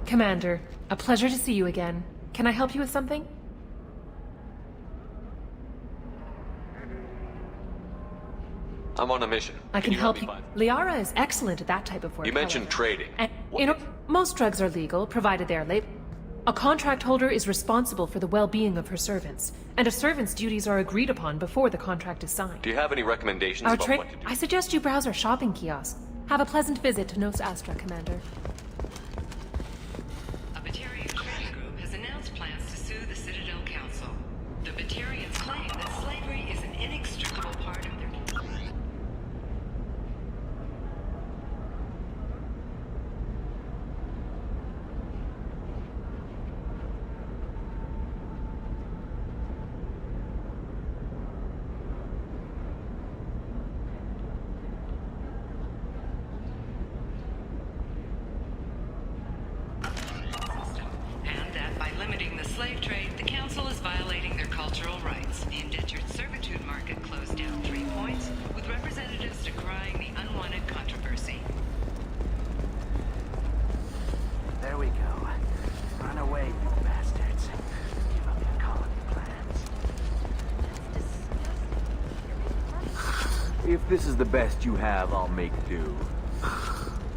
Commander, a pleasure to see you again. Can I help you with something? I'm on a mission. I can help you. me find- Liara is excellent at that type of work. You mentioned however. trading. And, What- most drugs are legal, provided they are labeled. A contract holder is responsible for the well-being of her servants, and a servant's duties are agreed upon before the contract is signed. Do you have any recommendations Our about what to do? I suggest you browse our shopping kiosk. Have a pleasant visit to Nos Astra, Commander. A Batarian trading group has announced plans to sue the Citadel Council. The Batarians claim that slavery is an inextricable part of their... slave trade, the Council is violating their cultural rights. The indentured servitude market closed down 3 points, with representatives decrying the unwanted controversy. There we go. Run away, you bastards. Give up your colony plans. If this is the best you have, I'll make do.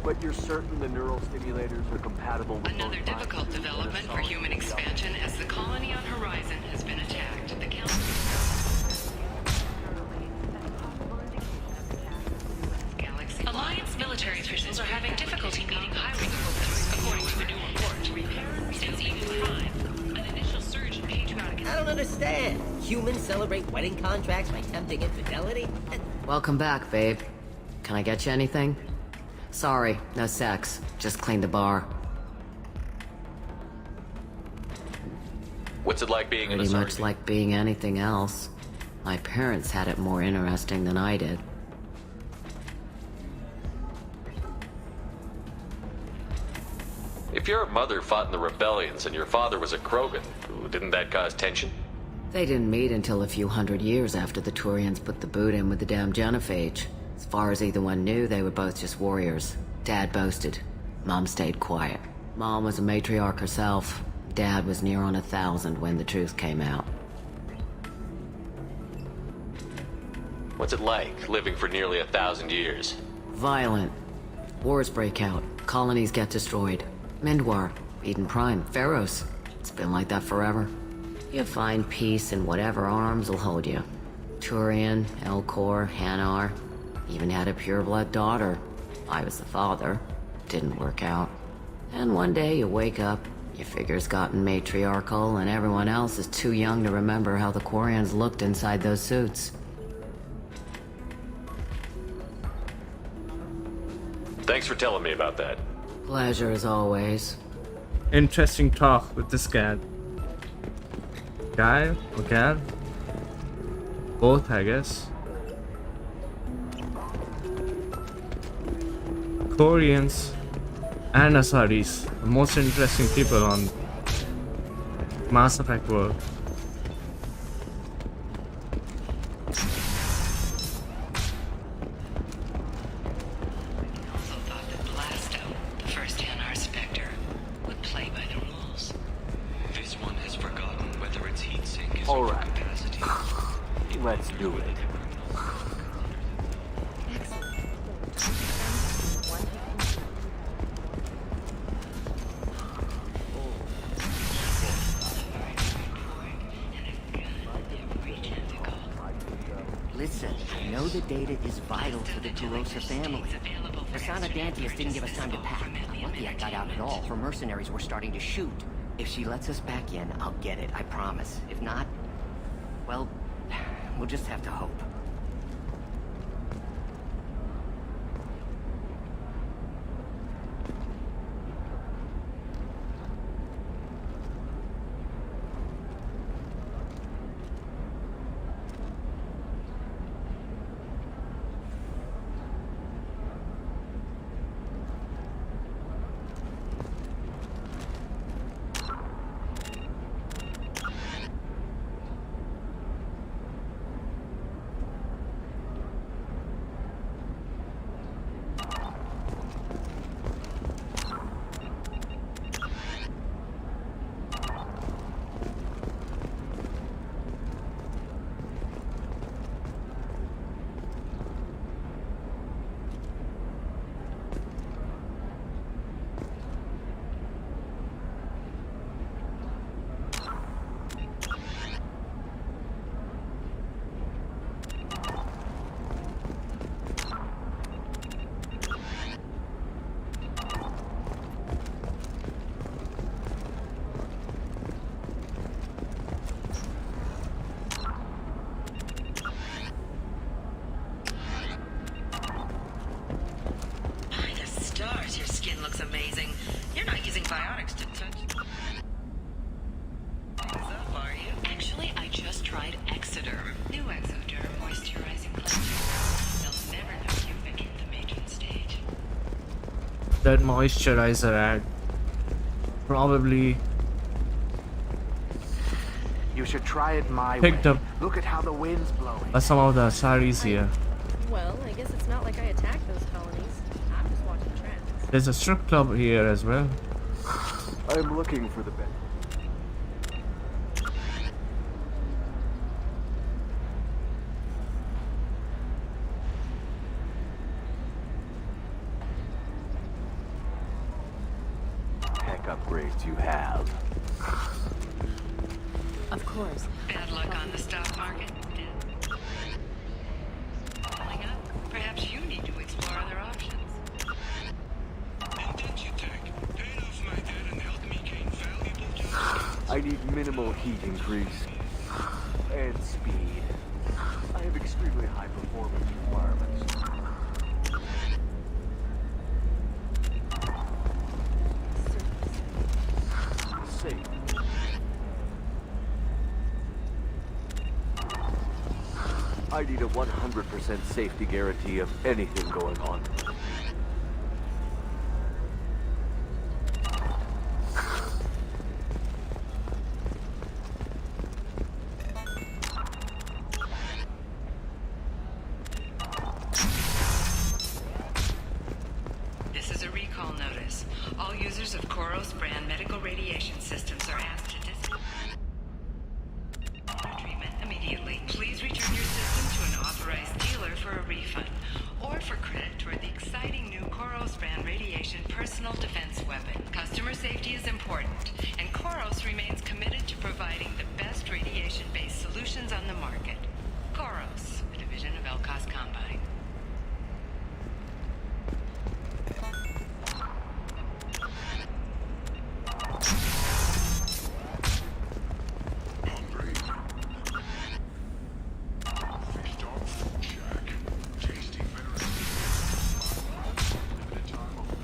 But you're certain the neural stimulators are compatible with Another those difficult minds? development for human expansion as the colony on Horizon has been attacked. The Council... Galaxy... Alliance military officials are having difficulty meeting hiring quotas, according to a new report. Since even Prime, an initial surge in patriotic... I don't understand. Humans celebrate wedding contracts by tempting infidelity? Welcome back, babe. Can I get you anything? Sorry, no sex. Just cleaned the bar. What's it like being in a Pretty much Sargi? like being anything else. My parents had it more interesting than I did. If your mother fought in the rebellions and your father was a Krogan, didn't that cause tension? They didn't meet until a few hundred years after the Turians put the boot in with the damn genophage. As far as either one knew, they were both just warriors. Dad boasted. Mom stayed quiet. Mom was a matriarch herself. Dad was near on 1,000 when the truth came out. What's it like, living for nearly 1,000 years? Violent. Wars break out. Colonies get destroyed. Mindwar, Eden Prime, Pharaohs. It's been like that forever. You find peace in whatever arms will hold you. Turian, Elcor, Hanar. Even had a pureblood daughter. I was the father. Didn't work out. And one day you wake up, your figure's gotten matriarchal, and everyone else is too young to remember how the Quarians looked inside those suits. Thanks for telling me about that. Pleasure as always. Interesting talk with this guy. Guy or gal? Both, I guess. Koreans and Asaris, the most interesting people on Mass Effect world. also thought that Blasto, the first Hanar Spectre, would play by the rules. This one has forgotten whether its heat sink is All over right. capacity. Let's do it. Listen, I know the data is vital to the Turosa family. Asana Dantius didn't give us time to pack. I'm lucky I got out at all. Her mercenaries were starting to shoot. If she lets us back in, I'll get it, I promise. If not, well, we'll just have to hope. biotics to touch things up, are you? Actually, I just tried Exoderm. New Exoderm moisturizing cleanser. They'll never know you've been in the matron stage. That moisturizer ad probably You should try it my Picked way. up Look at how the wind's blowing. by some of the Asaris here. Well, I guess it's not like I attacked those colonies. I'm just watching trends. There's a strip club here as well. I'm looking for the best. Tech upgrades you have. Of course. Bad luck on the stock market? Falling up? Perhaps you need to explore other options. Indentitech, paid off my debt and helped me gain valuable jobs. I need minimal heat increase. And speed. I have extremely high performance requirements. Safe. I need a 100% safety guarantee of anything going on. This is a recall notice. All users of Koros brand medical radiation systems are asked to discontinue treatment immediately. Please return your system to an authorized dealer for a refund or for credit toward the exciting new Koros brand radiation personal defense weapon. Customer safety is important, and Koros remains committed to providing the best radiation-based solutions on the market. Koros, a division of Elkos Combine. Hungry? Dog food shack. Tasty berries. Limited time only.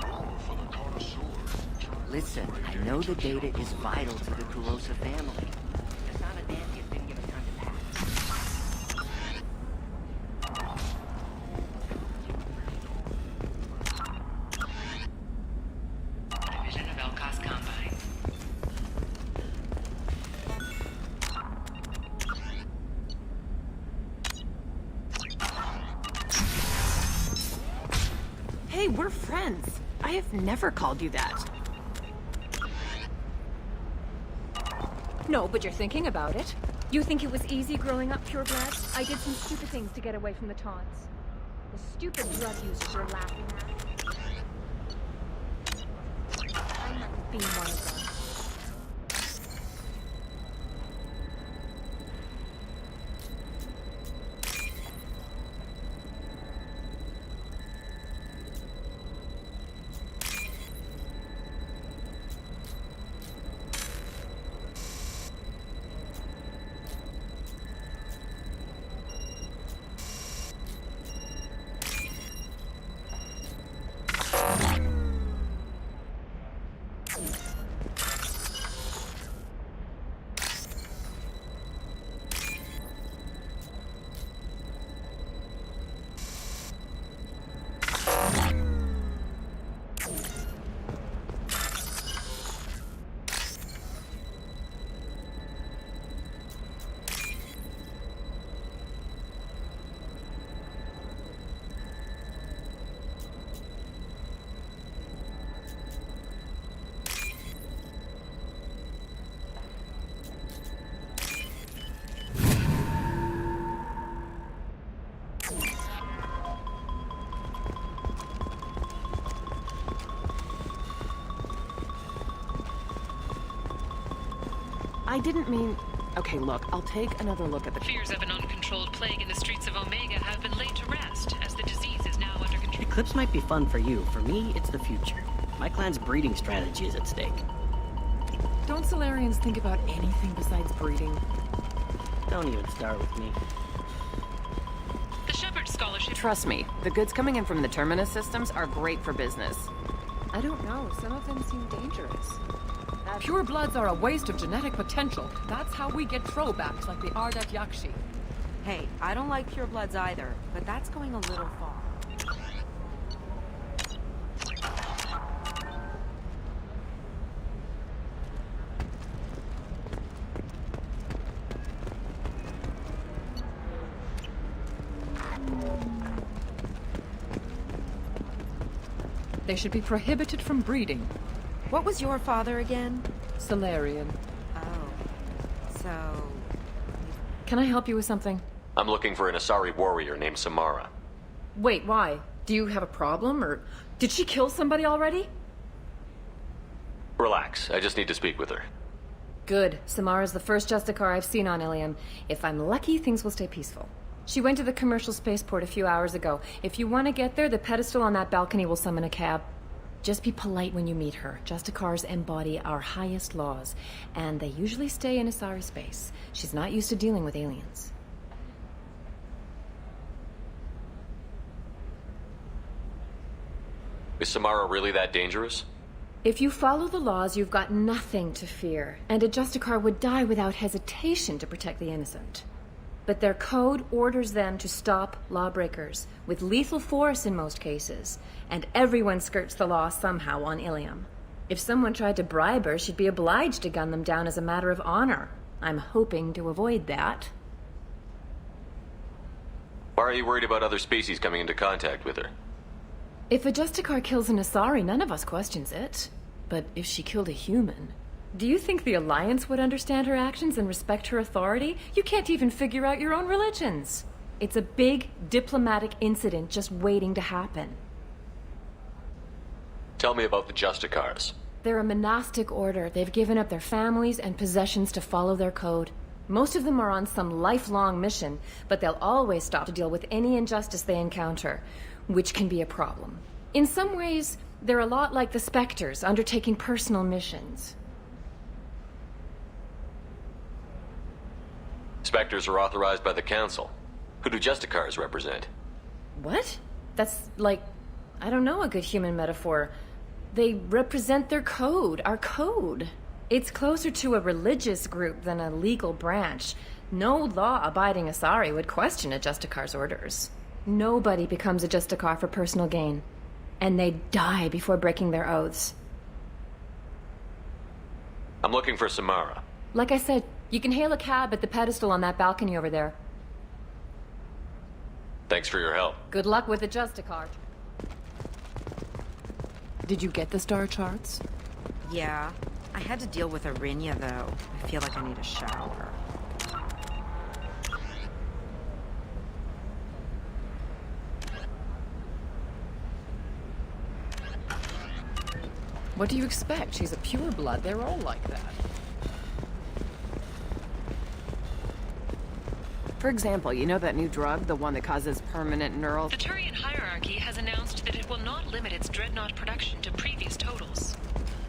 More for the connoisseur. Listen, I know the data is vital to the Kurosa family. Asana Dantius didn't give us time to pack. Division of Elkos Combine. Hey, we're friends. I have never called you that. No, but you're thinking about it. You think it was easy growing up pureblood? I did some stupid things to get away from the taunts. The stupid drug users you're laughing at. I might have been one of them. I didn't mean... Okay, look, I'll take another look at the... Fears of an uncontrolled plague in the streets of Omega have been laid to rest, as the disease is now under control. Eclipse might be fun for you. For me, it's the future. My clan's breeding strategy is at stake. Don't Solarians think about anything besides breeding? Don't even start with me. The Shepard Scholarship... Trust me, the goods coming in from the Terminus systems are great for business. I don't know. Some of them seem dangerous. Pure bloods are a waste of genetic potential. That's how we get throwbacks like the Ardat Yakshi. Hey, I don't like purebloods either, but that's going a little far. They should be prohibited from breeding. What was your father again? Salarian. Oh. So... Can I help you with something? I'm looking for an Asari warrior named Samara. Wait, why? Do you have a problem, or did she kill somebody already? Relax, I just need to speak with her. Good. Samara's the first Justicar I've seen on Ilium. If I'm lucky, things will stay peaceful. She went to the commercial spaceport a few hours ago. If you want to get there, the pedestal on that balcony will summon a cab. Just be polite when you meet her. Justicars embody our highest laws, and they usually stay in Asari space. She's not used to dealing with aliens. Is Samara really that dangerous? If you follow the laws, you've got nothing to fear, and a Justicar would die without hesitation to protect the innocent. But their code orders them to stop lawbreakers, with lethal force in most cases, and everyone skirts the law somehow on Ilium. If someone tried to bribe her, she'd be obliged to gun them down as a matter of honor. I'm hoping to avoid that. Why are you worried about other species coming into contact with her? If a Justicar kills an Asari, none of us questions it. But if she killed a human... Do you think the Alliance would understand her actions and respect her authority? You can't even figure out your own religions. It's a big diplomatic incident just waiting to happen. Tell me about the Justicars. They're a monastic order. They've given up their families and possessions to follow their code. Most of them are on some lifelong mission, but they'll always stop to deal with any injustice they encounter, which can be a problem. In some ways, they're a lot like the Spectres, undertaking personal missions. Spectres are authorized by the Council. Who do Justicars represent? What? That's like, I don't know, a good human metaphor. They represent their code, our code. It's closer to a religious group than a legal branch. No law-abiding Asari would question a Justicar's orders. Nobody becomes a Justicar for personal gain. And they die before breaking their oaths. I'm looking for Samara. Like I said, you can hail a cab at the pedestal on that balcony over there. Thanks for your help. Good luck with the Justicar. Did you get the star charts? Yeah. I had to deal with Arinya, though. I feel like I need a shower. What do you expect? She's a pureblood. They're all like that. For example, you know that new drug, the one that causes permanent neural... The Turian hierarchy has announced that it will not limit its dreadnought production to previous totals.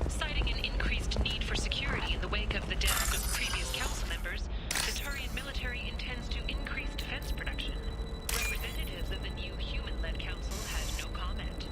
Citing an increased need for security in the wake of the deaths of previous council members, the Turian military intends to increase defense production. Representatives of the new human-led council had no comment.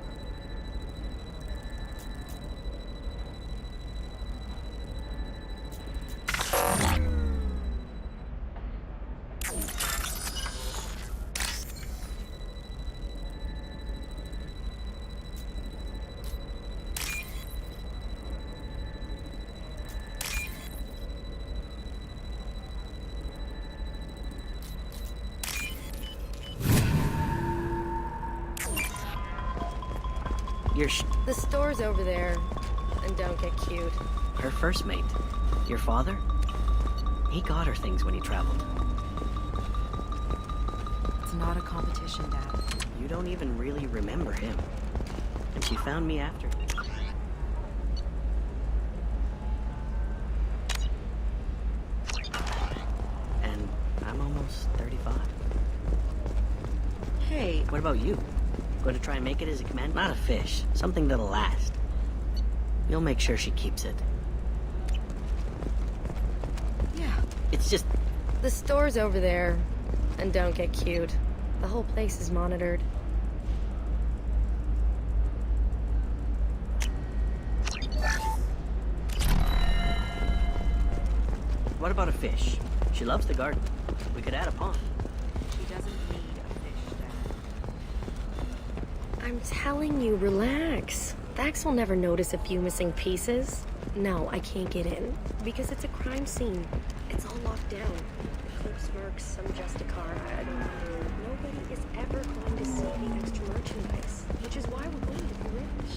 The store's over there. And don't get cute. Her first mate. Your father? He got her things when he traveled. It's not a competition, Dad. You don't even really remember him. And she found me after. And I'm almost 35. Hey. What about you? Going to try and make it as a command? Not a fish. Something that'll last. You'll make sure she keeps it. Yeah. It's just... The store's over there. And don't get cute. The whole place is monitored. What about a fish? She loves the garden. We could add a pond. She doesn't need a fish, Dad. I'm telling you, relax. Vax will never notice a few missing pieces. No, I can't get in. Because it's a crime scene. It's all locked down. Eclipse Mercs, some Justicar, I don't know. Nobody is ever going to see the extra merchandise. Which is why we're going to the Ridge.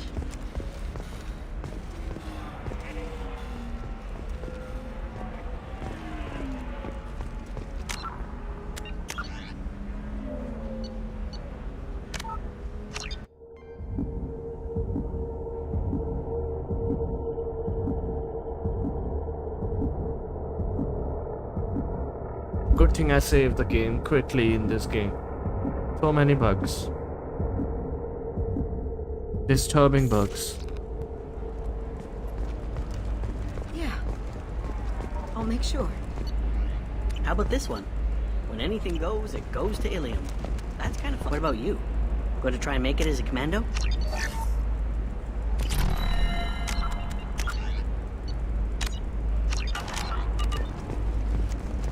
Good thing I saved the game quickly in this game. So many bugs. Disturbing bugs. Yeah. I'll make sure. How about this one? When anything goes, it goes to Ilium. That's kind of fun. What about you? Going to try and make it as a commando?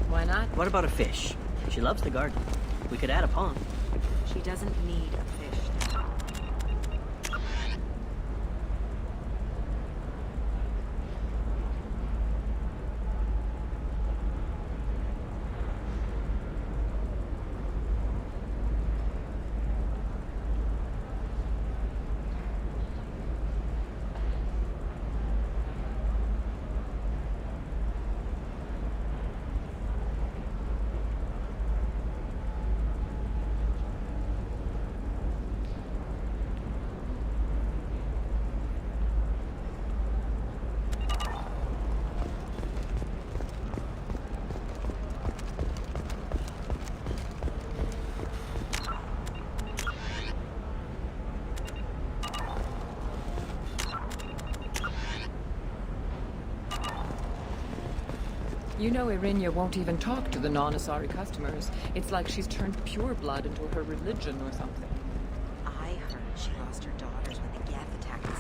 Why not? What about a fish? She loves the garden. We could add a pond. She doesn't need a fish. You know Irinia won't even talk to the non-Asari customers. It's like she's turned pure blood into her religion or something. I heard she lost her daughters when the Geth attacked the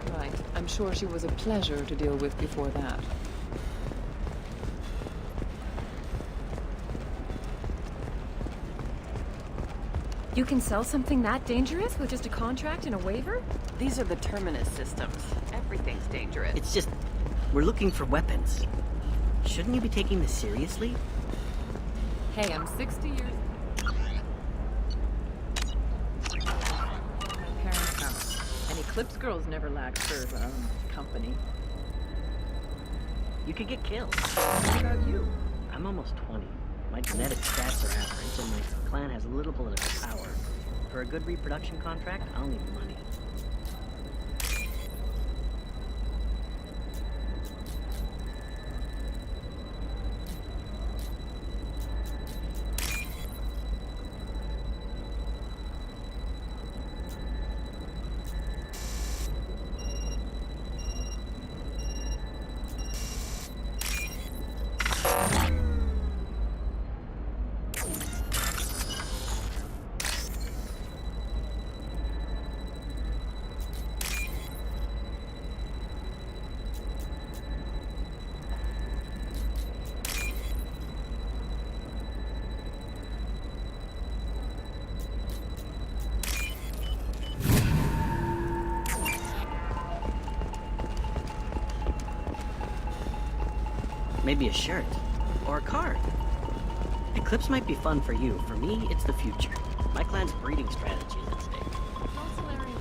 Citadel. Right. I'm sure she was a pleasure to deal with before that. You can sell something that dangerous with just a contract and a waiver? These are the Terminus systems. Everything's dangerous. It's just, we're looking for weapons. Shouldn't you be taking this seriously? Hey, I'm 60 years... My parents' house. And Eclipse girls never lack for, company. You could get killed. What about you? I'm almost 20. My genetic stats are average, and my clan has little political power. For a good reproduction contract, I'll need money. Maybe a shirt. Or a card. Eclipse might be fun for you. For me, it's the future. My clan's breeding strategy is at stake.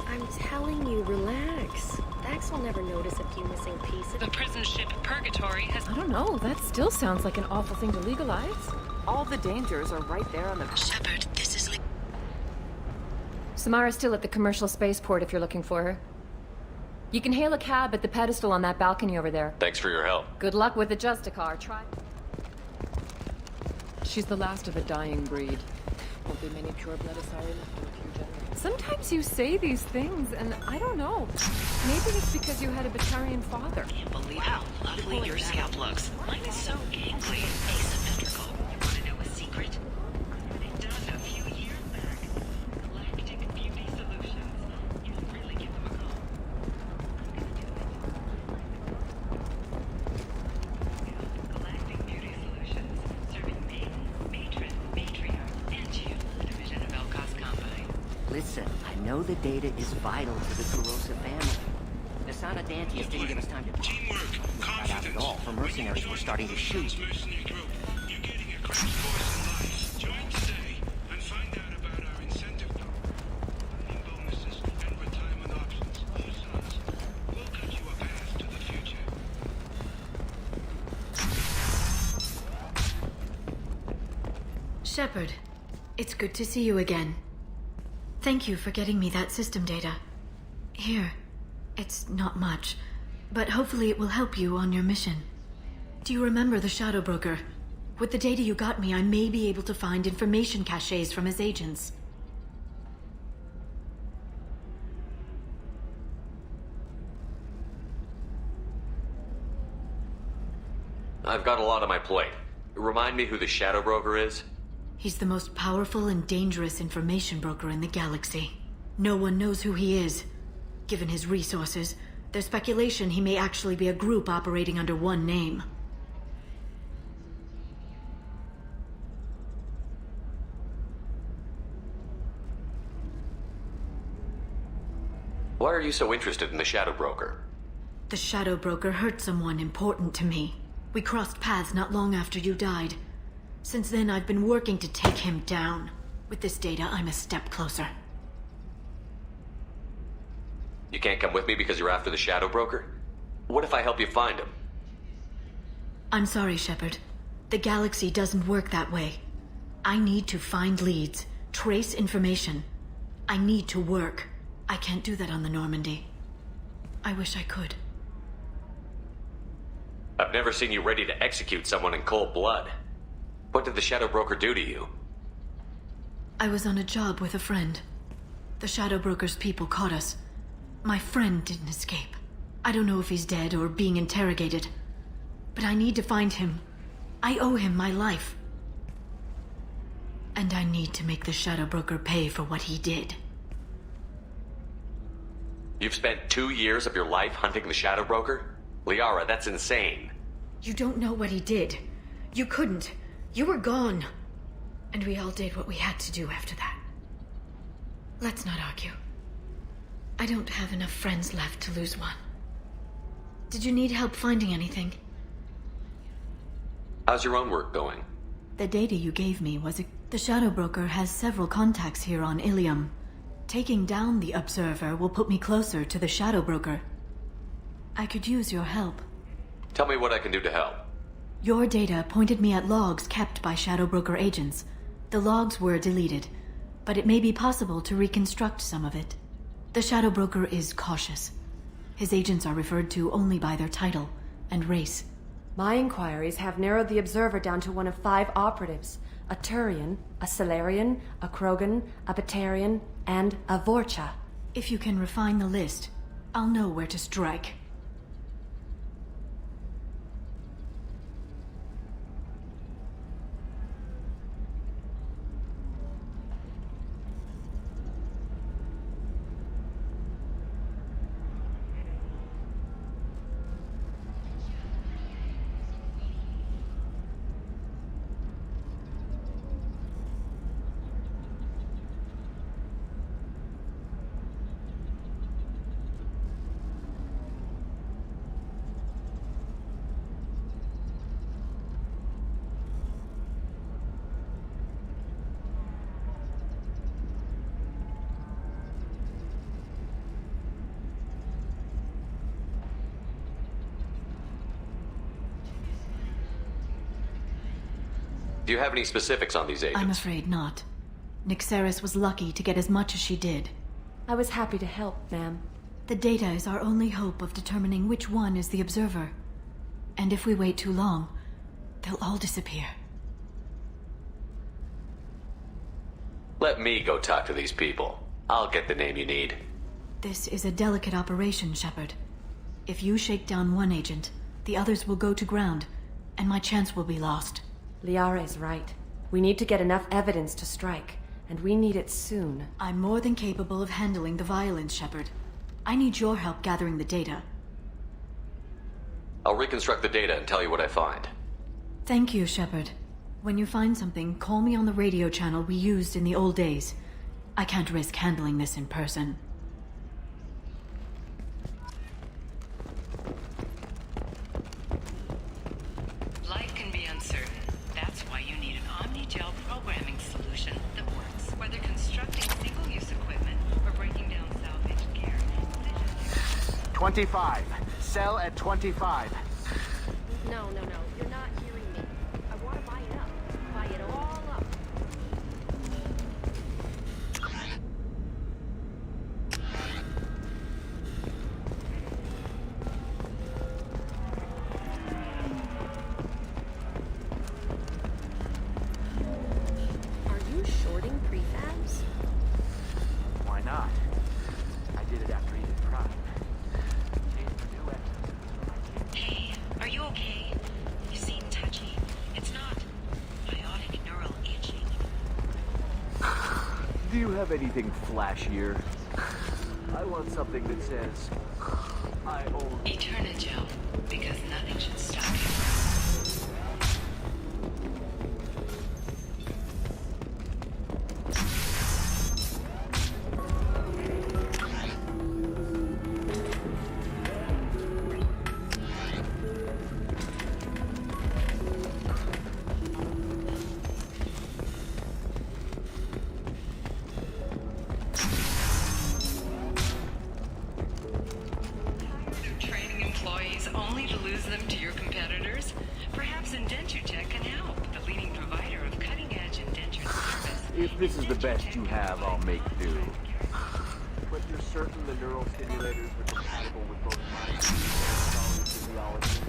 I'm telling you, relax. Vax will never notice a few missing pieces. The prison ship Purgatory has... I don't know. That still sounds like an awful thing to legalize. All the dangers are right there on the... Shepard, this is... Samara's still at the commercial spaceport if you're looking for her. You can hail a cab at the pedestal on that balcony over there. Thanks for your help. Good luck with the Justicar. Try... She's the last of a dying breed. Won't be many pure-blood Asari left in a few generations. Sometimes you say these things, and I don't know. Maybe it's because you had a Batarian father. Can't believe how lovely your scalp looks. Mine is so gangly and asymmetrical. You want to know a secret? They done a few years back. Galactic Beauty Solutions. You should really give them a call. Galactic Beauty Solutions. Serving maiden, matron, matriarch, and you. A division of Elcos Combine. Listen, I know the data is vital to the Kurosa family. Asana Dantius didn't give us time to Teamwork, got out at all, for mercenaries were starting to shoot. mercenary group. You're getting a crash course in life. Join today and find out about our incentive program. Earning bonuses and retirement options. Whose sons will cut you a path to the future. Shepard, it's good to see you again. Thank you for getting me that system data. Here, it's not much, but hopefully it will help you on your mission. Do you remember the Shadow Broker? With the data you got me, I may be able to find information caches from his agents. I've got a lot on my plate. Remind me who the Shadow Broker is? He's the most powerful and dangerous information broker in the galaxy. No one knows who he is. Given his resources, there's speculation he may actually be a group operating under one name. Why are you so interested in the Shadow Broker? The Shadow Broker hurt someone important to me. We crossed paths not long after you died. Since then, I've been working to take him down. With this data, I'm a step closer. You can't come with me because you're after the Shadow Broker? What if I help you find him? I'm sorry, Shepard. The galaxy doesn't work that way. I need to find leads, trace information. I need to work. I can't do that on the Normandy. I wish I could. I've never seen you ready to execute someone in cold blood. What did the Shadow Broker do to you? I was on a job with a friend. The Shadow Broker's people caught us. My friend didn't escape. I don't know if he's dead or being interrogated. But I need to find him. I owe him my life. And I need to make the Shadow Broker pay for what he did. You've spent 2 years of your life hunting the Shadow Broker? Liara, that's insane. You don't know what he did. You couldn't. You were gone. And we all did what we had to do after that. Let's not argue. I don't have enough friends left to lose one. Did you need help finding anything? How's your own work going? The data you gave me was the Shadow Broker has several contacts here on Ilium. Taking down the Observer will put me closer to the Shadow Broker. I could use your help. Tell me what I can do to help. Your data pointed me at logs kept by Shadow Broker agents. The logs were deleted, but it may be possible to reconstruct some of it. The Shadow Broker is cautious. His agents are referred to only by their title and race. My inquiries have narrowed the Observer down to one of 5 operatives. A Turian, a Salarian, a Krogan, a Batarian, and a Vorcha. If you can refine the list, I'll know where to strike. Do you have any specifics on these agents? I'm afraid not. Nyxeris was lucky to get as much as she did. I was happy to help, ma'am. The data is our only hope of determining which one is the Observer. And if we wait too long, they'll all disappear. Let me go talk to these people. I'll get the name you need. This is a delicate operation, Shepard. If you shake down one agent, the others will go to ground, and my chance will be lost. Liara is right. We need to get enough evidence to strike, and we need it soon. I'm more than capable of handling the violence, Shepard. I need your help gathering the data. I'll reconstruct the data and tell you what I find. Thank you, Shepard. When you find something, call me on the radio channel we used in the old days. I can't risk handling this in person. Life can be uncertain. That's why you need an Omnigel programming solution that works. Whether constructing single-use equipment or breaking down salvage gear. 25. Sell at 25. No. You're not hearing me. I want to buy it up. Buy it all up. Do you have anything flashier? I want something that says, I own... Eternigel, because nothing should stop you. Training employees only to lose them to your competitors? Perhaps IndentureTech can help, the leading provider of cutting-edge indentured service. If this is the best you have, I'll make do. But you're certain the neural stimulators are compatible with both mind and solid physiology?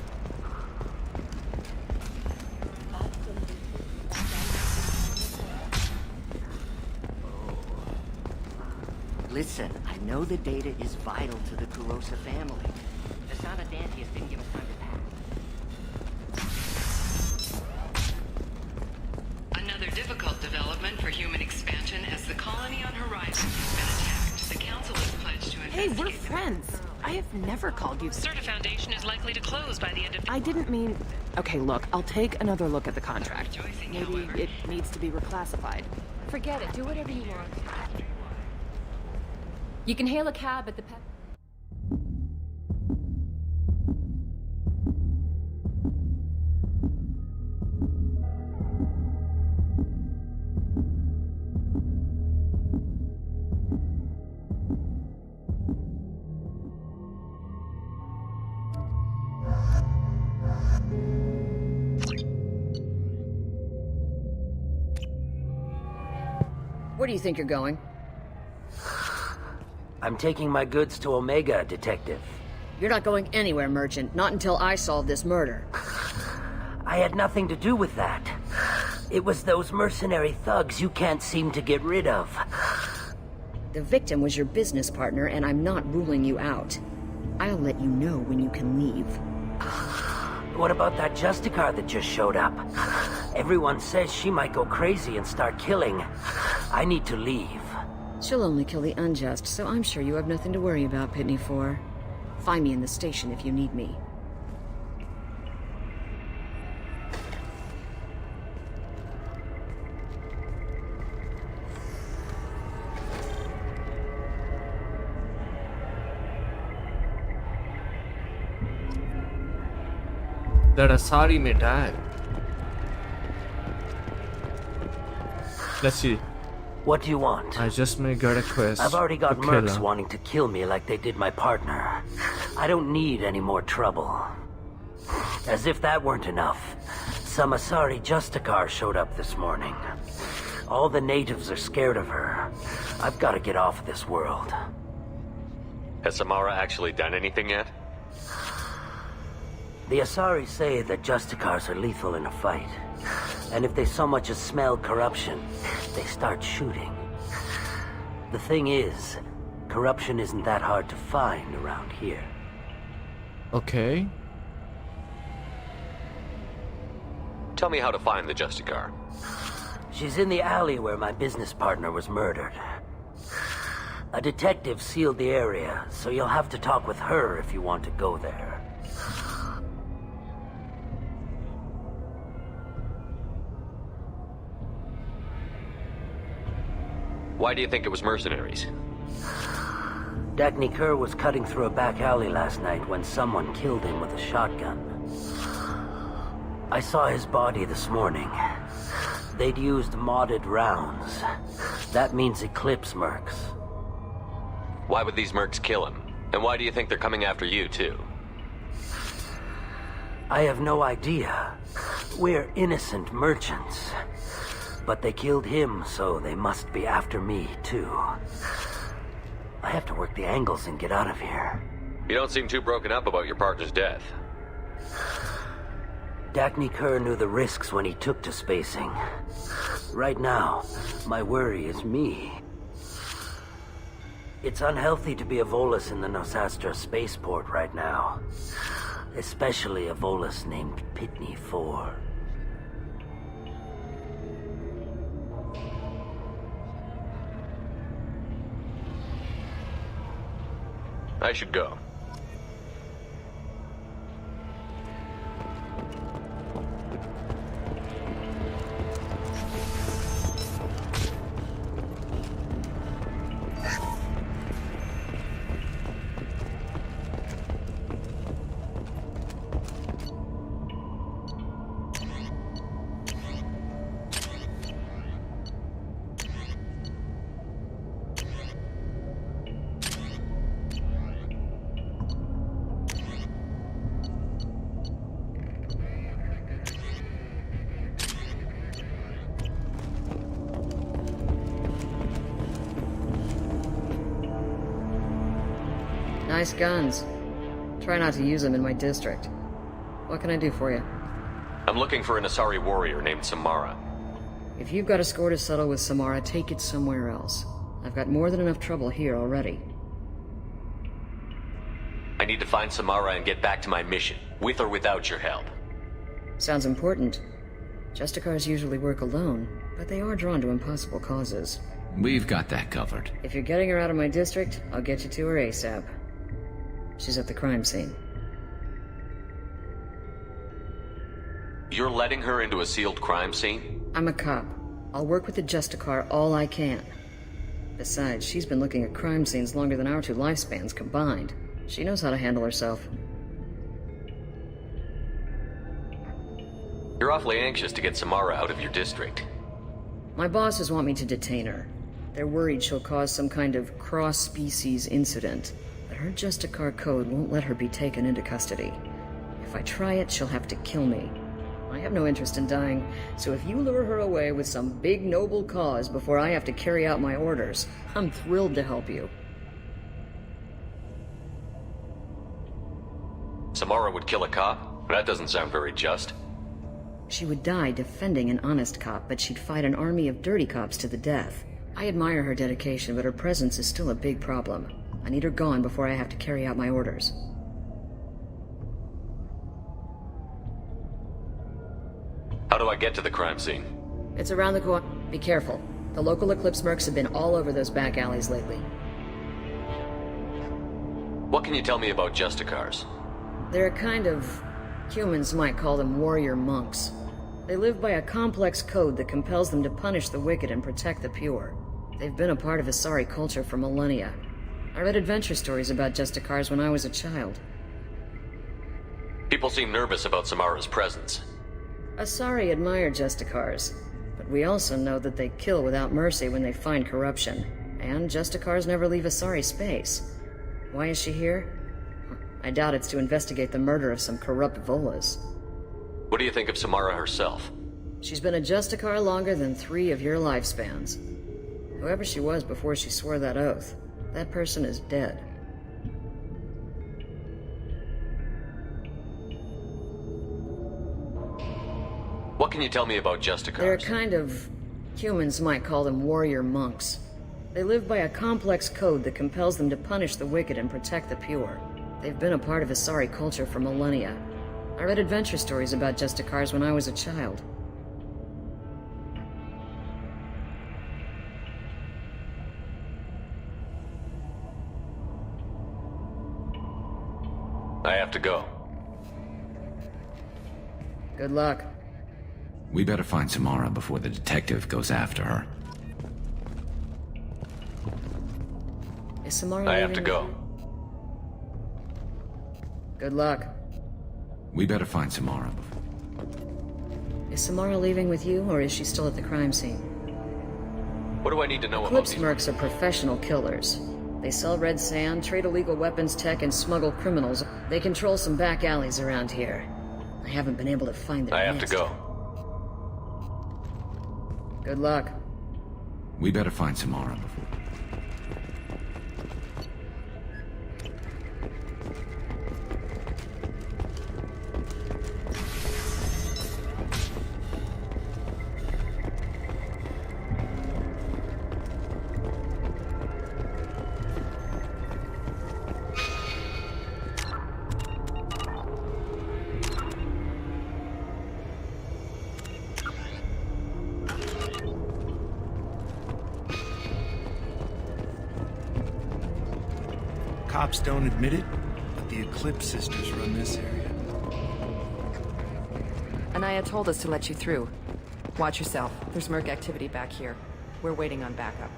Listen, I know the data is vital to the Kurosa family. Asana Dantius didn't give us time to pack. Another difficult development for human expansion as the colony on Horizon has been attacked. The Council is pledged to Hey, investigate. we're friends. I have never called you... Certa Foundation is likely to close by the end of... I didn't mean... Okay, look, I'll take another look at the contract. Maybe it needs to be reclassified. Forget it. Do whatever you want. You can hail a cab at the pet... Where do you think you're going? I'm taking my goods to Omega, Detective. You're not going anywhere, Merchant. Not until I solve this murder. I had nothing to do with that. It was those mercenary thugs you can't seem to get rid of. The victim was your business partner, and I'm not ruling you out. I'll let you know when you can leave. What about that Justicar that just showed up? Everyone says she might go crazy and start killing. I need to leave. She'll only kill the unjust, so I'm sure you have nothing to worry about, Pitney 4. Find me in the station if you need me. That Asari may die. Let's see. What do you want? I just may get a quest. I've already got to kill mercs her. wanting to kill me like they did my partner. I don't need any more trouble. As if that weren't enough, some Asari Justicar showed up this morning. All the natives are scared of her. I've got to get off this world. Has Samara actually done anything yet? The Asari say that Justicars are lethal in a fight. And if they so much as smell corruption, they start shooting. The thing is, corruption isn't that hard to find around here. Okay. Tell me how to find the Justicar. She's in the alley where my business partner was murdered. A detective sealed the area, so you'll have to talk with her if you want to go there. Why do you think it was mercenaries? Dagny Kerr was cutting through a back alley last night when someone killed him with a shotgun. I saw his body this morning. They'd used modded rounds. That means Eclipse mercs. Why would these mercs kill him? And why do you think they're coming after you, too? I have no idea. We're innocent merchants. But they killed him, so they must be after me, too. I have to work the angles and get out of here. You don't seem too broken up about your partner's death. Dagny Kerr knew the risks when he took to spacing. Right now, my worry is me. It's unhealthy to be a Volus in the Nosastra spaceport right now. Especially a Volus named Pitney 4. I should go. Nice guns. Try not to use them in my district. What can I do for you? I'm looking for an Asari warrior named Samara. If you've got a score to settle with Samara, take it somewhere else. I've got more than enough trouble here already. I need to find Samara and get back to my mission, with or without your help. Sounds important. Justicars usually work alone, but they are drawn to impossible causes. We've got that covered. If you're getting her out of my district, I'll get you to her ASAP. She's at the crime scene. You're letting her into a sealed crime scene? I'm a cop. I'll work with the Justicar all I can. Besides, she's been looking at crime scenes longer than our two lifespans combined. She knows how to handle herself. You're awfully anxious to get Samara out of your district. My bosses want me to detain her. They're worried she'll cause some kind of cross-species incident, but her Justicar code won't let her be taken into custody. If I try it, she'll have to kill me. I have no interest in dying, so if you lure her away with some big noble cause before I have to carry out my orders, I'm thrilled to help you. Samara would kill a cop? That doesn't sound very just. She would die defending an honest cop, but she'd fight an army of dirty cops to the death. I admire her dedication, but her presence is still a big problem. I need her gone before I have to carry out my orders. How do I get to the crime scene? It's around the corner. Be careful. The local Eclipse mercs have been all over those back alleys lately. What can you tell me about Justicars? They're a kind of... humans might call them warrior monks. They live by a complex code that compels them to punish the wicked and protect the pure. They've been a part of Asari culture for millennia. I read adventure stories about Justicars when I was a child. People seem nervous about Samara's presence. Asari admire Justicars, but we also know that they kill without mercy when they find corruption. And Justicars never leave Asari space. Why is she here? I doubt it's to investigate the murder of some corrupt Volas. What do you think of Samara herself? She's been a Justicar longer than 3 of your lifespans. Whoever she was before she swore that oath, that person is dead. What can you tell me about Justicars? They're a kind of... humans might call them warrior monks. They live by a complex code that compels them to punish the wicked and protect the pure. They've been a part of Asari culture for millennia. I read adventure stories about Justicars when I was a child. I have to go. Good luck. We better find Samara before the detective goes after her. Is Samara I have to leaving go. with you? Good luck. We better find Samara before... Is Samara leaving with you, or is she still at the crime scene? What do I need to know about Eclipse these? mercs are professional killers. They sell red sand, trade illegal weapons tech, and smuggle criminals. They control some back alleys around here. I haven't been able to find their I have to master. go. Good luck. We better find Samara before... Cops don't admit it, but the Eclipse sisters run this area. Anaya told us to let you through. Watch yourself. There's Merc activity back here. We're waiting on backup.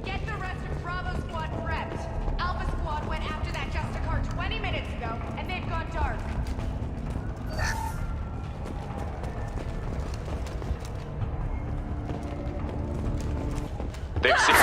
Get the rest of Bravo Squad prepped. Alpha Squad went after that Justicar 20 minutes ago, and they've gone dark. They've seen.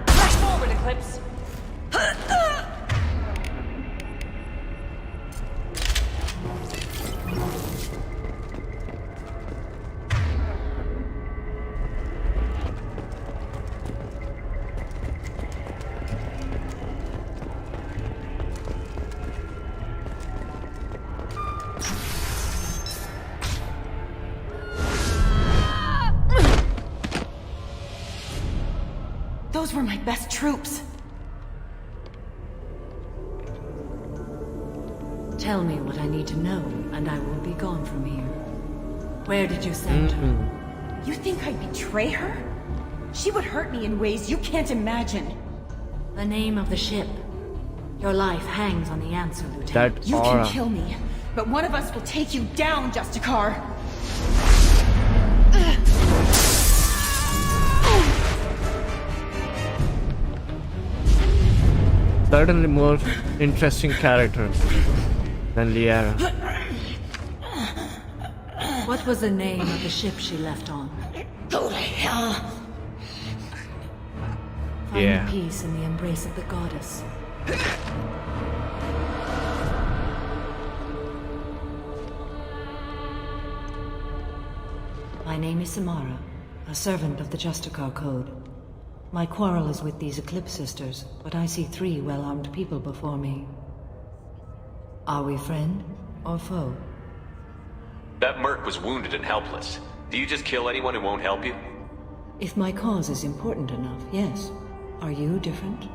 Rush forward, Eclipse. Those were my best troops. Tell me what I need to know, and I will be gone from here. Where did you send her? You think I'd betray her? She would hurt me in ways you can't imagine. The name of the ship. Your life hangs on the answer, Lieutenant. That You aura. can kill me, but one of us will take you down, Justicar. Certainly more interesting character than Liara. What was the name of the ship she left on? Go to hell. Find Yeah. peace in the embrace of the goddess. My name is Samara, a servant of the Justicar Code. My quarrel is with these Eclipse sisters, but I see 3 well-armed people before me. Are we friend or foe? That merc was wounded and helpless. Do you just kill anyone who won't help you? If my cause is important enough, yes. Are you different?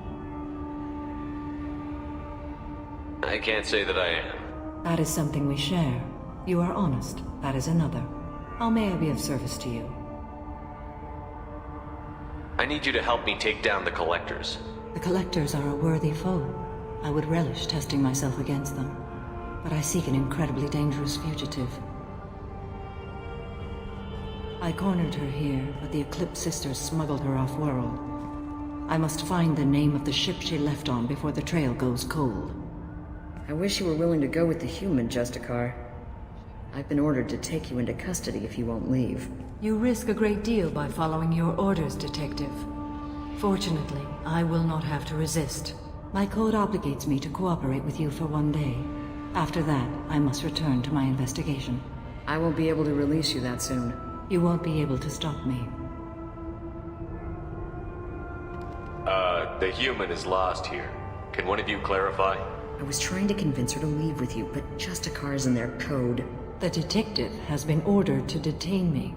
I can't say that I am. That is something we share. You are honest. That is another. How may I be of service to you? I need you to help me take down the Collectors. The Collectors are a worthy foe. I would relish testing myself against them. But I seek an incredibly dangerous fugitive. I cornered her here, but the Eclipse sisters smuggled her off-world. I must find the name of the ship she left on before the trail goes cold. I wish you were willing to go with the human, Justicar. I've been ordered to take you into custody if you won't leave. You risk a great deal by following your orders, Detective. Fortunately, I will not have to resist. My code obligates me to cooperate with you for 1 day. After that, I must return to my investigation. I won't be able to release you that soon. You won't be able to stop me. The human is lost here. Can one of you clarify? I was trying to convince her to leave with you, but Justicar's in their code. The detective has been ordered to detain me.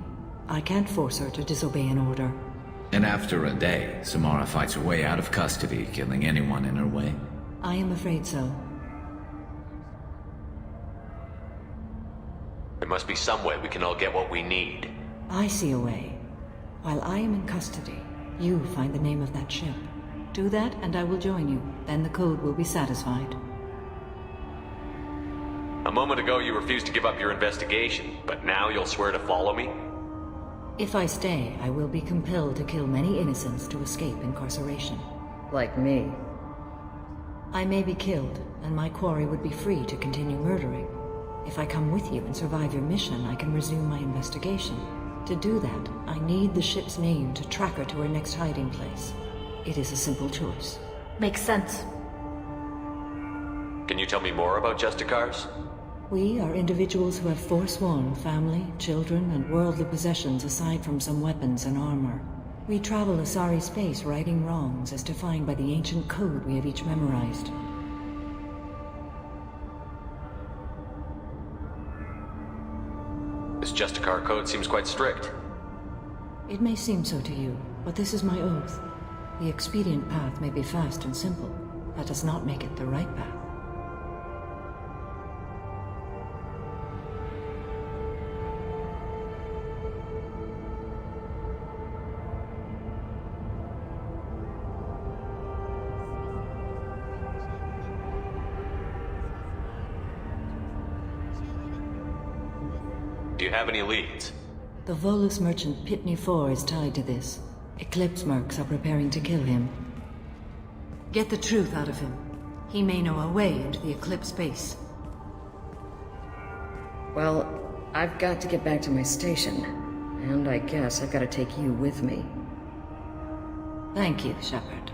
I can't force her to disobey an order. And after a day, Samara fights her way out of custody, killing anyone in her way. I am afraid so. There must be some way we can all get what we need. I see a way. While I am in custody, you find the name of that ship. Do that and I will join you. Then the code will be satisfied. A moment ago you refused to give up your investigation, but now you'll swear to follow me? If I stay, I will be compelled to kill many innocents to escape incarceration. Like me. I may be killed, and my quarry would be free to continue murdering. If I come with you and survive your mission, I can resume my investigation. To do that, I need the ship's name to track her to her next hiding place. It is a simple choice. Makes sense. Can you tell me more about Justicars? We are individuals who have forsworn family, children, and worldly possessions aside from some weapons and armor. We travel Asari space righting wrongs as defined by the ancient code we have each memorized. This Justicar code seems quite strict. It may seem so to you, but this is my oath. The expedient path may be fast and simple. That does not make it the right path. Do you have any leads? The Volus merchant Pitney 4 is tied to this. Eclipse mercs are preparing to kill him. Get the truth out of him. He may know a way into the Eclipse base. Well, I've got to get back to my station. And I guess I've got to take you with me. Thank you, Shepard.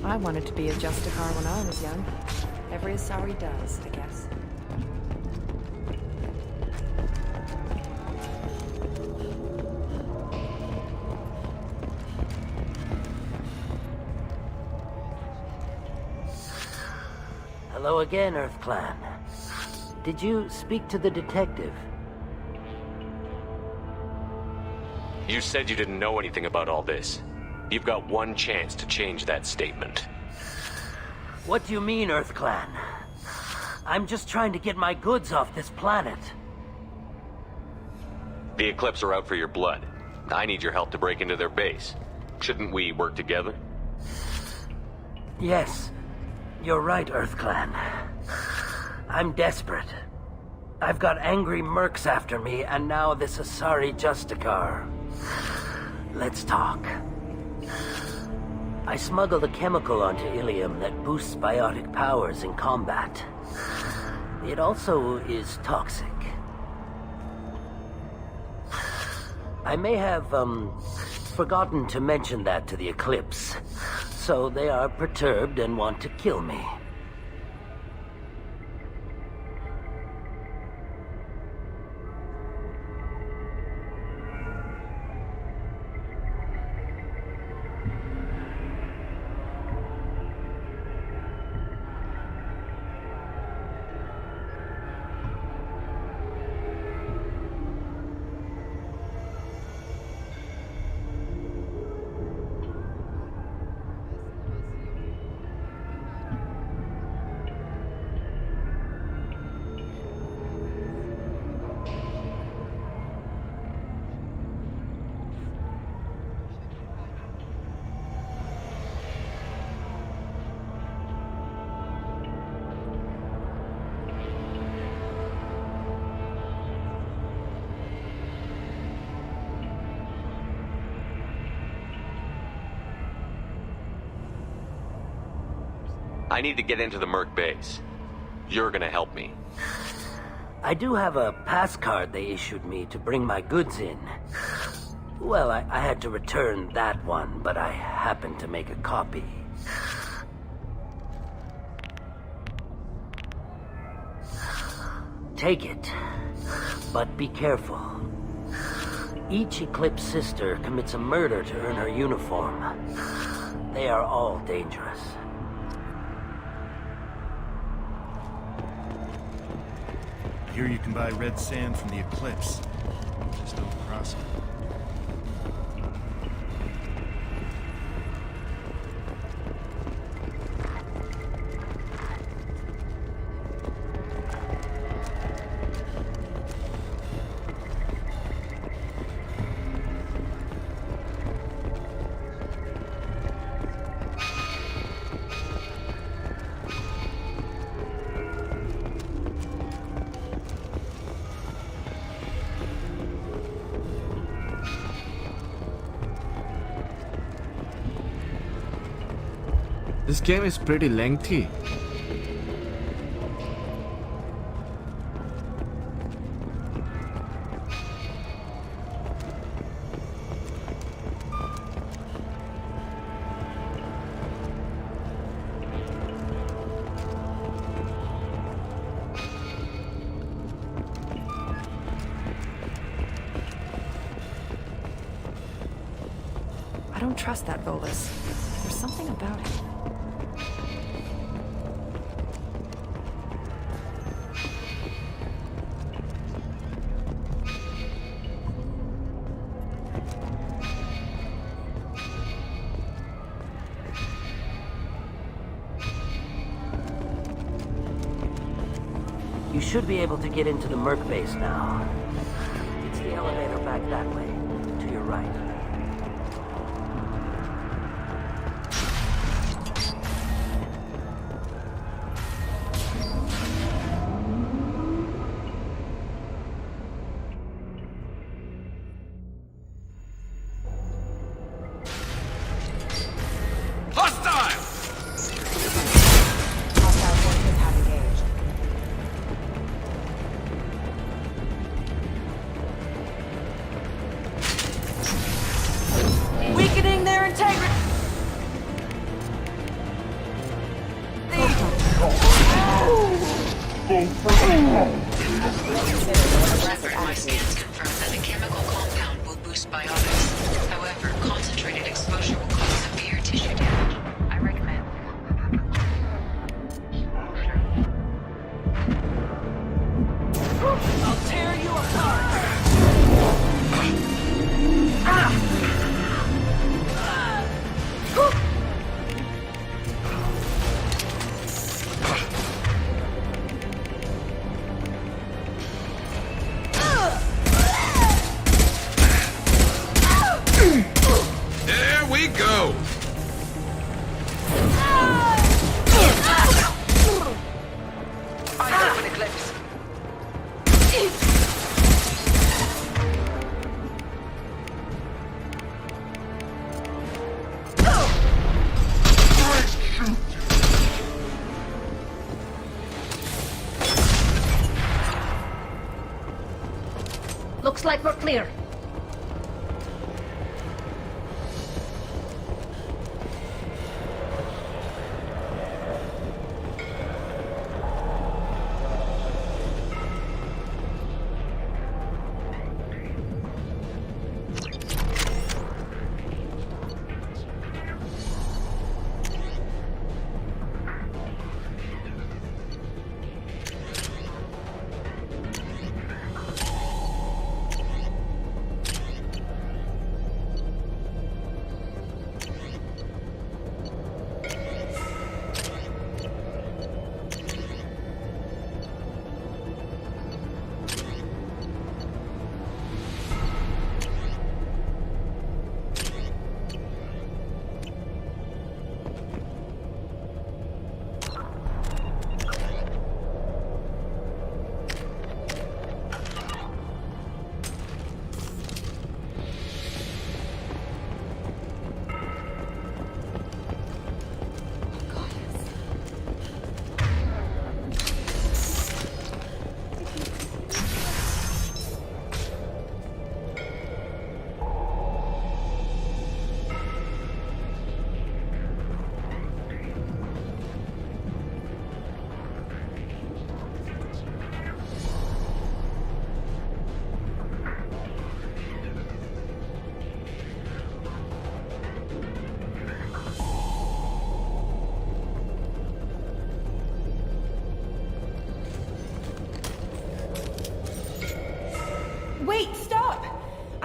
I wanted to be a Justicar when I was young. Every Asari does, I guess. Hello again, Earth Clan. Did you speak to the detective? You said you didn't know anything about all this. You've got one chance to change that statement. What do you mean, Earth Clan? I'm just trying to get my goods off this planet. The Eclipse are out for your blood. I need your help to break into their base. Shouldn't we work together? Yes, you're right, Earth Clan. I'm desperate. I've got angry mercs after me, and now this Asari Justicar. Let's talk. I smuggled a chemical onto Ilium that boosts biotic powers in combat. It also is toxic. I may have, forgotten to mention that to the Eclipse, so they are perturbed and want to kill me. I need to get into the Merc base. You're gonna help me. I do have a pass card they issued me to bring my goods in. Well, I had to return that one, but I happened to make a copy. Take it, but be careful. Each Eclipse sister commits a murder to earn her uniform. They are all dangerous. Here you can buy red sand from the Eclipse. Just don't cross it. This game is pretty lengthy. I don't trust that Volus. There's something about him. You should be able to get into the Merc base now. It's the elevator back that way, to your right. Weakening their integrity. My scans confirm that the chemical compound will boost biotics. However, concentrated exposure will cause severe tissue damage. I recommend. I'll tear you apart. There we go! I open Eclipse. Looks like we're clear.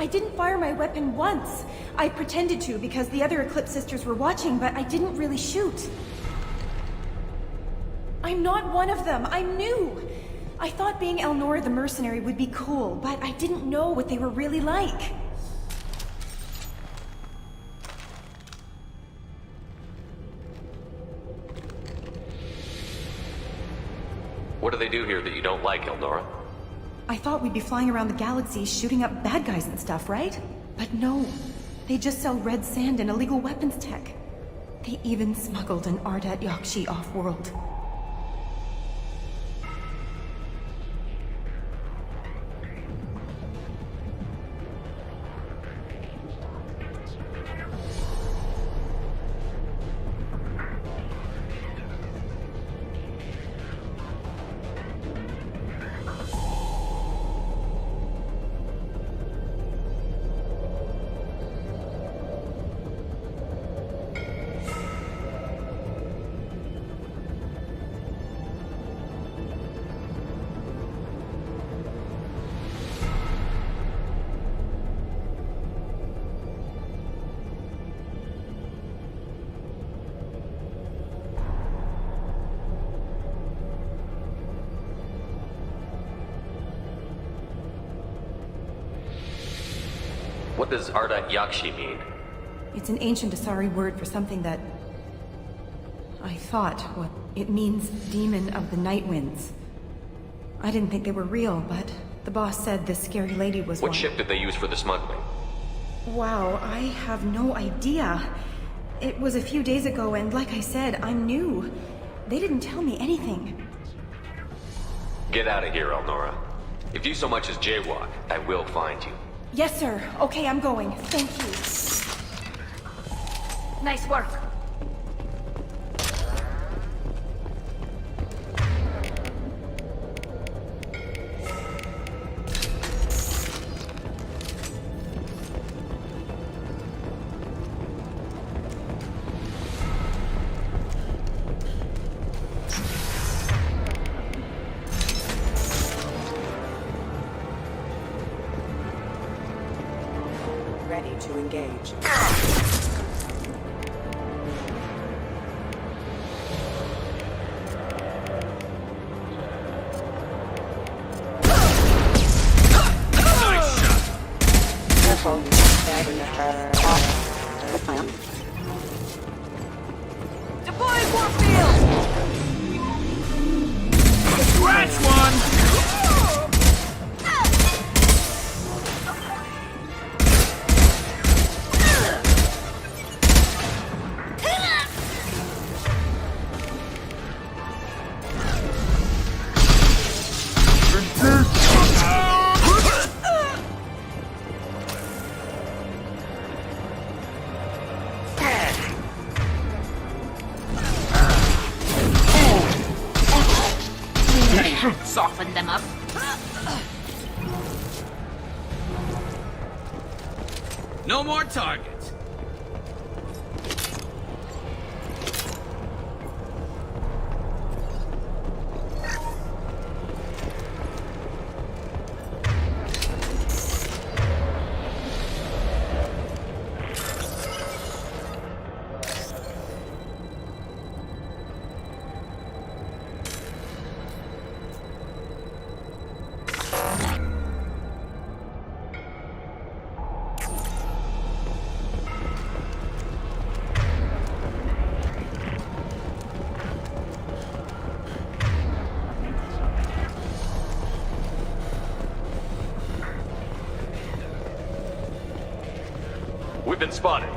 didn't fire my weapon once. I pretended to because the other Eclipse sisters were watching, but I didn't really shoot. I'm not one of them. I'm new. I thought being Elnora the mercenary would be cool, but I didn't know what they were really like. What do they do here that you don't like, Elnora? I thought we'd be flying around the galaxy shooting up bad guys and stuff, right? But no. They just sell red sand and illegal weapons tech. They even smuggled an Ardat Yakshi off-world. What does Ardat Yakshi mean? It's an ancient Asari word for something that... I thought what it means, demon of the night winds. I didn't think they were real, but the boss said this scary lady was What one. ship did they use for the smuggling? Wow, I have no idea. It was a few days ago, and like I said, I'm new. They didn't tell me anything. Get out of here, Elnora. If you so much as jaywalk, I will find you. Yes, sir. Okay, I'm going. Thank you. Nice work. Ready to engage. Deploy Warfield! Scratch one! Soften them up. No more targets. We've been spotted.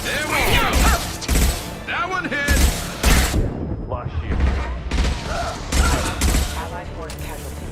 There we go! That one hit! Lost shield. Allied force casualty.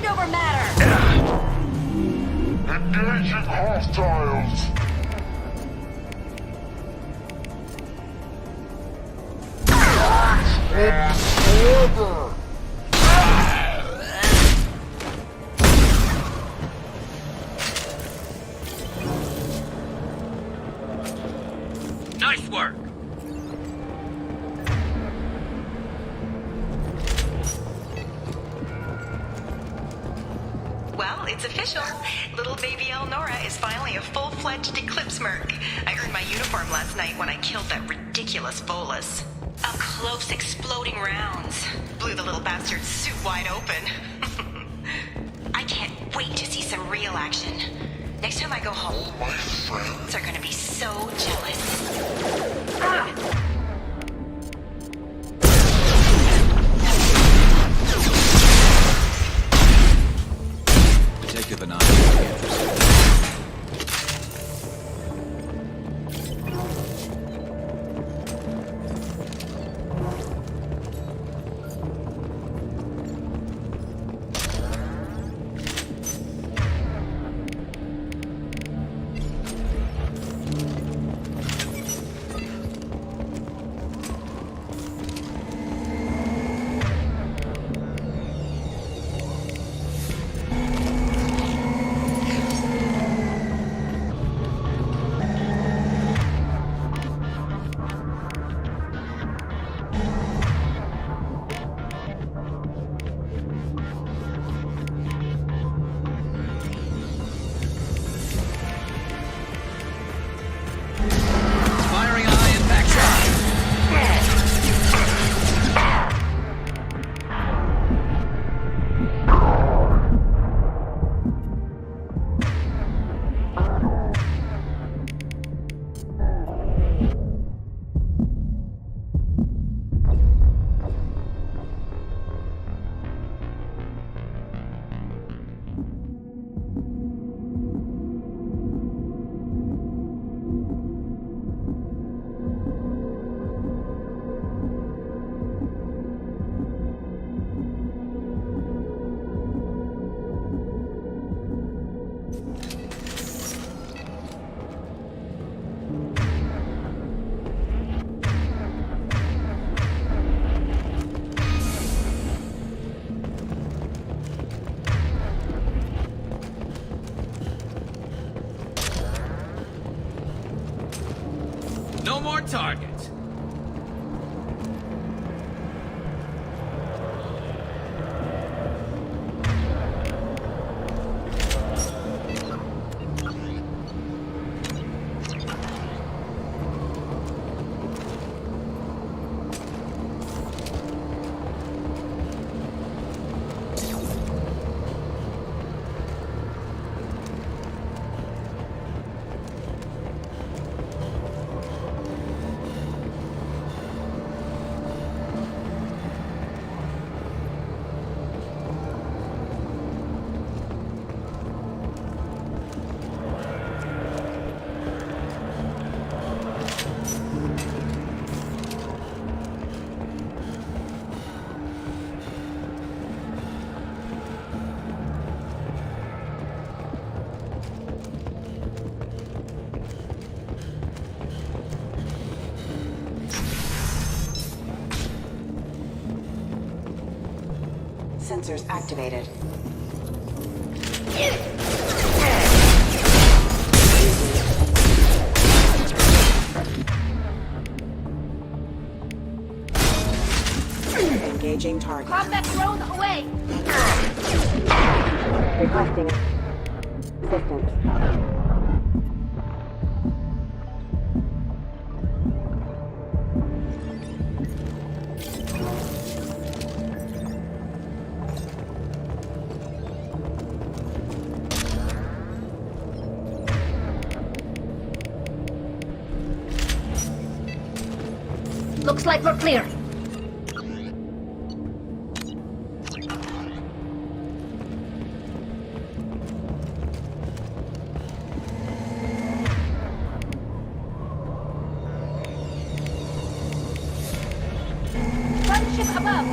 mind over matter! Engaging hostiles! Order! Nice work! Well, it's official. Little baby Elnora is finally a full-fledged Eclipse Merc. I earned my uniform last night when I killed that ridiculous Volus. Up close, exploding rounds. Blew the little bastard's suit wide open. I can't wait to see some real action. Next time I go home, My friends are gonna be so jealous. Ah! Detective and I. No more targets. Sensors activated. Engaging target. Crop that drone away! Requesting assistance. Looks like we're clear. Gunship above.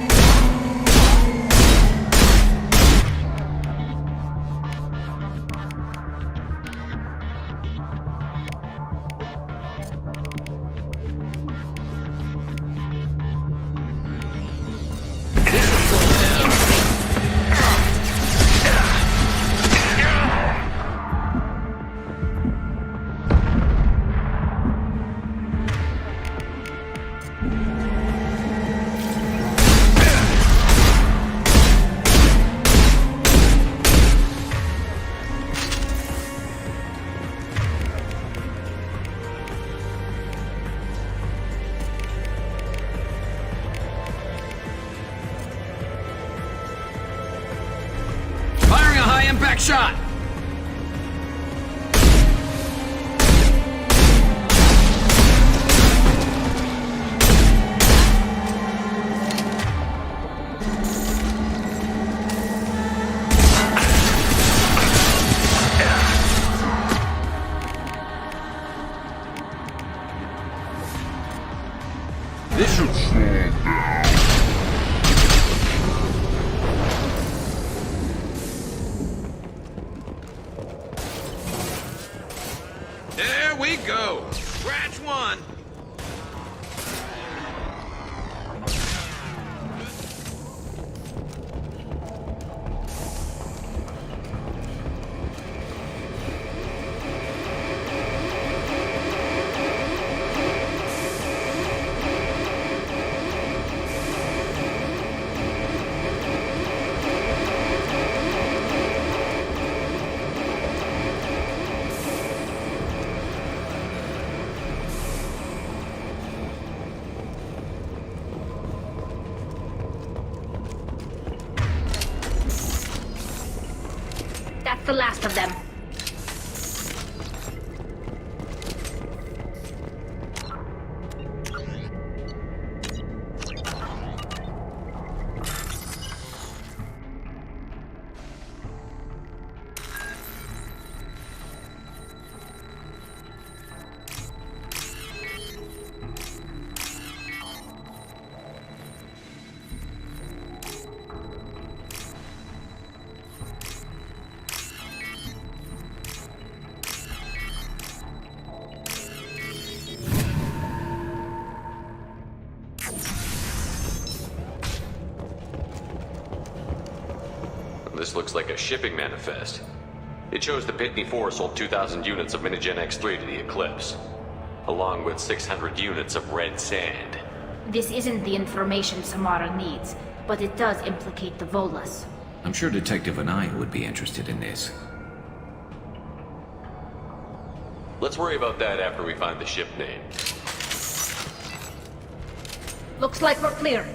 Impact shot! This should slow down. There we go. Scratch one. That's the last of them. This looks like a shipping manifest. It shows the Pitney 4 sold 2,000 units of Minigen X3 to the Eclipse, along with 600 units of red sand. This isn't the information Samara needs, but it does implicate the Volas. I'm sure Detective Anaya would be interested in this. Let's worry about that after we find the ship name. Looks like we're clear.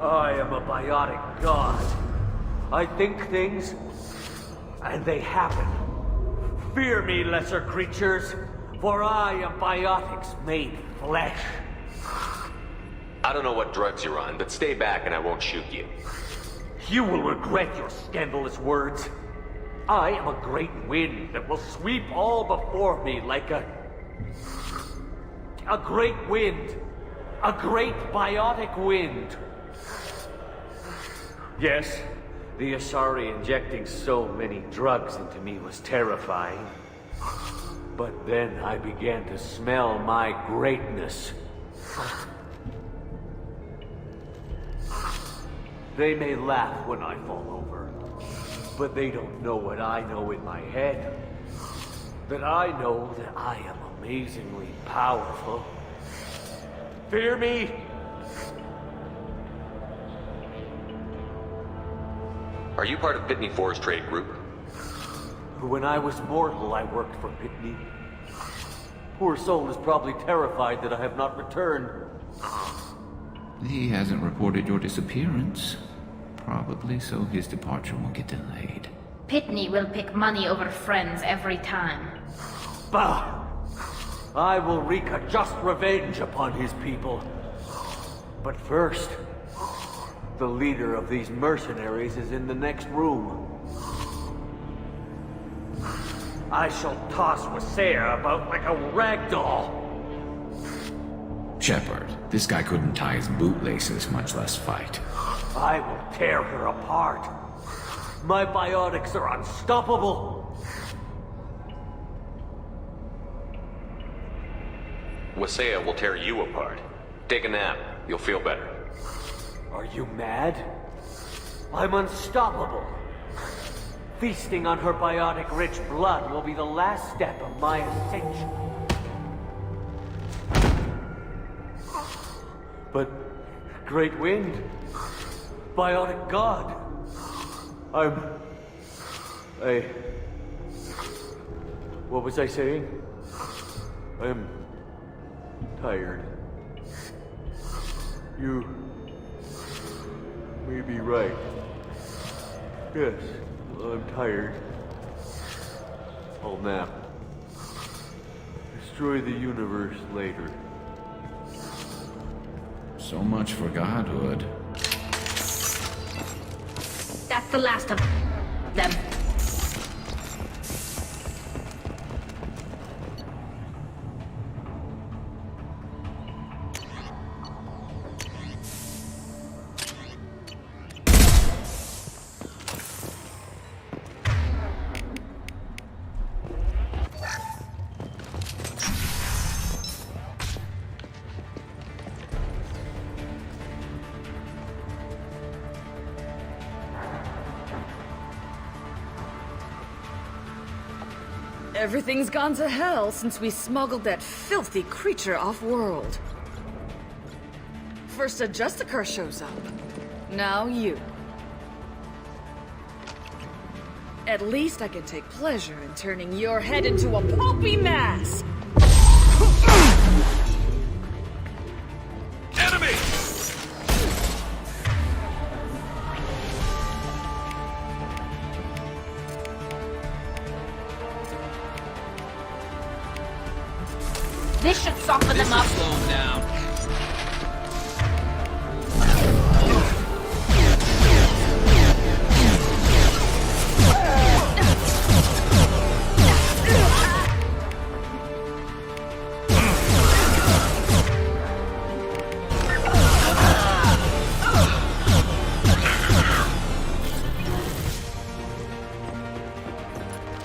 I am a biotic god. I think things, and they happen. Fear me, lesser creatures, for I am biotics made flesh. I don't know what drugs you're on, but stay back and I won't shoot you. You will regret your scandalous words. I am a great wind that will sweep all before me like a great wind. A great biotic wind. Yes, the Asari injecting so many drugs into me was terrifying. But then I began to smell my greatness. They may laugh when I fall over, but they don't know what I know in my head. That I know that I am amazingly powerful. Fear me? Are you part of Pitney 4's trade group? When I was mortal, I worked for Pitney. Poor soul is probably terrified that I have not returned. He hasn't reported your disappearance. Probably so his departure won't get delayed. Pitney will pick money over friends every time. Bah! I will wreak a just revenge upon his people. But first, the leader of these mercenaries is in the next room. I shall toss Wasea about like a rag doll. Shepard, this guy couldn't tie his bootlaces, much less fight. I will tear her apart. My biotics are unstoppable. Wasea will tear you apart. Take a nap. You'll feel better. Are you mad? I'm unstoppable. Feasting on her biotic-rich blood will be the last step of my ascension. But, Great Wind, bionic god. What was I saying? I'm tired. You may be right. Yes, I'm tired. I'll nap. Destroy the universe later. So much for godhood. That's the last of them. Everything's gone to hell since we smuggled that filthy creature off-world. First a Justicar shows up. Now you. At least I can take pleasure in turning your head into a pulpy mass! Enemy! This should soften them up. Slow them down.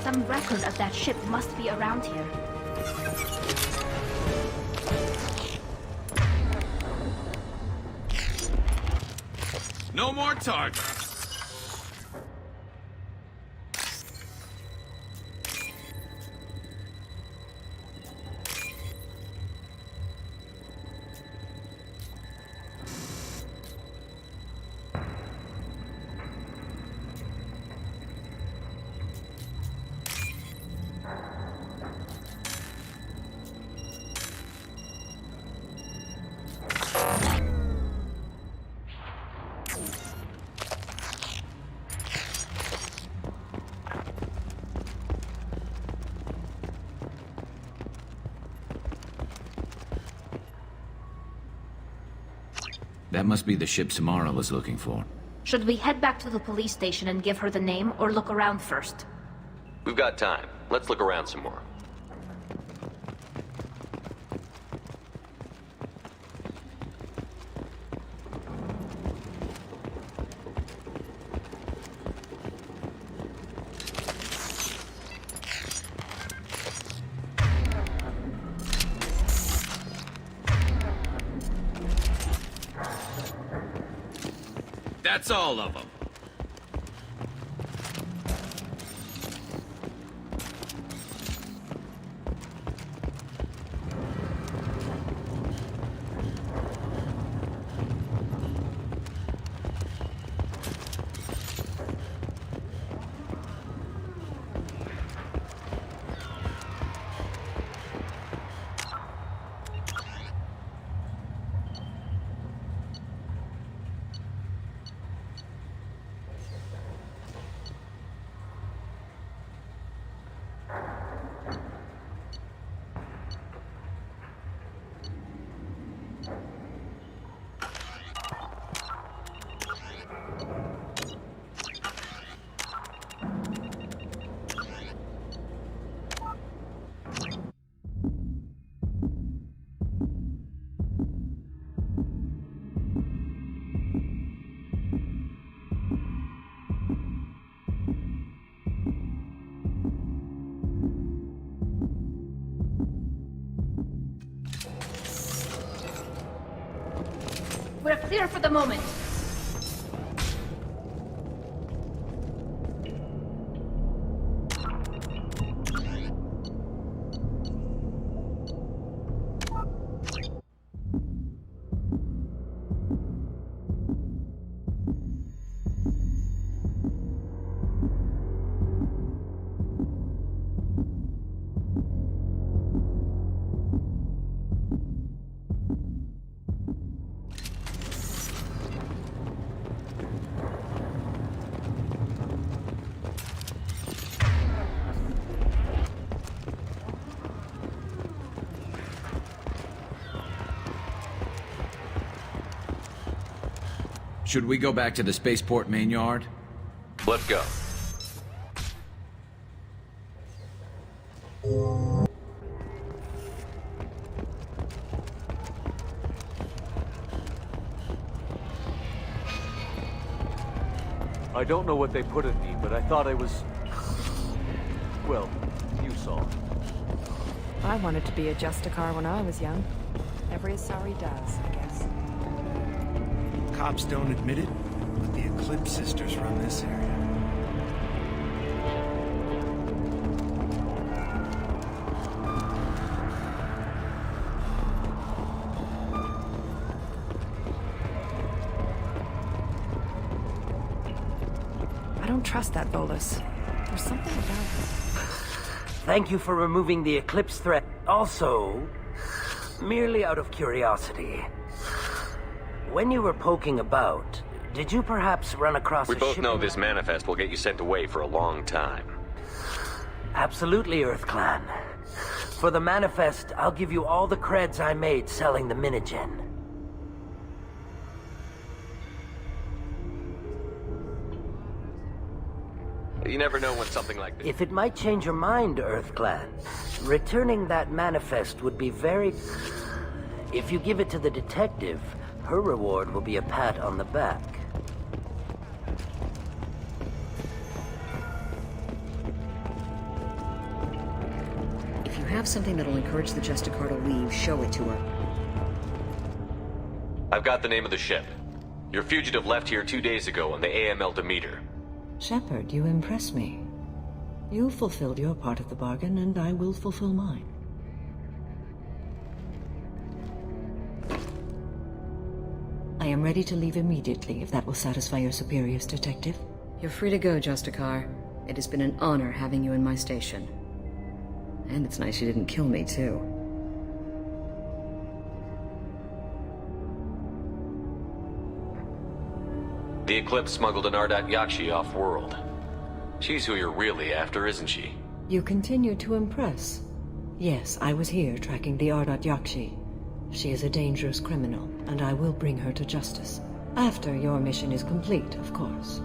Some record of that ship must be around here. No more targets. That must be the ship Samara was looking for. Should we head back to the police station and give her the name, or look around first? We've got time. Let's look around some more. That's all of them. We're clear for the moment. Should we go back to the spaceport main yard? Let's go. I don't know what they put in me, but I thought I was... Well, you saw. I wanted to be a Justicar when I was young. Every Asari does, I guess. Cops don't admit it, but the Eclipse sisters run this area. I don't trust that Volus. There's something about him. Thank you for removing the Eclipse threat. Also, merely out of curiosity, when you were poking about, did you perhaps run across We a both ship? know this manifest will get you sent away for a long time. Absolutely, EarthClan. For the manifest, I'll give you all the creds I made selling the Minigen. You never know when something like this... If it might change your mind, EarthClan, returning that manifest would be very... If you give it to the detective, her reward will be a pat on the back. If you have something that'll encourage the Justicar to leave, show it to her. I've got the name of the ship. Your fugitive left here 2 days ago on the AML Demeter. Shepard, you impress me. You fulfilled your part of the bargain, and I will fulfill mine. I am ready to leave immediately, if that will satisfy your superiors, Detective. You're free to go, Justicar. It has been an honor having you in my station. And it's nice you didn't kill me, too. The Eclipse smuggled an Ardat Yakshi off-world. She's who you're really after, isn't she? You continue to impress. Yes, I was here tracking the Ardat Yakshi. She is a dangerous criminal, and I will bring her to justice. After your mission is complete, of course.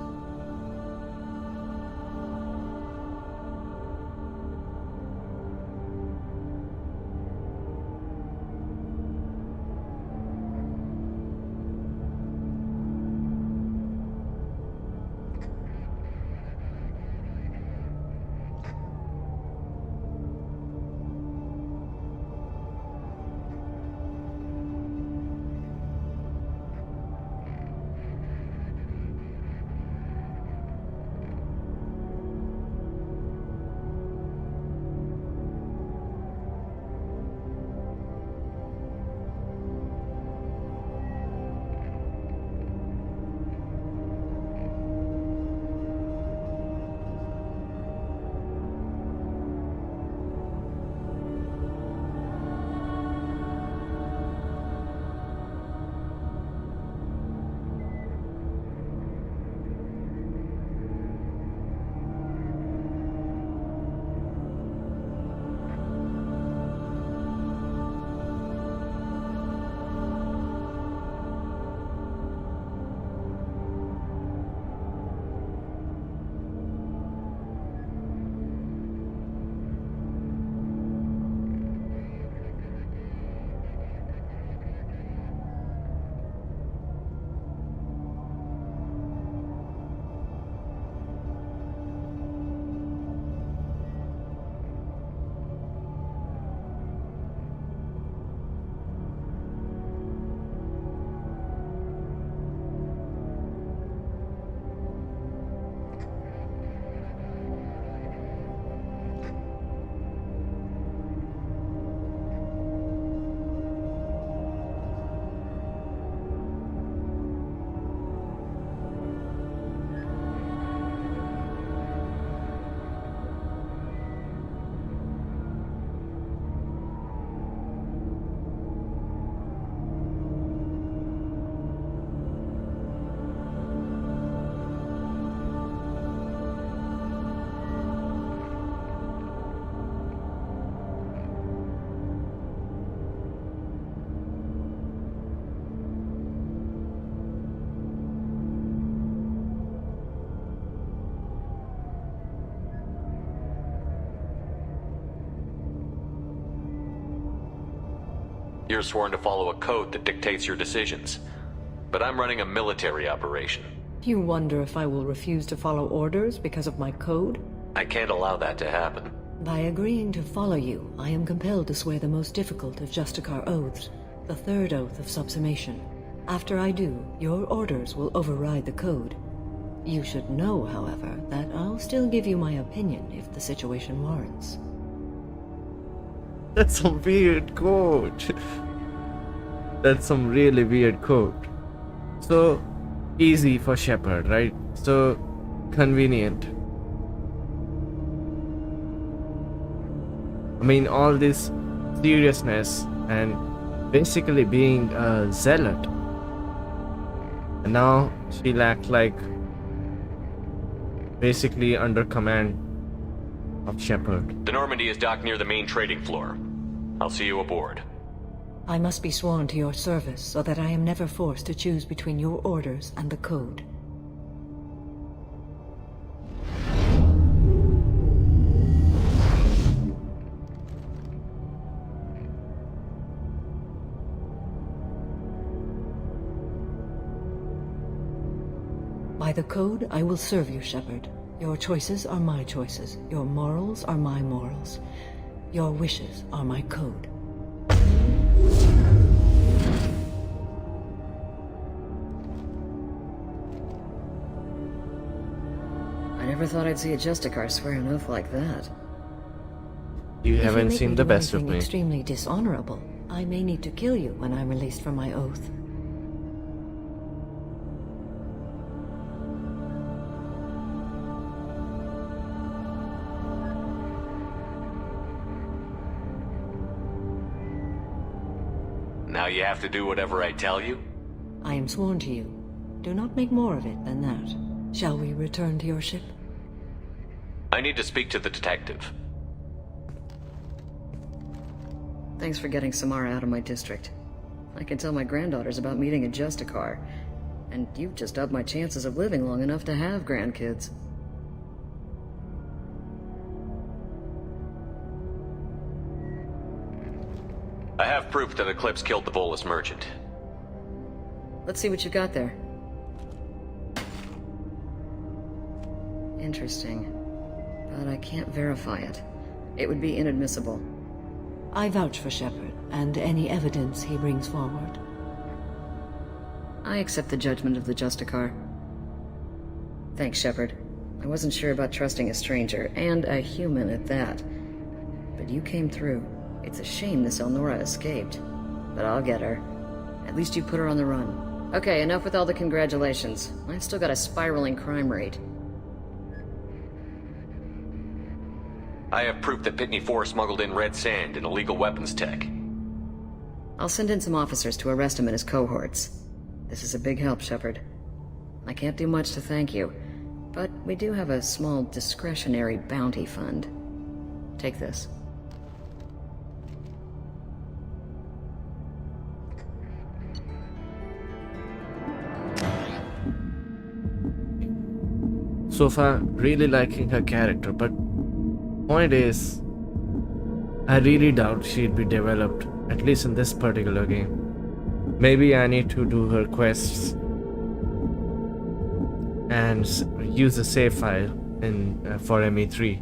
You're sworn to follow a code that dictates your decisions. But I'm running a military operation. You wonder if I will refuse to follow orders because of my code? I can't allow that to happen. By agreeing to follow you, I am compelled to swear the most difficult of Justicar oaths, the third oath of subsumation. After I do, your orders will override the code. You should know, however, that I'll still give you my opinion if the situation warrants. That's some weird code. That's some really weird code. So easy for Shepard, right? So convenient. I mean, all this seriousness and basically being a zealot. And now she'll act like basically under command of Shepard. The Normandy is docked near the main trading floor. I'll see you aboard. I must be sworn to your service so that I am never forced to choose between your orders and the code. By the code, I will serve you, Shepard. Your choices are my choices. Your morals are my morals. Your wishes are my code. I never thought I'd see a Justicar swear an oath like that. You haven't seen the best of me. Extremely dishonorable. I may need to kill you when I'm released from my oath. Now you have to do whatever I tell you? I am sworn to you. Do not make more of it than that. Shall we return to your ship? I need to speak to the detective. Thanks for getting Samara out of my district. I can tell my granddaughters about meeting a Justicar. And you've just upped my chances of living long enough to have grandkids. I have proof that Eclipse killed the Volus merchant. Let's see what you got there. Interesting. But I can't verify it. It would be inadmissible. I vouch for Shepard, and any evidence he brings forward. I accept the judgment of the Justicar. Thanks, Shepard. I wasn't sure about trusting a stranger, and a human at that. But you came through. It's a shame this Elnora escaped. But I'll get her. At least you put her on the run. Okay, enough with all the congratulations. I've still got a spiraling crime rate. I have proof that Pitney 4 smuggled in red sand and illegal weapons tech. I'll send in some officers to arrest him and his cohorts. This is a big help, Shepard. I can't do much to thank you, but we do have a small discretionary bounty fund. Take this. So far, really liking her character, but point is, I really doubt she'd be developed, at least in this particular game. Maybe I need to do her quests and use the save file in for ME3.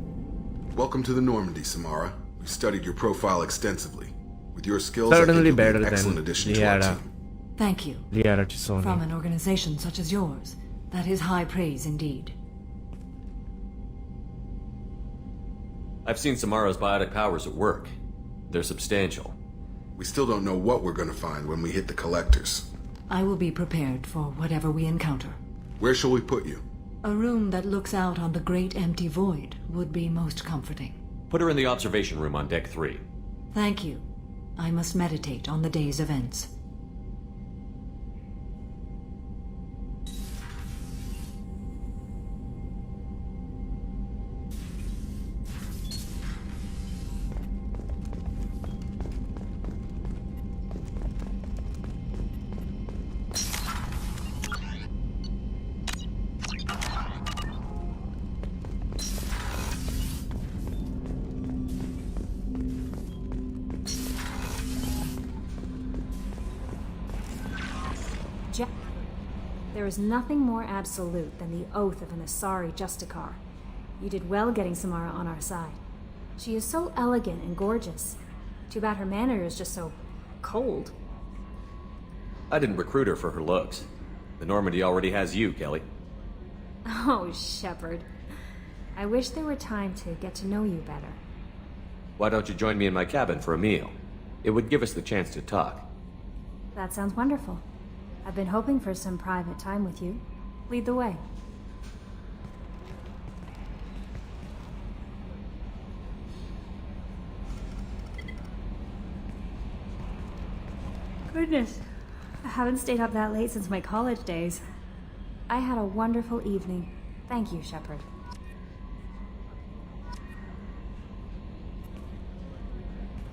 Welcome to the Normandy, Samara. We've studied your profile extensively. With your skills, Certainly I think better you'll be an than excellent addition to our Liara. team. Thank you. Liara Chisoni. From an organization such as yours, that is high praise indeed. I've seen Samara's biotic powers at work. They're substantial. We still don't know what we're going to find when we hit the collectors. I will be prepared for whatever we encounter. Where shall we put you? A room that looks out on the great empty void would be most comforting. Put her in the observation room on deck 3. Thank you. I must meditate on the day's events. There is nothing more absolute than the oath of an Asari Justicar. You did well getting Samara on our side. She is so elegant and gorgeous. Too bad her manner is just so cold. I didn't recruit her for her looks. The Normandy already has you, Kelly. Oh, Shepard. I wish there were time to get to know you better. Why don't you join me in my cabin for a meal? It would give us the chance to talk. That sounds wonderful. I've been hoping for some private time with you. Lead the way. Goodness, I haven't stayed up that late since my college days. I had a wonderful evening. Thank you, Shepard.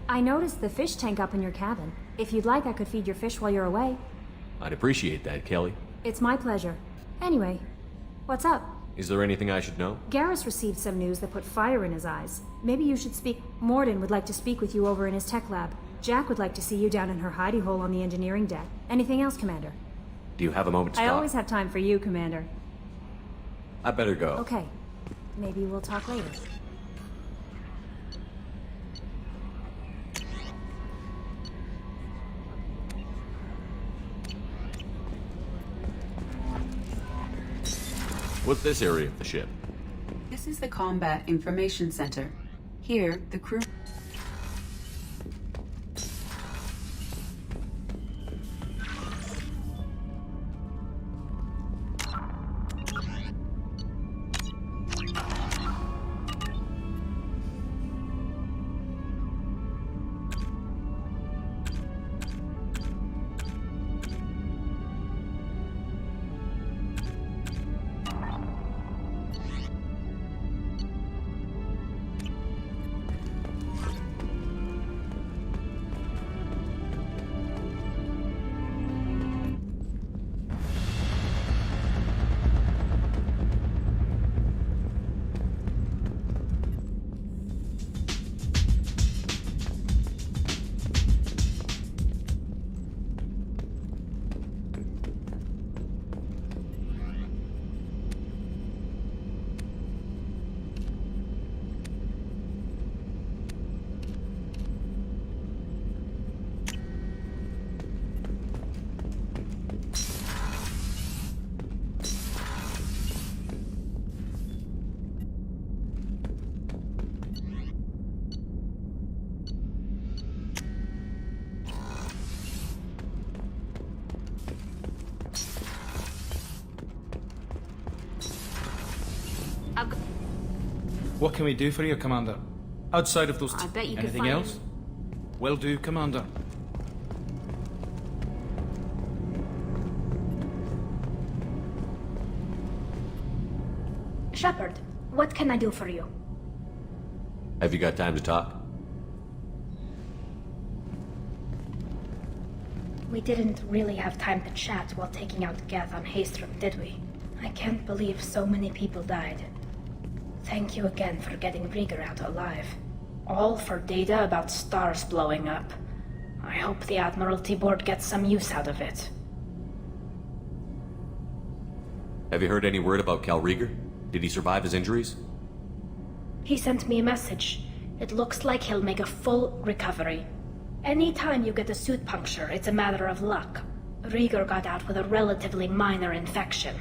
I noticed the fish tank up in your cabin. If you'd like, I could feed your fish while you're away. I'd appreciate that, Kelly. It's my pleasure. Anyway, what's up? Is there anything I should know? Garrus received some news that put fire in his eyes. Maybe you should speak. Mordin would like to speak with you over in his tech lab. Jack would like to see you down in her hidey hole on the engineering deck. Anything else, Commander? Do you have a moment to I talk? always have time for you, Commander. I better go. Okay. Maybe we'll talk later. What's this area of the ship? This is the Combat Information Center. Here, the crew... What can we do for you, Commander? Outside of those... I bet you could Anything find else? Will do, Commander. Shepard, what can I do for you? Have you got time to talk? We didn't really have time to chat while taking out Geth on Haestrom, did we? I can't believe so many people died. Thank you again for getting Rieger out alive. All for data about stars blowing up. I hope the Admiralty Board gets some use out of it. Have you heard any word about Cal Rieger? Did he survive his injuries? He sent me a message. It looks like he'll make a full recovery. Anytime you get a suit puncture, it's a matter of luck. Rieger got out with a relatively minor infection.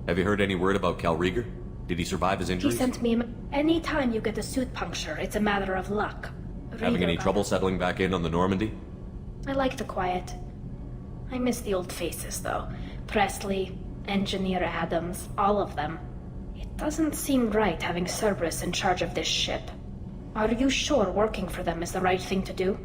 Have you heard any word about Cal Rieger? Did he survive his He injuries? sent me a... Anytime you get a suit puncture, it's a matter of luck. Having Rieger any got trouble settling back in on the Normandy? I like the quiet. I miss the old faces, though. Presley, Engineer Adams, all of them. It doesn't seem right having Cerberus in charge of this ship. Are you sure working for them is the right thing to do?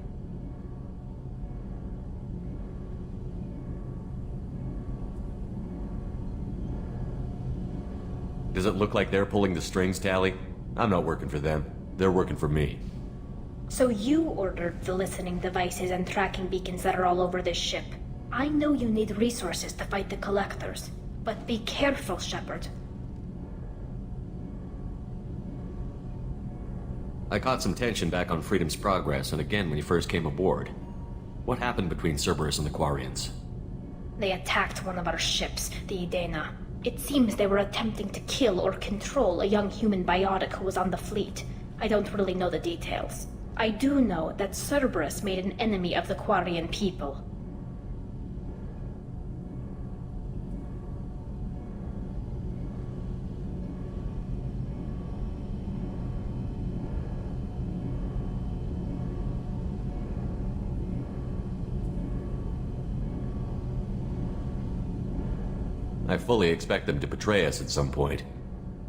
Does it look like they're pulling the strings, Tally? I'm not working for them. They're working for me. So you ordered the listening devices and tracking beacons that are all over this ship. I know you need resources to fight the Collectors, but be careful, Shepard. I caught some tension back on Freedom's Progress and again when you first came aboard. What happened between Cerberus and the Quarians? They attacked one of our ships, the Idena. It seems they were attempting to kill or control a young human biotic who was on the fleet. I don't really know the details. I do know that Cerberus made an enemy of the Quarian people. I fully expect them to betray us at some point,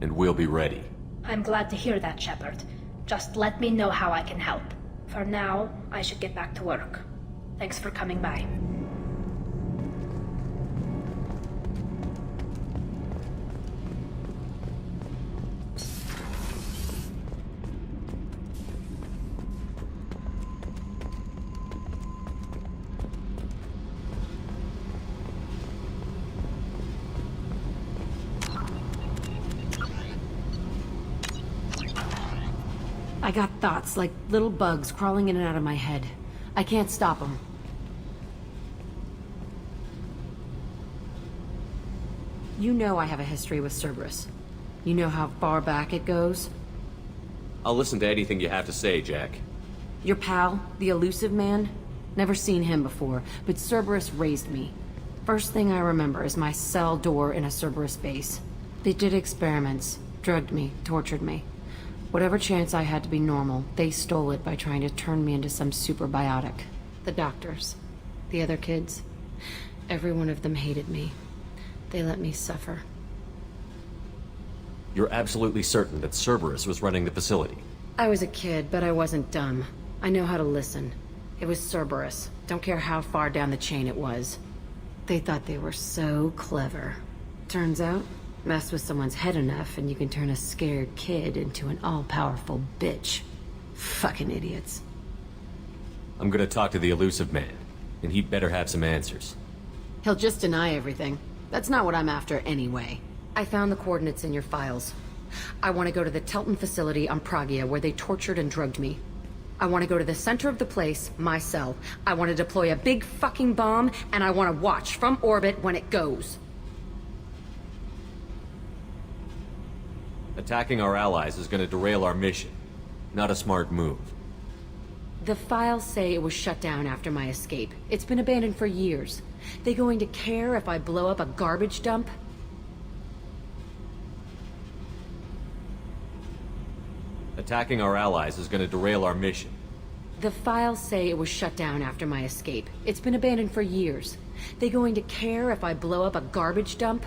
and we'll be ready. I'm glad to hear that, Shepard. Just let me know how I can help. For now, I should get back to work. Thanks for coming by. I got thoughts like little bugs crawling in and out of my head. I can't stop them. You know I have a history with Cerberus. You know how far back it goes? I'll listen to anything you have to say, Jack. Your pal, the elusive man? Never seen him before, but Cerberus raised me. First thing I remember is my cell door in a Cerberus base. They did experiments, drugged me, tortured me. Whatever chance I had to be normal, they stole it by trying to turn me into some super biotic. The doctors, the other kids, every one of them hated me. They let me suffer. You're absolutely certain that Cerberus was running the facility? I was a kid, but I wasn't dumb. I know how to listen. It was Cerberus. Don't care how far down the chain it was. They thought they were so clever. Turns out, mess with someone's head enough and you can turn a scared kid into an all-powerful bitch. Fucking idiots. I'm gonna talk to the elusive man, and he'd better have some answers. He'll just deny everything. That's not what I'm after anyway. I found the coordinates in your files. I want to go to the Telton facility on Pragia where they tortured and drugged me. I want to go to the center of the place, my cell. I want to deploy a big fucking bomb, and I want to watch from orbit when it goes. Attacking our allies is gonna derail our mission. Not a smart move. The files say it was shut down after my escape. It's been abandoned for years. They going to care if I blow up a garbage dump? Attacking our allies is gonna derail our mission. The files say it was shut down after my escape. It's been abandoned for years. They going to care if I blow up a garbage dump?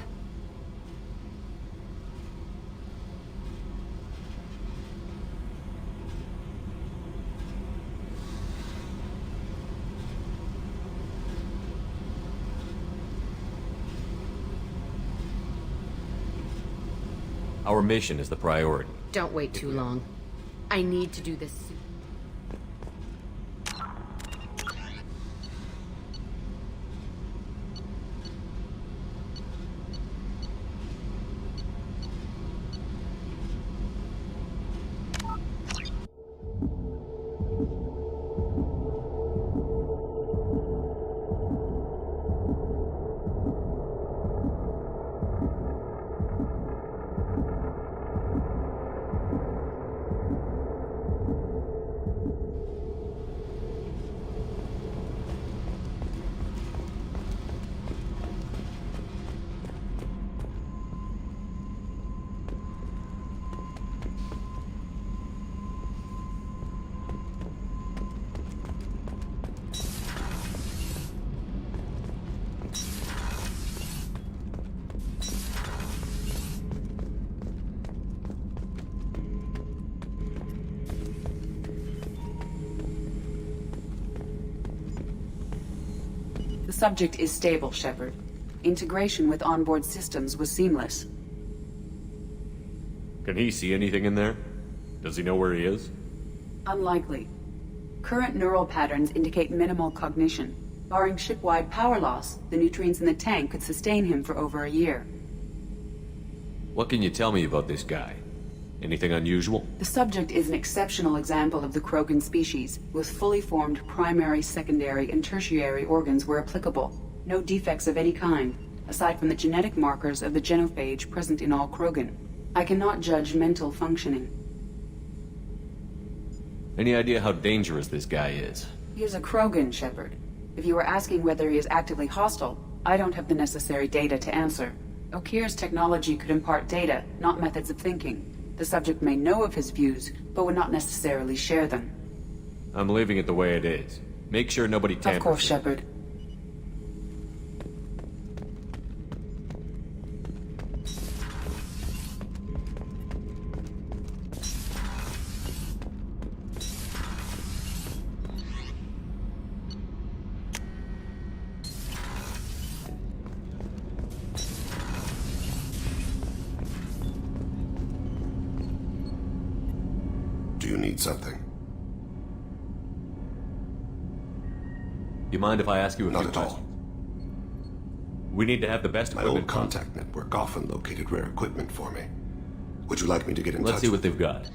Our mission is the priority. Don't wait too long. I need to do this soon. The subject is stable, Shepard. Integration with onboard systems was seamless. Can he see anything in there? Does he know where he is? Unlikely. Current neural patterns indicate minimal cognition. Barring ship-wide power loss, the nutrients in the tank could sustain him for over a year. What can you tell me about this guy? Anything unusual? The subject is an exceptional example of the Krogan species, with fully formed primary, secondary, and tertiary organs where applicable. No defects of any kind, aside from the genetic markers of the genophage present in all Krogan. I cannot judge mental functioning. Any idea how dangerous this guy is? He is a Krogan, Shepard. If you are asking whether he is actively hostile, I don't have the necessary data to answer. Okir's technology could impart data, not methods of thinking. The subject may know of his views, but would not necessarily share them. I'm leaving it the way it is. Make sure nobody tampers. Of course, Shepard. Do you need something? You mind if I ask you a Not few at all. questions? We need to have the best My equipment. old contact network often located rare equipment for me. Would you like me to get in touch? Let's see what they've got.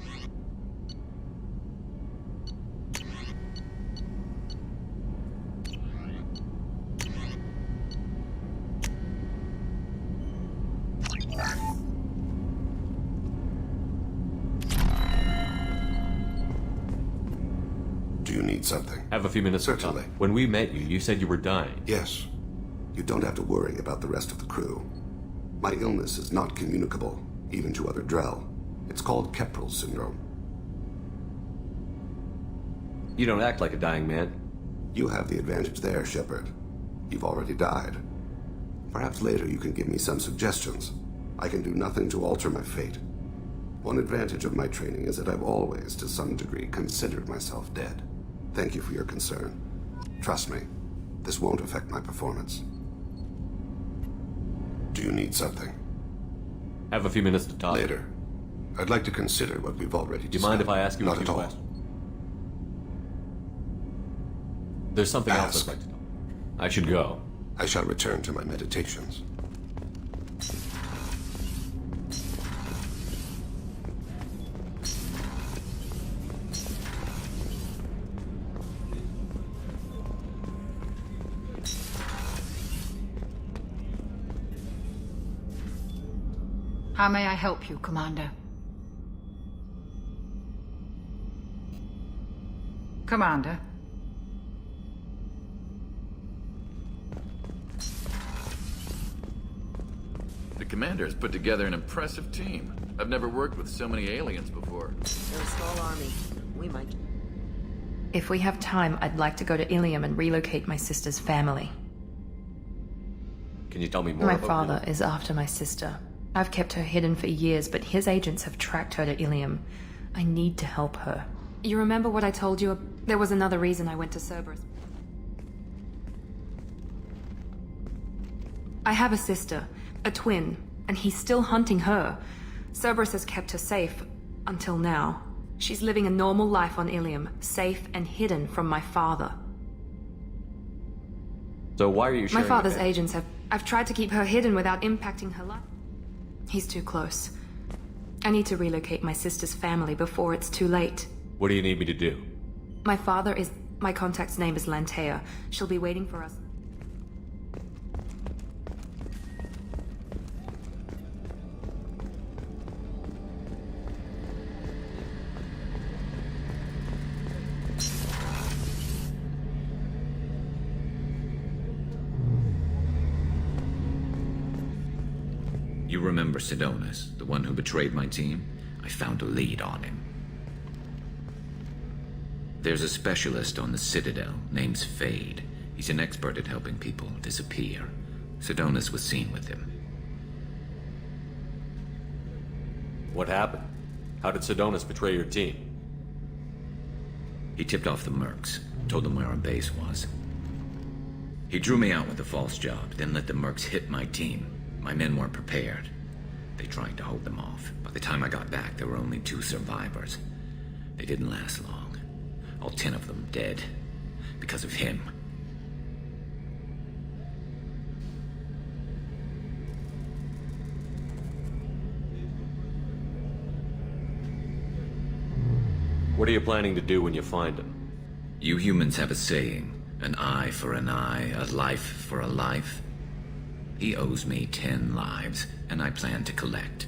Do you need something? Have a few minutes to talk. Certainly. When we met you, you said you were dying. Yes. You don't have to worry about the rest of the crew. My illness is not communicable, even to other Drell. It's called Keprel syndrome. You don't act like a dying man. You have the advantage there, Shepard. You've already died. Perhaps later you can give me some suggestions. I can do nothing to alter my fate. One advantage of my training is that I've always, to some degree, considered myself dead. Thank you for your concern. Trust me, this won't affect my performance. Do you need something? Have a few minutes to talk. Later. I'd like to consider what we've already Do you discussed. mind if I ask you Not a few at all. questions? There's something else Ask. I'd like to know. I should go. I shall return to my meditations. How may I help you, Commander? Commander? The commander has put together an impressive team. I've never worked with so many aliens before. They're a small army. We might. If we have time, I'd like to go to Ilium and relocate my sister's family. Can you tell me more My about father is after my sister. I've kept her hidden for years, but his agents have tracked her to Ilium. I need to help her. You remember what I told you? There was another reason I went to Cerberus. I have a sister, a twin, and he's still hunting her. Cerberus has kept her safe, until now. She's living a normal life on Ilium, safe and hidden from my father. So why are you My sharing father's with me? agents have... I've tried to keep her hidden without impacting her life. He's too close. I need to relocate my sister's family before it's too late. What do you need me to do? My contact's name is Lantea. She'll be waiting for us. You remember Sidonus, the one who betrayed my team? I found a lead on him. There's a specialist on the Citadel, name's Fade. He's an expert at helping people disappear. Sidonus was seen with him. What happened? How did Sidonus betray your team? He tipped off the Mercs, told them where our base was. He drew me out with a false job, then let the Mercs hit my team. My men weren't prepared. They tried to hold them off. By the time I got back, there were only 2 survivors. They didn't last long. All 10 of them dead. Because of him. What are you planning to do when you find him? You humans have a saying, an eye for an eye, a life for a life. He owes me 10 lives, and I plan to collect.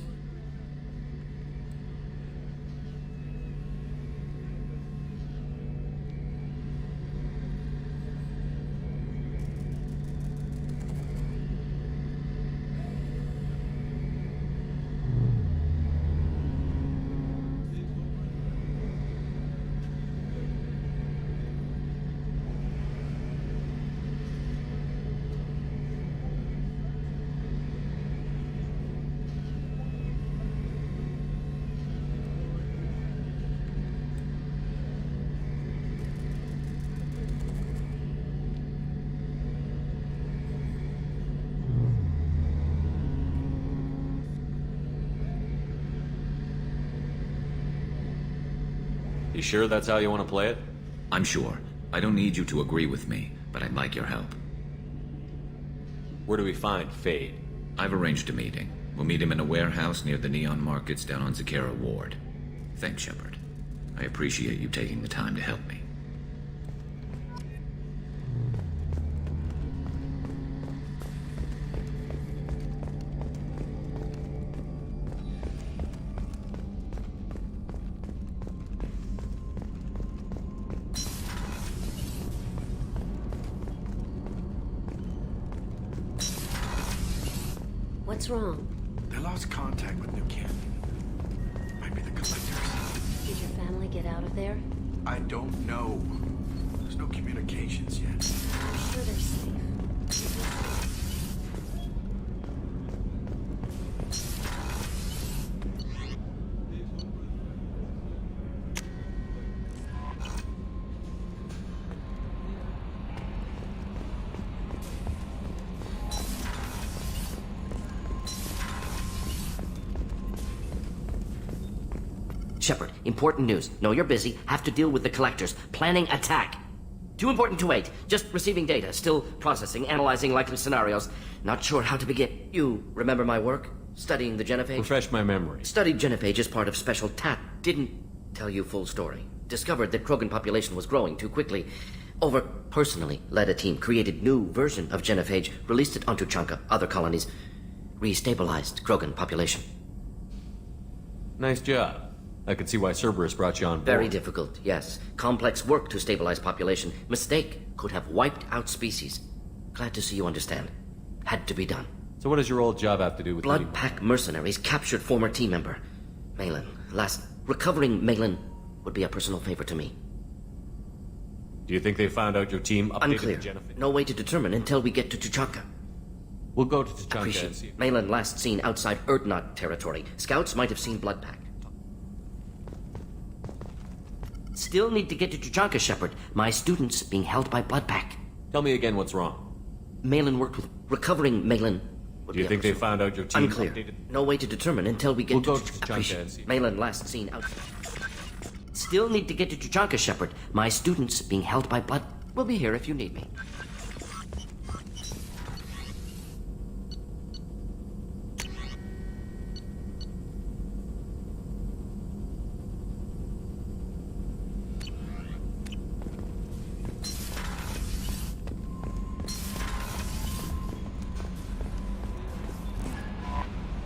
You sure that's how you want to play it? I'm sure. I don't need you to agree with me, but I'd like your help. Where do we find Fade? I've arranged a meeting. We'll meet him in a warehouse near the Neon Markets down on Zakera Ward. Thanks, Shepard. I appreciate you taking the time to help me. What's wrong? They lost contact with New Canyon. Might be the collectors. Did your family get out of there? I don't know. There's no communications yet. I'm sure they're safe. Shepard, important news. Know you're busy. Have to deal with the collectors. Planning attack. Too important to wait. Just receiving data. Still processing, analyzing likely scenarios. Not sure how to begin. You remember my work? Studying the genophage? Refresh my memory. Studied genophage as part of Special TAT. Didn't tell you full story. Discovered that Krogan population was growing too quickly. Personally led a team, created new version of genophage, released it onto Chanka, other colonies. Restabilized Krogan population. Nice job. I can see why Cerberus brought you on board. Very difficult, yes. Complex work to stabilize population. Mistake could have wiped out species. Glad to see you understand. Had to be done. So what does your old job have to do with Blood Pack mercenaries captured former team member. Malin. Recovering Malin would be a personal favor to me. Do you think they found out your team updated Unclear. the genophage? No way to determine until we get to Tuchanka. We'll go to Tuchanka and see. Malin last seen outside Erdnot territory. Scouts might have seen Blood Pack. Still need to get to Tuchanka, Shepard. My students being held by Blood Pack. Tell me again what's wrong. Malin worked with recovering Malin. Do you think they found out your team Unclear. updated? No way to determine until we get We'll to go to Tuchanka and see. Malin last seen outside. Still need to get to Tuchanka, Shepard. My students being held by Blood. We'll be here if you need me.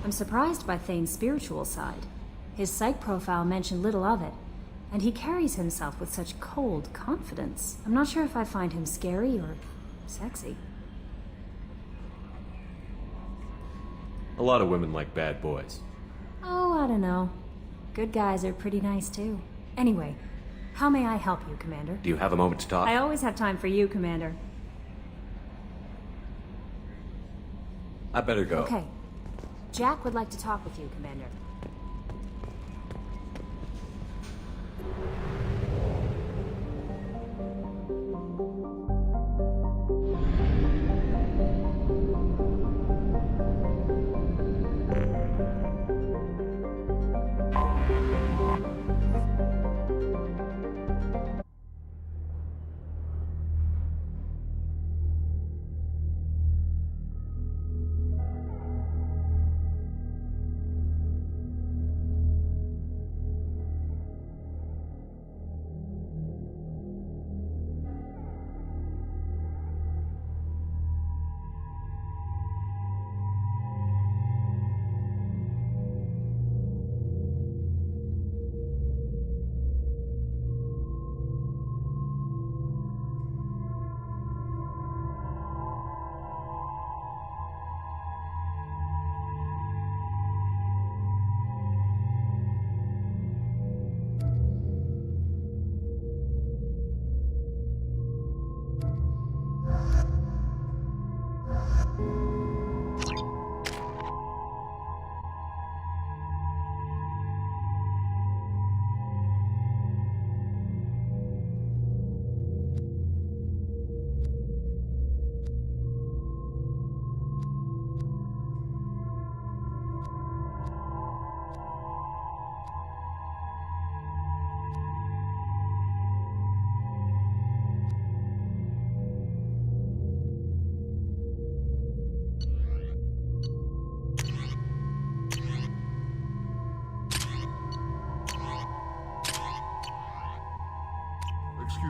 I'm surprised by Thane's spiritual side. His psych profile mentioned little of it, and he carries himself with such cold confidence. I'm not sure if I find him scary or sexy. A lot of women like bad boys. Oh, I don't know. Good guys are pretty nice too. Anyway, how may I help you, Commander? Do you have a moment to talk? I always have time for you, Commander. I better go. Okay. Jack would like to talk with you, Commander.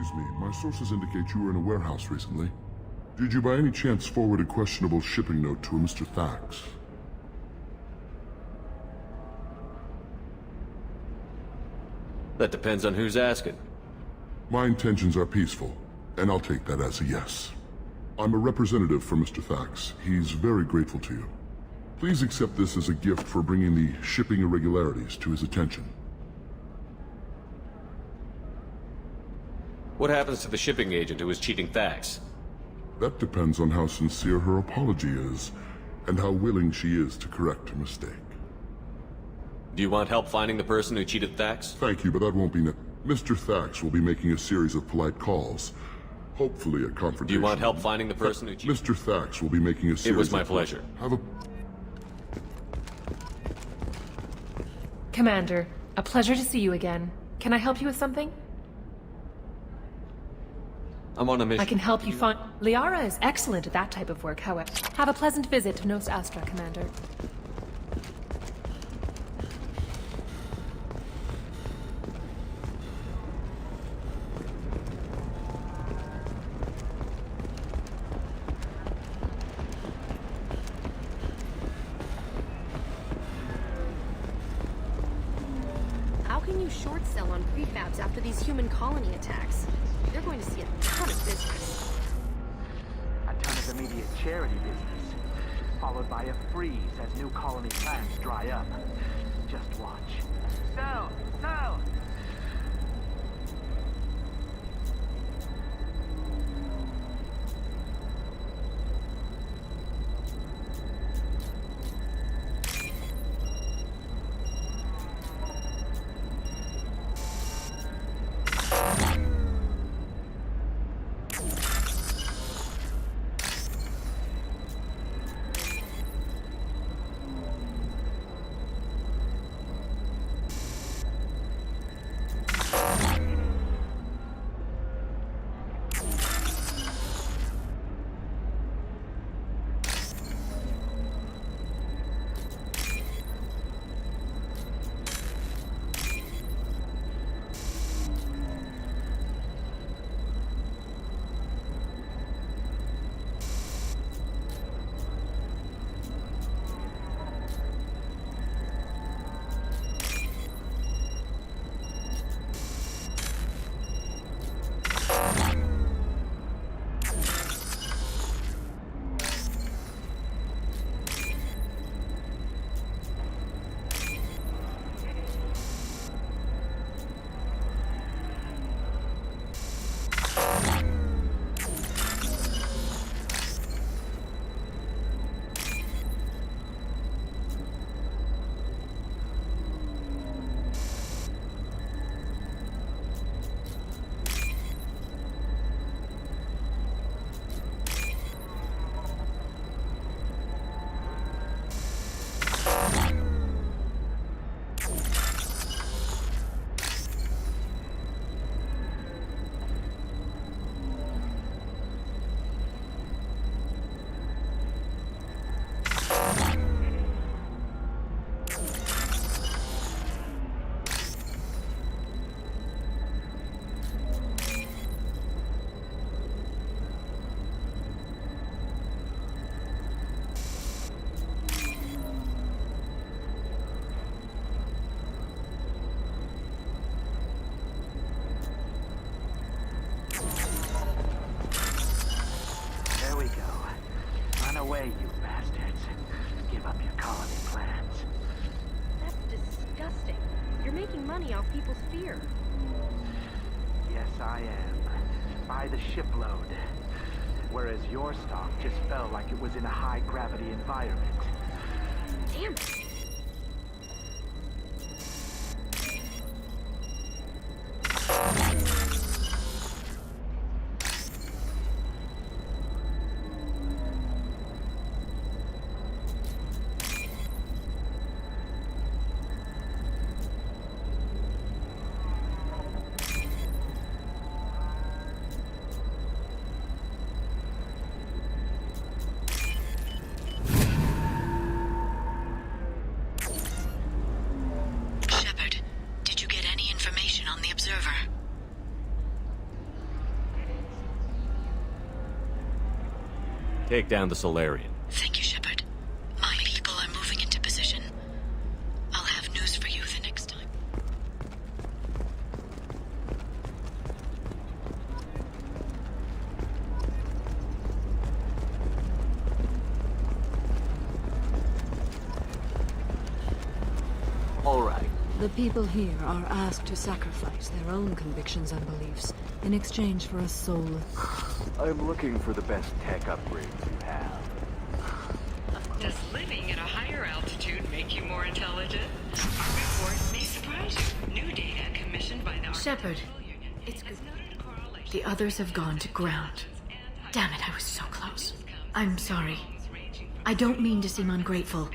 Excuse me, my sources indicate you were in a warehouse recently. Did you by any chance forward a questionable shipping note to a Mr. Thax? That depends on who's asking. My intentions are peaceful, and I'll take that as a yes. I'm a representative for Mr. Thax. He's very grateful to you. Please accept this as a gift for bringing the shipping irregularities to his attention. What happens to the shipping agent who was cheating Thax? That depends on how sincere her apology is, and how willing she is to correct her mistake. Do you want help finding the person who cheated Thax? Thank you, but that won't be Mr. Thax will be making a series of polite calls. Hopefully a confrontation. Do you want help finding the person who cheated? Mr. Thax will be making a series of... It was my pleasure. Have a... Commander, a pleasure to see you again. Can I help you with something? I'm on a mission. I can help you find... Liara is excellent at that type of work, however. Have a pleasant visit to Nos Astra, Commander. How can you short sell on prefabs after these human colony attacks? They're going to see a ton of business. A ton of immediate charity business, followed by a freeze as new colony plans dry up. Just watch. Sell! Sell! away, you bastards. Give up your colony plans. That's disgusting. You're making money off people's fear. Yes, I am. By the shipload. whereas your stock just fell like it was in a high-gravity environment. Damn. Take down the Solarian. Thank you, Shepard. My people are moving into position. I'll have news for you the next time. All right. The people here are asked to sacrifice their own convictions and beliefs in exchange for a soul. I'm looking for the best tech upgrades you have. Does living at a higher altitude make you more intelligent? Our report may surprise you. New data commissioned by the Shepard, it's good. The others have gone to ground. Damn it, I was so close. I'm sorry. I don't mean to seem ungrateful.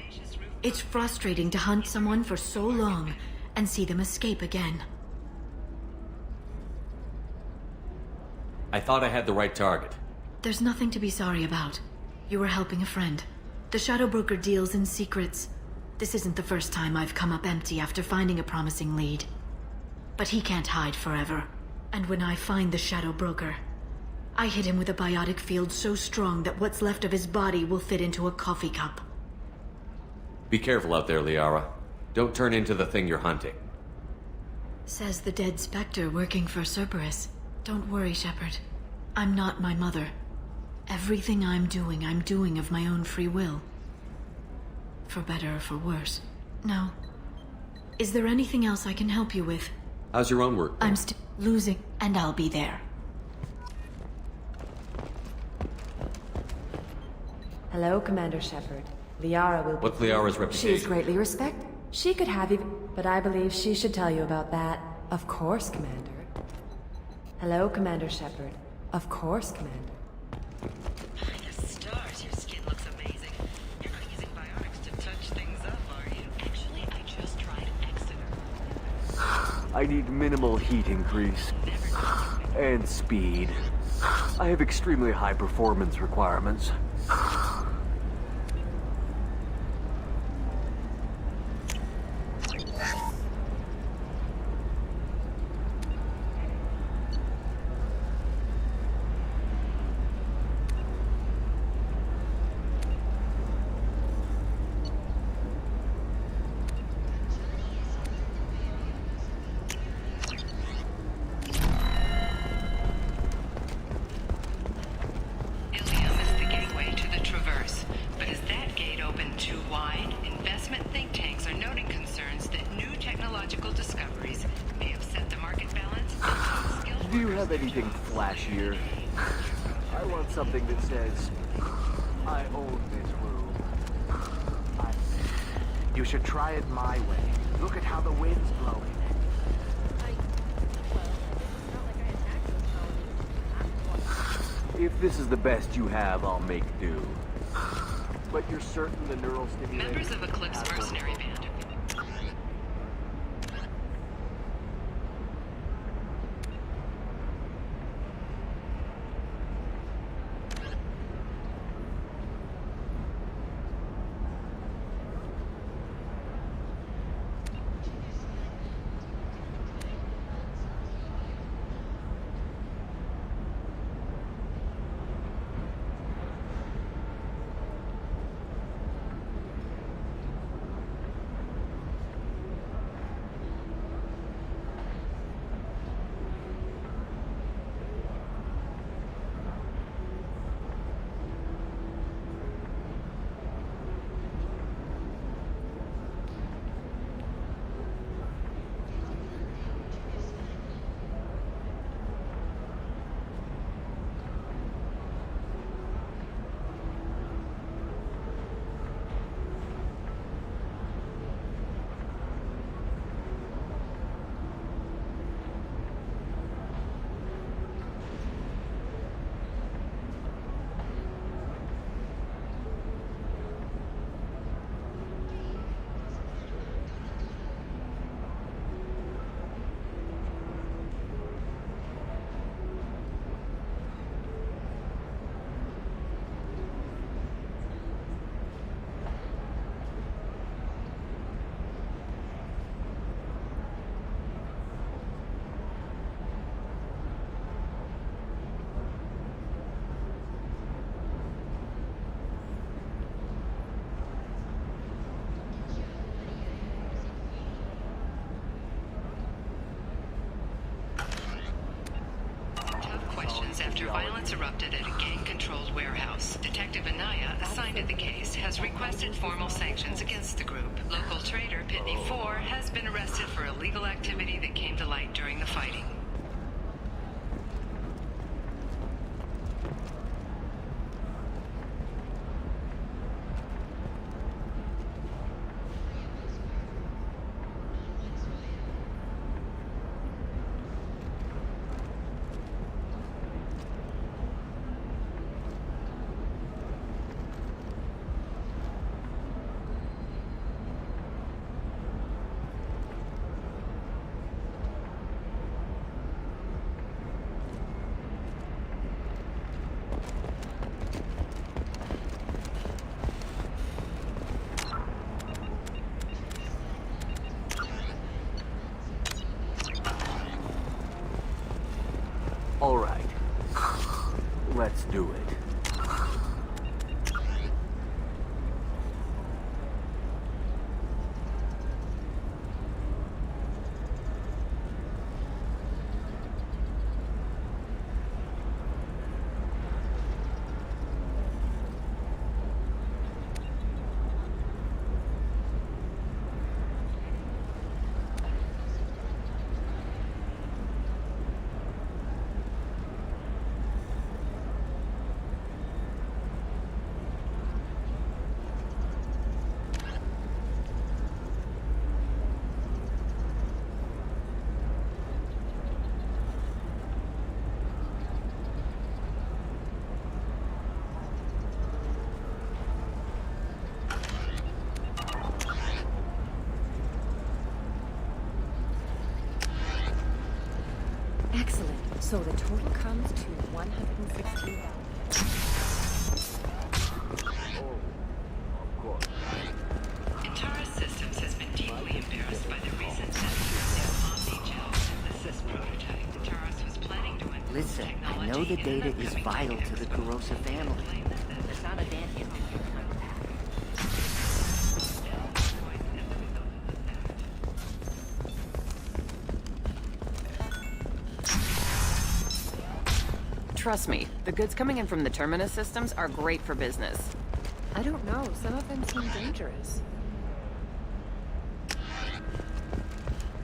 It's frustrating to hunt someone for so long and see them escape again. I thought I had the right target. There's nothing to be sorry about. You were helping a friend. The Shadow Broker deals in secrets. This isn't the first time I've come up empty after finding a promising lead. But he can't hide forever. And when I find the Shadow Broker, I hit him with a biotic field so strong that what's left of his body will fit into a coffee cup. Be careful out there, Liara. Don't turn into the thing you're hunting. Says the dead Spectre working for Cerberus. Don't worry, Shepard. I'm not my mother. Everything I'm doing of my own free will. For better or for worse. Now, is there anything else I can help you with? How's your own work? I'm still losing, and I'll be there. Hello, Commander Shepard. Liara will be... What's Liara's reputation? She is greatly respected. She could have you, but I believe she should tell you about that. Of course, Commander. Hello, Commander Shepard. Of course, Commander. By the stars, your skin looks amazing. You're not using biotics to touch things up, are you? Actually, I just tried Exeter. I need minimal heat increase. And speed. I have extremely high performance requirements. Do you have anything flashier? I want something that says, I own this room. You should try it my way. Look at how the wind's blowing. If this is the best you have, I'll make do. But you're certain the neural stimulation... Members of Eclipse Mercenary Band. after violence erupted at a gang-controlled warehouse. Detective Anaya, assigned to the case, has requested formal sanctions against the group. Local trader Pitney 4 has been arrested for illegal activity that came to light during the fighting. All right. Let's do it. Excellent. So the total comes to $116. Intara Systems has been deeply embarrassed by the recent sentences of Omni-Gel synthesis prototype. Taurus was planning to implement Listen, I know the data is vital to the Kurosa family. It's not a damn hit. Trust me, the goods coming in from the Terminus systems are great for business. I don't know, some of them seem dangerous.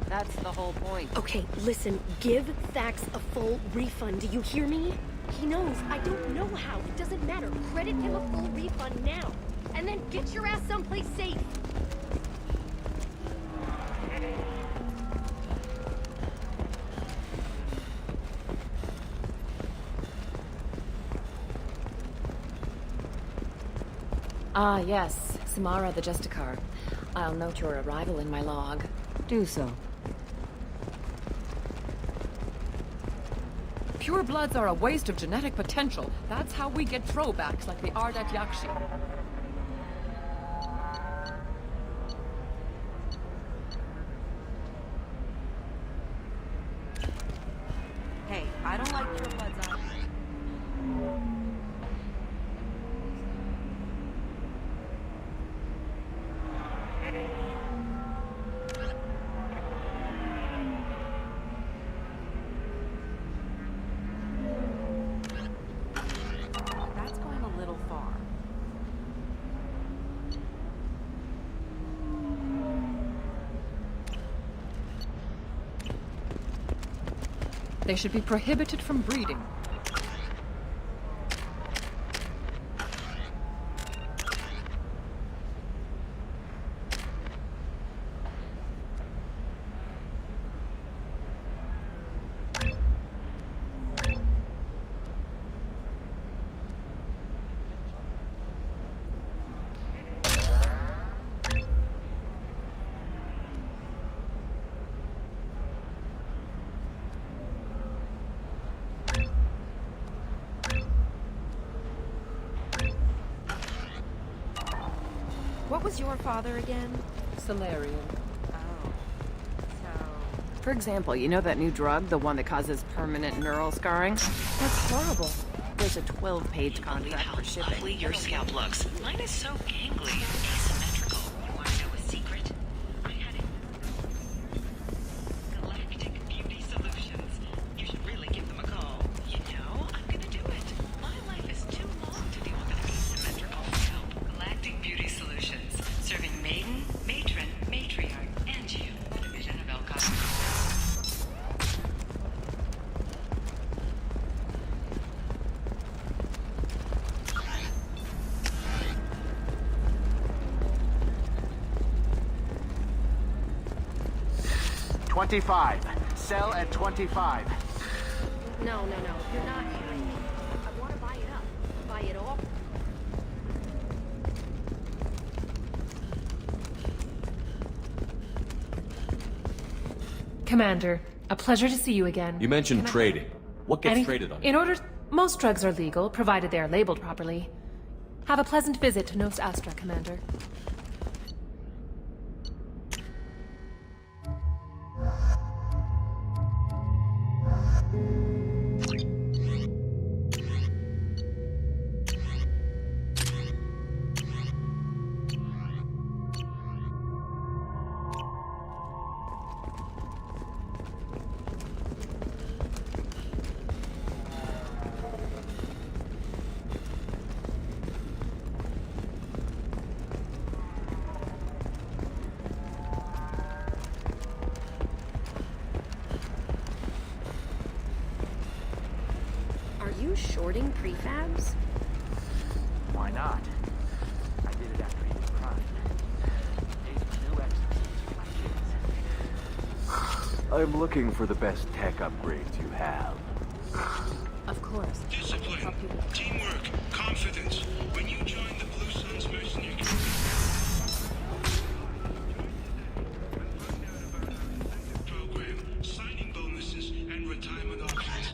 That's the whole point. Okay, listen, give Thax a full refund, do you hear me? He knows, I don't know how, it doesn't matter. Credit him a full refund now, and then get your ass someplace safe. Ah, yes. Samara the Justicar. I'll note your arrival in my log. Do so. Pure bloods are a waste of genetic potential. That's how we get throwbacks like the Ardat Yakshi. Hey, I don't like pure bloods either. That's going a little far. They should be prohibited from breeding. What was your father again? Salarian. For example, you know that new drug, the one that causes permanent neural scarring? That's horrible. There's a 12-page contract for shipping. Lovely your scalp looks. Mine is so gangly, asymmetrical. You want to know a secret? I had it. Galactic Beauty Solutions. You should really give them a call. You know, I'm gonna 25. Sell at 25. No. You're not. I want to buy it up. Buy it all. Commander, a pleasure to see you again. You mentioned trading. What gets traded on? Most drugs are legal, provided they are labeled properly. Have a pleasant visit to Nost Astra, Commander. Shorting prefabs? Why not? I did it after he was primed. New exercise for my kids. I'm looking for the best tech upgrades you have. Of course. Discipline, teamwork, confidence. When you join the Blue Suns mercenary program, signing bonuses and retirement options.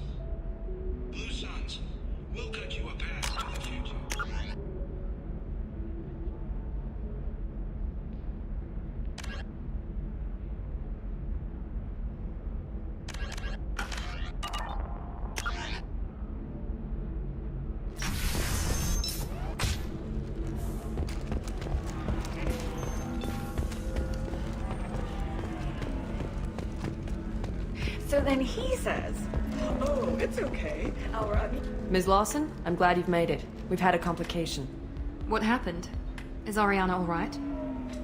Blue Suns, we'll cut you a path to the future. So then he says, "Oh, it's okay. Ms. Lawson, I'm glad you've made it. We've had a complication. What happened? Is Ariana all right?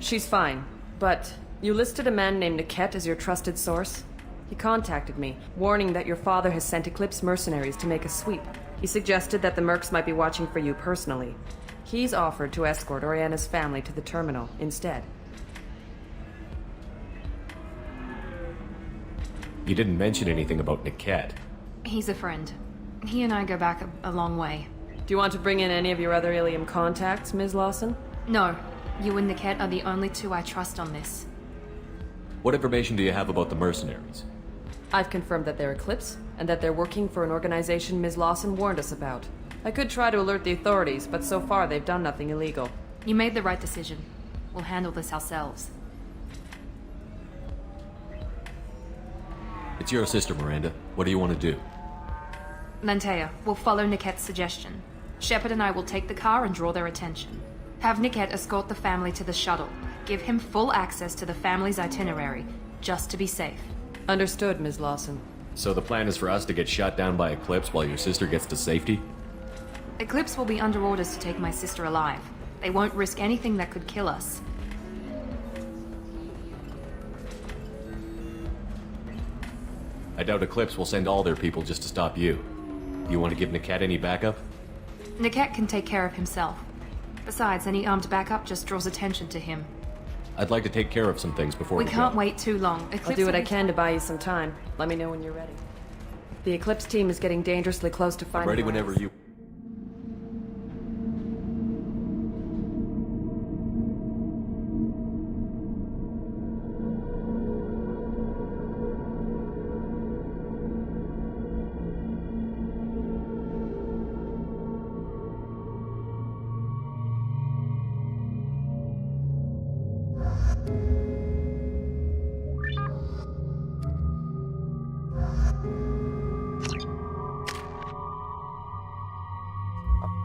She's fine, but you listed a man named Niket as your trusted source. He contacted me, warning that your father has sent Eclipse mercenaries to make a sweep. He suggested that the Mercs might be watching for you personally. He's offered to escort Oriana's family to the terminal instead. You didn't mention anything about Niket. He's a friend. He and I go back a long way. Do you want to bring in any of your other Ilium contacts, Ms. Lawson? No. You and Niket are the only two I trust on this. What information do you have about the mercenaries? I've confirmed that they're Eclipse, and that they're working for an organization Ms. Lawson warned us about. I could try to alert the authorities, but so far they've done nothing illegal. You made the right decision. We'll handle this ourselves. It's your sister, Miranda. What do you want to do? Lantea, we'll follow Niket's suggestion. Shepard and I will take the car and draw their attention. Have Niket escort the family to the shuttle. Give him full access to the family's itinerary, just to be safe. Understood, Ms. Lawson. So the plan is for us to get shot down by Eclipse while your sister gets to safety? Eclipse will be under orders to take my sister alive. They won't risk anything that could kill us. I doubt Eclipse will send all their people just to stop you. You want to give Niket any backup? Niket can take care of himself. Besides, any armed backup just draws attention to him. I'd like to take care of some things before we we can't go. wait too long. Eclipse I'll do what I can to buy you some time. Let me know when you're ready. The Eclipse team is getting dangerously close to finding I'm ready whenever Miles. you...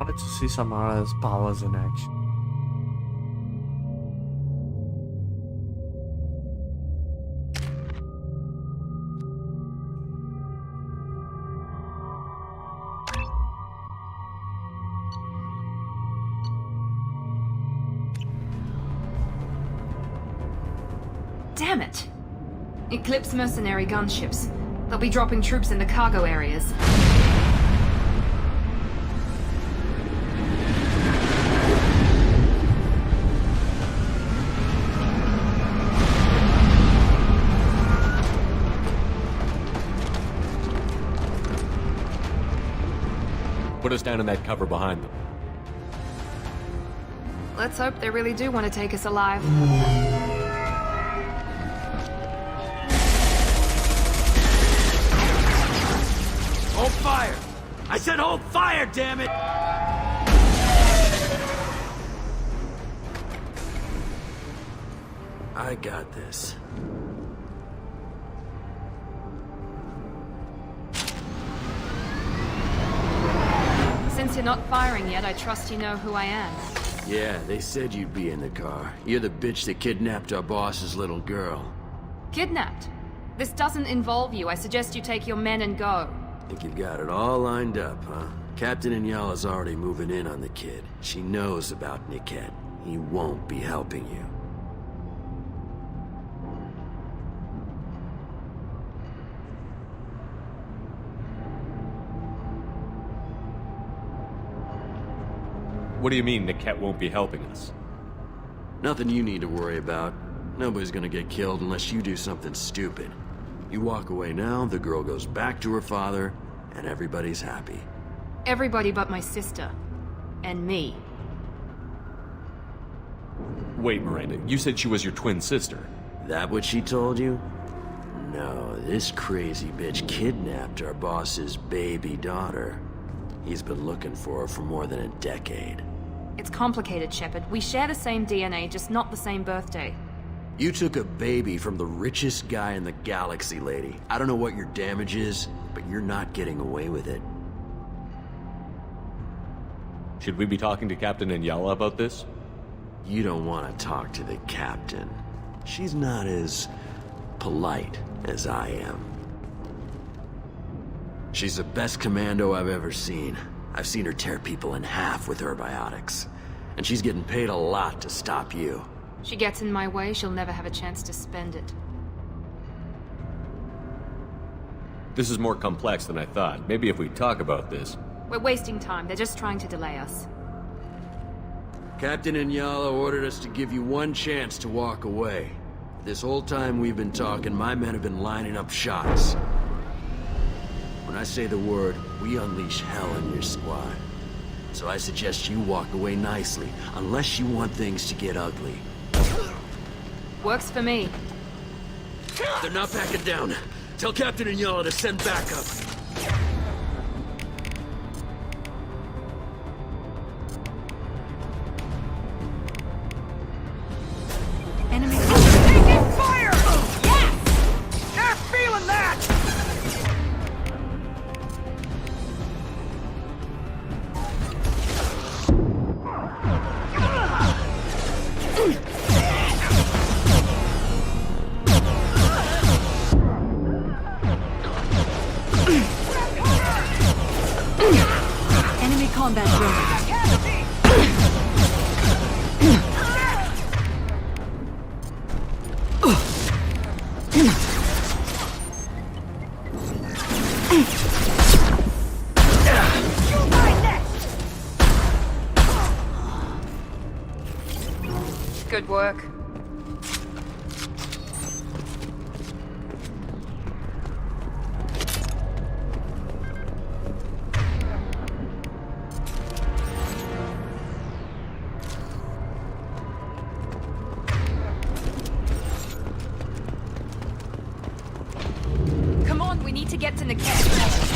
I wanted to see Samara's powers in action. Damn it! Eclipse mercenary gunships. They'll be dropping troops in the cargo areas. put us down in that cover behind them. Let's hope they really do want to take us alive. Hold fire! I said hold fire, damn it! I got this. Since you're not firing yet, I trust you know who I am. Yeah, they said you'd be in the car. You're the bitch that kidnapped our boss's little girl. Kidnapped? This doesn't involve you. I suggest you take your men and go. Think you've got it all lined up, huh? Captain Inyala's already moving in on the kid. She knows about Niket. He won't be helping you. What do you mean Niket won't be helping us? Nothing you need to worry about. Nobody's gonna get killed unless you do something stupid. You walk away now, the girl goes back to her father, and everybody's happy. Everybody but my sister. And me. Wait, Miranda, you said she was your twin sister. That what she told you? No, this crazy bitch kidnapped our boss's baby daughter. He's been looking for her for more than a decade. It's complicated, Shepard. We share the same DNA, just not the same birthday. You took a baby from the richest guy in the galaxy, lady. I don't know what your damage is, but you're not getting away with it. Should we be talking to Captain Inyala about this? You don't want to talk to the captain. She's not as polite as I am. She's the best commando I've ever seen. I've seen her tear people in half with her biotics. And she's getting paid a lot to stop you. She gets in my way, she'll never have a chance to spend it. This is more complex than I thought. Maybe if we talk about this... We're wasting time. They're just trying to delay us. Captain Inyala ordered us to give you one chance to walk away. This whole time we've been talking, my men have been lining up shots. When I say the word, we unleash hell in your squad. So I suggest you walk away nicely, unless you want things to get ugly. Works for me. They're not backing down. Tell Captain Inyala to send backup. Enemy. Taking fire! Yes! They're feeling that! Enemy combat drone. Good work. Come on, we need to get to Niket.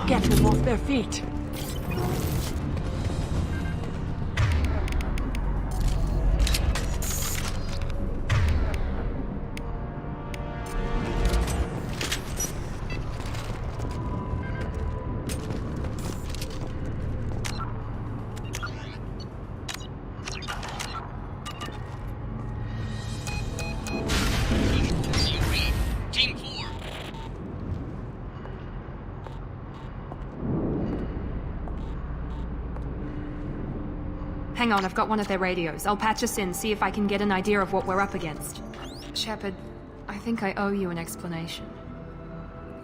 Get them off their feet. Team 4. Hang on, I've got one of their radios. I'll patch us in, see if I can get an idea of what we're up against. Shepard, I think I owe you an explanation.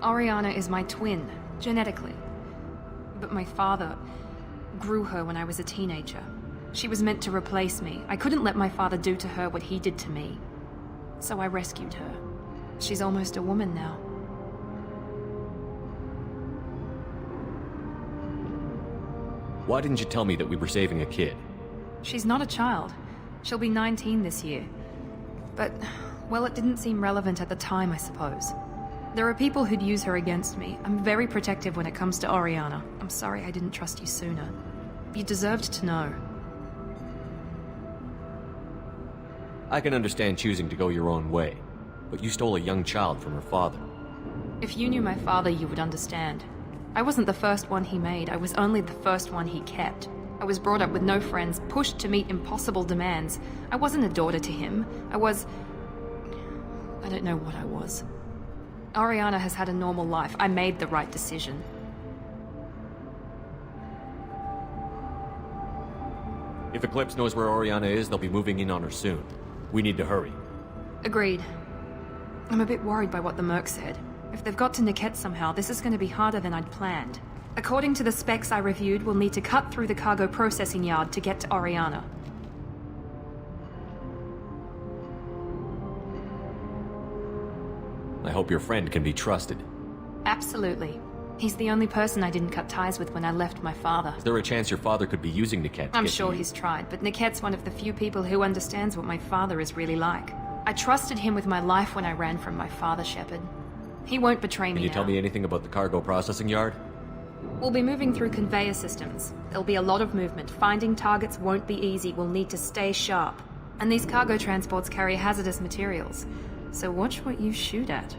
Oriana is my twin, genetically. But my father grew her when I was a teenager. She was meant to replace me. I couldn't let my father do to her what he did to me. So I rescued her. She's almost a woman now. Why didn't you tell me that we were saving a kid? She's not a child. She'll be 19 this year. But, well, it didn't seem relevant at the time, I suppose. There are people who'd use her against me. I'm very protective when it comes to Oriana. I'm sorry I didn't trust you sooner. You deserved to know. I can understand choosing to go your own way, but you stole a young child from her father. If you knew my father, you would understand. I wasn't the first one he made, I was only the first one he kept. I was brought up with no friends, pushed to meet impossible demands. I wasn't a daughter to him. I don't know what I was. Oriana has had a normal life. I made the right decision. If Eclipse knows where Oriana is, they'll be moving in on her soon. We need to hurry. Agreed. I'm a bit worried by what the Merc said. If they've got to Niket somehow, this is going to be harder than I'd planned. According to the specs I reviewed, we'll need to cut through the cargo processing yard to get to Oriana. I hope your friend can be trusted. Absolutely. He's the only person I didn't cut ties with when I left my father. Is there a chance your father could be using Niket to I'm get sure to you? he's tried, but Niket's one of the few people who understands what my father is really like. I trusted him with my life when I ran from my father, Shepard. He won't betray me Can you now. tell me anything about the cargo processing yard? We'll be moving through conveyor systems. There'll be a lot of movement. Finding targets won't be easy. We'll need to stay sharp. And these cargo transports carry hazardous materials. So watch what you shoot at.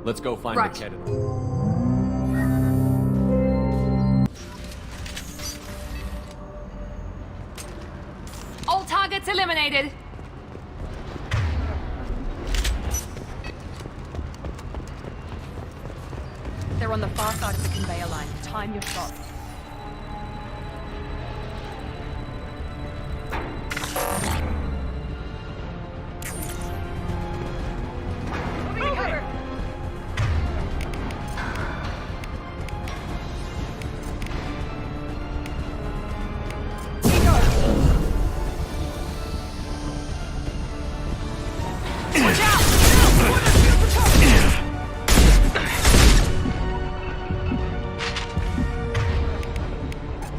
Let's go find Right. Niket. All targets eliminated! They're on the far side of the conveyor line. Time your shot. Moving to cover!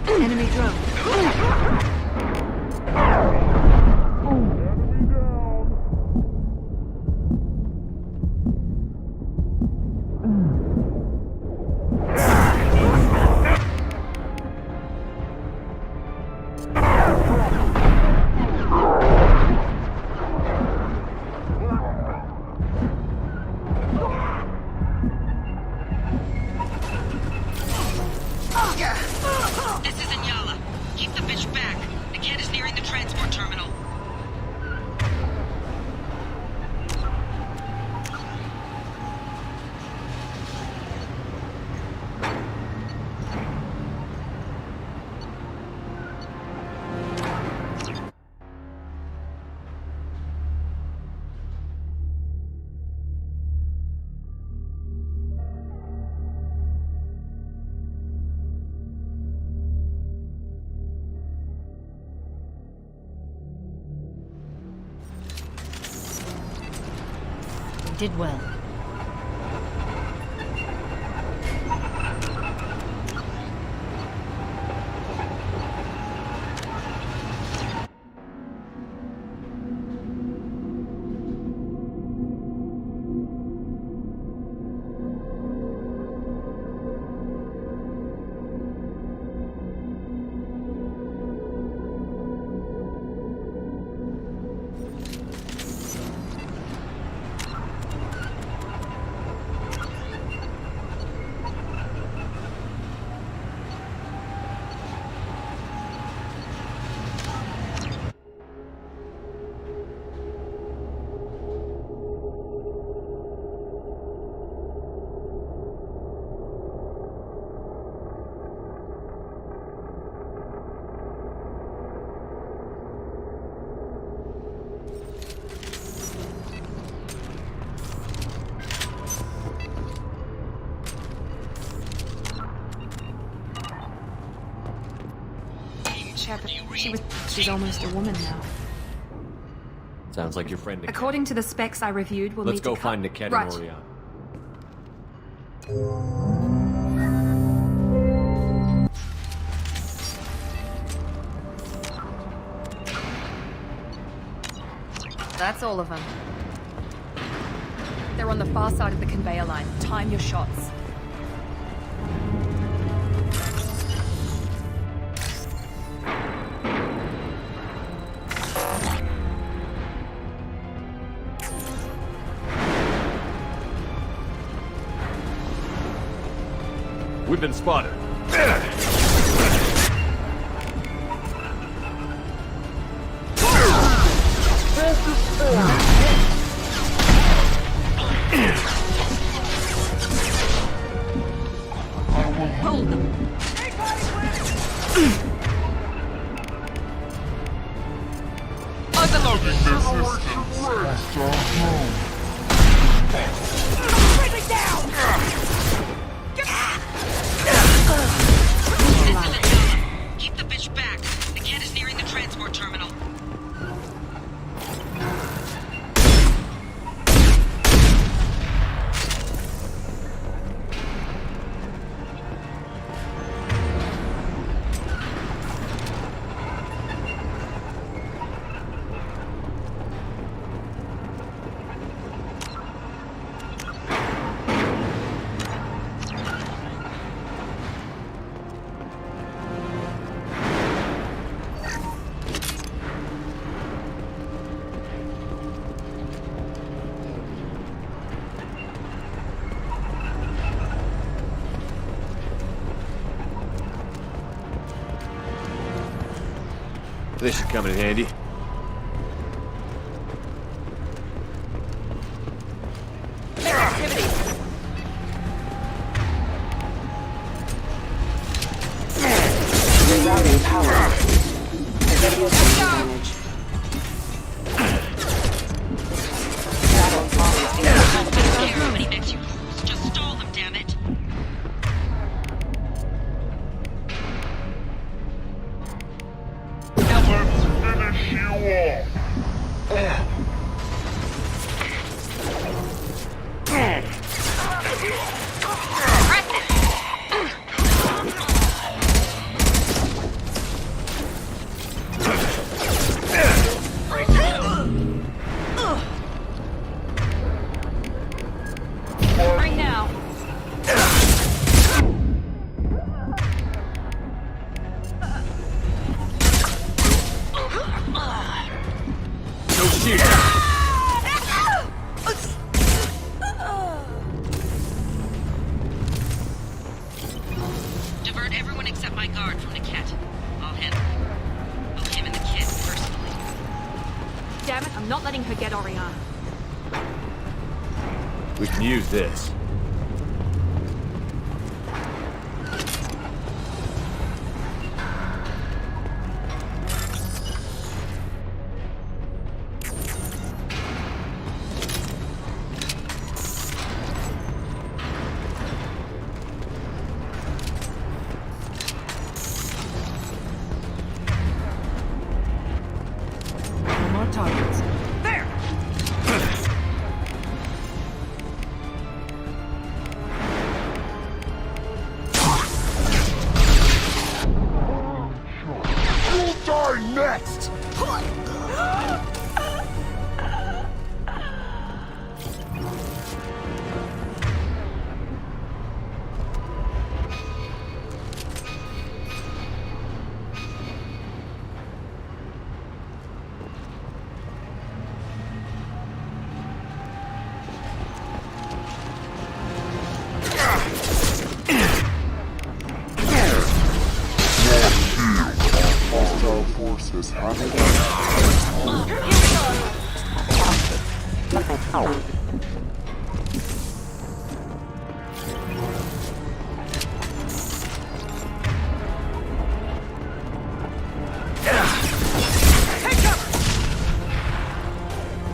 Enemy drone. This is Inyala. Keep the bitch back. The kid is nearing the transport terminal. Did well. Shep, she's almost a woman now. Sounds like your friend Niket. According to the specs I reviewed, we'll Let's need to go find Niket Right. and Oriana. That's all of them. They're on the far side of the conveyor line. Time your shots. We've been spotted. Hold them. Keep the bitch back. The cat is nearing the transport terminal. This should come in handy. Rerouting power. Radio damage. Everybody makes you fools. Just stall them, damn it. Finish you off. Right now. No shit. Divert everyone except my guard from Niket. I'll handle both him and the kid personally. Damn it, I'm not letting her get Oriana. We can use this. No more targets. There! You'll die next! Hostile forces have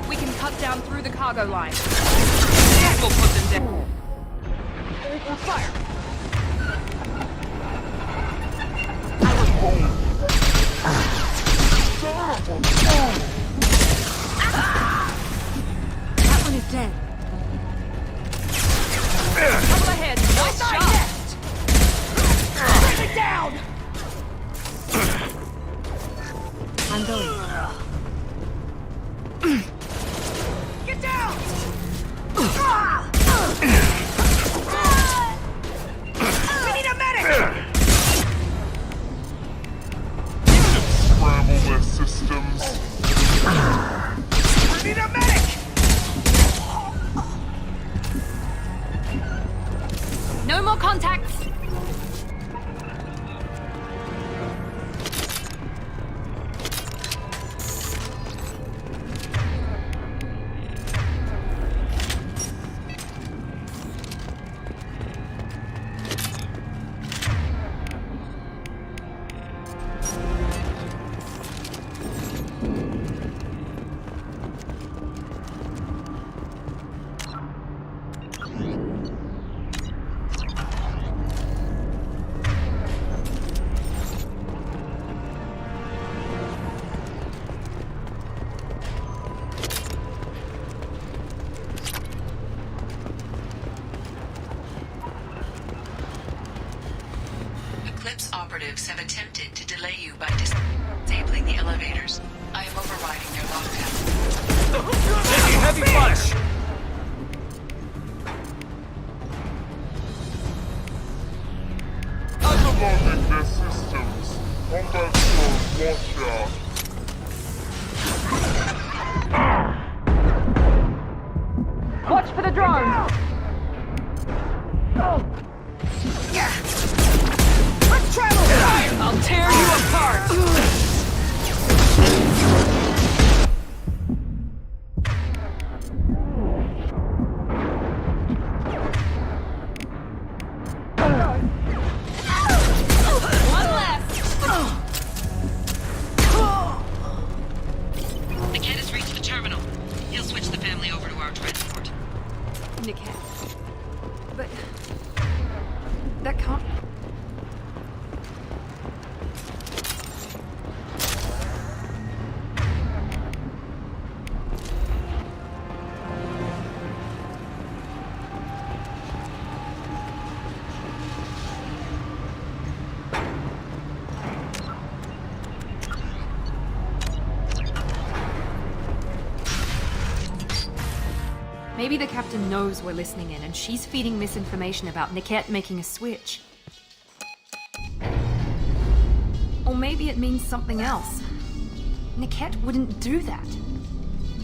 We can cut down through the cargo line. We'll put them down. Open fire! more contacts! Eclipse operatives have attempted to delay you by disabling the elevators. I am overriding their lockdown. Taking heavy fire! Unlocking their systems. Combat force, watch out. Watch for the drone! Let's travel! I'll tear you apart! Niket has reached the terminal. He'll switch the family over to our transport. Niket. But... that can't... Maybe the captain knows we're listening in and she's feeding misinformation about Niket making a switch. Or maybe it means something else. Niket wouldn't do that.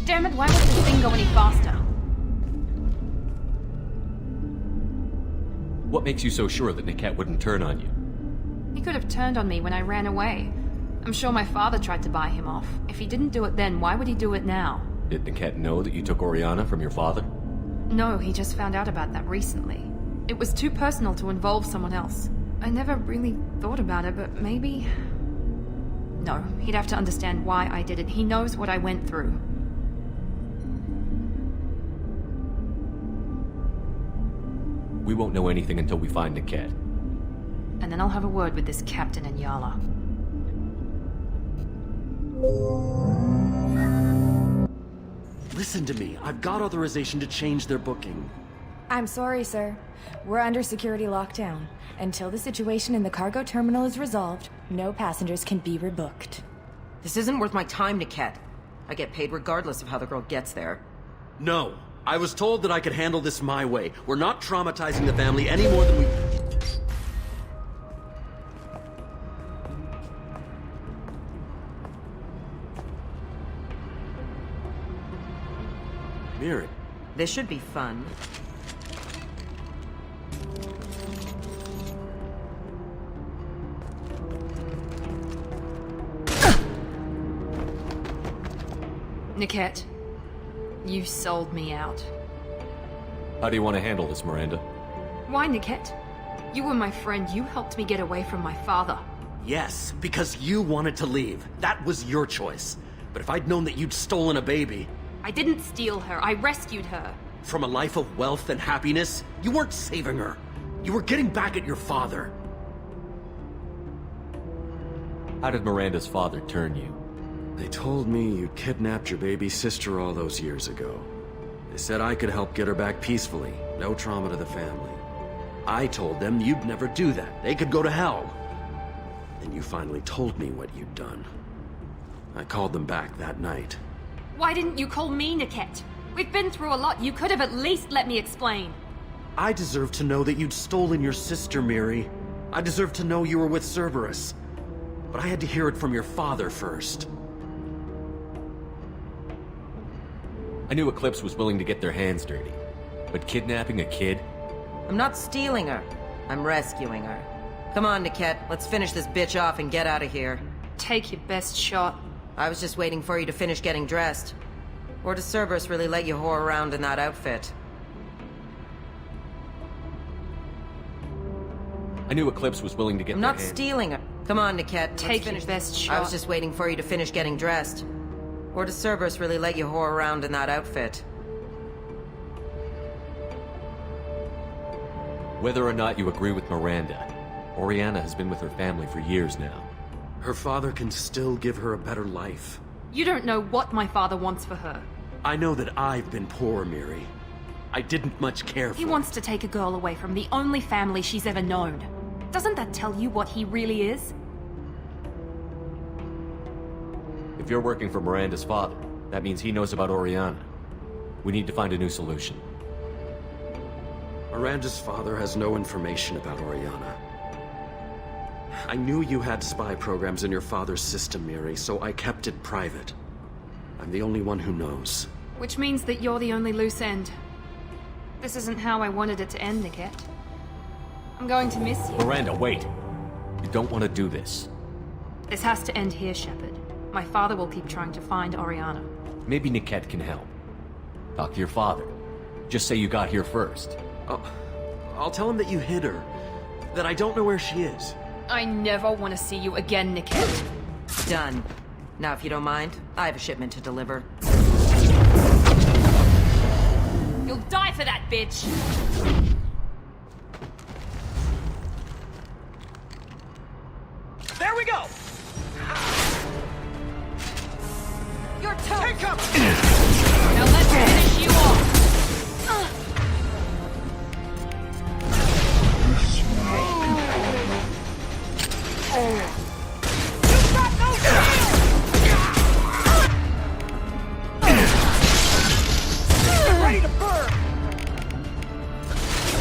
Damn it, why won't this thing go any faster? What makes you so sure that Niket wouldn't turn on you? He could have turned on me when I ran away. I'm sure my father tried to buy him off. If he didn't do it then, why would he do it now? Did Niket know that you took Oriana from your father? No, he just found out about that recently. It was too personal to involve someone else. I never really thought about it, but maybe... No, he'd have to understand why I did it. He knows what I went through. We won't know anything until we find Niket. And then I'll have a word with this captain and Yala. Listen to me. I've got authorization to change their booking. I'm sorry, sir. We're under security lockdown. Until the situation in the cargo terminal is resolved, no passengers can be rebooked. This isn't worth my time, Niket. I get paid regardless of how the girl gets there. No. I was told that I could handle this my way. We're not traumatizing the family any more than we... Miri. This should be fun. Niket, you sold me out. How do you want to handle this, Miranda? Why, Niket? You were my friend. You helped me get away from my father. Yes, because you wanted to leave. That was your choice. But if I'd known that you'd stolen a baby... I didn't steal her. I rescued her. From a life of wealth and happiness, you weren't saving her. You were getting back at your father. How did Miranda's father turn you? They told me you kidnapped your baby sister all those years ago. They said I could help get her back peacefully. No trauma to the family. I told them you'd never do that. They could go to hell. Then you finally told me what you'd done. I called them back that night. Why didn't you call me, Niket? We've been through a lot. You could have at least let me explain. I deserve to know that you'd stolen your sister, Miri. I deserve to know you were with Cerberus. But I had to hear it from your father first. I knew Eclipse was willing to get their hands dirty. But kidnapping a kid? I'm not stealing her. I'm rescuing her. Come on, Niket. Let's finish this bitch off and get out of here. Take your best shot. I was just waiting for you to finish getting dressed. Or does Cerberus really let you whore around in that outfit? I knew Eclipse was willing to get I'm not stealing her. Come on, Niket. Take your best shot. I was just waiting for you to finish getting dressed. Or does Cerberus really let you whore around in that outfit? Whether or not you agree with Miranda, Oriana has been with her family for years now. Her father can still give her a better life. You don't know what my father wants for her. I know that I've been poor, Miri. I didn't much care for He wants to take a girl away from the only family she's ever known. Doesn't that tell you what he really is? If you're working for Miranda's father, that means he knows about Oriana. We need to find a new solution. Miranda's father has no information about Oriana. I knew you had spy programs in your father's system, Miri, so I kept it private. I'm the only one who knows. Which means that you're the only loose end. This isn't how I wanted it to end, Niket. I'm going to miss you. Miranda, wait! You don't want to do this. This has to end here, Shepard. My father will keep trying to find Oriana. Maybe Niket can help. Talk to your father. Just say you got here first. I'll tell him that you hid her. That I don't know where she is. I never want to see you again, Niket. Done. Now, if you don't mind, I have a shipment to deliver. You'll die for that, bitch! There we go! Your turn! Take cover! Now let's finish you off! You've got no shield! Get ready to burn!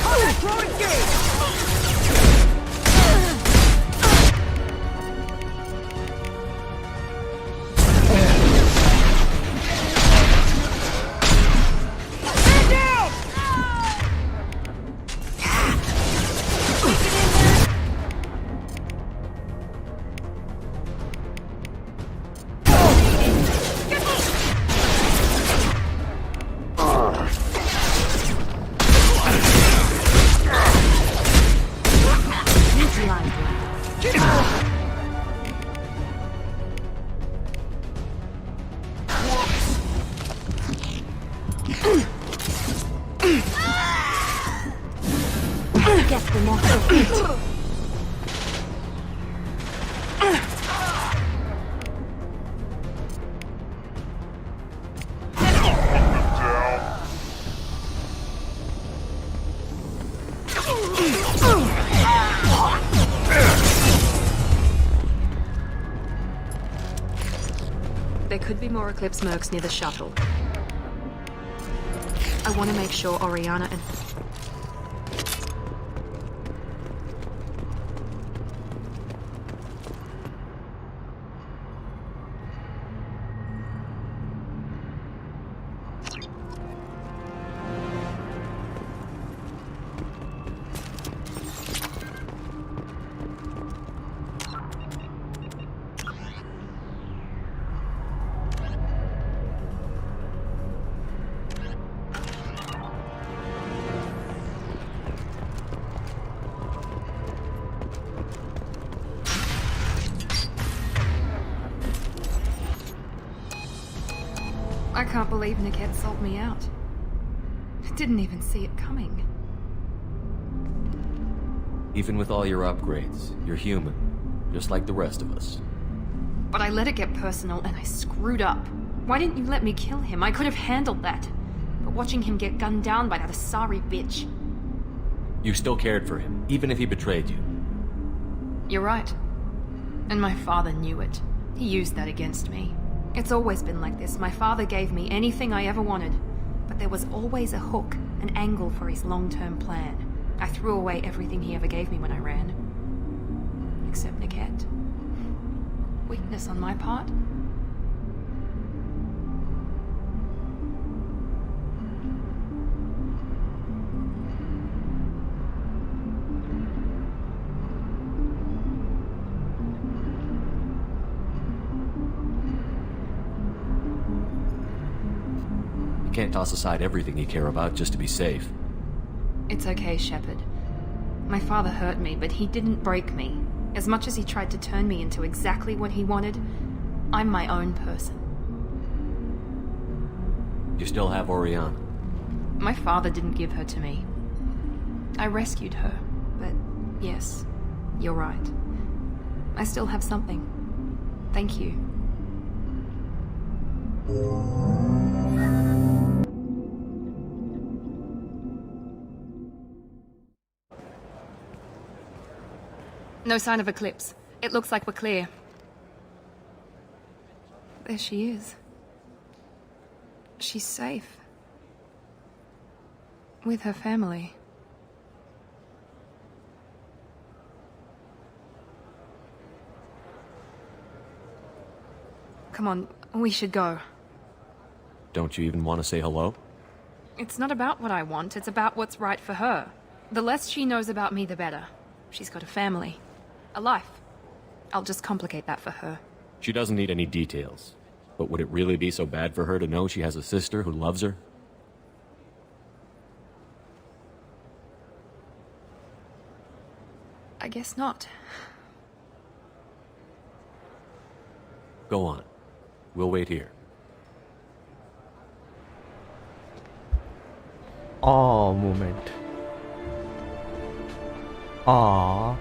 Combat drone engaged! There could be more Eclipse mercs near the shuttle. I want to make sure Oriana and... I can't believe Niket sold me out. I didn't even see it coming. Even with all your upgrades, you're human, just like the rest of us. But I let it get personal and I screwed up. Why didn't you let me kill him? I could have handled that. But watching him get gunned down by that Asari bitch... You still cared for him, even if he betrayed you. You're right. And my father knew it. He used that against me. It's always been like this. My father gave me anything I ever wanted. But there was always a hook, an angle for his long-term plan. I threw away everything he ever gave me when I ran. Except Niket. Weakness on my part? can't toss aside everything you care about just to be safe. It's okay, Shepard. My father hurt me, but he didn't break me. As much as he tried to turn me into exactly what he wanted, I'm my own person. You still have Oriana. My father didn't give her to me. I rescued her, but yes, you're right. I still have something. Thank you. No sign of Eclipse. It looks like we're clear. There she is. She's safe. With her family. Come on, we should go. Don't you even want to say hello? It's not about what I want, it's about what's right for her. The less she knows about me, the better. She's got a family. A life. I'll just complicate that for her. She doesn't need any details. But would it really be so bad for her to know she has a sister who loves her? I guess not. Go on. We'll wait here. Oh, moment. Aww.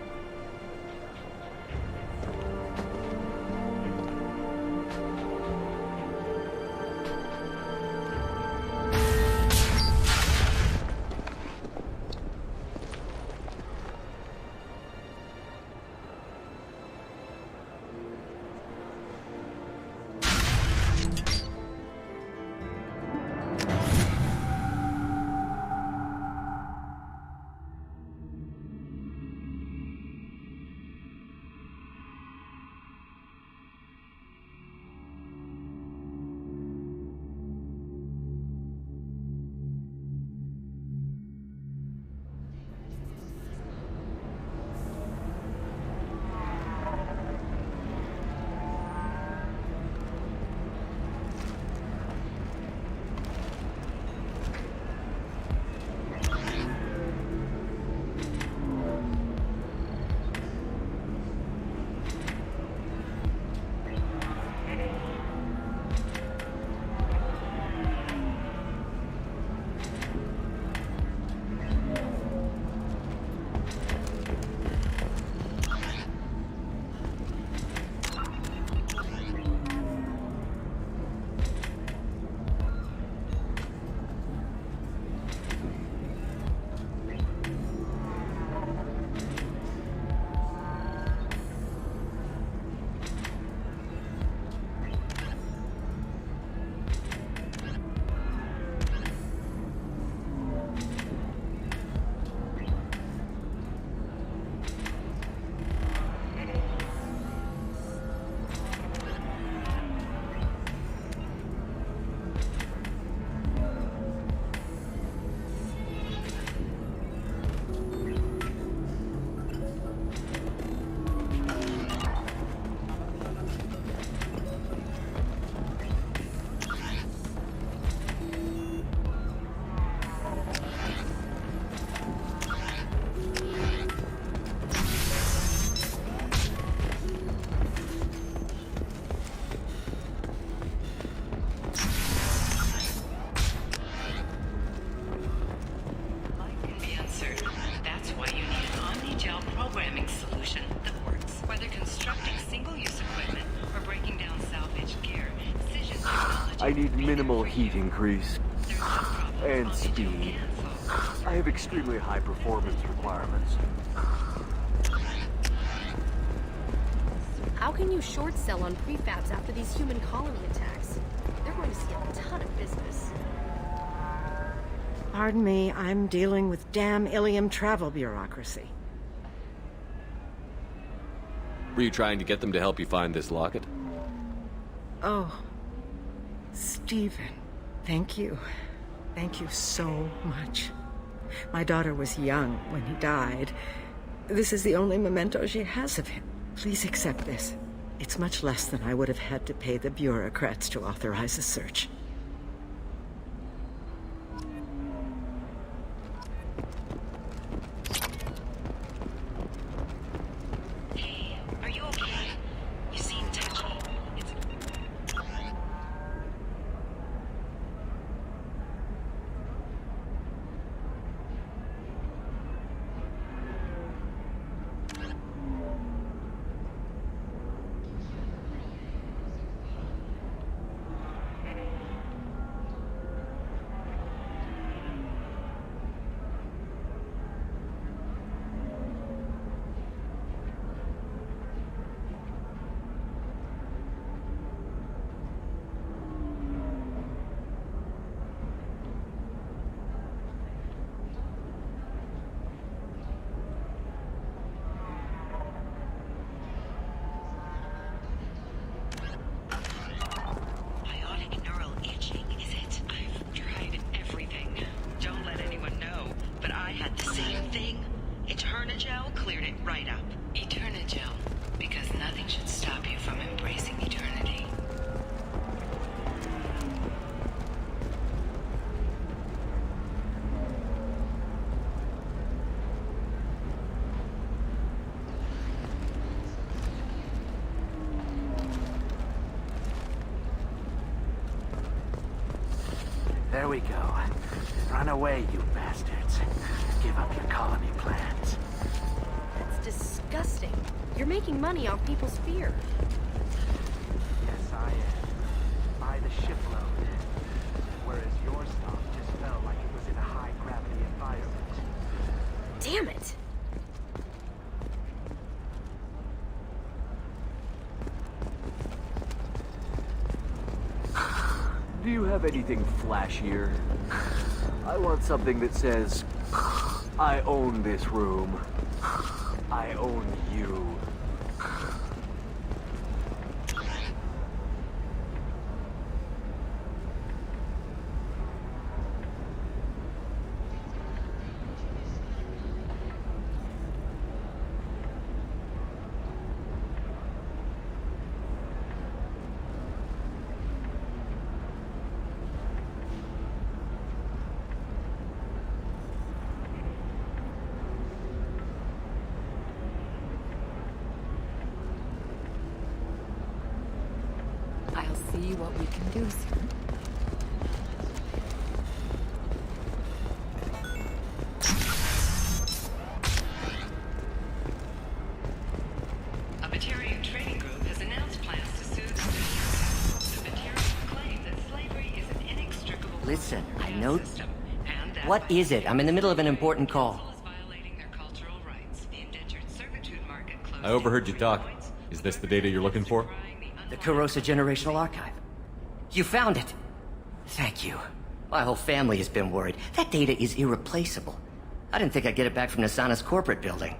I need minimal heat increase. And speed. I have extremely high performance requirements. How can you short sell on prefabs after these human colony attacks? They're going to see a ton of business. Pardon me, I'm dealing with damn Ilium travel bureaucracy. Were you trying to get them to help you find this locket? Oh, Stephen, thank you. Thank you so much. My daughter was young when he died. This is the only memento she has of him. Please accept this. It's much less than I would have had to pay the bureaucrats to authorize a search. same thing. Eternigel cleared it right up. Eternigel, because nothing should stop you from embracing eternity. There we go. Run away, you bastards. Give up your colony plans. That's disgusting. You're making money off people's fear. Yes, I am. By the shipload. Whereas your stock just felt like it was in a high-gravity environment. Damn it! Do you have anything flashier? I want something that says, I own this room. I own you. I'll see what we can do, sir. A Batarian trading group has announced plans to sue the state. The Batarians claim that slavery is an inextricable Listen, I know... What is it? I'm in the middle of an important call. I overheard you talking. Is this the data you're looking for? The Kurosa Generational Archive. You found it! Thank you. My whole family has been worried. That data is irreplaceable. I didn't think I'd get it back from Nasana's corporate building.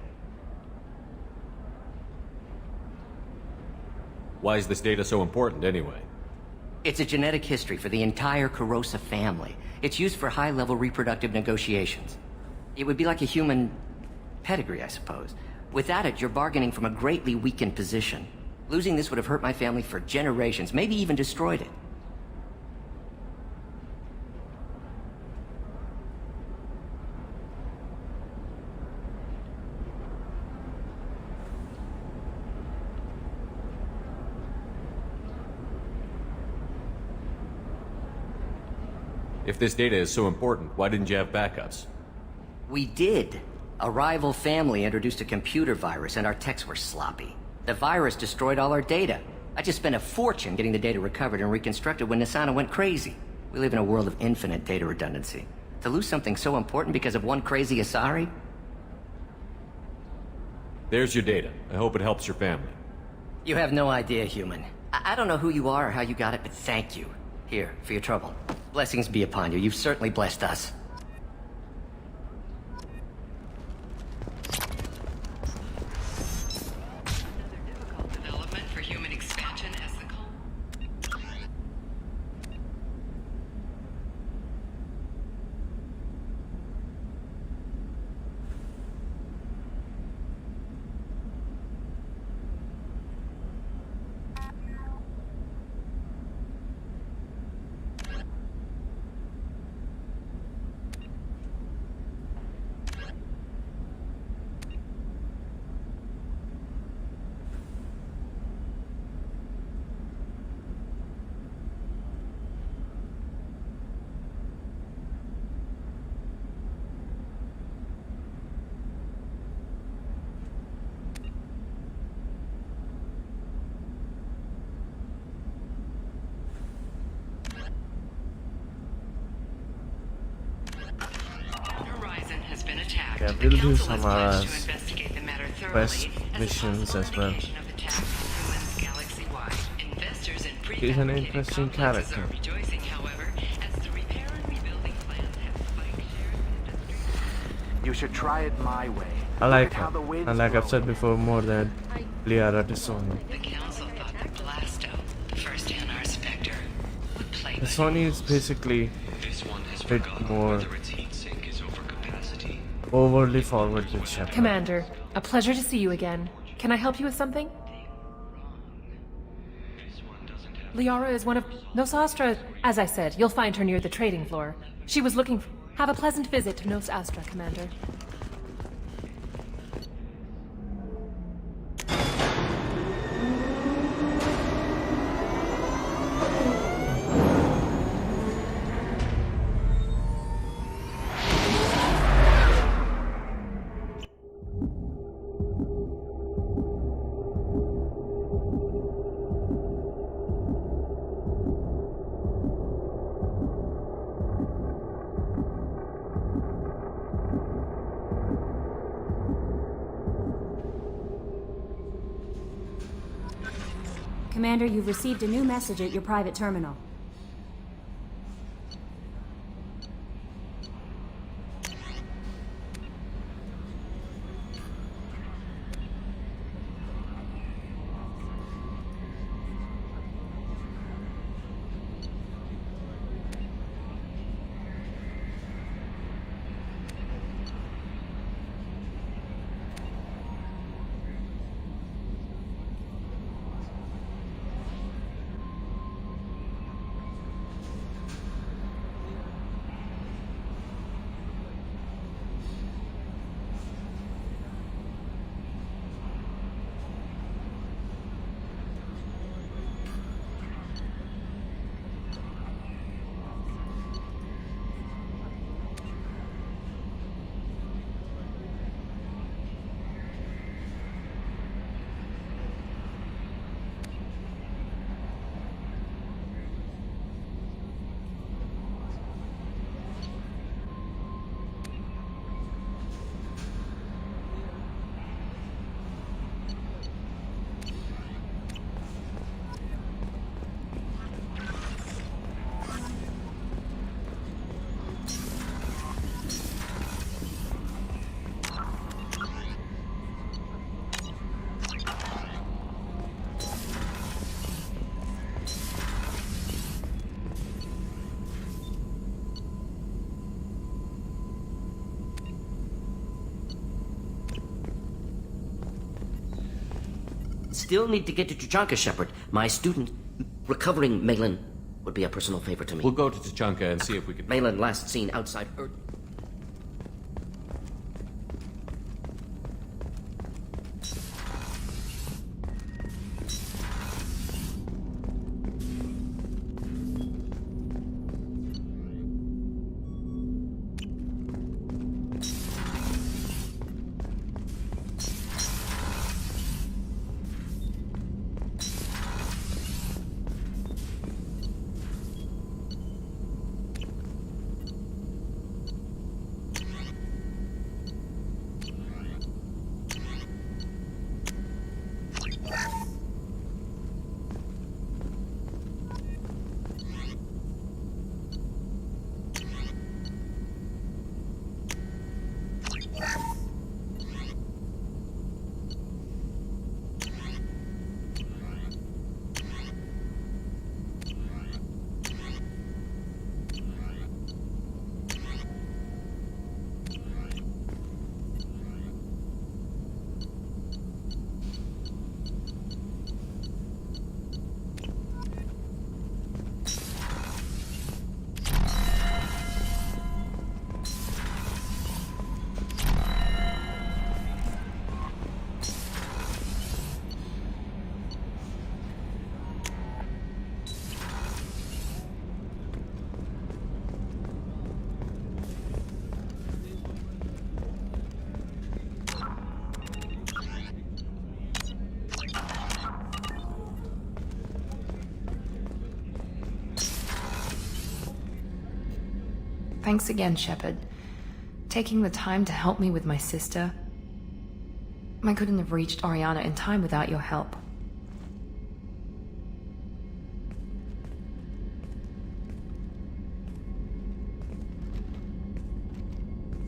Why is this data so important, anyway? It's a genetic history for the entire Kurosa family. It's used for high-level reproductive negotiations. It would be like a human pedigree, I suppose. Without it, you're bargaining from a greatly weakened position. Losing this would have hurt my family for generations, maybe even destroyed it. If this data is so important, why didn't you have backups? We did. A rival family introduced a computer virus and our techs were sloppy. The virus destroyed all our data. I just spent a fortune getting the data recovered and reconstructed when Nasana went crazy. We live in a world of infinite data redundancy. To lose something so important because of one crazy Asari? There's your data. I hope it helps your family. You have no idea, human. I don't know who you are or how you got it, but thank you. Here, for your trouble. Blessings be upon you. You've certainly blessed us. Development for human expansion as the goal. Horizon has been attacked. Yeah, we'll do Samara's quest missions as well. He's an interesting character. You should try it my way. I like her, and like I've said before, more than Liara T'Soni. The council thought that Blasto, the first Hanar Spectre, would play T'Soni is basically a bit more overly forwarded, Shepard. Commander, a pleasure to see you again. Can I help you with something? Liara is one of... Nos Astra... As I said, you'll find her near the trading floor. She was looking for... Have a pleasant visit to Nos Astra, Commander. Commander, you've received a new message at your private terminal. Still need to get to Tuchanka, Shepard. My student, recovering Malin, would be a personal favor to me. We'll go to Tuchanka and see if we can... Malin last seen outside Earth. Thanks again, Shepard. Taking the time to help me with my sister. I couldn't have reached Oriana in time without your help.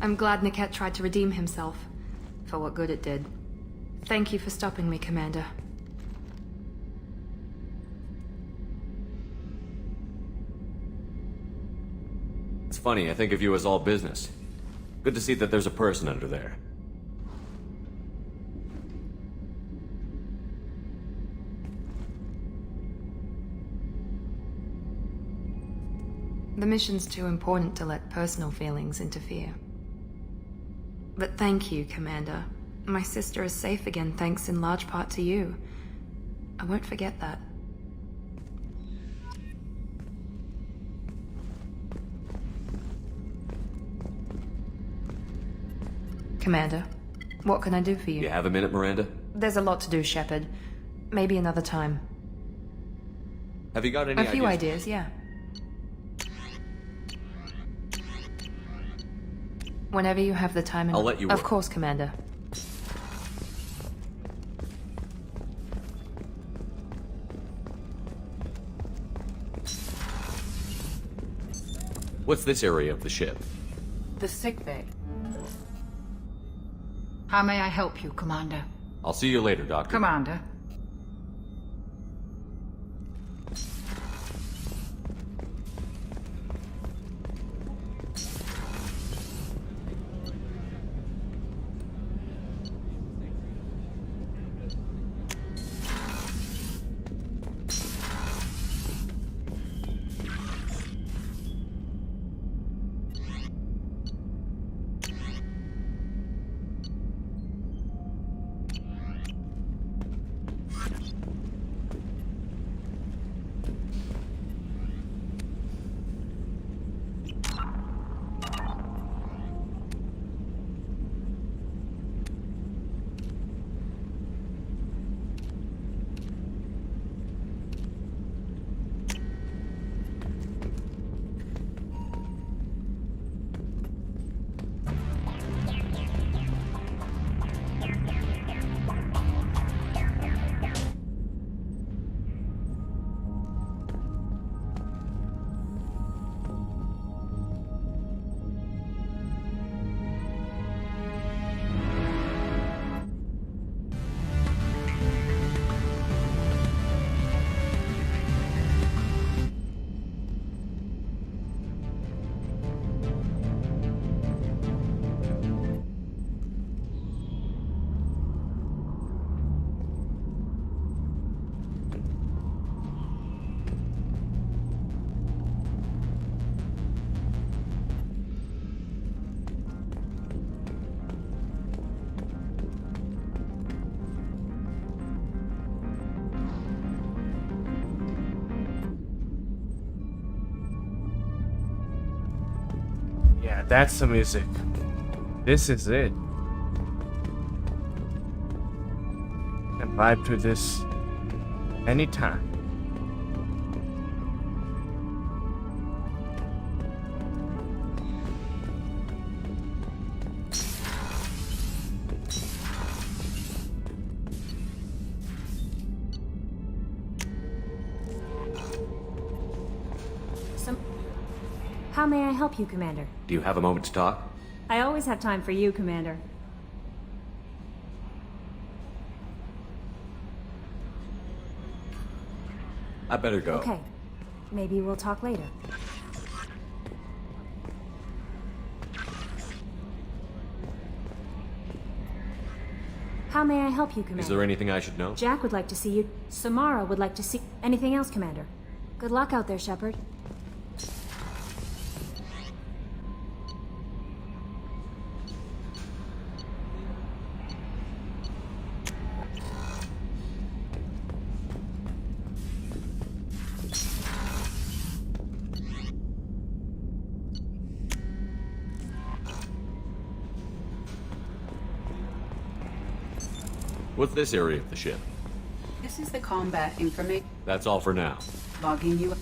I'm glad Niket tried to redeem himself, for what good it did. Thank you for stopping me, Commander. It's funny, I think of you as all business. Good to see that there's a person under there. The mission's too important to let personal feelings interfere. But thank you, Commander. My sister is safe again thanks in large part to you. I won't forget that. Commander, what can I do for you? You have a minute, Miranda? There's a lot to do, Shepard. Maybe another time. Have you got any A few ideas, yeah. Whenever you have the time and... I'll let you work. Of course, Commander. What's this area of the ship? The sickbay. How may I help you, Commander? I'll see you later, Doctor. Commander. Yeah, that's the music. This is it. And vibe to this anytime. How may I help you, Commander? Do you have a moment to talk? I always have time for you, Commander. I better go. Okay. Maybe we'll talk later. How may I help you, Commander? Is there anything I should know? Jack would like to see you. Samara would like to see... Anything else, Commander? Good luck out there, Shepard. What's this area of the ship? This is the combat information. That's all for now. Logging you.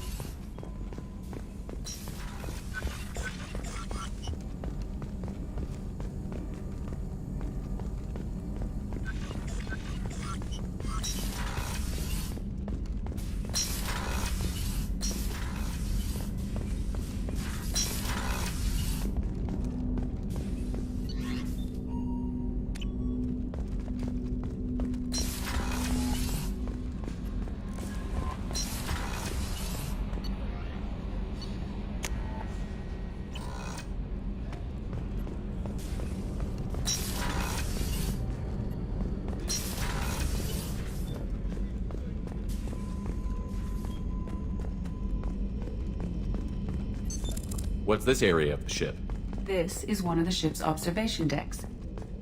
What's this area of the ship? This is one of the ship's observation decks.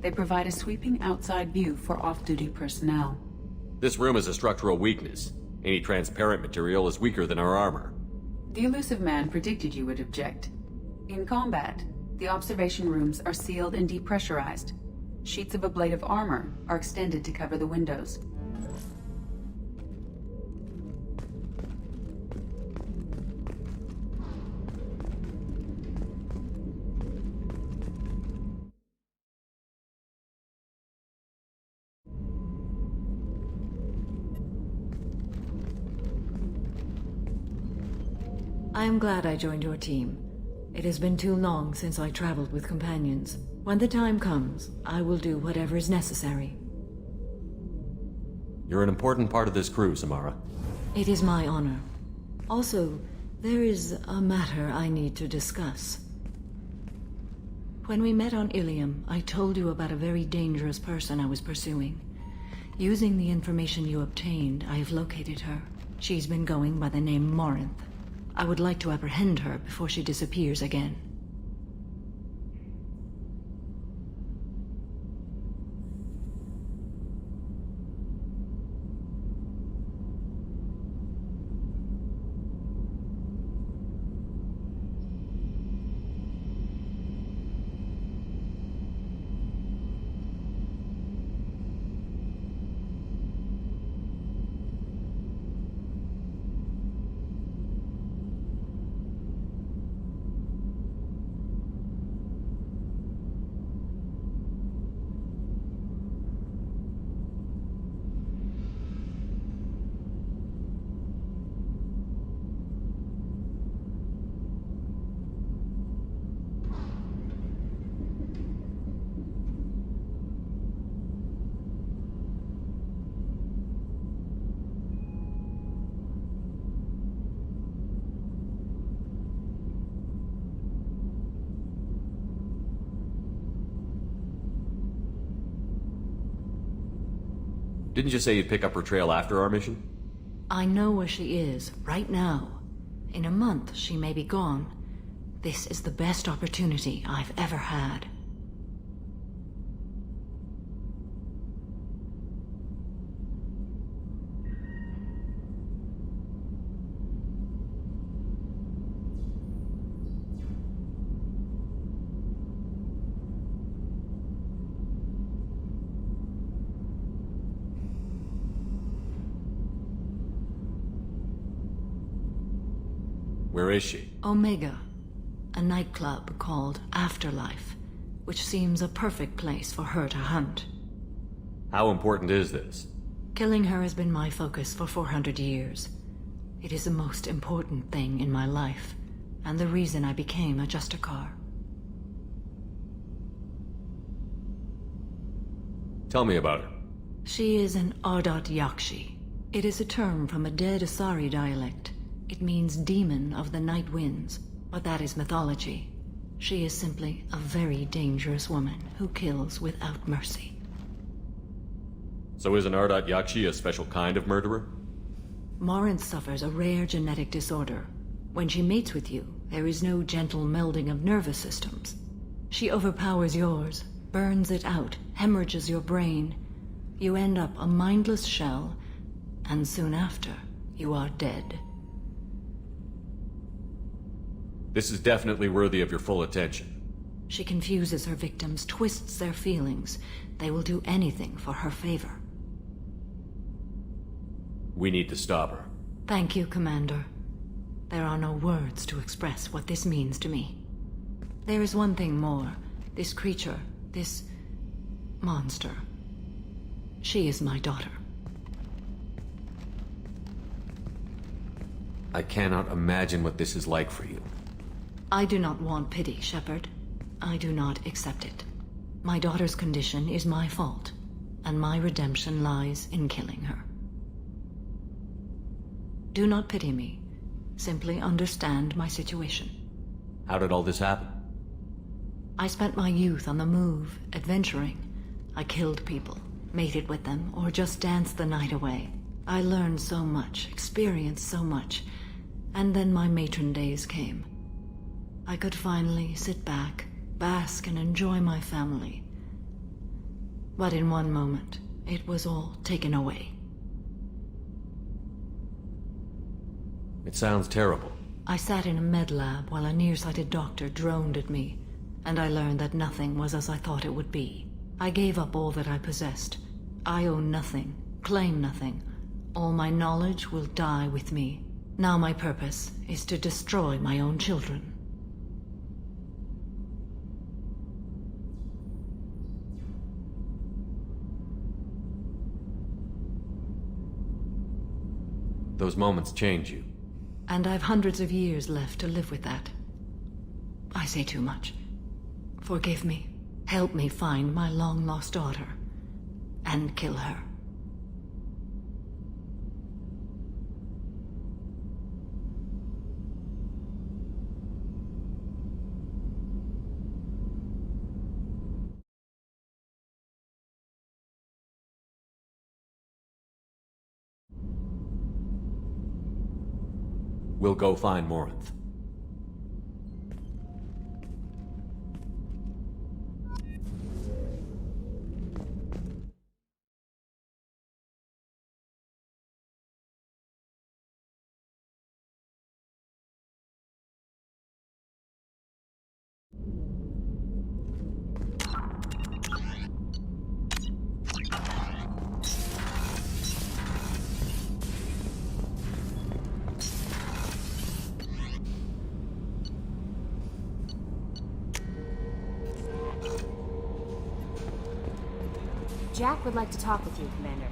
They provide a sweeping outside view for off-duty personnel. This room is a structural weakness. Any transparent material is weaker than our armor. The Illusive Man predicted you would object. In combat, the observation rooms are sealed and depressurized. Sheets of ablative armor are extended to cover the windows. I am glad I joined your team. It has been too long since I traveled with companions. When the time comes, I will do whatever is necessary. You're an important part of this crew, Samara. It is my honor. Also, there is a matter I need to discuss. When we met on Ilium, I told you about a very dangerous person I was pursuing. Using the information you obtained, I have located her. She's been going by the name Morinth. I would like to apprehend her before she disappears again. Didn't you say you'd pick up her trail after our mission? I know where she is, right now. In a month, she may be gone. This is the best opportunity I've ever had. Where is she? Omega, a nightclub called Afterlife, which seems a perfect place for her to hunt. How important is this? Killing her has been my focus for 400 years. It is the most important thing in my life, and the reason I became a Justicar. Tell me about her. She is an Ardat Yakshi. It is a term from a dead Asari dialect. It means demon of the night winds, but that is mythology. She is simply a very dangerous woman who kills without mercy. So is an Ardat Yakshi a special kind of murderer? Morinth suffers a rare genetic disorder. When she mates with you, there is no gentle melding of nervous systems. She overpowers yours, burns it out, hemorrhages your brain. You end up a mindless shell, and soon after, you are dead. This is definitely worthy of your full attention. She confuses her victims, twists their feelings. They will do anything for her favor. We need to stop her. Thank you, Commander. There are no words to express what this means to me. There is one thing more. This creature, this monster. She is my daughter. I cannot imagine what this is like for you. I do not want pity, Shepard. I do not accept it. My daughter's condition is my fault, and my redemption lies in killing her. Do not pity me. Simply understand my situation. How did all this happen? I spent my youth on the move, adventuring. I killed people, mated with them, or just danced the night away. I learned so much, experienced so much, and then my matron days came. I could finally sit back, bask, and enjoy my family. But in one moment, it was all taken away. It sounds terrible. I sat in a med lab while a nearsighted doctor droned at me, and I learned that nothing was as I thought it would be. I gave up all that I possessed. I own nothing, claim nothing. All my knowledge will die with me. Now my purpose is to destroy my own children. Those moments change you. And I've hundreds of years left to live with that. I say too much. Forgive me. Help me find my long-lost daughter. And kill her. We'll go find Morinth. Jack would like to talk with you, Commander.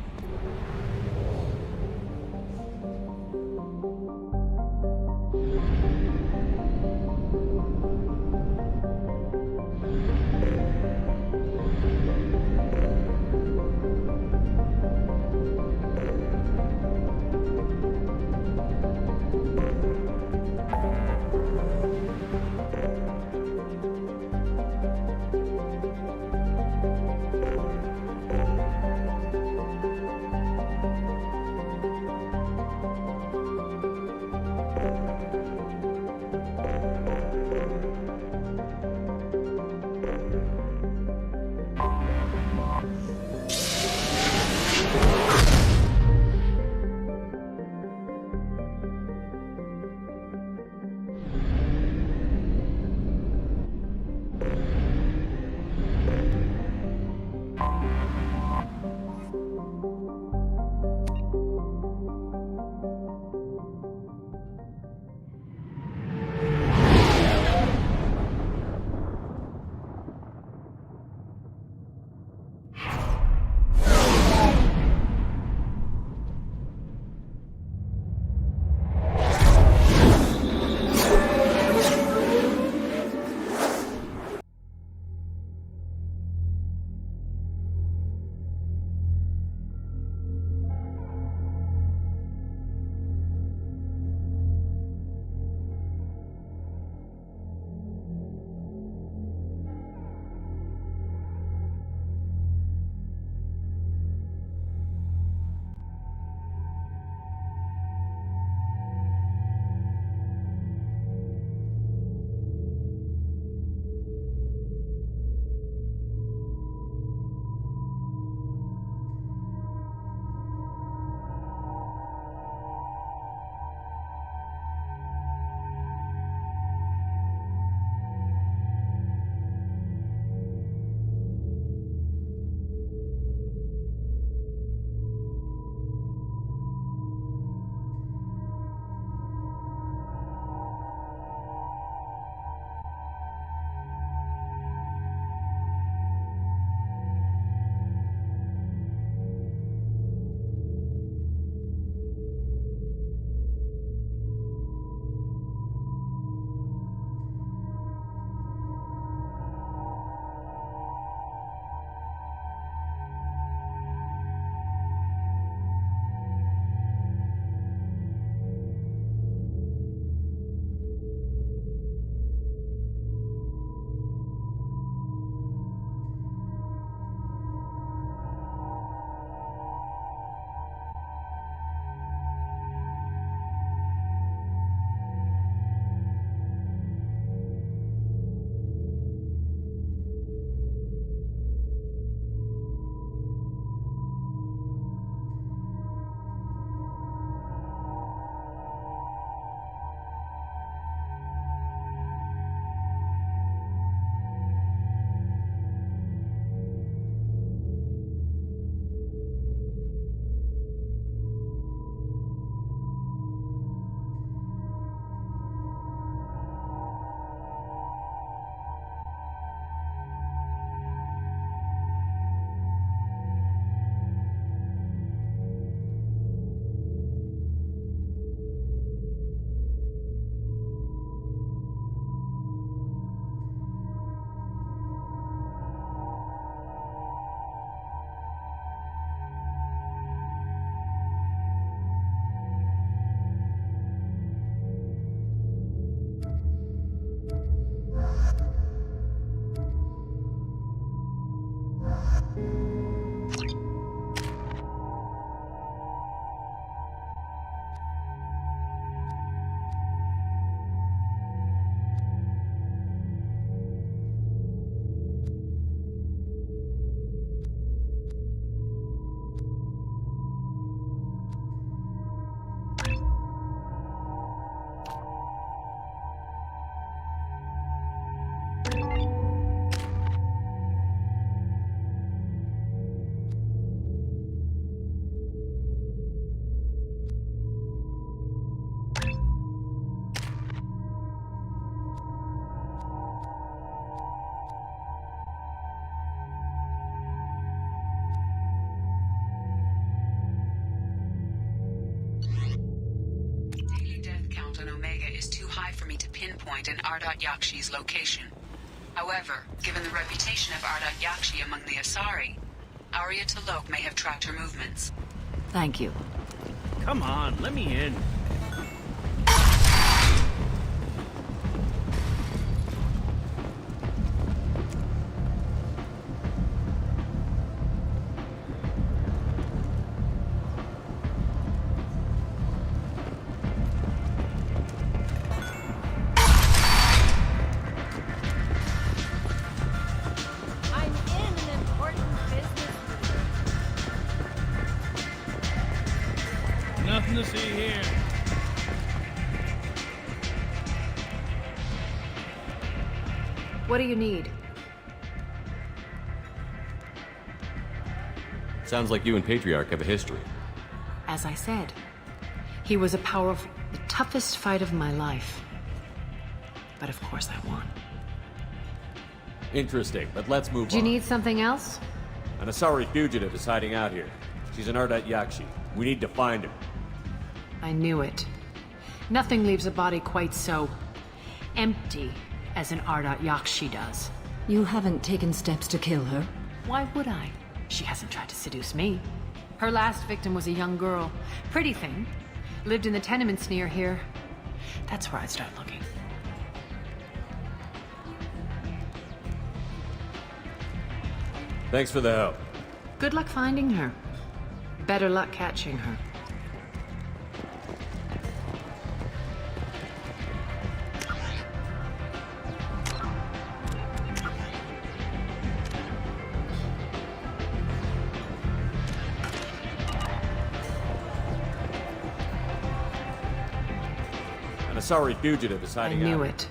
is too high for me to pinpoint an Ardat Yakshi's location. However, given the reputation of Ardat Yakshi among the Asari, Arya T'Loak may have tracked her movements. Thank you. Come on, let me in. Nothing to see here. What do you need? Sounds like you and Patriarch have a history. As I said, he was a powerful, the toughest fight of my life. But of course I won. Interesting, but let's move on. Do you need something else? An Asari fugitive is hiding out here. She's an Ardat Yakshi. We need to find her. I knew it. Nothing leaves a body quite so empty as an Ardat Yakshi does. You haven't taken steps to kill her? Why would I? She hasn't tried to seduce me. Her last victim was a young girl. Pretty thing. Lived in the tenements near here. That's where I'd start looking. Thanks for the help. Good luck finding her. Better luck catching her. An Asari fugitive is hiding out. I knew it.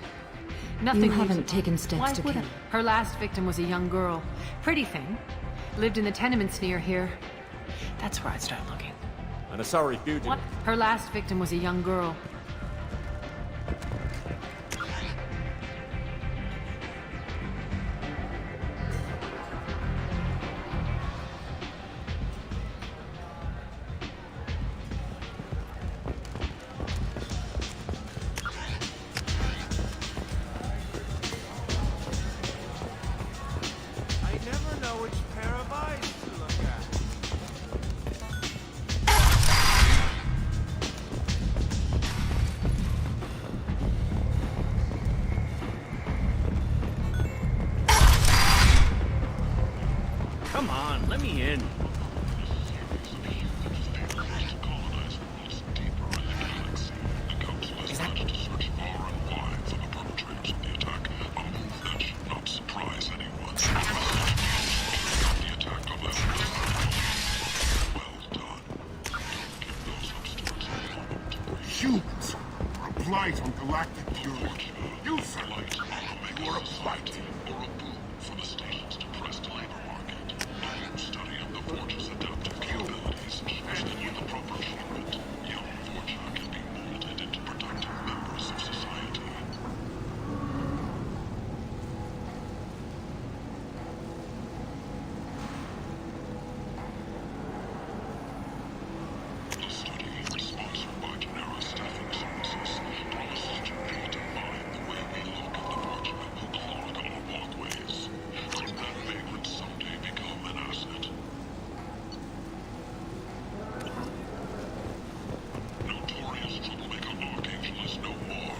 Nothing. You haven't taken steps to kill her. Her last victim was a young girl. Pretty thing. Lived in the tenements near here. That's where I'd start looking. An Asari fugitive. What? Her last victim was a young girl. I never know which pair of eyes to look at. Come on, let me in. Humans are a blight on galactic purity. You, sir, you are a blight. Or a boon for the station's depressed labor market. A study of the Forge's adaptive capabilities, and with the proper treatment, young Forge can be molded into productive members of society. The study, sponsored by Genera Staffing Services, promises to redefine the way we look at the Forge who clog our walkways. Could that vagrant someday become an asset? Notorious troublemaker Archangel is no more.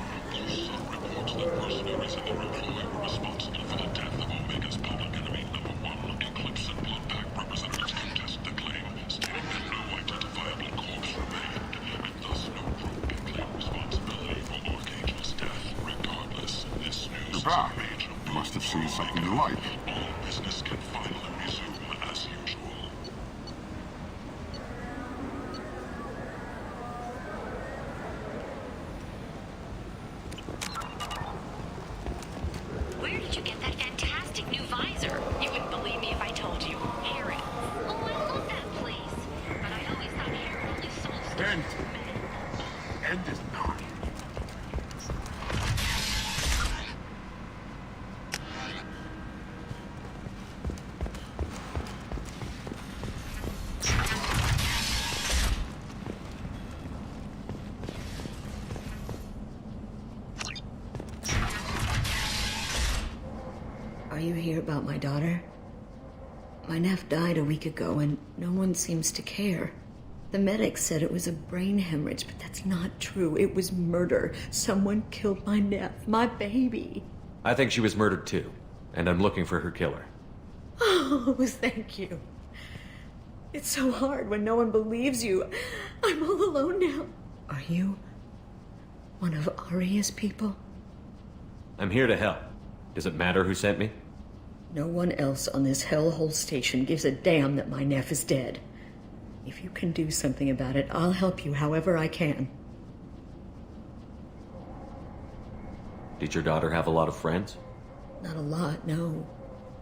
Sun reports that mercenaries in their employ were responsible for the death of Omega's public enemy #1. Eclipse and Bloodpack representatives contest the claim, stating that no identifiable corpse remained, and thus no group can claim responsibility for Archangel's death. Regardless, this news You're is back. a major You must have seen something you like. All business can finally resume as usual. Where did you get that fantastic new visor? You wouldn't believe me if I told you. Harry. Oh, I love that place. But I always thought Harry only sold stuff End. to men. End is not. hear about my daughter? My nephew died a week ago, and no one seems to care. The medics said it was a brain hemorrhage, but that's not true. It was murder. Someone killed my nephew, my baby. I think she was murdered too, and I'm looking for her killer. Oh, thank you. It's so hard when no one believes you. I'm all alone now. Are you one of Aria's people? I'm here to help. Does it matter who sent me? No one else on this hellhole station gives a damn that my nephew is dead. If you can do something about it, I'll help you however I can. Did your daughter have a lot of friends? Not a lot, no.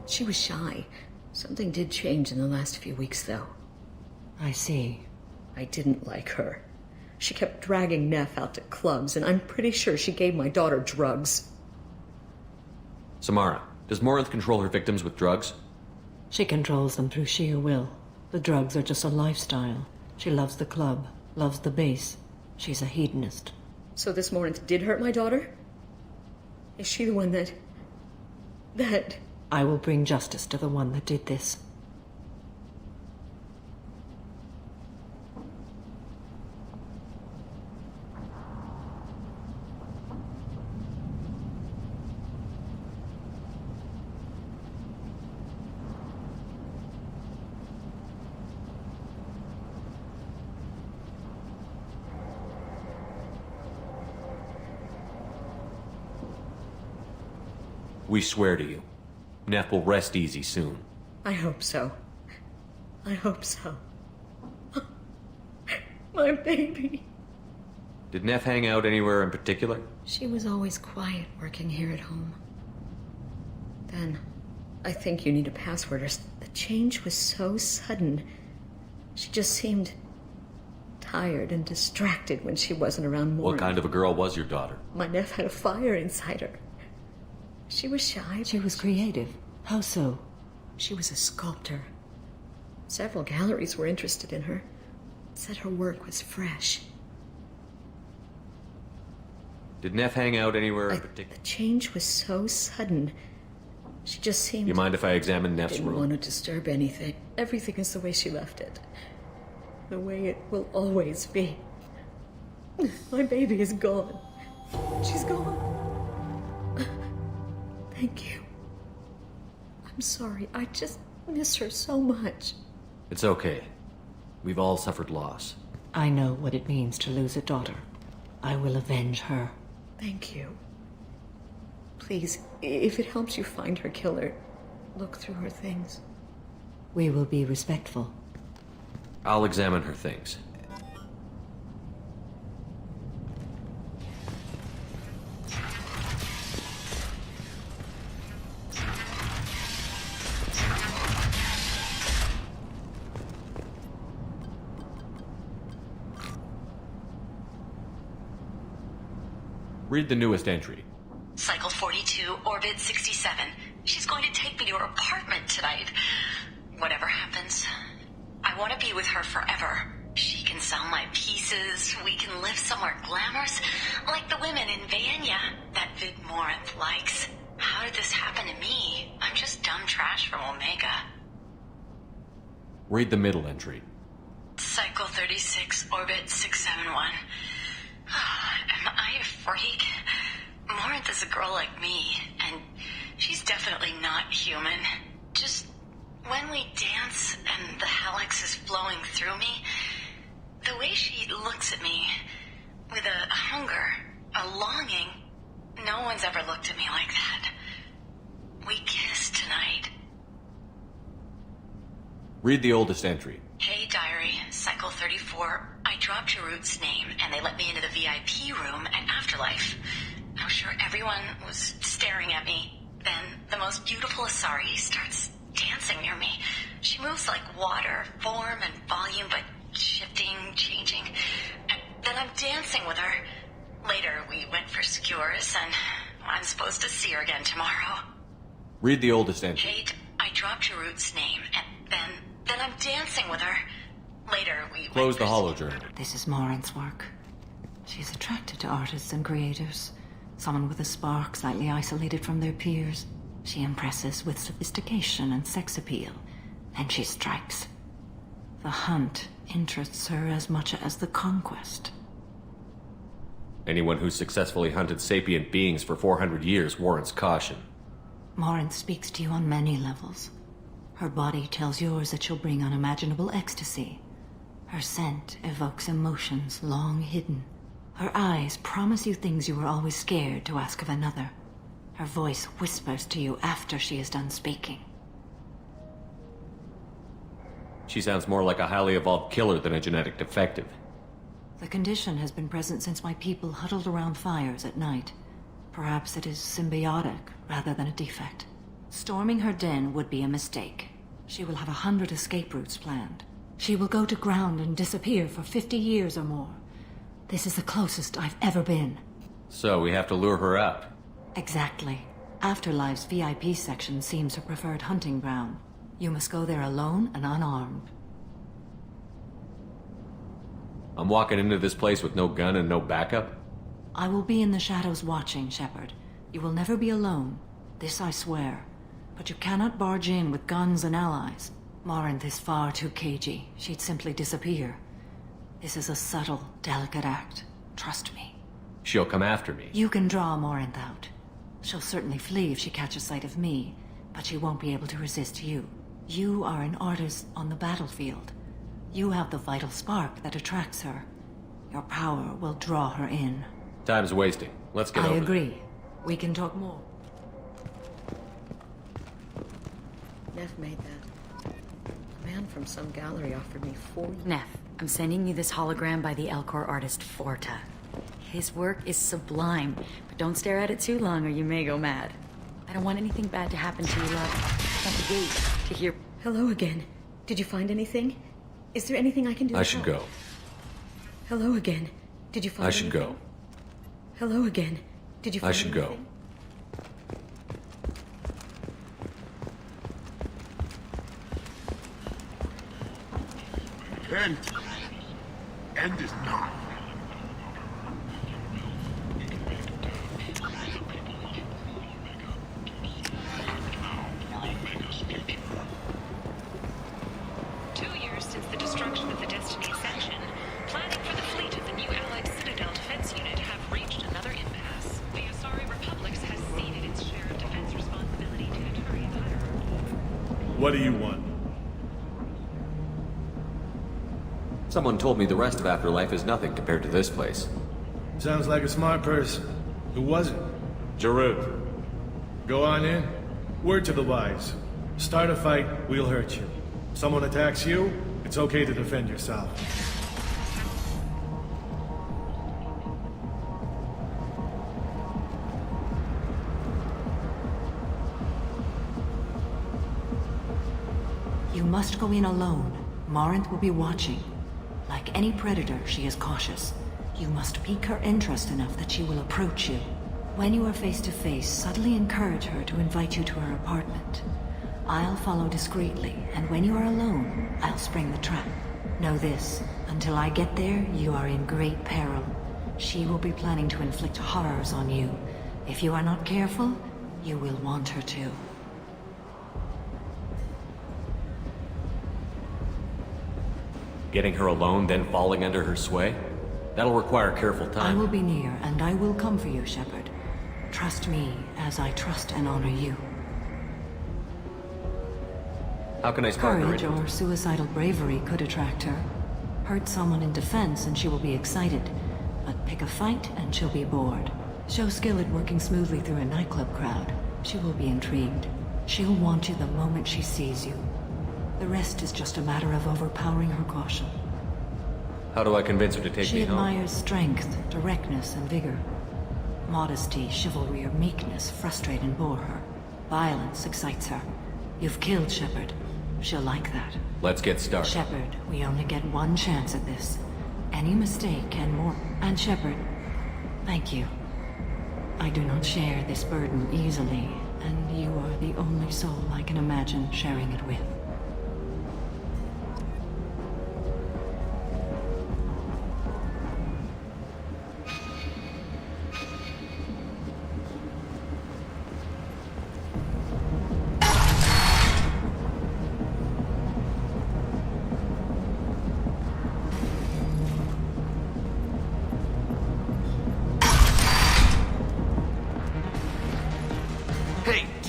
She was shy. Something did change in the last few weeks, though. I see. I didn't like her. She kept dragging Neff out to clubs, and I'm pretty sure she gave my daughter drugs. Samara, does Morinth control her victims with drugs? She controls them through sheer will. The drugs are just a lifestyle. She loves the club, loves the base. She's a hedonist. So this Morinth did hurt my daughter? Is she the one that... I will bring justice to the one that did this. We swear to you, Neff will rest easy soon. I hope so. I hope so. My baby. Did Neff hang out anywhere in particular? She was always quiet working here at home. Then, I think you need a password, or the change was so sudden. She just seemed tired and distracted when she wasn't around more. What kind of a girl was your daughter? My nephew had a fire inside her. She was shy. She was creative. How so? She was a sculptor. Several galleries were interested in her. Said her work was fresh. Did Neff hang out anywhere in particular? The change was so sudden. She just seemed... You mind if I examine Neff's room? Didn't want to disturb anything. Everything is the way she left it. The way it will always be. My baby is gone. She's gone. Thank you. I'm sorry. I just miss her so much. It's okay. We've all suffered loss. I know what it means to lose a daughter. I will avenge her. Thank you. Please, if it helps you find her killer, look through her things. We will be respectful. I'll examine her things. Read the newest entry. Cycle 42, Orbit 67. She's going to take me to her apartment tonight. Whatever happens, I want to be with her forever. She can sell my pieces. We can live somewhere glamorous, like the women in Vanya that Vid Morinth likes. How did this happen to me? I'm just dumb trash from Omega. Read the middle entry. Cycle 36, Orbit 671. Am I a freak? Morinth is a girl like me, and she's definitely not human. Just when we dance and the helix is flowing through me, the way she looks at me with a hunger, a longing, no one's ever looked at me like that. We kissed tonight. Read the oldest entry. Hey, diary, Cycle 34. I dropped Jarut's name, and they let me into the VIP room at Afterlife. I was sure everyone was staring at me. Then the most beautiful Asari starts dancing near me. She moves like water, form and volume, but shifting, changing. And then I'm dancing with her. Later, we went for skewers, and I'm supposed to see her again tomorrow. Read the oldest entry. Kate, I dropped Jarut's name, and then I'm dancing with her. Later, we Close the holo journal. This is Morinth's work. She's attracted to artists and creators. Someone with a spark, slightly isolated from their peers. She impresses with sophistication and sex appeal, and she strikes. The hunt interests her as much as the conquest. Anyone who's successfully hunted sapient beings for 400 years warrants caution. Morinth speaks to you on many levels. Her body tells yours that she'll bring unimaginable ecstasy. Her scent evokes emotions long hidden. Her eyes promise you things you were always scared to ask of another. Her voice whispers to you after she is done speaking. She sounds more like a highly evolved killer than a genetic defective. The condition has been present since my people huddled around fires at night. Perhaps it is symbiotic rather than a defect. Storming her den would be a mistake. She will have 100 escape routes planned. She will go to ground and disappear for 50 years or more. This is the closest I've ever been. So we have to lure her out. Exactly. Afterlife's VIP section seems her preferred hunting ground. You must go there alone and unarmed. I'm walking into this place with no gun and no backup? I will be in the shadows watching, Shepard. You will never be alone. This I swear. But you cannot barge in with guns and allies. Morinth is far too cagey. She'd simply disappear. This is a subtle, delicate act. Trust me. She'll come after me. You can draw Morinth out. She'll certainly flee if she catches sight of me, but she won't be able to resist you. You are an artist on the battlefield. You have the vital spark that attracts her. Your power will draw her in. Time's wasting. Let's get over I there. agree. We can talk more. Neff made that. A man from some gallery offered me 4 Neff, I'm sending you this hologram by the Elcor artist Forta. His work is sublime, but don't stare at it too long or you may go mad. I don't want anything bad to happen to you, love. At the gate, to hear... Hello again. Did you find anything? Is there anything I can do? I should go. Hello again. Did you find I should anything? go. Hello again. Did you find I should go. anything? End is not. Since the destruction of the Destiny Ascension, planning for the fleet of the new Allied Citadel Defense Unit have reached another impasse. The Asari Republics has ceded its share of defense responsibility to Aturian hierarchy. What do you want? Someone told me the rest of Afterlife is nothing compared to this place. Sounds like a smart person. Who was it? Jarut. Go on in. Word to the wise. Start a fight, we'll hurt you. Someone attacks you, it's okay to defend yourself. You must go in alone. Morinth will be watching. Like any predator, she is cautious. You must pique her interest enough that she will approach you. When you are face to face, subtly encourage her to invite you to her apartment. I'll follow discreetly, and when you are alone, I'll spring the trap. Know this, until I get there, you are in great peril. She will be planning to inflict horrors on you. If you are not careful, you will want her to. Getting her alone, then falling under her sway? That'll require careful I time. will be near, and I will come for you, Shepard. Trust me as I trust and honor you. How can I spark her Courage interest? or suicidal bravery could attract her. Hurt someone in defense and she will be excited. But pick a fight and she'll be bored. Show skill at working smoothly through a nightclub crowd. She will be intrigued. She'll want you the moment she sees you. The rest is just a matter of overpowering her caution. How do I convince her to take She me home? admires strength, directness, and vigor. Modesty, chivalry, or meekness frustrate and bore her. Violence excites her. You've killed Shepard. She'll like that. Let's get started. Shepard, we only get one chance at this. Any mistake and more. And Shepard, thank you. I do not share this burden easily, and you are the only soul I can imagine sharing it with.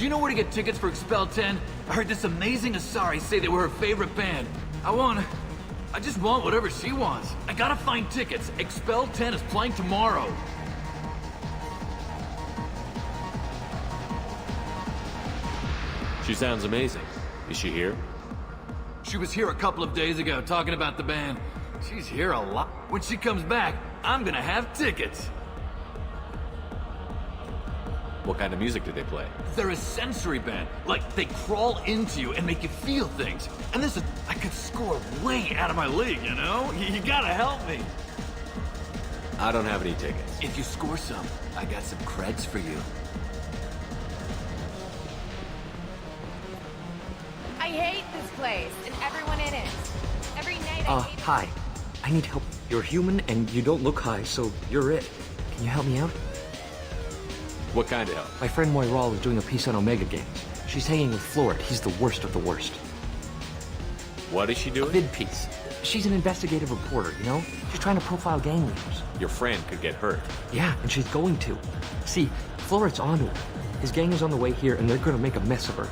do you know where to get tickets for Expel 10? I heard this amazing Asari say they were her favorite band. I just want whatever she wants. I gotta find tickets. Expel 10 is playing tomorrow. She sounds amazing. Is she here? She was here a couple of days ago talking about the band. She's here a lot. When she comes back, I'm gonna have tickets. What kind of music do they play? They're a sensory band. Like, they crawl into you and make you feel things. And I could score way out of my league, you know? You gotta help me. I don't have any tickets. If you score some, I got some creds for you. I hate this place and everyone in it. Every night I hate Hi. I need help. You're human and you don't look high, so you're it. Can you help me out? What kind of help? My friend Moiral is doing a piece on Omega Games. She's hanging with Florid. He's the worst of the worst. What is she doing? A vid piece. She's an investigative reporter, you know? She's trying to profile gang leaders. Your friend could get hurt. Yeah, and she's going to. See, Florid's onto her. His gang is on the way here, and they're gonna make a mess of her.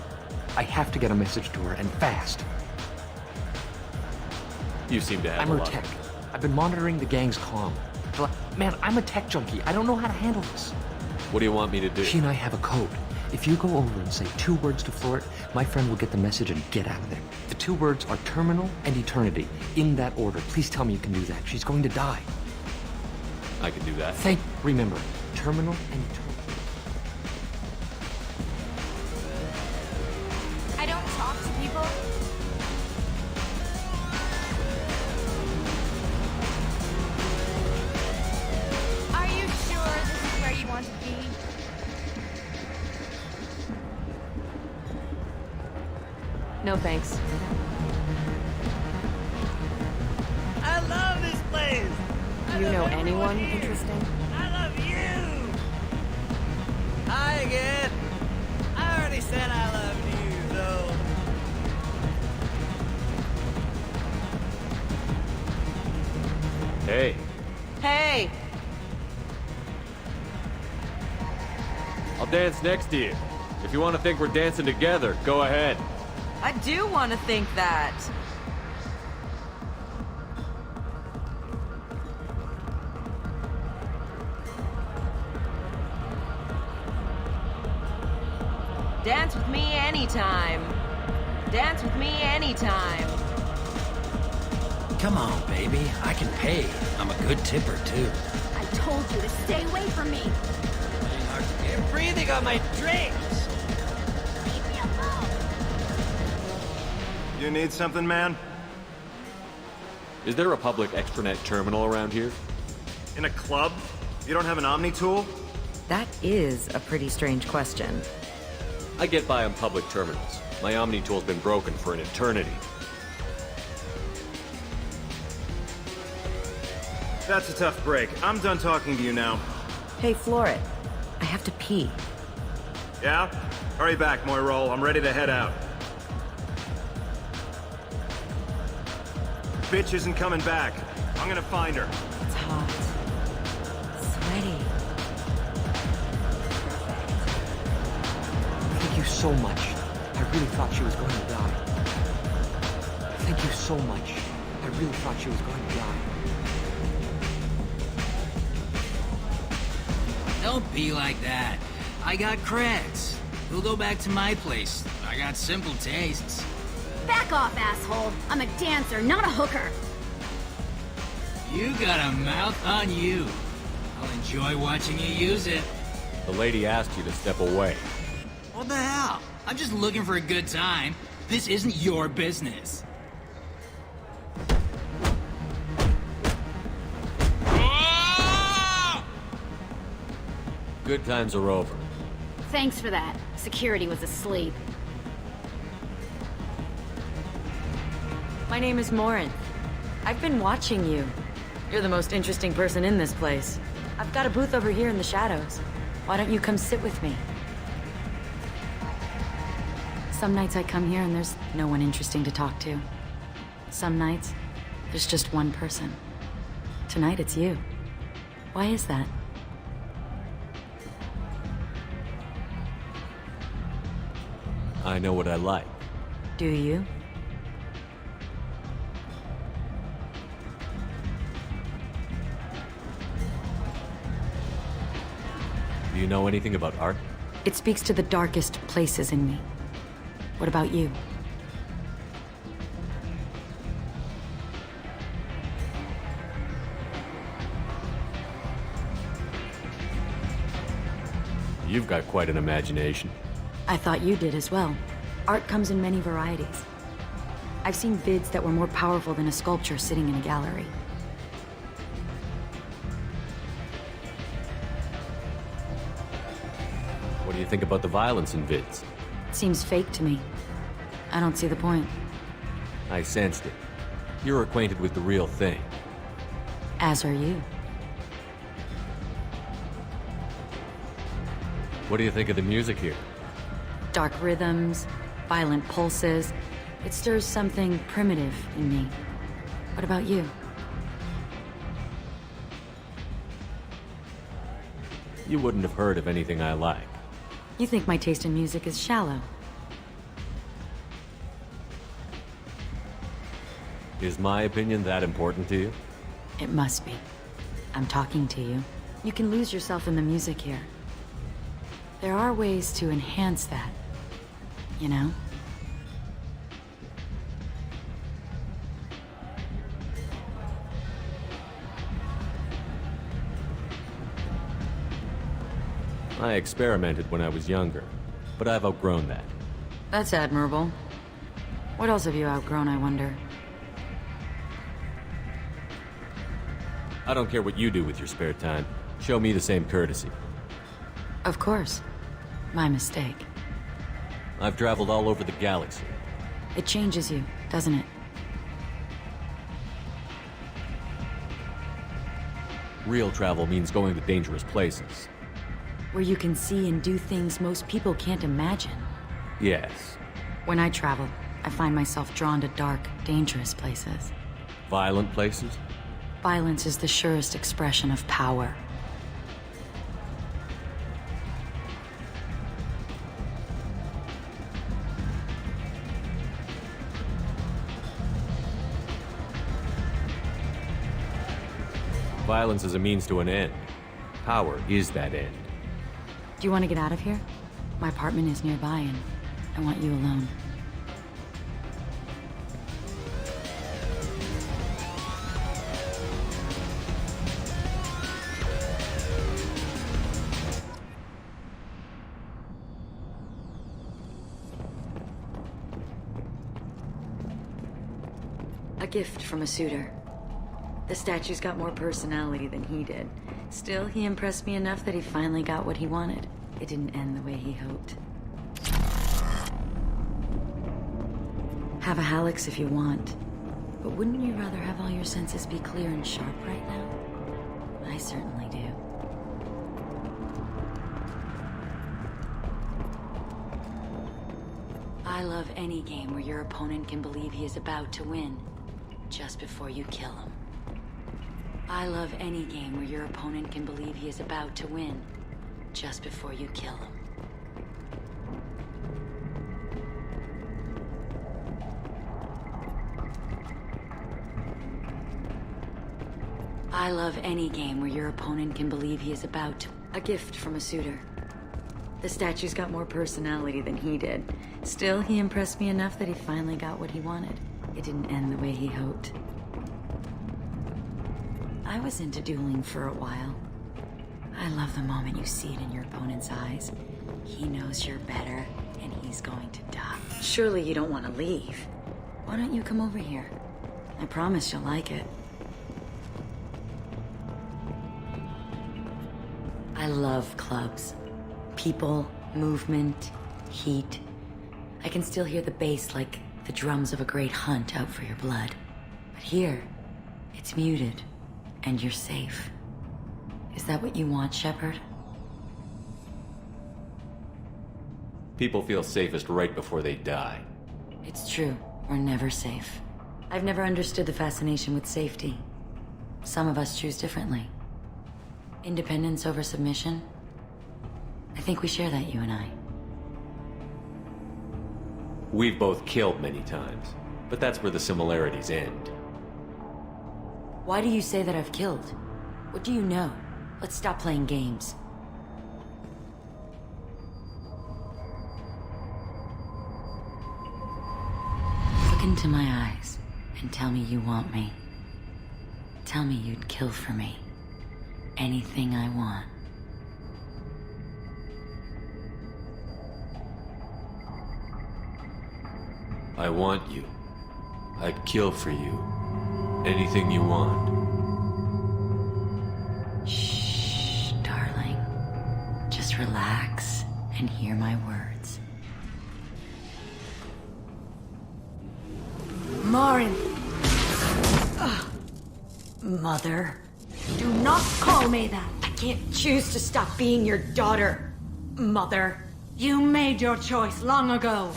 I have to get a message to her, and fast. You seem to have I'm her tech. I've been monitoring the gang's comm. Man, I'm a tech junkie. I don't know how to handle this. What do you want me to do? She and I have a code. If you go over and say 2 words to Florid, my friend will get the message and get out of there. The 2 words are terminal and eternity. In that order. Please tell me you can do that. She's going to die. I can do that. Remember, terminal and eternity. I don't talk to people. Are you sure this is where you want to be? No thanks. I love this place! Do you know anyone interesting? I love you! Hi again! I already said I loved you, though. Hey. Hey! I'll dance next to you. If you want to think we're dancing together, go ahead. I do want to think that. Dance with me anytime. Dance with me anytime. Come on, baby. I can pay. I'm a good tipper, too. I told you to stay away from me. You're breathing on my drinks! You need something, man? Is there a public extranet terminal around here? In a club? You don't have an Omni tool? That is a pretty strange question. I get by on public terminals. My Omni tool's been broken for an eternity. That's a tough break. I'm done talking to you now. Hey, Florid. I have to pee. Yeah? Hurry back, Moiral. I'm ready to head out. Bitch isn't coming back. I'm gonna find her. It's hot. Sweaty. Thank you so much. I really thought she was going to die. Thank you so much. I really thought she was going to die. Don't be like that. I got creds. We'll go back to my place. I got simple tastes. Back off, asshole. I'm a dancer, not a hooker. You got a mouth on you. I'll enjoy watching you use it. The lady asked you to step away. What the hell? I'm just looking for a good time. This isn't your business. Good times are over. Thanks for that. Security was asleep. My name is Morinth. I've been watching you. You're the most interesting person in this place. I've got a booth over here in the shadows. Why don't you come sit with me? Some nights I come here and there's no one interesting to talk to. Some nights, there's just one person. Tonight it's you. Why is that? I know what I like. Do you? Do you know anything about art? It speaks to the darkest places in me. What about you? You've got quite an imagination. I thought you did as well. Art comes in many varieties. I've seen vids that were more powerful than a sculpture sitting in a gallery. What do you think about the violence in vids? It seems fake to me. I don't see the point. I sensed it. You're acquainted with the real thing. As are you. What do you think of the music here? Dark rhythms, violent pulses. It stirs something primitive in me. What about you? You wouldn't have heard of anything I like. You think my taste in music is shallow. Is my opinion that important to you? It must be. I'm talking to you. You can lose yourself in the music here. There are ways to enhance that, you know? I experimented when I was younger, but I've outgrown that. That's admirable. What else have you outgrown, I wonder? I don't care what you do with your spare time. Show me the same courtesy. Of course. My mistake. I've traveled all over the galaxy. It changes you, doesn't it? Real travel means going to dangerous places. Where you can see and do things most people can't imagine. Yes. When I travel, I find myself drawn to dark, dangerous places. Violent places? Violence is the surest expression of power. Violence is a means to an end. Power is that end. Do you want to get out of here? My apartment is nearby and I want you alone. A gift from a suitor. The statue's got more personality than he did. Still, he impressed me enough that he finally got what he wanted. It didn't end the way he hoped. Have a Hallex if you want. But wouldn't you rather have all your senses be clear and sharp right now? I certainly do. I love any game where your opponent can believe he is about to win, just before you kill him. I love any game where your opponent can believe he is about to win, just before you kill him. I love any game where your opponent can believe he is about to... A gift from a suitor. The statue's got more personality than he did. Still, he impressed me enough that he finally got what he wanted. It didn't end the way he hoped. I was into dueling for a while. I love the moment you see it in your opponent's eyes. He knows you're better, and he's going to die. Surely you don't want to leave. Why don't you come over here? I promise you'll like it. I love clubs. People, movement, heat. I can still hear the bass like the drums of a great hunt out for your blood. But here, it's muted. And you're safe. Is that what you want, Shepard? People feel safest right before they die. It's true. We're never safe. I've never understood the fascination with safety. Some of us choose differently. Independence over submission? I think we share that, you and I. We've both killed many times, but that's where the similarities end. Why do you say that I've killed? What do you know? Let's stop playing games. Look into my eyes and tell me you want me. Tell me you'd kill for me. Anything I want. I want you. I'd kill for you. Anything you want. Shh, darling. Just relax and hear my words. Marin! Mother. Do not call me that. I can't choose to stop being your daughter. Mother. You made your choice long ago.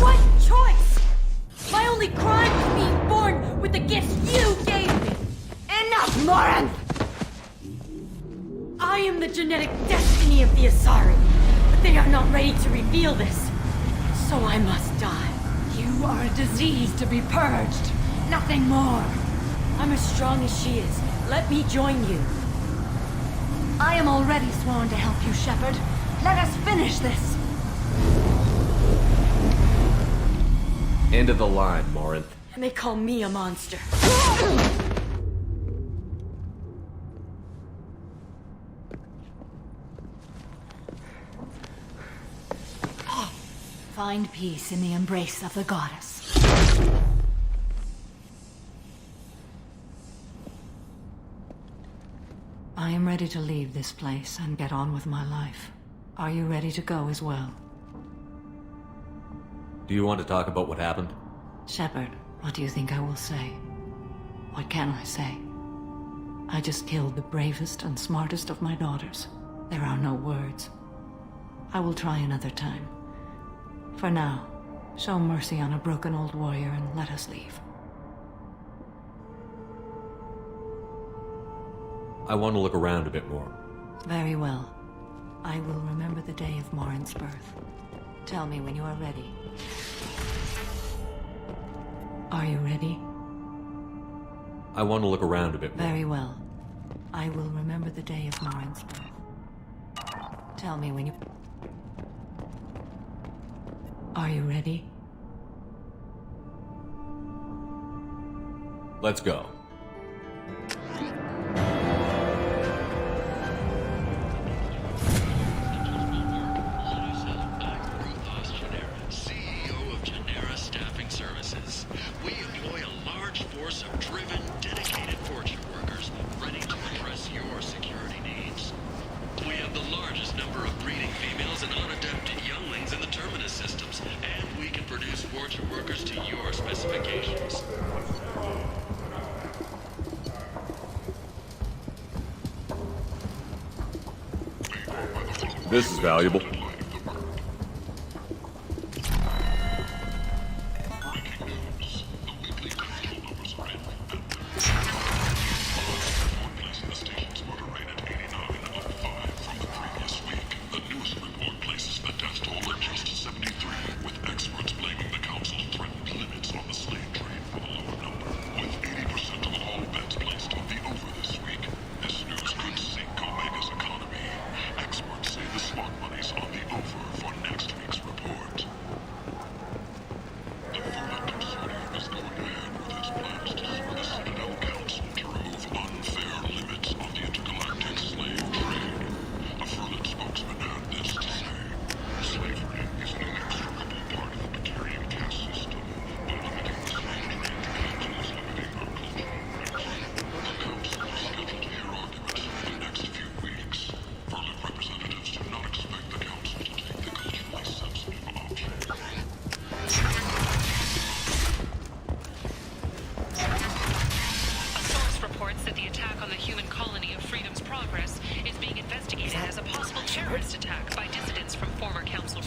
What choice? My only crime was being born with the gifts you gave me. Enough, Morin! I am the genetic destiny of the Asari, but they are not ready to reveal this. So I must die. You are a disease to be purged. Nothing more. I'm as strong as she is. Let me join you. I am already sworn to help you, Shepard. Let us finish this. End of the line, Morinth. And they call me a monster. Find peace in the embrace of the goddess. I am ready to leave this place and get on with my life. Are you ready to go as well? Do you want to talk about what happened? Shepard, what do you think I will say? What can I say? I just killed the bravest and smartest of my daughters. There are no words. I will try another time. For now, show mercy on a broken old warrior and let us leave. I want to look around a bit more. Very well. I will remember the day of Morin's birth. Tell me when you are ready. Are you ready? I want to look around a bit more. Very well. I will remember the day of Morin's birth. Tell me when you... Are you ready? Let's go. This is valuable.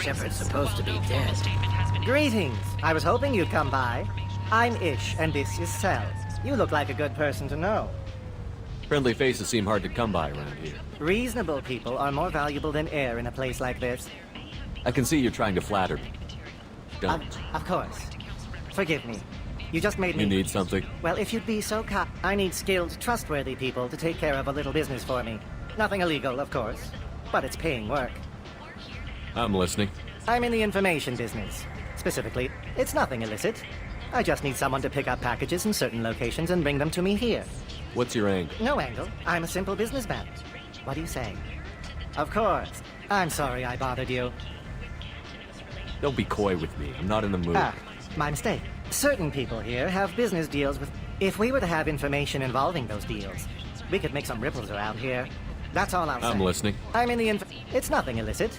Shepard's supposed to be dead. Greetings. I was hoping you'd come by. I'm Ish, and this is Sel. You look like a good person to know. Friendly faces seem hard to come by around here. Reasonable people are more valuable than air in a place like this. I can see you're trying to flatter me. Done. Of course. Forgive me. You just made me... You need something? Well, if you'd be so I need skilled, trustworthy people to take care of a little business for me. Nothing illegal, of course, but it's paying work. I'm listening. I'm in the information business. Specifically, it's nothing illicit. I just need someone to pick up packages in certain locations and bring them to me here. What's your angle? No angle. I'm a simple businessman. What do you say? Of course. I'm sorry I bothered you. Don't be coy with me. I'm not in the mood. Ah, my mistake. Certain people here have business deals with... If we were to have information involving those deals, we could make some ripples around here. That's all I'll say. I'm listening. I'm in the It's nothing illicit.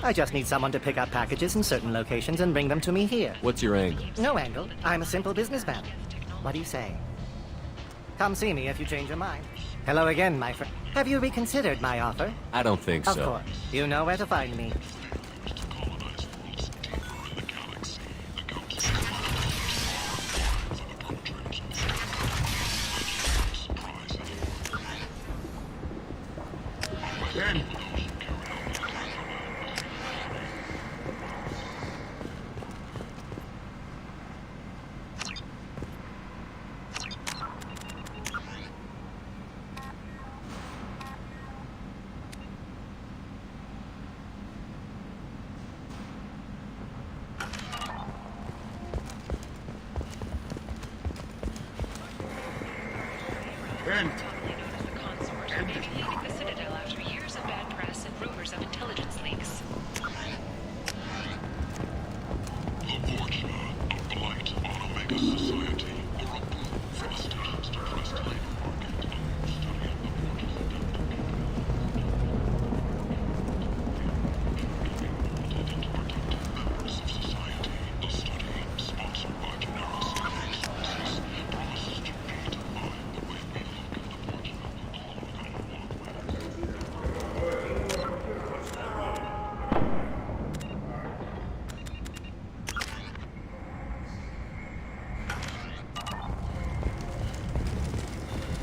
I just need someone to pick up packages in certain locations and bring them to me here. What's your angle? No angle. I'm a simple businessman. What do you say? Come see me if you change your mind. Hello again, my friend. Have you reconsidered my offer? I don't think so. Of course. You know where to find me. Ben! Ben! The Citadel after years of bad press and rumors of intelligence leaks. The Vorcha, a blight on Omega society, or a boon from a station's depressed labor market, a study of the Vorcha's adaptive members of society, a study sponsored by Genera Security Services, promises to redefine the way we look at the Vorcha along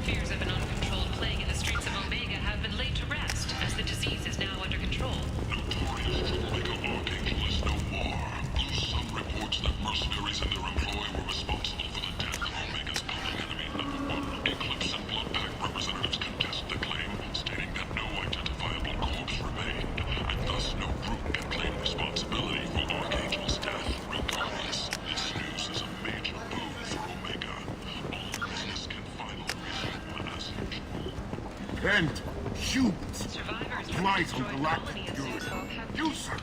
Fears of an uncontrolled plague in the streets of Omega have been laid to rest, as the disease is now under control. Notorious troublemaker Archangel is no more. Blue Sun reports that mercenaries and their employ were responsible for the death of Omega's public enemy #1. Eclipse and Blood Pack representatives contest the claim, stating that no identifiable corpse remained, and thus no group can claim responsibility for Archangel's death. Regardless, this news is a major boon for Omega. All business can finally resume as usual. Ben! Shoot! Flies on galactic fury. You, sir!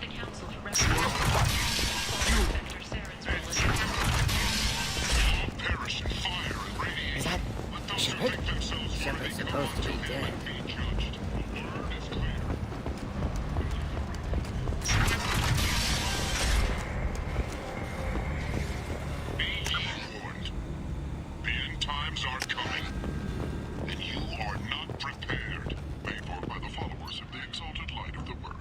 Is that Shepard? Shepard's supposed to be dead. The end times are coming, and you are not prepared. Paid for by the followers of the exalted light of the word.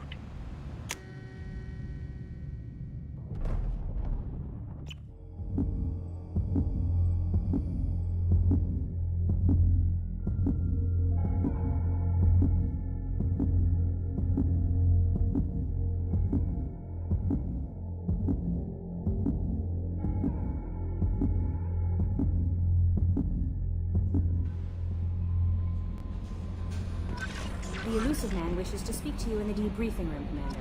The elusive man wishes to speak to you in the debriefing room, Commander.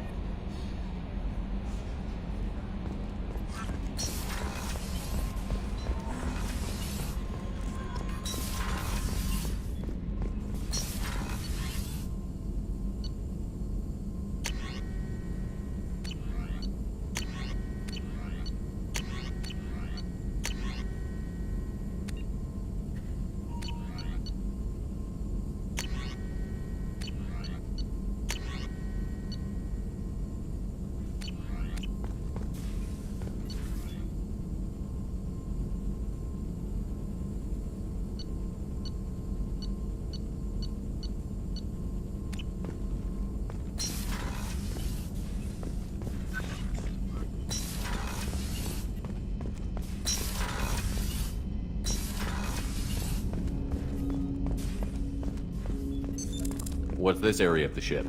What's this area of the ship?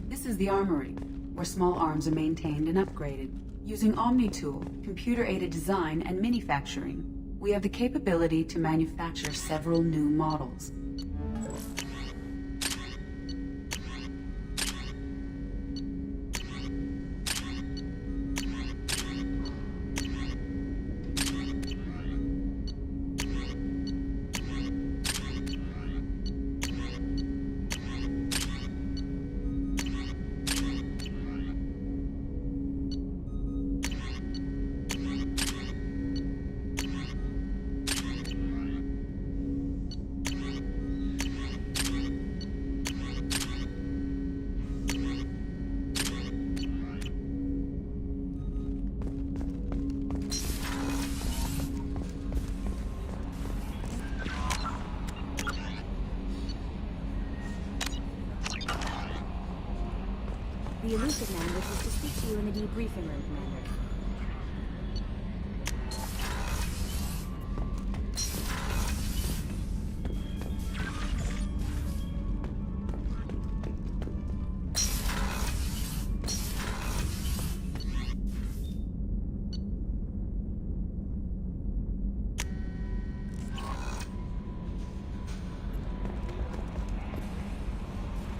This is the armory, where small arms are maintained and upgraded. Using OmniTool, computer-aided design, and manufacturing, we have the capability to manufacture several new models. The Elusive Man wishes to speak to you in the debriefing room, Commander.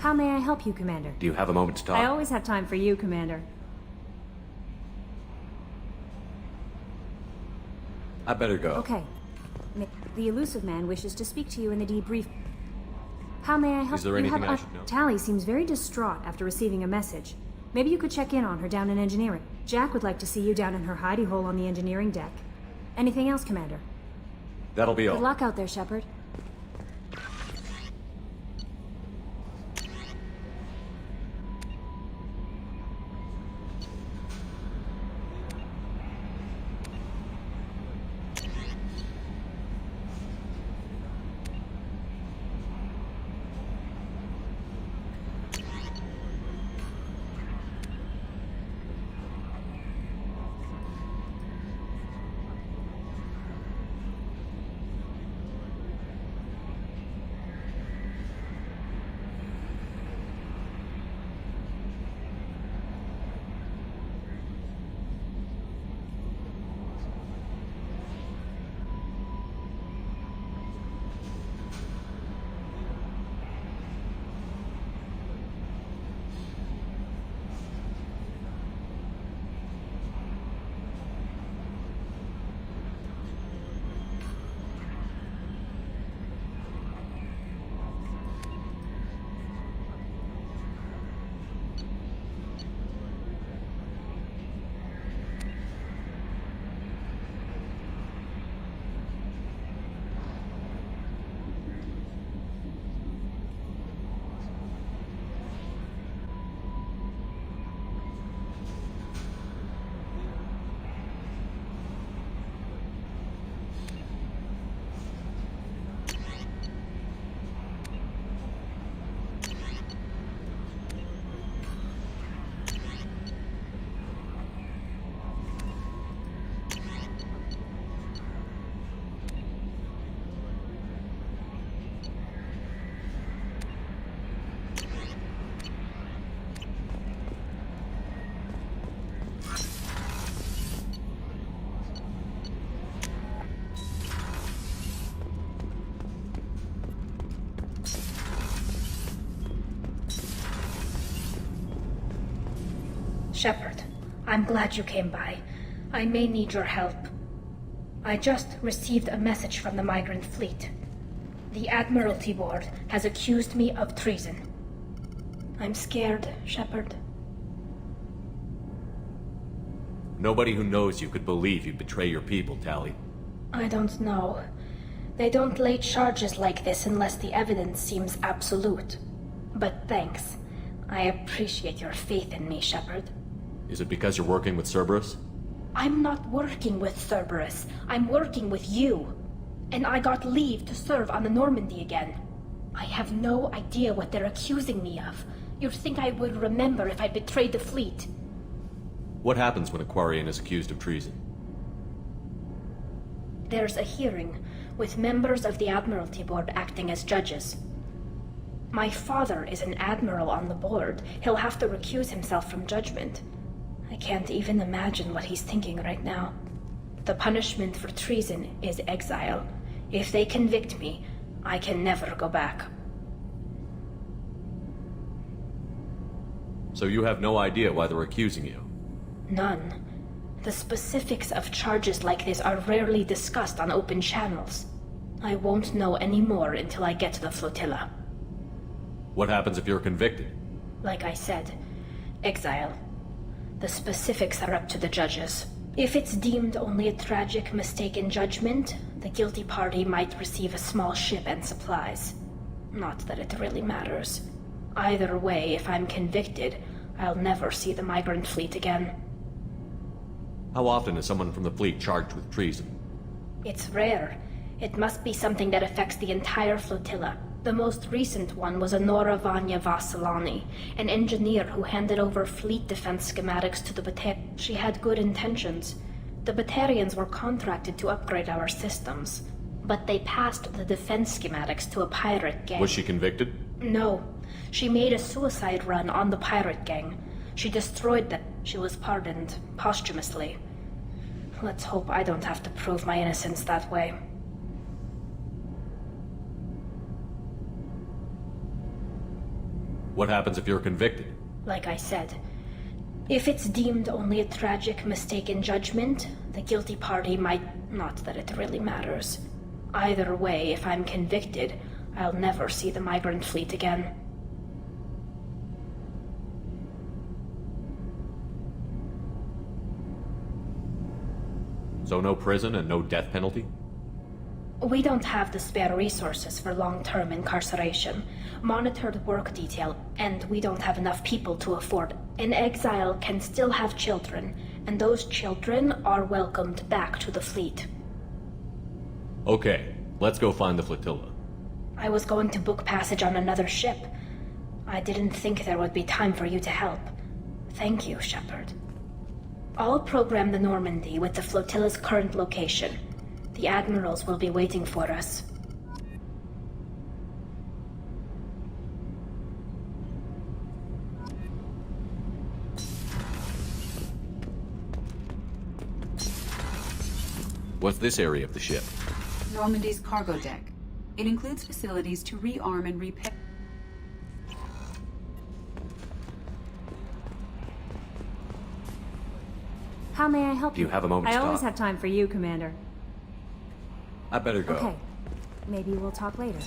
How may I help you, Commander? Do you have a moment to talk? I always have time for you, Commander. I better go. Okay. The Elusive Man wishes to speak to you in the debrief. How may I help you? Is there anything I should know? Tally seems very distraught after receiving a message. Maybe you could check in on her down in engineering. Jack would like to see you down in her hidey hole on the engineering deck. Anything else, Commander? That'll be all. Good luck out there, Shepard. Shepard, I'm glad you came by. I may need your help. I just received a message from the Migrant Fleet. The Admiralty Board has accused me of treason. I'm scared, Shepard. Nobody who knows you could believe you'd betray your people, Tally. I don't know. They don't lay charges like this unless the evidence seems absolute. But thanks. I appreciate your faith in me, Shepard. Is it because you're working with Cerberus? I'm not working with Cerberus. I'm working with you. And I got leave to serve on the Normandy again. I have no idea what they're accusing me of. You'd think I would remember if I betrayed the fleet. What happens when a Quarian is accused of treason? There's a hearing, with members of the Admiralty Board acting as judges. My father is an admiral on the board. He'll have to recuse himself from judgment. I can't even imagine what he's thinking right now. The punishment for treason is exile. If they convict me, I can never go back. So you have no idea why they're accusing you? None. The specifics of charges like this are rarely discussed on open channels. I won't know any more until I get to the flotilla. What happens if you're convicted? Like I said, exile. The specifics are up to the judges. If it's deemed only a tragic mistake in judgment, the guilty party might receive a small ship and supplies. Not that it really matters. Either way, if I'm convicted, I'll never see the migrant fleet again. How often is someone from the fleet charged with treason? It's rare. It must be something that affects the entire flotilla. The most recent one was Anora Vanya Vasilani, an engineer who handed over fleet defense schematics to the Batarians. She had good intentions. The Batarians were contracted to upgrade our systems, but they passed the defense schematics to a pirate gang. Was she convicted? No. She made a suicide run on the pirate gang. She destroyed them. She was pardoned posthumously. Let's hope I don't have to prove my innocence that way. What happens if you're convicted? Like I said, if it's deemed only a tragic mistake in judgment, the guilty party might... Not that it really matters. Either way, if I'm convicted, I'll never see the migrant fleet again. So no prison and no death penalty? We don't have the spare resources for long-term incarceration, monitored work detail, and we don't have enough people to afford. An exile can still have children, and those children are welcomed back to the fleet. Okay, let's go find the flotilla. I was going to book passage on another ship. I didn't think there would be time for you to help. Thank you, Shepard. I'll program the Normandy with the flotilla's current location. The admirals will be waiting for us. What's this area of the ship? Normandy's cargo deck. It includes facilities to rearm and repair. How may I help Do you have a moment I to always talk? have time for you, Commander. I better go. Okay. Maybe we'll talk later.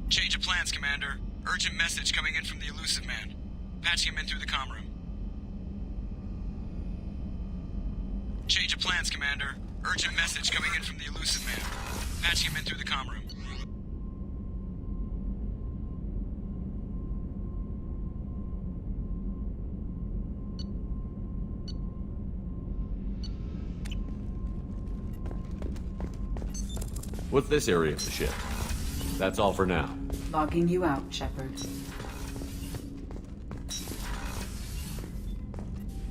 Change of plans, Commander. Urgent message coming in from the Elusive Man. Patching him in through the comm room. Change of plans, Commander. Urgent message coming in from the Elusive Man. Patching him in through the comm room. What's this area of the ship? That's all for now. Logging you out, Shepard.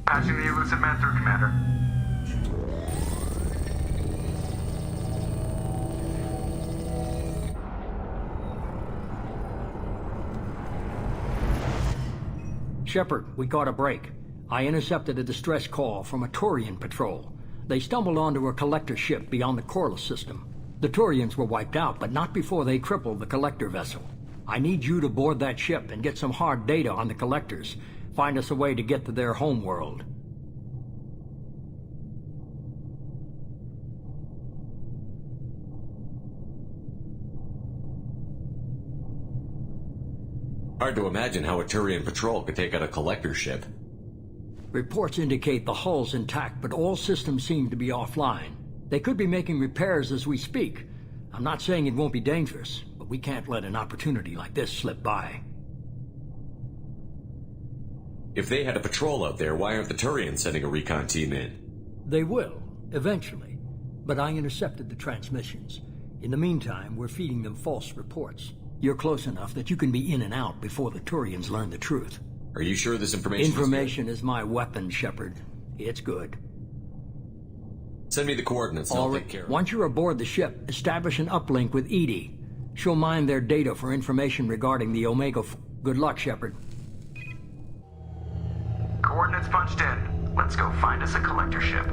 Patching the Elusive Man through, Commander. Shepard, we caught a break. I intercepted a distress call from a Turian patrol. They stumbled onto a collector ship beyond the Corliss system. The Turians were wiped out, but not before they crippled the collector vessel. I need you to board that ship and get some hard data on the collectors. Find us a way to get to their homeworld. Hard to imagine how a Turian patrol could take out a collector ship. Reports indicate the hull's intact, but all systems seem to be offline. They could be making repairs as we speak. I'm not saying it won't be dangerous, but we can't let an opportunity like this slip by. If they had a patrol out there, why aren't the Turians sending a recon team in? They will, eventually. But I intercepted the transmissions. In the meantime, we're feeding them false reports. You're close enough that you can be in and out before the Turians learn the truth. Are you sure this information Information is my weapon, Shepard. It's good. Send me the coordinates and I'll take care of it. Once you're aboard the ship, establish an uplink with EDI. She'll mine their data for information regarding the Omega Good luck, Shepard. Coordinates punched in. Let's go find us a collector ship.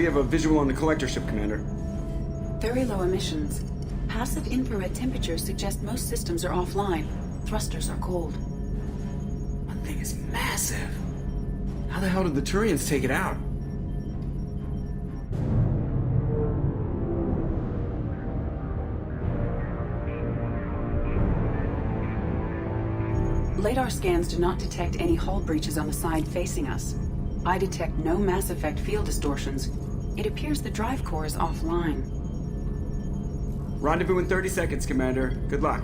We have a visual on the collector ship, Commander. Very low emissions. Passive infrared temperatures suggest most systems are offline. Thrusters are cold. That thing is massive. How the hell did the Turians take it out? Radar scans do not detect any hull breaches on the side facing us. I detect no Mass Effect field distortions. It appears the drive core is offline. Rendezvous in 30 seconds, Commander. Good luck.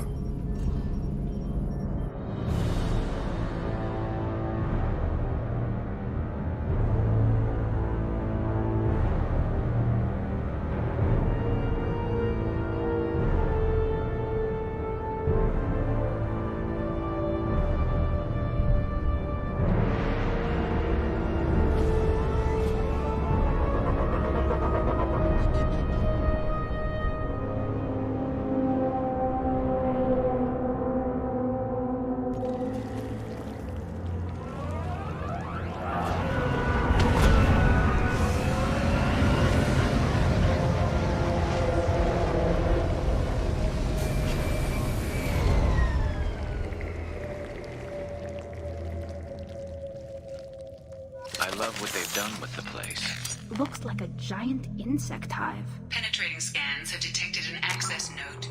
I love what they've done with the place. Looks like a giant insect hive. Penetrating scans have detected an access node.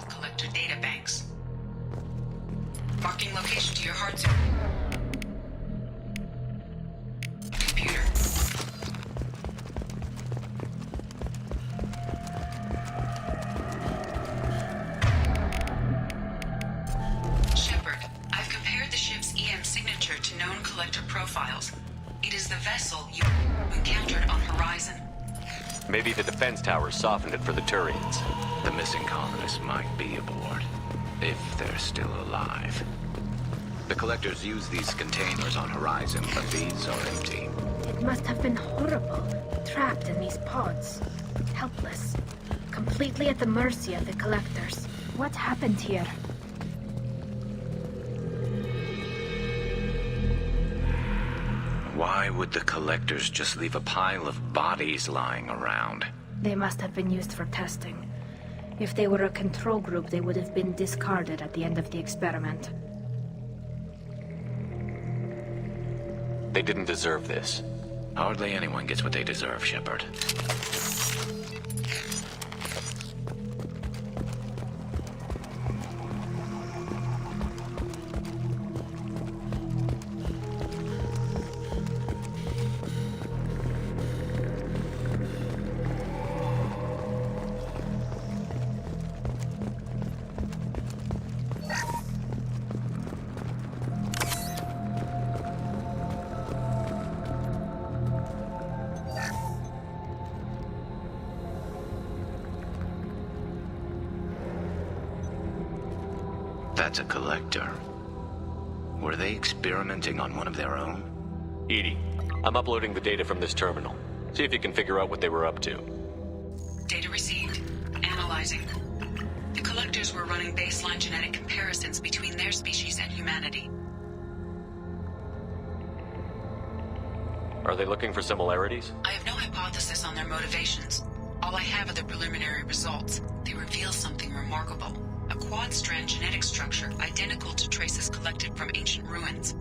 Collector data banks. Marking location to your hard zone. Computer. Maybe the defense towers softened it for the Turians. The missing colonists might be aboard, if they're still alive. The Collectors use these containers on Horizon, but these are empty. It must have been horrible, trapped in these pods. Helpless. Completely at the mercy of the Collectors. What happened here? Why would the Collectors just leave a pile of bodies lying around? They must have been used for testing. If they were a control group, they would have been discarded at the end of the experiment. They didn't deserve this. Hardly anyone gets what they deserve, Shepard. That's a Collector. Were they experimenting on one of their own? EDI, I'm uploading the data from this terminal. See if you can figure out what they were up to. Data received. Analyzing. The Collectors were running baseline genetic comparisons between their species and humanity. Are they looking for similarities? I have no hypothesis on their motivations. All I have are the preliminary results. They reveal something remarkable. A quad-strand genetic structure identical to traces collected from ancient ruins.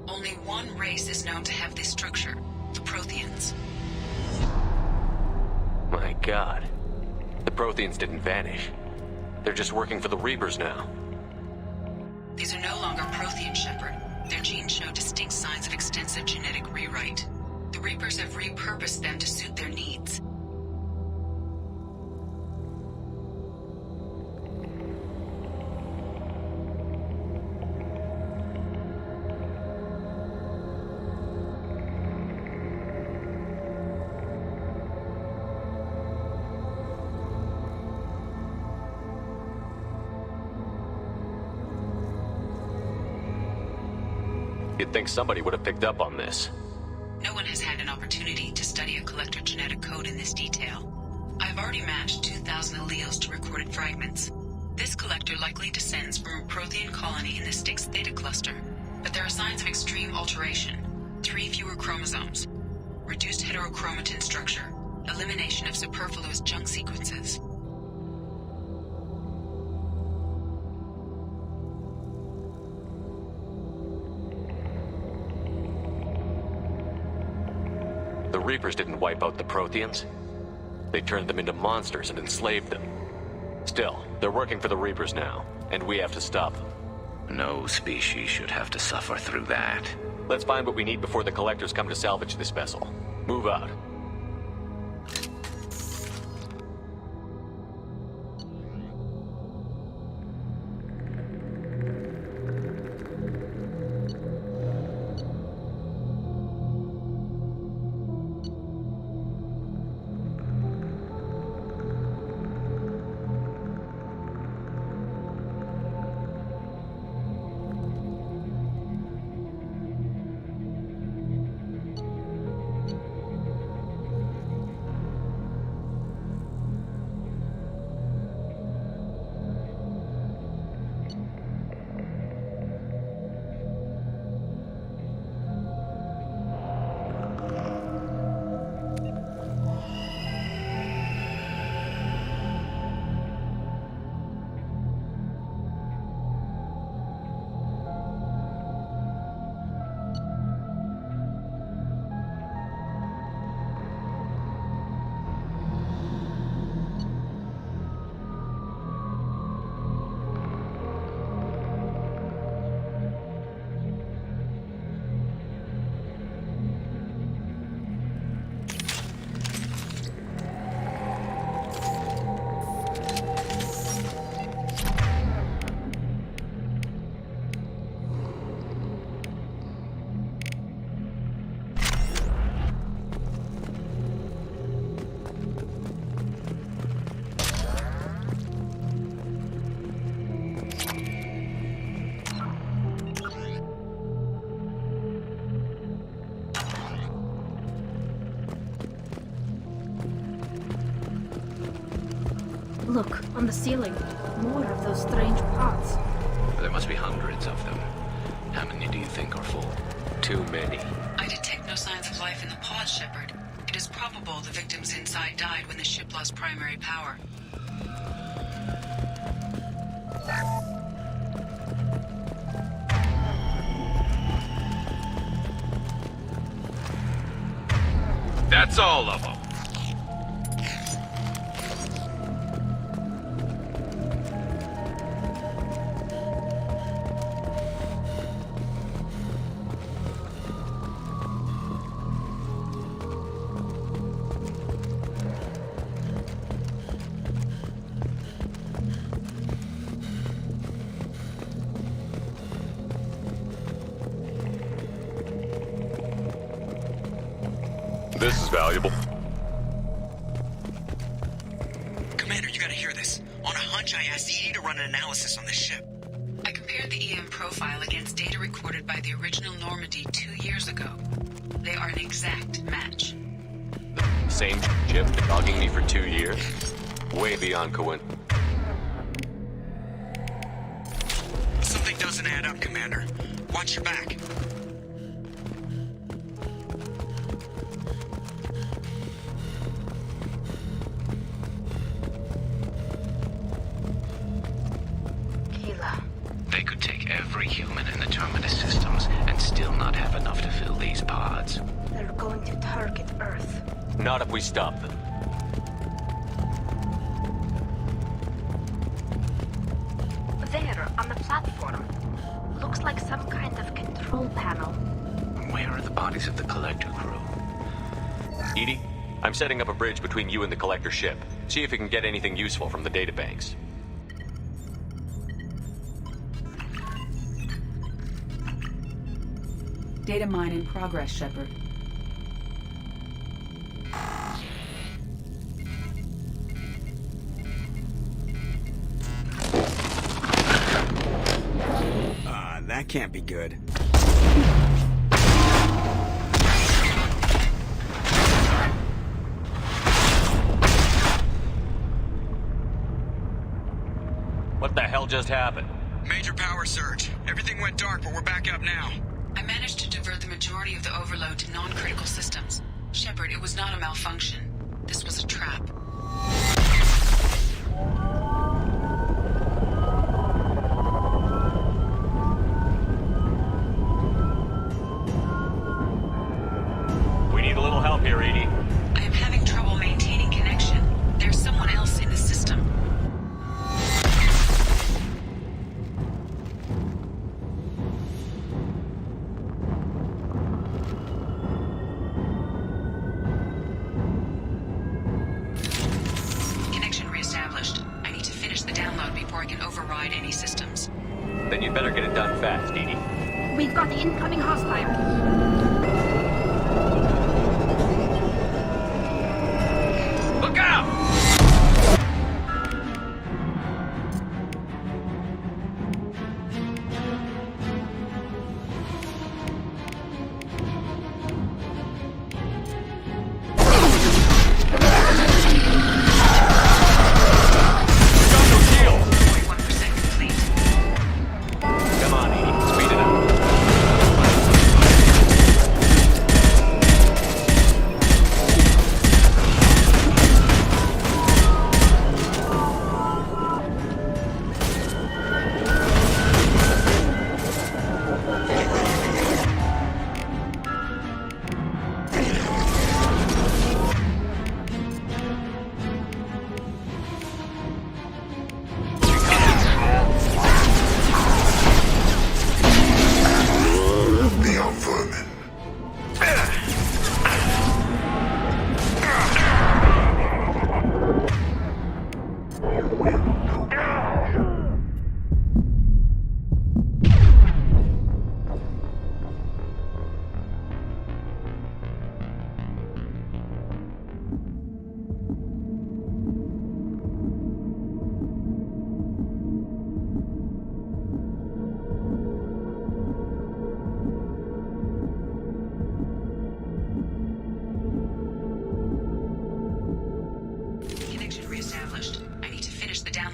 Only one race is known to have this structure, the Protheans. My God. The Protheans didn't vanish. They're just working for the Reapers now. These are no longer Prothean, Shepard. Their genes show distinct signs of extensive genetic rewrite. The Reapers have repurposed them to suit their needs. You'd think somebody would have picked up on this. No one has had an opportunity to study a Collector genetic code in this detail. I've already matched 2,000 alleles to recorded fragments. This Collector likely descends from a Prothean colony in the Styx Theta cluster, but there are signs of extreme alteration. 3 fewer chromosomes, reduced heterochromatin structure, elimination of superfluous junk sequences. The Reapers didn't wipe out the Protheans. They turned them into monsters and enslaved them. Still, they're working for the Reapers now, and we have to stop them. No species should have to suffer through that. Let's find what we need before the Collectors come to salvage this vessel. Move out. Look, on the ceiling. More of those strange pots. There must be hundreds of them. How many do you think are full? Too many. I detect no signs of life in the pod, Shepard. It is probable the victims inside died when the ship lost primary power. That's all of them. This is valuable. Commander, you gotta hear this. On a hunch, I asked EDI to run an analysis on this ship. I compared the EM profile against data recorded by the original Normandy 2 years ago. They are an exact match. The same ship dogging me for 2 years? Way beyond coincidence. Something doesn't add up, Commander. Watch your back. They could take every human in the Terminus systems and still not have enough to fill these pods. They're going to target Earth. Not if we stop them. There, on the platform. Looks like some kind of control panel. Where are the bodies of the Collector crew? EDI, I'm setting up a bridge between you and the Collector ship. See if you can get anything useful from the databanks. Data mine in progress, Shepard. That can't be good. What the hell just happened? Major power surge. Everything went dark, but we're back up now. I managed to divert the majority of the overload to non-critical systems. Shepard, it was not a malfunction. This was a trap. We need a little help here, EDI. I am having trouble maintaining connection. There's someone else in the system. Connection reestablished. I need to finish the download before I can override any systems. Then you'd better get it done fast, EDI. We've got incoming hostile. Look out! Come on, EDI. Speed it up.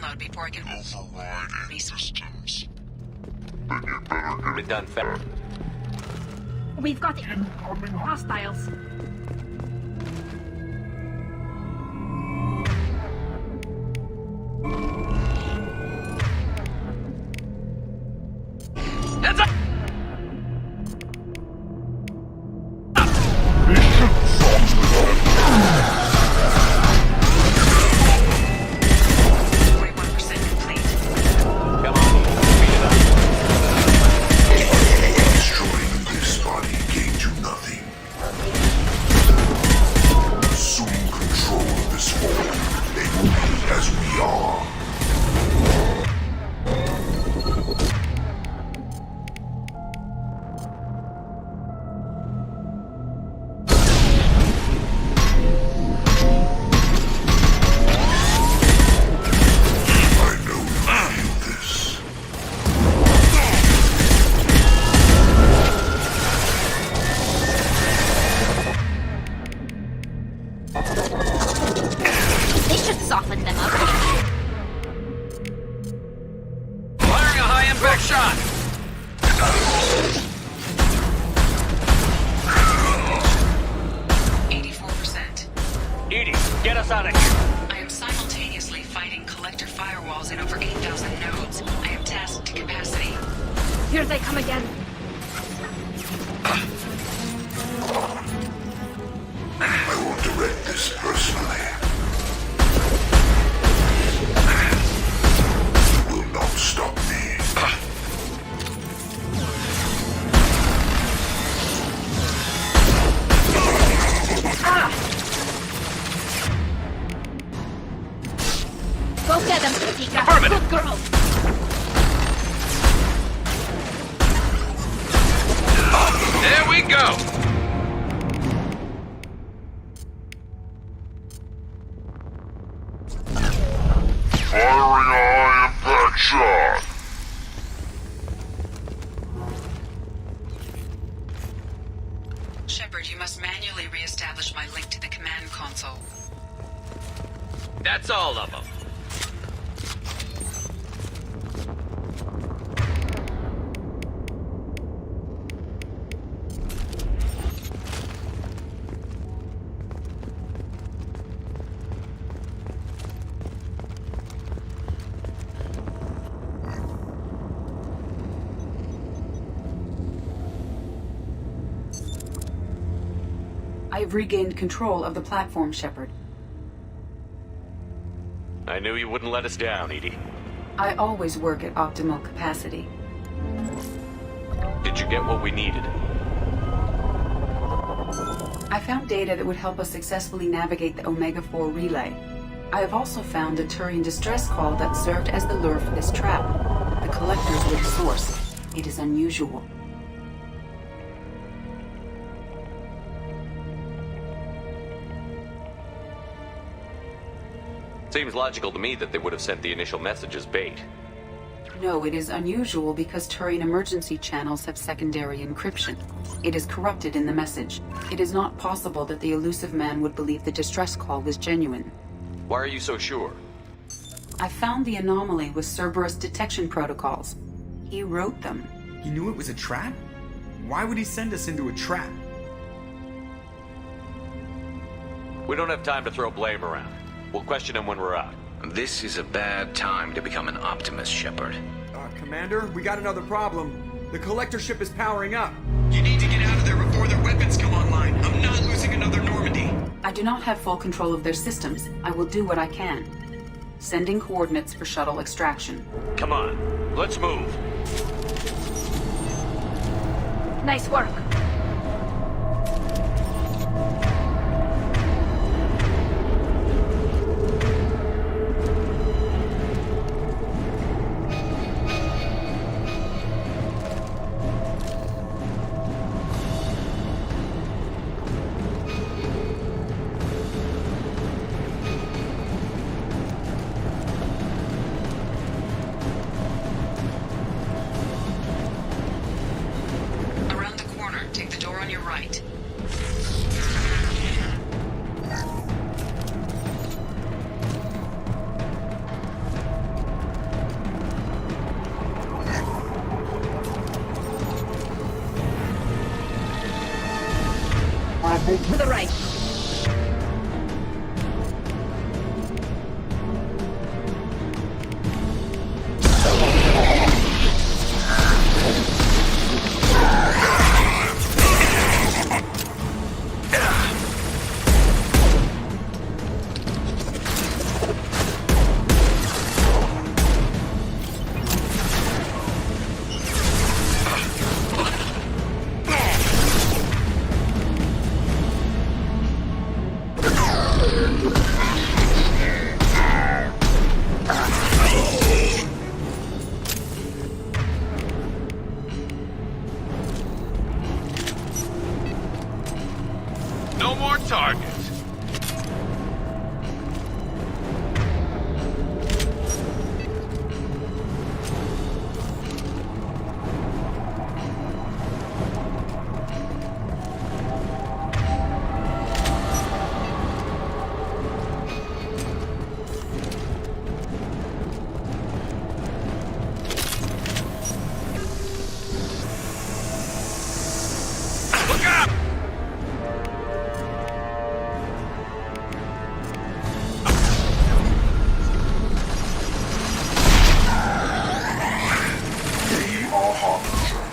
mode before I can override systems. Been done fast. We've got incoming hostiles. Heads up! Destroying this body gained you nothing. Assume control of this form. They will be as we are. They should soften them up. Firing a high-impact shot! 84%. EDI, get us out of here! I am simultaneously fighting collector firewalls in over 8,000 nodes. I am tasked to capacity. Here they come again. I will direct this personally. You will not stop me. Go get them, Tika. Affirmative. Good girl. There we go! Firing a high-impact shot. Shepard, you must manually re-establish my link to the command console. That's all of them. I've regained control of the platform, Shepard. I knew you wouldn't let us down, EDI. I always work at optimal capacity. Did you get what we needed? I found data that would help us successfully navigate the Omega-4 relay. I have also found a Turian distress call that served as the lure for this trap. The Collectors were the source. It is unusual. Seems logical to me that they would have sent the initial message as bait. No, it is unusual because Turian emergency channels have secondary encryption. It is corrupted in the message. It is not possible that the Illusive Man would believe the distress call was genuine. Why are you so sure? I found the anomaly with Cerberus detection protocols. He wrote them. He knew it was a trap? Why would he send us into a trap? We don't have time to throw blame around. We'll question him when we're out. This is a bad time to become an optimist, Shepard. Commander, we got another problem. The Collector ship is powering up. You need to get out of there before their weapons come online. I'm not losing another Normandy. I do not have full control of their systems. I will do what I can. Sending coordinates for shuttle extraction. Come on, let's move. Nice work. Around the corner, take To the right. No more targets. Look out! We are Harbinger.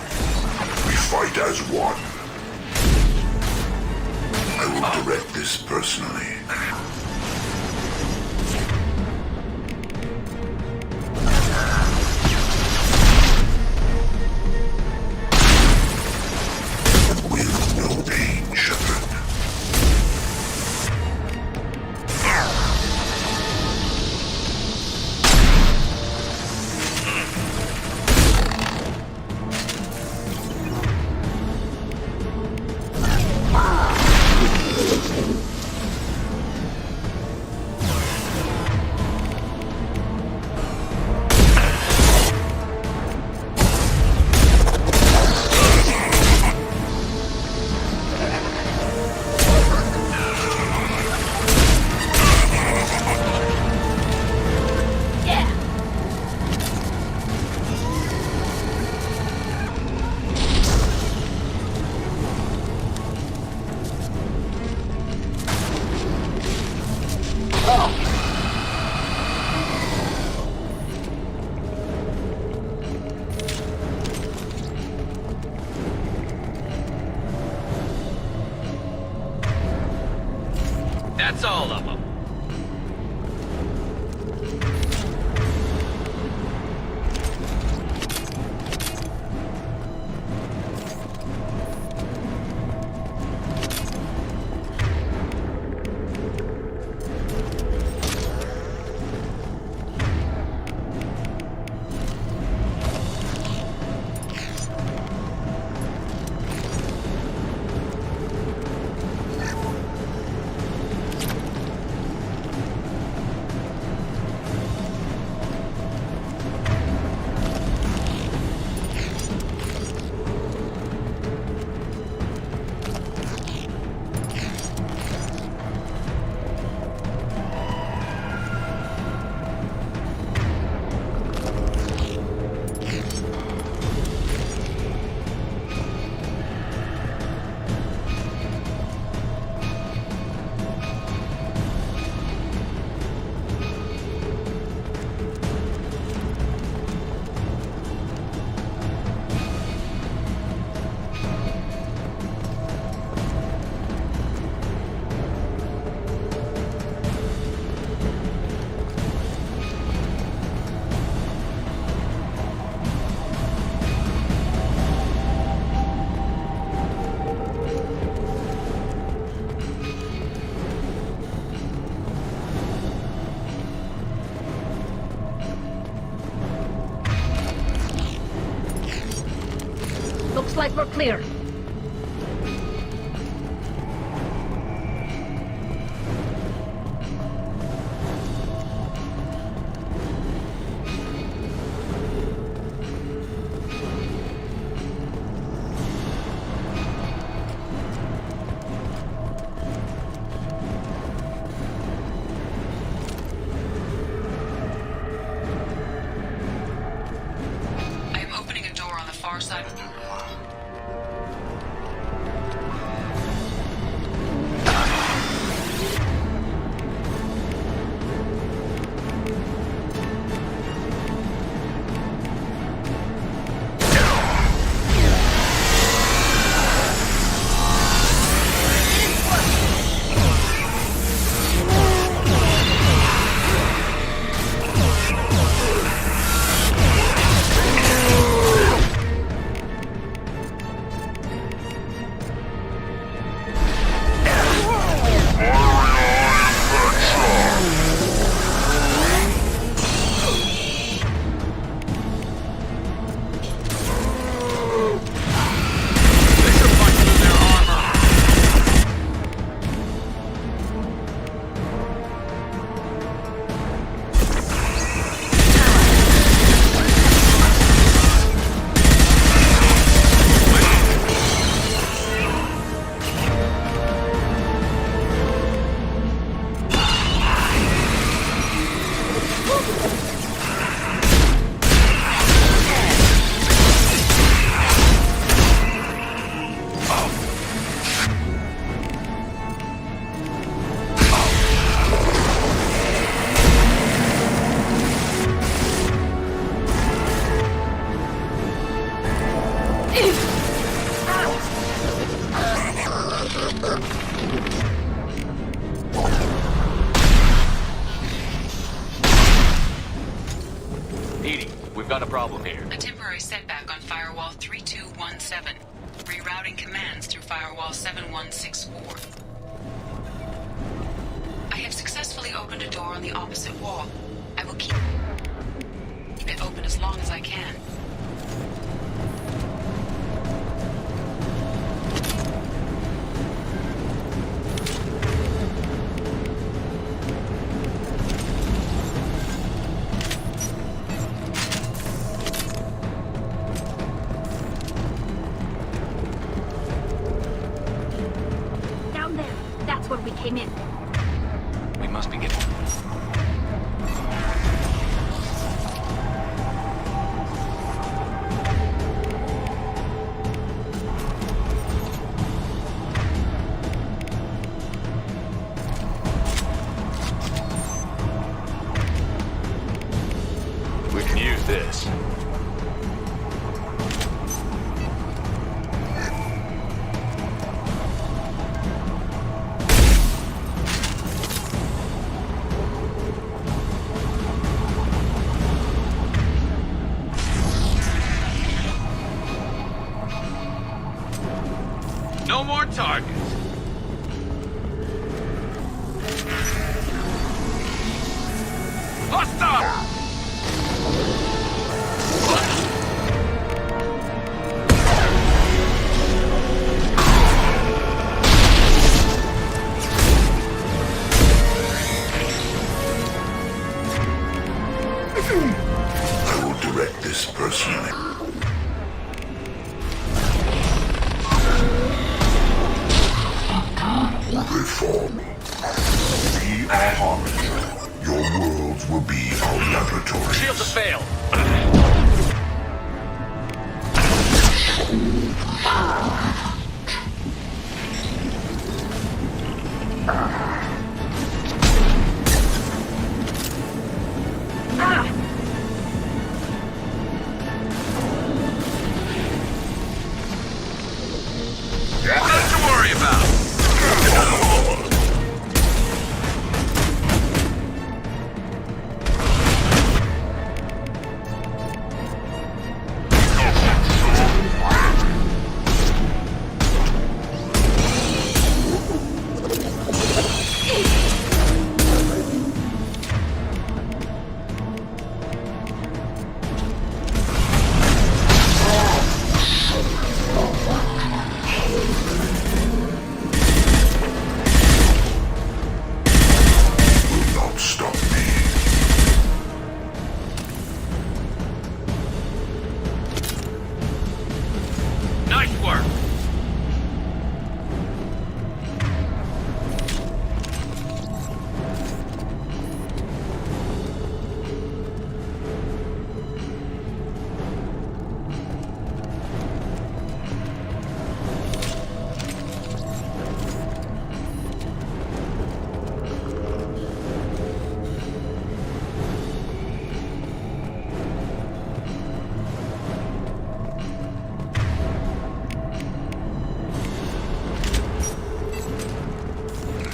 We fight as one. I will direct this personally. With no pain, Shepard. That's all of them. Looks like we're clear. I am opening a door on the far side of the room. we've got a problem here. A temporary setback on Firewall 3217. Rerouting commands through Firewall 7164. I have successfully opened a door on the opposite wall. I will keep it open as long as I can. Down there. That's where we came in. We must be getting... We can use this. No more targets. Hostile! I will direct this personally. Reform. We are Harbinger. Your worlds will be our laboratories. Shields have failed. Nothing to worry about. Will not stop me. Nice work.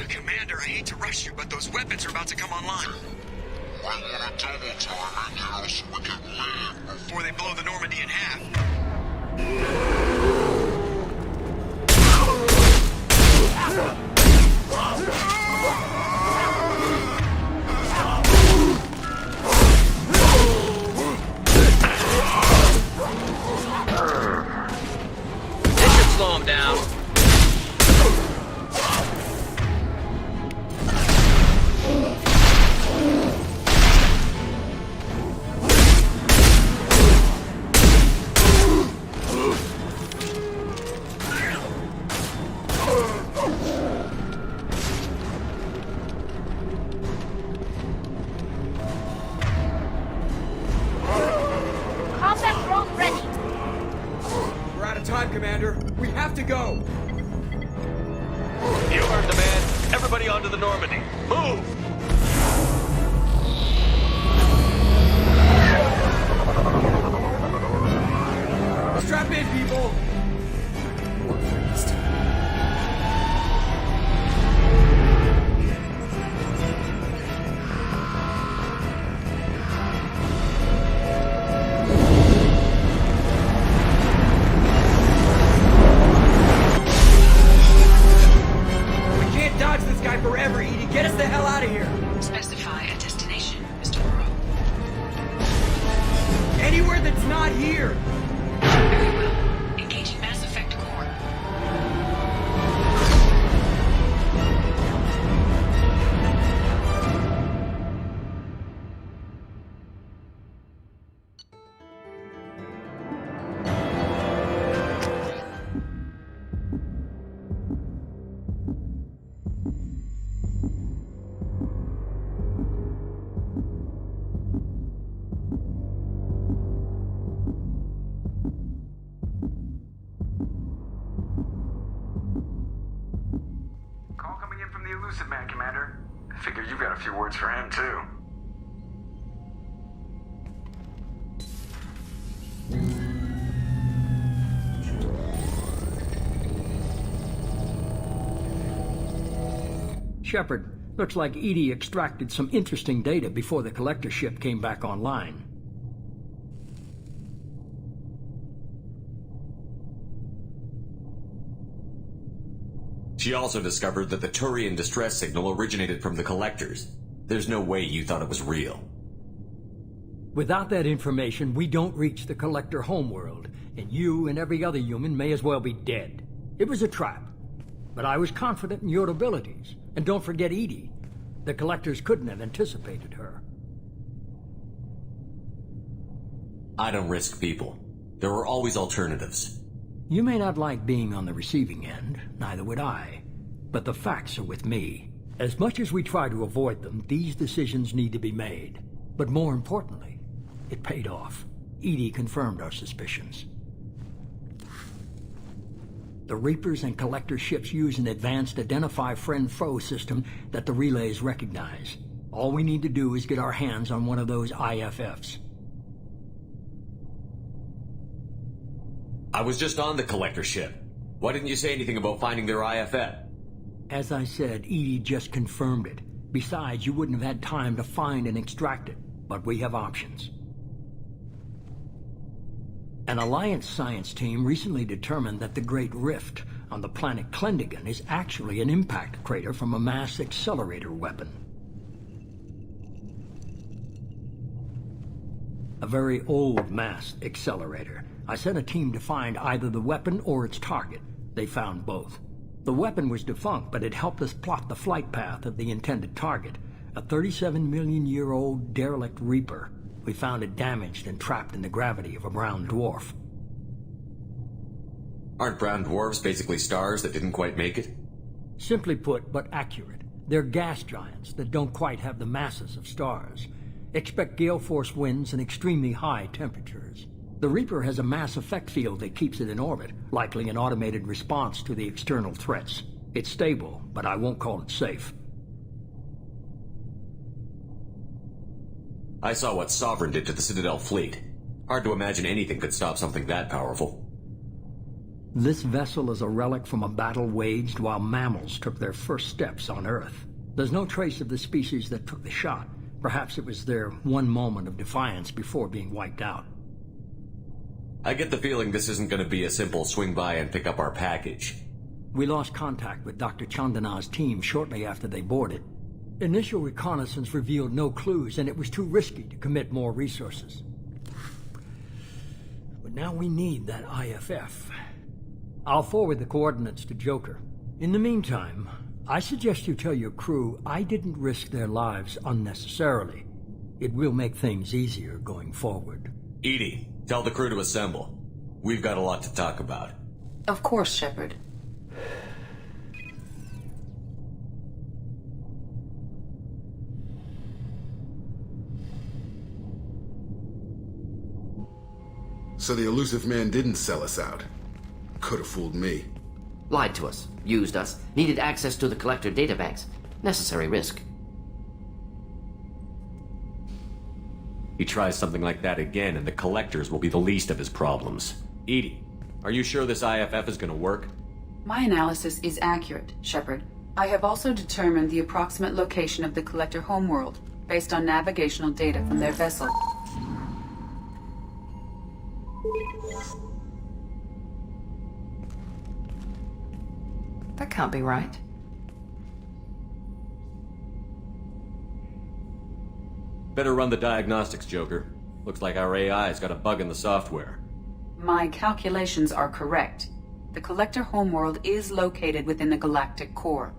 Commander, I hate to rush you, but those weapons are about to come online. I want a double time again so we can leave. Before they blow the Normandy in half. This should slow him down. Combat drone ready. We're out of time, Commander. We have to go. You heard the man. Everybody onto the Normandy. Move! Strap in, people. Get us the hell out of here! Specify a destination, Mr. Moreau. Anywhere that's not here! Very well. Engaging Mass Effect Core. Call coming in from the Elusive Man, Commander. I figure you've got a few words for him, too. Shepard, looks like EDI extracted some interesting data before the collector ship came back online. She also discovered that the Turian distress signal originated from the collectors. There's no way you thought it was real. Without that information, we don't reach the collector homeworld, and you and every other human may as well be dead. It was a trap, but I was confident in your abilities. And don't forget EDI. The collectors couldn't have anticipated her. I don't risk people. There are always alternatives. You may not like being on the receiving end, neither would I. But the facts are with me. As much as we try to avoid them, these decisions need to be made. But more importantly, it paid off. EDI confirmed our suspicions. The Reapers and Collector ships use an advanced Identify Friend-Foe system that the relays recognize. All we need to do is get our hands on one of those IFFs. I was just on the Collector ship. Why didn't you say anything about finding their IFF? As I said, EDI just confirmed it. Besides, you wouldn't have had time to find and extract it. But we have options. An Alliance science team recently determined that the Great Rift on the planet Klendagon is actually an impact crater from a mass accelerator weapon. A very old mass accelerator. I sent a team to find either the weapon or its target. They found both. The weapon was defunct, but it helped us plot the flight path of the intended target, a 37-million-year-old derelict Reaper. We found it damaged and trapped in the gravity of a brown dwarf. Aren't brown dwarfs basically stars that didn't quite make it? Simply put, but accurate. They're gas giants that don't quite have the masses of stars. Expect gale force winds and extremely high temperatures. The Reaper has a mass effect field that keeps it in orbit, likely an automated response to the external threats. It's stable, but I won't call it safe. I saw what Sovereign did to the Citadel fleet. Hard to imagine anything could stop something that powerful. This vessel is a relic from a battle waged while mammals took their first steps on Earth. There's no trace of the species that took the shot. Perhaps it was their one moment of defiance before being wiped out. I get the feeling this isn't going to be a simple swing by and pick up our package. We lost contact with Dr. Chandana's team shortly after they boarded. Initial reconnaissance revealed no clues, and it was too risky to commit more resources. But now we need that IFF. I'll forward the coordinates to Joker. In the meantime, I suggest you tell your crew I didn't risk their lives unnecessarily. It will make things easier going forward. EDI, tell the crew to assemble. We've got a lot to talk about. Of course, Shepard. So the Elusive Man didn't sell us out. Could have fooled me. Lied to us, used us, needed access to the Collector databanks. Necessary risk. He tries something like that again, and the Collectors will be the least of his problems. EDI, are you sure this IFF is going to work? My analysis is accurate, Shepard. I have also determined the approximate location of the Collector homeworld, based on navigational data from their vessel. That can't be right. Better run the diagnostics, Joker. Looks like our AI's got a bug in the software. My calculations are correct. The Collector homeworld is located within the galactic core.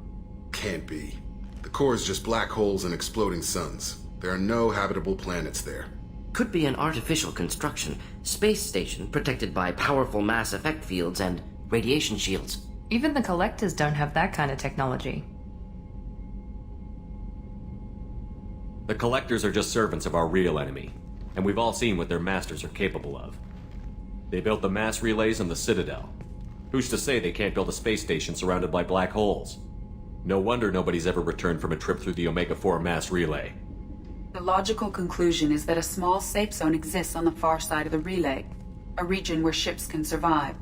Can't be. The core is just black holes and exploding suns. There are no habitable planets there. Could be an artificial construction, space station protected by powerful mass effect fields and radiation shields. Even the Collectors don't have that kind of technology. The Collectors are just servants of our real enemy, and we've all seen what their masters are capable of. They built the mass relays on the Citadel. Who's to say they can't build a space station surrounded by black holes? No wonder nobody's ever returned from a trip through the Omega-4 mass relay. The logical conclusion is that a small safe zone exists on the far side of the relay, a region where ships can survive.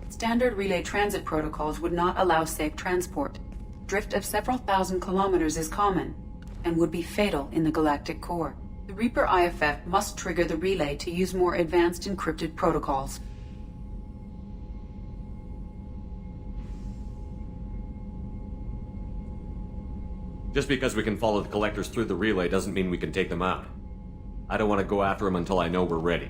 Standard relay transit protocols would not allow safe transport. Drift of several thousand kilometers is common, and would be fatal in the galactic core. The Reaper IFF must trigger the relay to use more advanced encrypted protocols. Just because we can follow the Collectors through the relay doesn't mean we can take them out. I don't want to go after them until I know we're ready.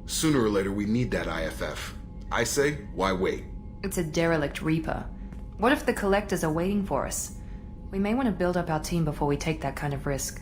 Sooner or later, we need that IFF. I say, why wait? It's a derelict Reaper. What if the Collectors are waiting for us? We may want to build up our team before we take that kind of risk.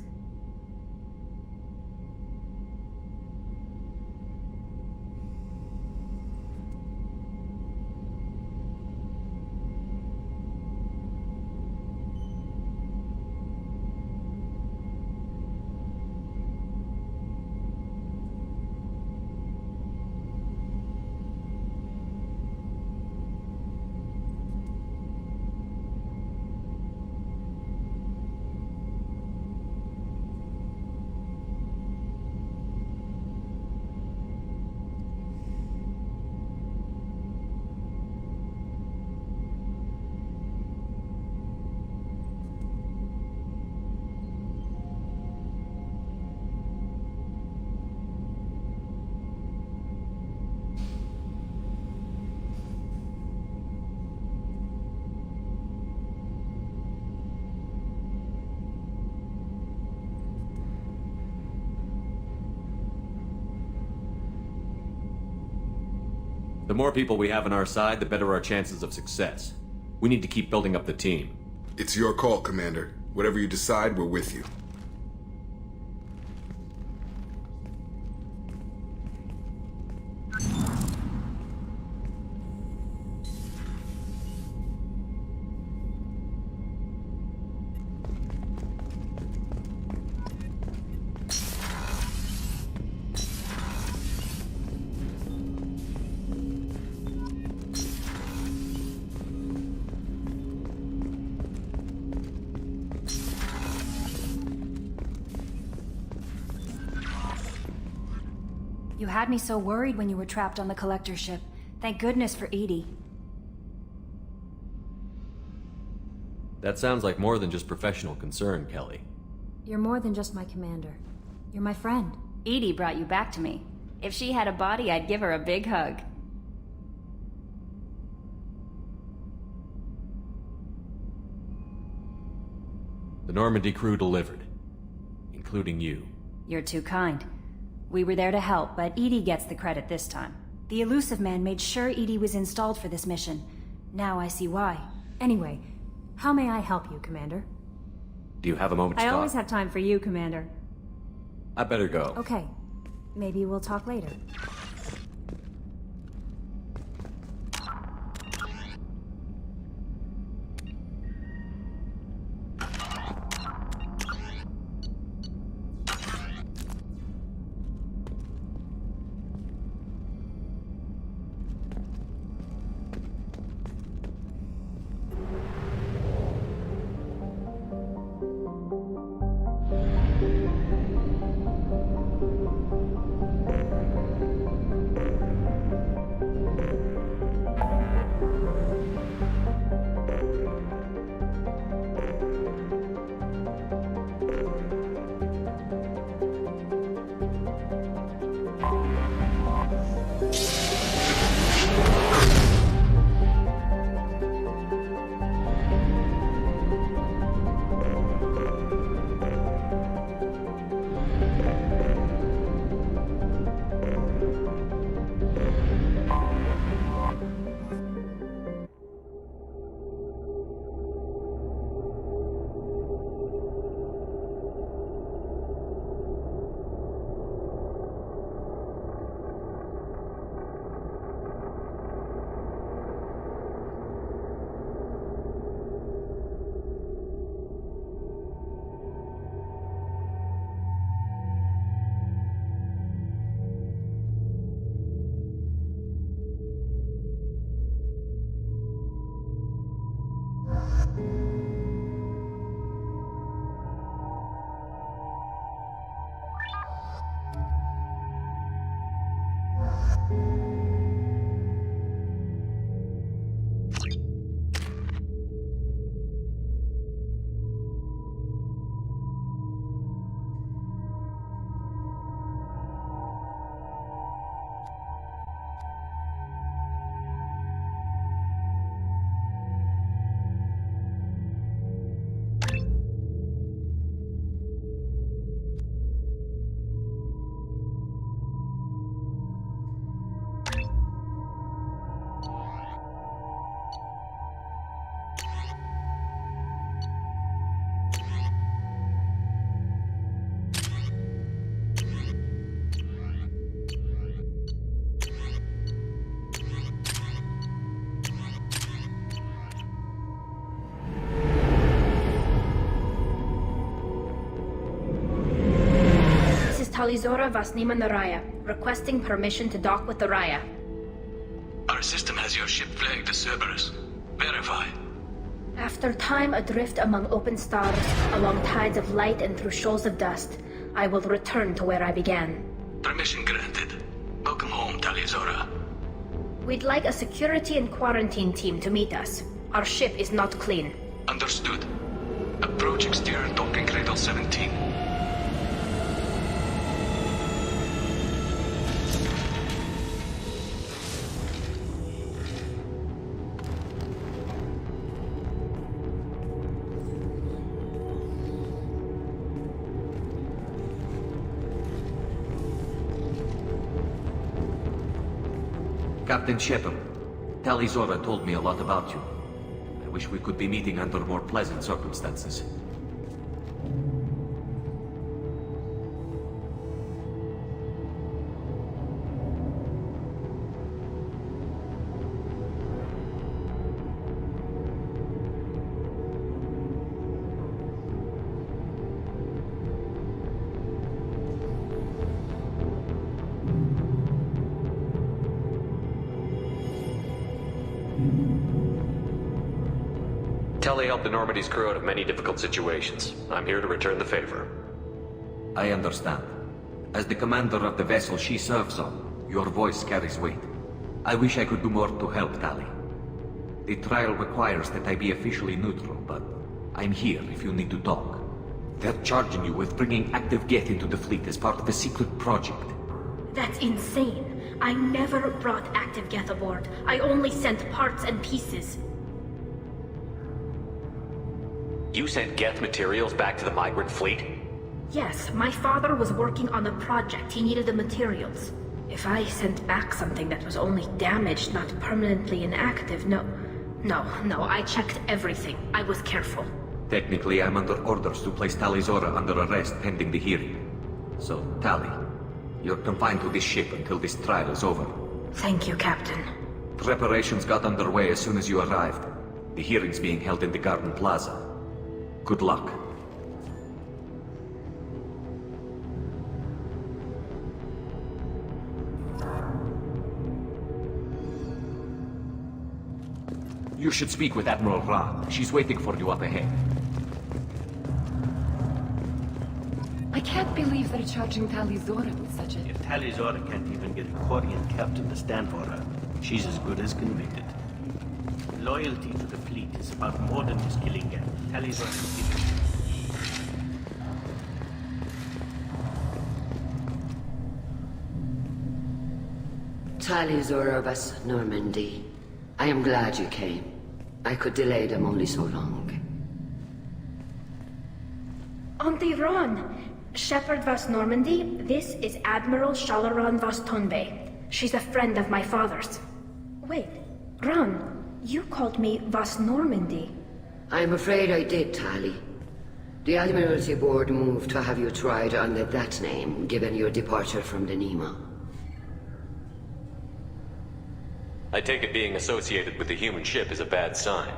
The more people we have on our side, the better our chances of success. We need to keep building up the team. It's your call, Commander. Whatever you decide, we're with you. You had me so worried when you were trapped on the Collector ship. Thank goodness for EDI. That sounds like more than just professional concern, Kelly. You're more than just my commander. You're my friend. EDI brought you back to me. If she had a body, I'd give her a big hug. The Normandy crew delivered, including you. You're too kind. We were there to help, but EDI gets the credit this time. The Illusive Man made sure EDI was installed for this mission. Now I see why. Anyway, how may I help you, Commander? Do you have a moment to I talk? always have time for you, Commander. I better go. Okay. Maybe we'll talk later. Talizora Vasnima Naraya, requesting permission to dock with the Raya. Our system has your ship flagged as Cerberus. Verify. After time adrift among open stars, along tides of light and through shoals of dust, I will return to where I began. Permission granted. Welcome home, Talizora. We'd like a security and quarantine team to meet us. Our ship is not clean. Understood. Approach exterior docking cradle 17. Captain Shepard, Talizora told me a lot about you. I wish we could be meeting under more pleasant circumstances. Tali helped the Normandy's crew out of many difficult situations. I'm here to return the favor. I understand. As the commander of the vessel she serves on, your voice carries weight. I wish I could do more to help Tali. The trial requires that I be officially neutral, but I'm here if you need to talk. They're charging you with bringing active Geth into the fleet as part of a secret project. That's insane. I never brought active Geth aboard. I only sent parts and pieces. You sent Geth materials back to the migrant fleet? Yes, my father was working on a project. He needed the materials. If I sent back something that was only damaged, not permanently inactive, no, I checked everything. I was careful. Technically, I'm under orders to place Talizora under arrest pending the hearing. So, Tali, you're confined to this ship until this trial is over. Thank you, Captain. Preparations got underway as soon as you arrived. The hearing's being held in the Garden Plaza. Good luck. You should speak with Admiral Ra. She's waiting for you up ahead. I can't believe they're charging Talizora with such a... If Talizora can't even get a Quarian captain to stand for her, she's as good as convicted. Loyalty to the fleet is about more than just killing Geth. Talizora is giving. Talizora Vas Normandy. I am glad you came. I could delay them only so long. Auntie Ron! Shepard Vas Normandy, this is Admiral Shalaran Vas Tonbe. She's a friend of my father's. Wait, Ron, you called me Vas Normandy. I'm afraid I did, Tali. The Admiralty Board moved to have you tried under that name, given your departure from the Nima. I take it being associated with the human ship is a bad sign.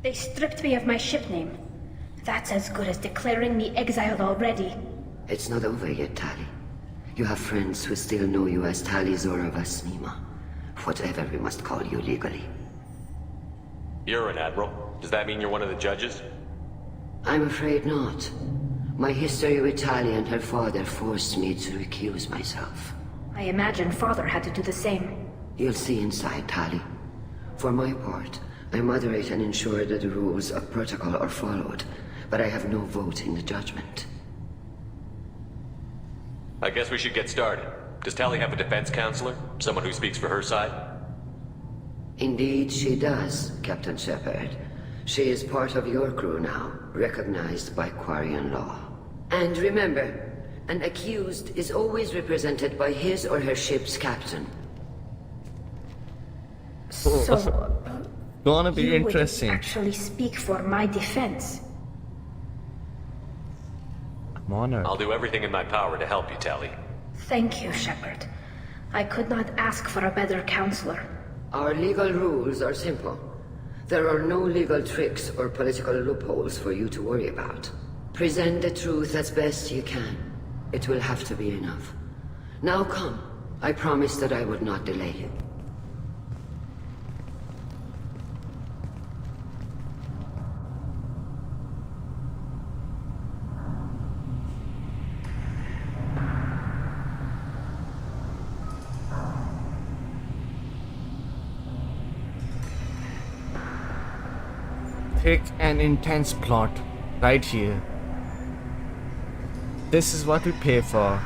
They stripped me of my ship name. That's as good as declaring me exiled already. It's not over yet, Tali. You have friends who still know you as Talizora Vas Nima. Whatever we must call you legally. You're an admiral. Does that mean you're one of the judges? I'm afraid not. My history with Tali and her father forced me to recuse myself. I imagine father had to do the same. You'll see inside, Tali. For my part, I moderate and ensure that the rules of protocol are followed, but I have no vote in the judgment. I guess we should get started. Does Tali have a defense counselor? Someone who speaks for her side? Indeed, she does, Captain Shepard. She is part of your crew now, recognized by Quarian law. And remember, an accused is always represented by his or her ship's captain. So, gonna be you interesting. would actually speak for my defense. I'm honored. I'll do everything in my power to help you, Tali. Thank you, Shepard. I could not ask for a better counselor. Our legal rules are simple. There are no legal tricks or political loopholes for you to worry about. Present the truth as best you can. It will have to be enough. Now come. I promised that I would not delay you. Thick and intense plot, right here. This is what we pay for.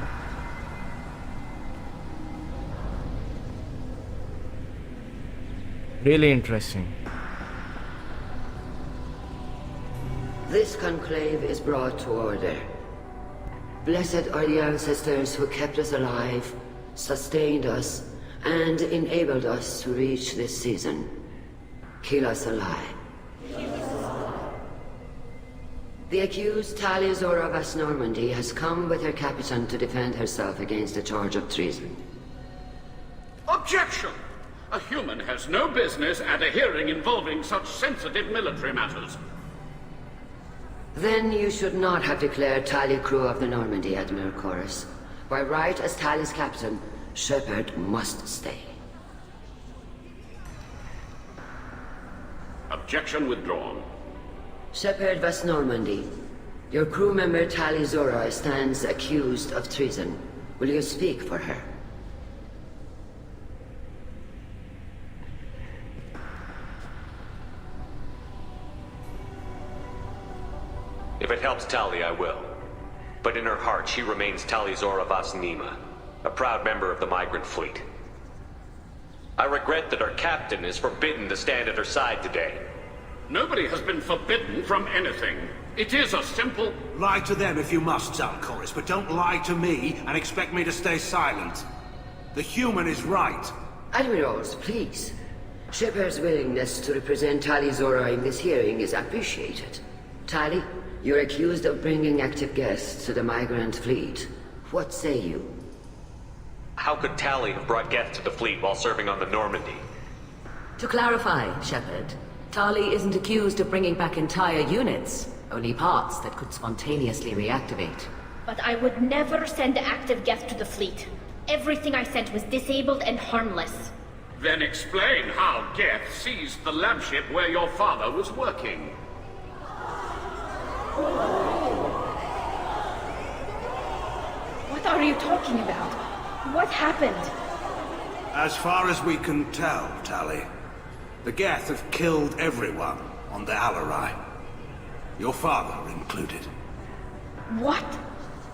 Really interesting. This conclave is brought to order. Blessed are the ancestors who kept us alive, sustained us, and enabled us to reach this season. Keep us alive. The accused Talia Zora of Normandy has come with her captain to defend herself against a charge of treason. Objection! A human has no business at a hearing involving such sensitive military matters. Then you should not have declared Talia crew of the Normandy, Admiral Chorus. By right as Talia's captain, Shepard must stay. Objection withdrawn. Shepard Vas Normandy, your crew member Talia Zora stands accused of treason. Will you speak for her? If it helps Tali, I will. But in her heart, she remains Talia Zora Vas Nima, a proud member of the Migrant Fleet. I regret that our captain is forbidden to stand at her side today. Nobody has been forbidden from anything. It is a simple... Lie to them if you must, Zalcoris, but don't lie to me and expect me to stay silent. The human is right. Admirals, please. Shepard's willingness to represent Talia Zora in this hearing is appreciated. Tali, you're accused of bringing active guests to the Migrant Fleet. What say you? How could Tali have brought Geth to the fleet while serving on the Normandy? To clarify, Shepard, Tali isn't accused of bringing back entire units, only parts that could spontaneously reactivate. But I would never send active Geth to the fleet. Everything I sent was disabled and harmless. Then explain how Geth seized the lab ship where your father was working. What are you talking about? What happened? As far as we can tell, Tali, the Geth have killed everyone on the Alarai. Your father included. What?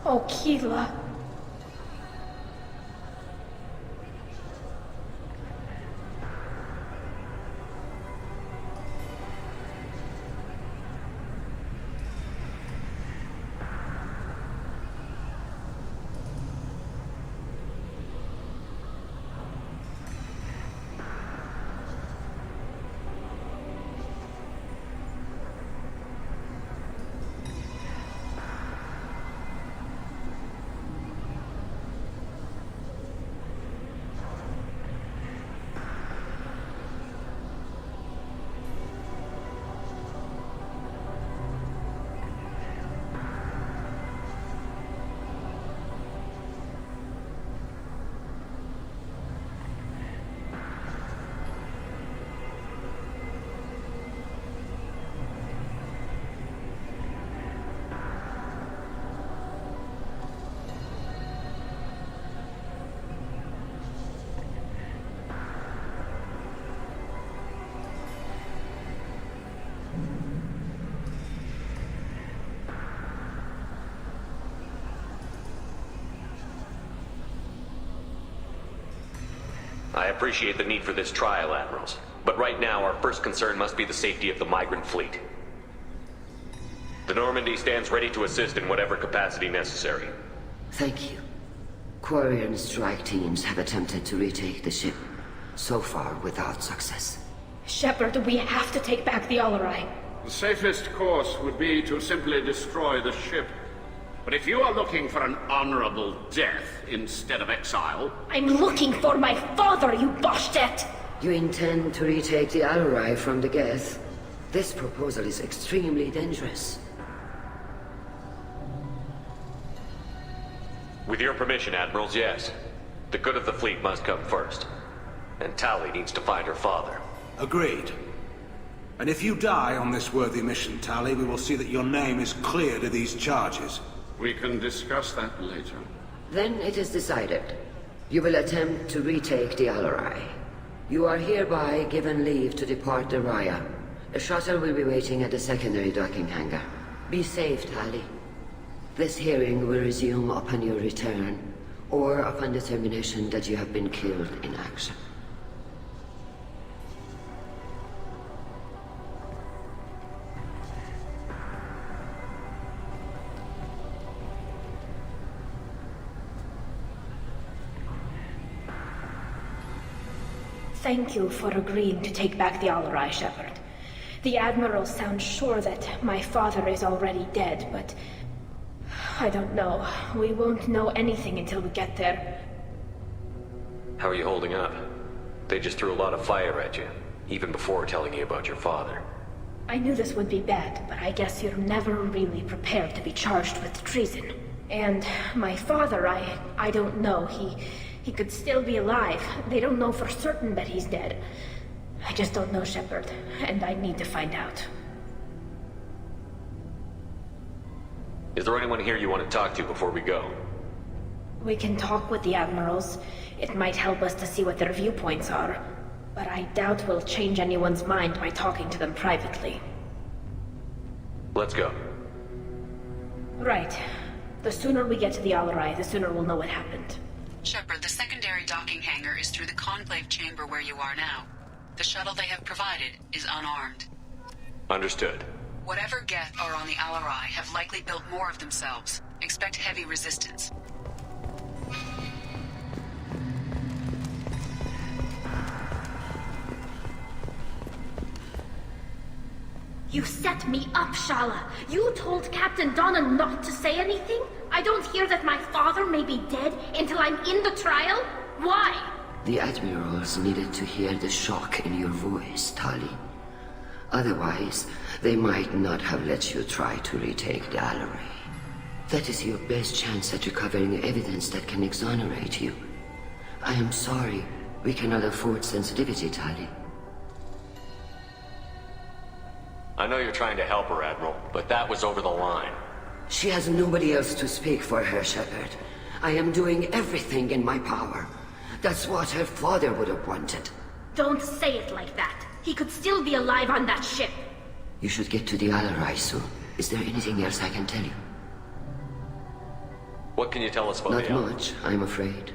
Oh, Keela. I appreciate the need for this trial, Admirals. But right now, our first concern must be the safety of the Migrant Fleet. The Normandy stands ready to assist in whatever capacity necessary. Thank you. Quarian strike teams have attempted to retake the ship, so far without success. Shepard, we have to take back the Alarai. The safest course would be to simply destroy the ship. But if you are looking for an honorable death instead of exile... I'm looking for my father, you Boshtet! You intend to retake the Alarai from the Geth? This proposal is extremely dangerous. With your permission, Admirals, yes. The good of the fleet must come first. And Tali needs to find her father. Agreed. And if you die on this worthy mission, Tali, we will see that your name is cleared of these charges. We can discuss that later. Then it is decided. You will attempt to retake the Alarai. You are hereby given leave to depart the Raya. A shuttle will be waiting at the secondary docking hangar. Be safe, Tali. This hearing will resume upon your return, or upon determination that you have been killed in action. Thank you for agreeing to take back the Alarai, Shepard. The Admiral sounds sure that my father is already dead, but I don't know. We won't know anything until we get there. How are you holding up? They just threw a lot of fire at you, even before telling you about your father. I knew this would be bad, but I guess you're never really prepared to be charged with treason. And my father, I don't know. He could still be alive. They don't know for certain that he's dead. I just don't know, Shepard, and I need to find out. Is there anyone here you want to talk to before we go? We can talk with the Admirals. It might help us to see what their viewpoints are. But I doubt we'll change anyone's mind by talking to them privately. Let's go. Right. The sooner we get to the Alarai, the sooner we'll know what happened. Shepard, the secondary docking hangar is through the conclave chamber where you are now. The shuttle they have provided is unarmed. Understood. Whatever Geth are on the Alarai have likely built more of themselves. Expect heavy resistance. You set me up, Shala. You told Captain Donna not to say anything? I don't hear that my father may be dead until I'm in the trial? Why? The Admirals needed to hear the shock in your voice, Tali. Otherwise, they might not have let you try to retake the Alarai. That is your best chance at recovering evidence that can exonerate you. I am sorry. We cannot afford sensitivity, Tali. I know you're trying to help her, Admiral, but that was over the line. She has nobody else to speak for her, Shepard. I am doing everything in my power. That's what her father would have wanted. Don't say it like that. He could still be alive on that ship. You should get to the Alarai soon. Is there anything else I can tell you? What can you tell us about Not the Alarai? much, I'm afraid.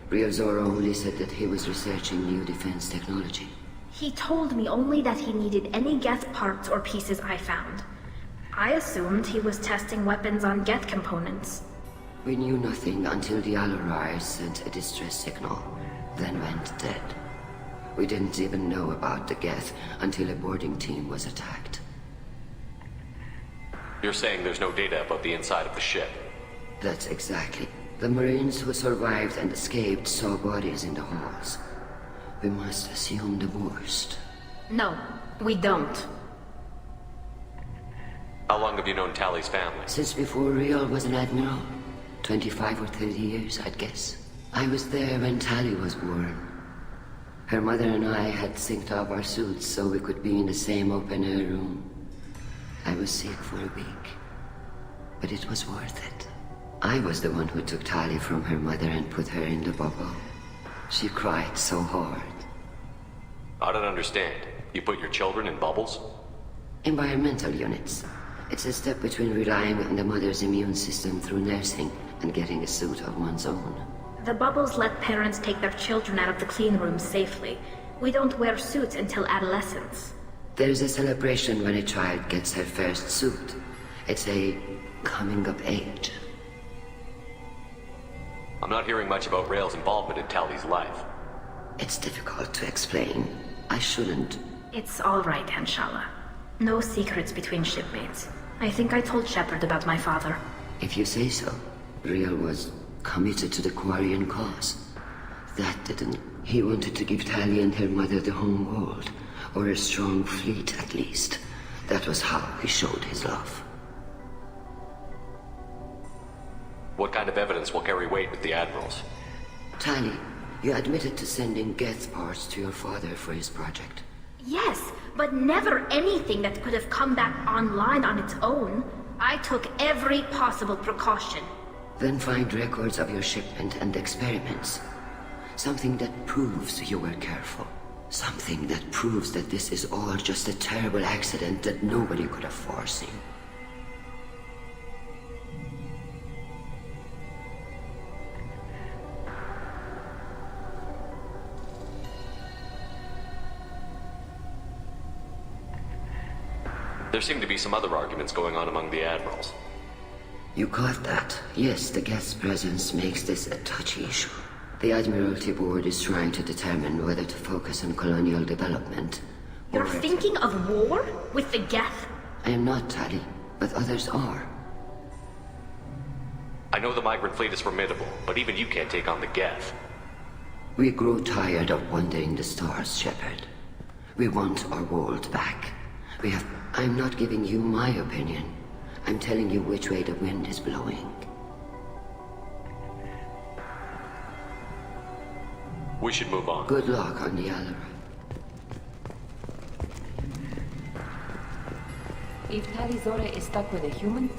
Real Zoro only said that he was researching new defense technology. He told me only that he needed any Geth parts or pieces I found. I assumed he was testing weapons on Geth components. We knew nothing until the Alarai sent a distress signal, then went dead. We didn't even know about the Geth until a boarding team was attacked. You're saying there's no data about the inside of the ship? That's exactly. The Marines who survived and escaped saw bodies in the halls. We must assume the worst. No, we don't. How long have you known Tali's family? Since before Real was an admiral. 25 or 30 years, I'd guess. I was there when Tali was born. Her mother and I had synced up our suits so we could be in the same open-air room. I was sick for a week, but it was worth it. I was the one who took Tali from her mother and put her in the bubble. She cried so hard. I don't understand. You put your children in bubbles? Environmental units. It's a step between relying on the mother's immune system through nursing and getting a suit of one's own. The bubbles let parents take their children out of the clean rooms safely. We don't wear suits until adolescence. There's a celebration when a child gets her first suit. It's a coming of age. I'm not hearing much about Rail's involvement in Tali's life. It's difficult to explain. I shouldn't. It's all right, Anshala. No secrets between shipmates. I think I told Shepard about my father. If you say so. Real was committed to the Quarian cause. That didn't. He wanted to give Tali and her mother the home world, or a strong fleet at least. That was how he showed his love. What kind of evidence will carry weight with the Admirals? Tali, you admitted to sending Geth parts to your father for his project. Yes, but never anything that could have come back online on its own. I took every possible precaution. Then find records of your shipment and experiments. Something that proves you were careful. Something that proves that this is all just a terrible accident that nobody could have foreseen. There seem to be some other arguments going on among the Admirals. You caught that? Yes, the Geth's presence makes this a touchy issue. The Admiralty Board is trying to determine whether to focus on colonial development. You're thinking of war? With the Geth? I am not, Tali, but others are. I know the migrant fleet is formidable, but even you can't take on the Geth. We grow tired of wandering the stars, Shepard. We want our world back. I'm not giving you my opinion. I'm telling you which way the wind is blowing. We should move on. Good luck on the Alarai. If Tali Zora is stuck with a human?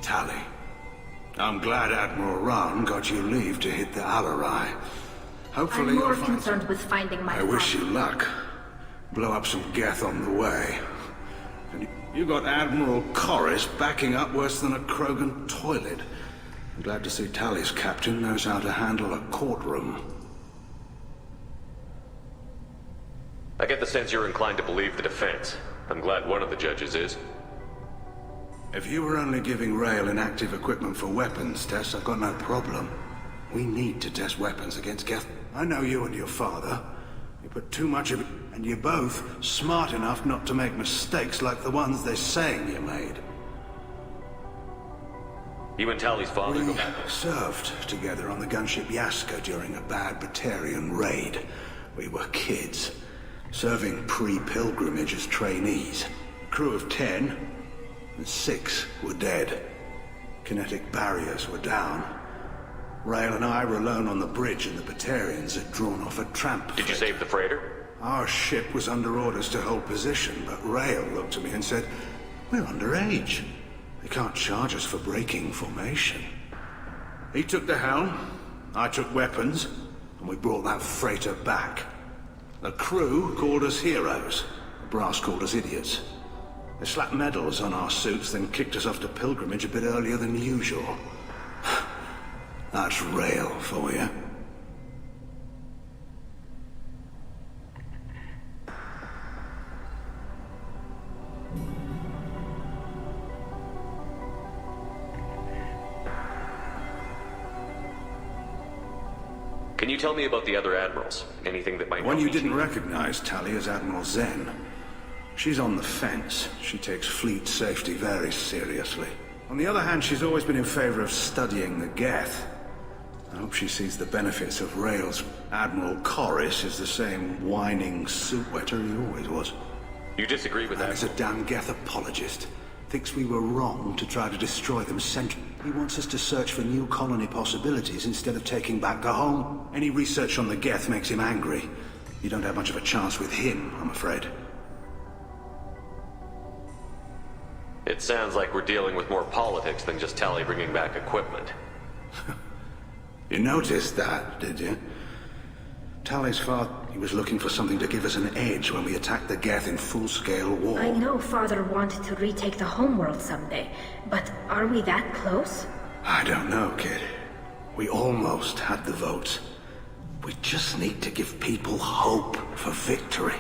Tali, I'm glad Admiral Rahn got you leave to hit the Alarai. Hopefully I'm more you'll find concerned with finding my I wish you luck. Blow up some Geth on the way. And you got Admiral Corris backing up worse than a Krogan toilet. I'm glad to see Tali's captain knows how to handle a courtroom. I get the sense you're inclined to believe the defense. I'm glad one of the judges is. If you were only giving Rael inactive equipment for weapons tests, I've got no problem. We need to test weapons against Geth. I know you and your father. You put too much of it, and you're both smart enough not to make mistakes like the ones they're saying you made. You and Tali's father We go back. served together on the gunship Yaska during a bad Batarian raid. We were kids, serving pre-pilgrimage as trainees. A crew of 10, and 6 were dead. Kinetic barriers were down. Rael and I were alone on the bridge, and the Batarians had drawn off a tramp. Did you save the freighter? Our ship was under orders to hold position, but Rael looked at me and said, "We're underage. They can't charge us for breaking formation." He took the helm, I took weapons, and we brought that freighter back. The crew called us heroes. The brass called us idiots. They slapped medals on our suits, then kicked us off to pilgrimage a bit earlier than usual. That's Rael for you. Can you tell me about the other Admirals? Anything that might One help you me didn't to- recognize, Tali, is Admiral Zen. She's on the fence. She takes fleet safety very seriously. On the other hand, she's always been in favor of studying the Geth. I hope she sees the benefits of Rail's. Admiral Corris is the same whining suit wetter he always was. You disagree with that? He's a damn Geth apologist. Thinks we were wrong to try to destroy them He wants us to search for new colony possibilities instead of taking back the home. Any research on the Geth makes him angry. You don't have much of a chance with him, I'm afraid. It sounds like we're dealing with more politics than just Tali bringing back equipment. You noticed that, did you? Tali's father, he was looking for something to give us an edge when we attacked the Geth in full-scale war. I know Father wanted to retake the homeworld someday, but are we that close? I don't know, kid. We almost had the votes. We just need to give people hope for victory.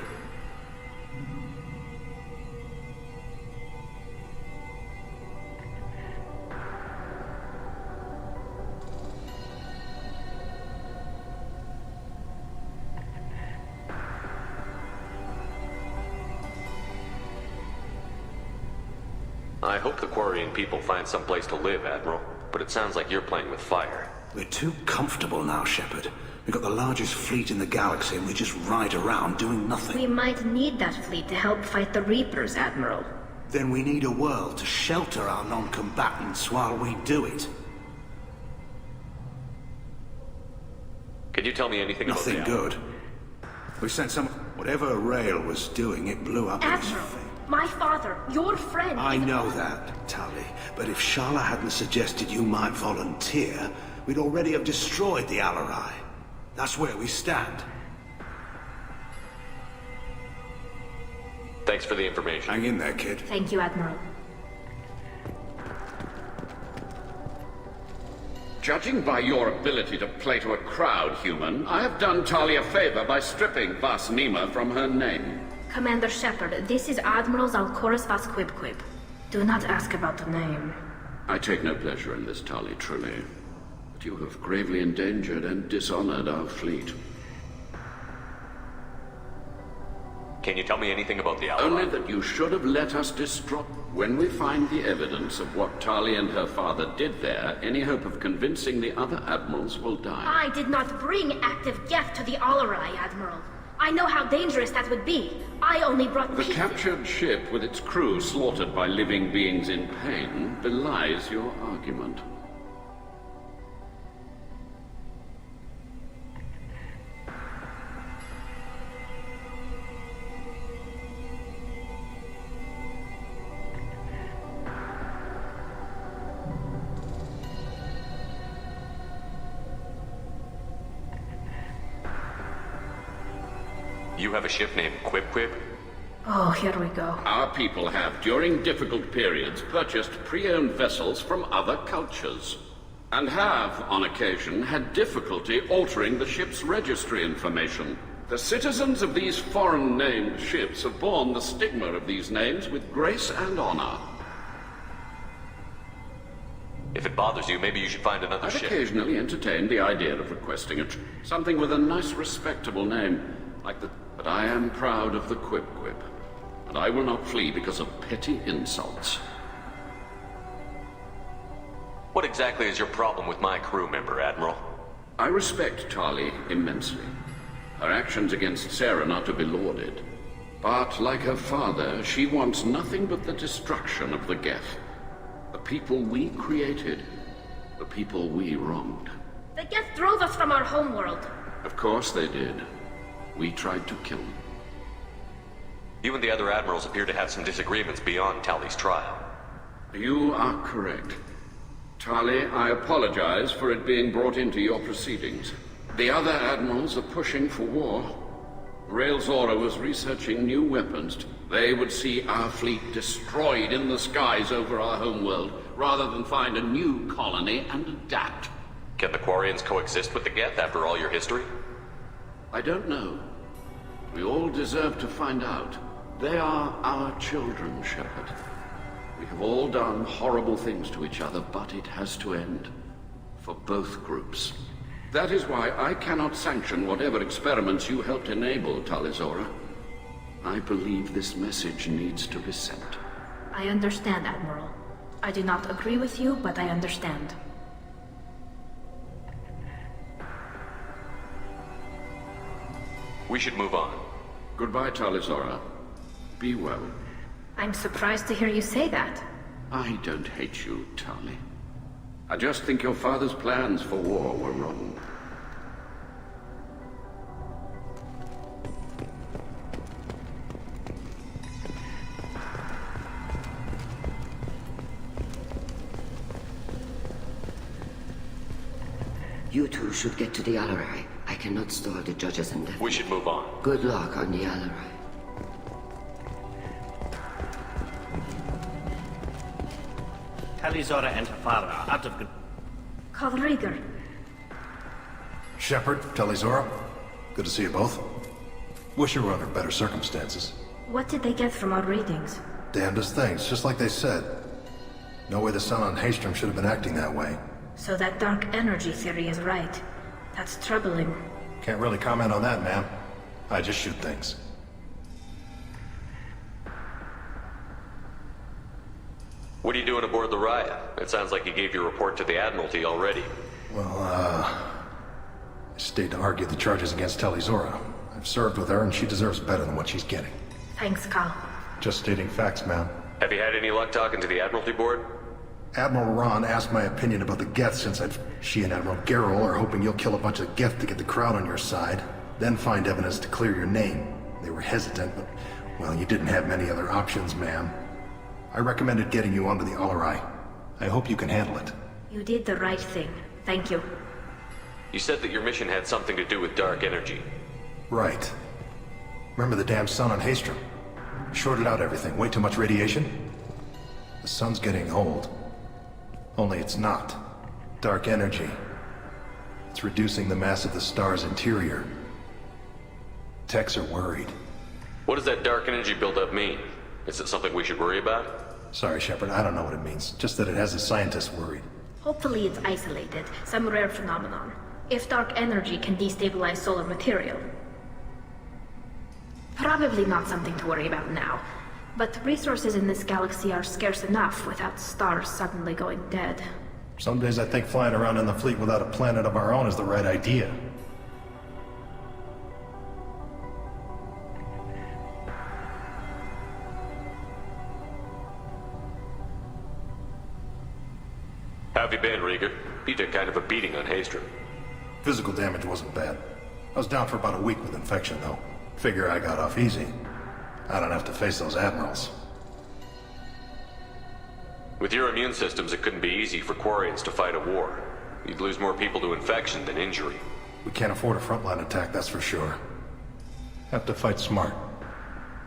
I hope the Quarian people find some place to live, Admiral. But it sounds like you're playing with fire. We're too comfortable now, Shepard. We've got the largest fleet in the galaxy and we just ride around doing nothing. We might need that fleet to help fight the Reapers, Admiral. Then we need a world to shelter our non-combatants while we do it. Can you tell me anything Nothing about the good. We sent some... Whatever Rail was doing, it blew up in his Admiral, face. my father, your friend. I know that, Tully. But if Shala hadn't suggested you might volunteer, we'd already have destroyed the Alarai. That's where we stand. Thanks for the information. Hang in there, kid. Thank you, Admiral. Judging by your ability to play to a crowd, human, I have done Tali a favor by stripping Vas Nima from her name. Commander Shepard, this is Admiral Zalkoris Vas Quib. Do not ask about the name. I take no pleasure in this, Tali, truly. But you have gravely endangered and dishonored our fleet. Can you tell me anything about the Alarai? Only that you should have let us destroy... When we find the evidence of what Tali and her father did there, any hope of convincing the other admirals will die. I did not bring active Geth to the Alarai, Admiral. I know how dangerous that would be. I only brought The pieces. captured ship with its crew slaughtered by living beings in pain belies your argument. You have a ship named Quib? Oh, here we go. Our people have, during difficult periods, purchased pre-owned vessels from other cultures, and have, on occasion, had difficulty altering the ship's registry information. The citizens of these foreign-named ships have borne the stigma of these names with grace and honor. If it bothers you, maybe you should find another I've ship. occasionally entertained the idea of requesting something with a nice, respectable name, like the... But I am proud of the Quib, and I will not flee because of petty insults. What exactly is your problem with my crew member, Admiral? I respect Tali immensely. Her actions against Saren are to be lauded. But, like her father, she wants nothing but the destruction of the Geth. The people we created. The people we wronged. The Geth drove us from our homeworld. Of course they did. We tried to kill them. You and the other admirals appear to have some disagreements beyond Tali's trial. You are correct. Tali, I apologize for it being brought into your proceedings. The other admirals are pushing for war. Rail Zora was researching new weapons. They would see our fleet destroyed in the skies over our homeworld, rather than find a new colony and adapt. Can the Quarians coexist with the Geth after all your history? I don't know. We all deserve to find out. They are our children, Shepard. We have all done horrible things to each other, but it has to end. For both groups. That is why I cannot sanction whatever experiments you helped enable, Talizora. I believe this message needs to be sent. I understand, Admiral. I do not agree with you, but I understand. We should move on. Goodbye, Talizora. Be well. I'm surprised to hear you say that. I don't hate you, Tali. I just think your father's plans for war were wrong. You two should get to the Alarai. I cannot stall the judges and We should move on. Good luck on the Alarai. Talizora and her father are out of good... Kalrieger. Shepard, Talizora, good to see you both. Wish you were under better circumstances. What did they get from our readings? Damnedest things, just like they said. No way the sun on Haystrom should have been acting that way. So that dark energy theory is right. That's troubling. Can't really comment on that, ma'am. I just shoot things. What are you doing aboard the Raya? It sounds like you gave your report to the Admiralty already. Well, I stayed to argue the charges against Talizora. I've served with her, and she deserves better than what she's getting. Thanks, Kal. Just stating facts, ma'am. Have you had any luck talking to the Admiralty board? Admiral Ron asked my opinion about the Geth since she and Admiral Gerrel are hoping you'll kill a bunch of Geth to get the crowd on your side, then find evidence to clear your name. They were hesitant, but, well, you didn't have many other options, ma'am. I recommended getting you onto the Alarai. I hope you can handle it. You did the right thing. Thank you. You said that your mission had something to do with dark energy. Right. Remember the damn sun on Haestrom? Shorted out everything. Way too much radiation? The sun's getting old. Only it's not. Dark energy. It's reducing the mass of the star's interior. Techs are worried. What does that dark energy buildup mean? Is it something we should worry about? Sorry, Shepard, I don't know what it means. Just that it has the scientists worried. Hopefully it's isolated, some rare phenomenon. If dark energy can destabilize solar material. Probably not something to worry about now. But resources in this galaxy are scarce enough without stars suddenly going dead. Some days I think flying around in the fleet without a planet of our own is the right idea. How have you been, Rieger? You took kind of a beating on Haestrom. Physical damage wasn't bad. I was down for about a week with infection, though. Figure I got off easy. I don't have to face those admirals. With your immune systems, it couldn't be easy for Quarians to fight a war. You'd lose more people to infection than injury. We can't afford a frontline attack, that's for sure. Have to fight smart.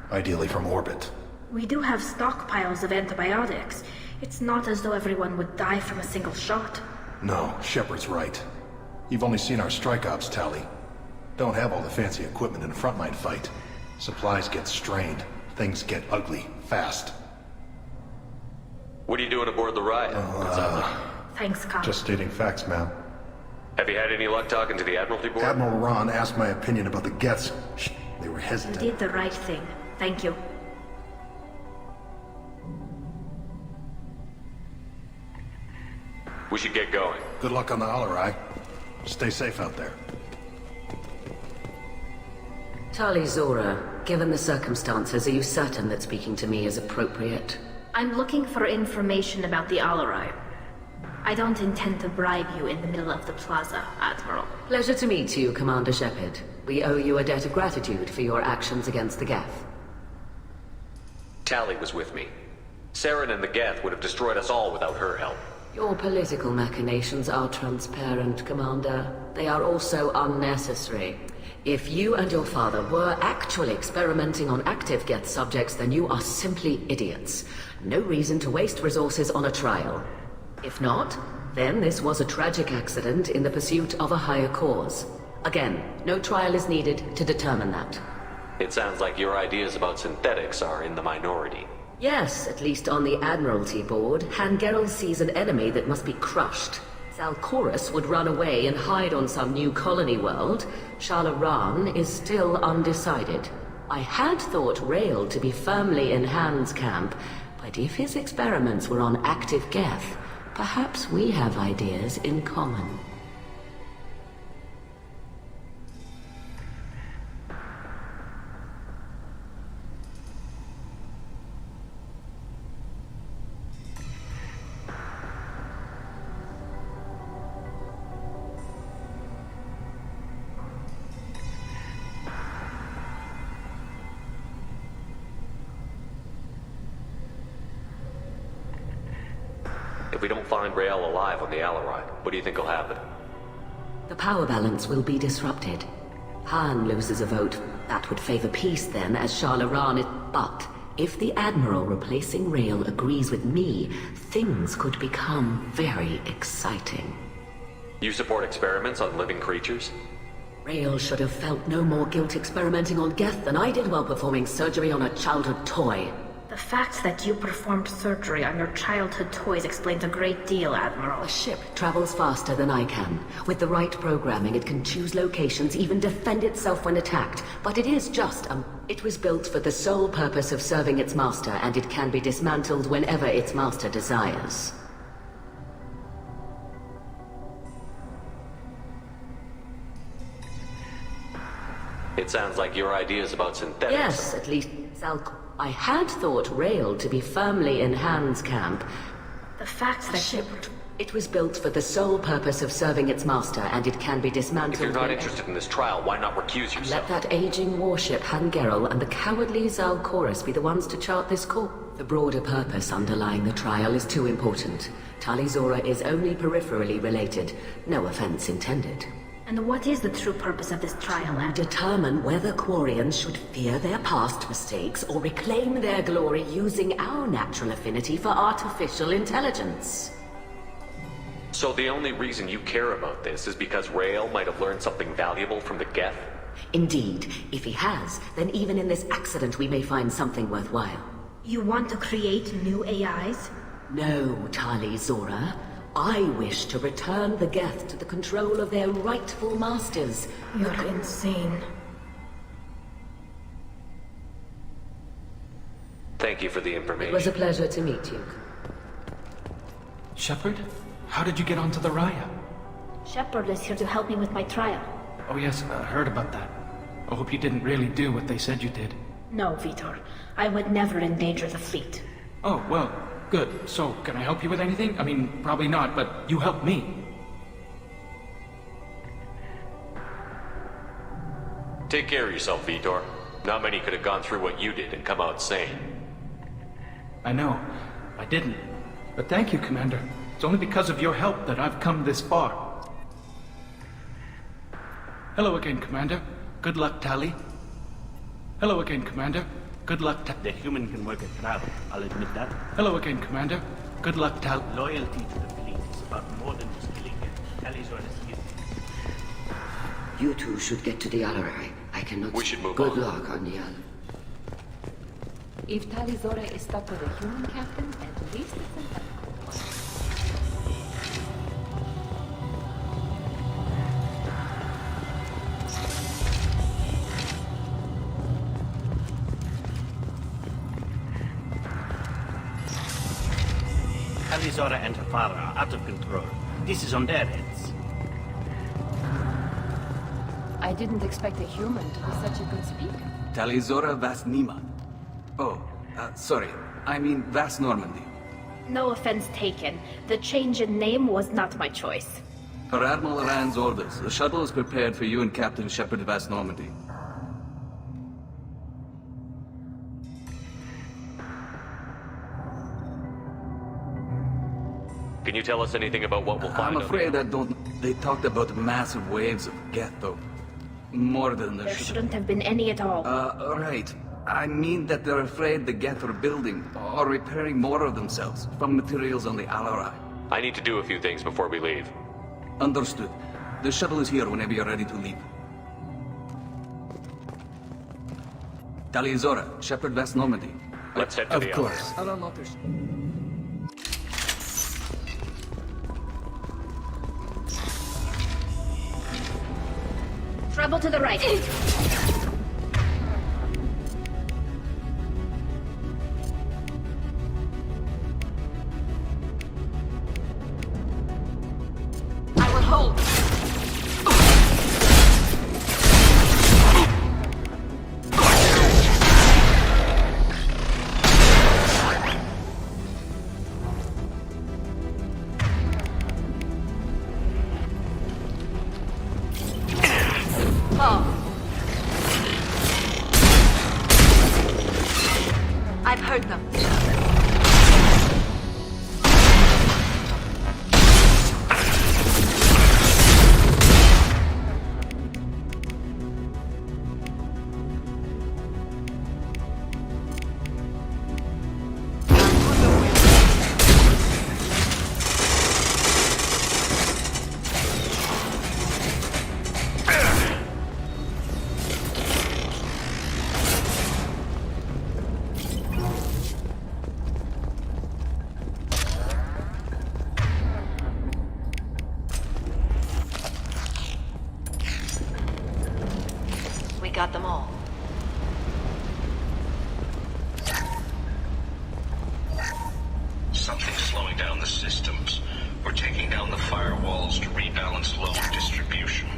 Ideally from orbit. We do have stockpiles of antibiotics. It's not as though everyone would die from a single shot. No, Shepard's right. You've only seen our strike ops tally. Don't have all the fancy equipment in a frontline fight. Supplies get strained. Things get ugly, fast. What are you doing aboard the Riot? Thanks, Kyle. Just stating facts, ma'am. Have you had any luck talking to the Admiralty Board? Admiral Ron asked my opinion about the Geths. They were hesitant. You did the right thing. Thank you. We should get going. Good luck on the Alarai. Stay safe out there. Tali Zora, given the circumstances, are you certain that speaking to me is appropriate? I'm looking for information about the Alarai. I don't intend to bribe you in the middle of the plaza, Admiral. Pleasure to meet you, Commander Shepard. We owe you a debt of gratitude for your actions against the Geth. Tali was with me. Saren and the Geth would have destroyed us all without her help. Your political machinations are transparent, Commander. They are also unnecessary. If you and your father were actually experimenting on active Geth subjects, then you are simply idiots. No reason to waste resources on a trial. If not, then this was a tragic accident in the pursuit of a higher cause. Again, no trial is needed to determine that. It sounds like your ideas about synthetics are in the minority. Yes, at least on the Admiralty Board, Han Gerrel sees an enemy that must be crushed. Zalcorus would run away and hide on some new colony world. Shala-Ran is still undecided. I had thought Rael to be firmly in Han's camp, but if his experiments were on active Geth, perhaps we have ideas in common. If we don't find Rael alive on the Alarai, what do you think will happen? The power balance will be disrupted. Han loses a vote. That would favor peace then, as Shala-Ran is... But if the Admiral replacing Rael agrees with me, things could become very exciting. You support experiments on living creatures? Rael should have felt no more guilt experimenting on Geth than I did while performing surgery on a childhood toy. The fact that you performed surgery on your childhood toys explains a great deal, Admiral. A ship travels faster than I can. With the right programming, it can choose locations, even defend itself when attacked. But it is just It was built for the sole purpose of serving its master, and it can be dismantled whenever its master desires. It sounds like your ideas about synthetics. Yes, at least I had thought Rael to be firmly in Han's camp. The fact that Shepard. It was built for the sole purpose of serving its master, and it can be dismantled. If you're not interested in this trial, why not recuse yourself? Let that aging warship Hangerel and the cowardly Zalcorus be the ones to chart this course. The broader purpose underlying the trial is too important. Tali'Zorah is only peripherally related. No offense intended. And what is the true purpose of this trial? Determine whether Quarians should fear their past mistakes or reclaim their glory using our natural affinity for artificial intelligence. So the only reason you care about this is because Rael might have learned something valuable from the Geth? Indeed. If he has, then even in this accident we may find something worthwhile. You want to create new AIs? No, Tali'Zorah. I wish to return the Geth to the control of their rightful masters. You're insane. Thank you for the information. It was a pleasure to meet you. Shepard? How did you get onto the Raya? Shepard is here to help me with my trial. Oh yes, I heard about that. I hope you didn't really do what they said you did. No, Vitor. I would never endanger the fleet. Oh, well, good. So, can I help you with anything? I mean, probably not, but you helped me. Take care of yourself, Vitor. Not many could have gone through what you did and come out sane. I know. I didn't. But thank you, Commander. It's only because of your help that I've come this far. Hello again, Commander. Good luck, Tali. Hello again, Commander. Good luck, The human can work a trial, I'll admit that. Hello again, Commander. Good luck, Tal. Loyalty to the fleet is about more than just killing it. Tali'Zorah is here. You two should get to the Alarai. I cannot... We should move Good on. luck, Aniel. If Tali'Zorah is stuck with a human captain, at least it's an ethical one. Tali'Zorah and her father are out of control. This is on their heads. I didn't expect a human to be such a good speaker. Tali'Zorah Vas Nima. Oh, sorry. I mean Vas Normandy. No offense taken. The change in name was not my choice. Per Admiral Rand's orders, the shuttle is prepared for you and Captain Shepard Vas Normandy. Can you tell us anything about what we'll find? I'm afraid I don't... They talked about massive waves of Geth, though. More than There shouldn't have been any at all. Right. I mean that they're afraid the Geth are building or repairing more of themselves from materials on the Alarai. I need to do a few things before we leave. Understood. The shuttle is here whenever you're ready to leave. Tali'Zorah, Shepard Vas Normandy. Let's head to the Of course. I don't know if there's... Trouble to the right. I will hold. I've heard them. We got them all. Something's slowing down the systems. We're taking down the firewalls to rebalance load distribution.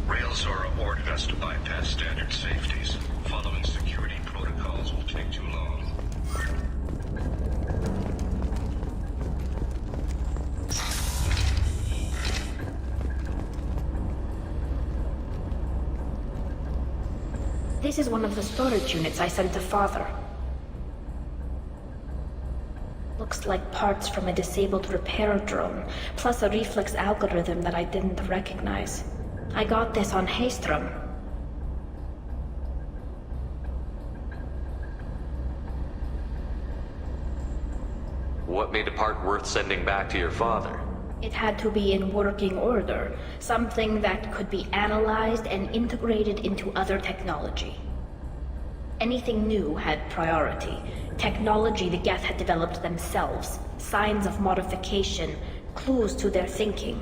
Railzora ordered us to bypass standard safeties. Following security protocols will take too long. This is one of the storage units I sent to Father. Looks like parts from a disabled repair drone, plus a reflex algorithm that I didn't recognize. I got this on Haystrom. What made a part worth sending back to your father? It had to be in working order, something that could be analyzed and integrated into other technology. Anything new had priority. Technology the Geth had developed themselves, signs of modification, clues to their thinking.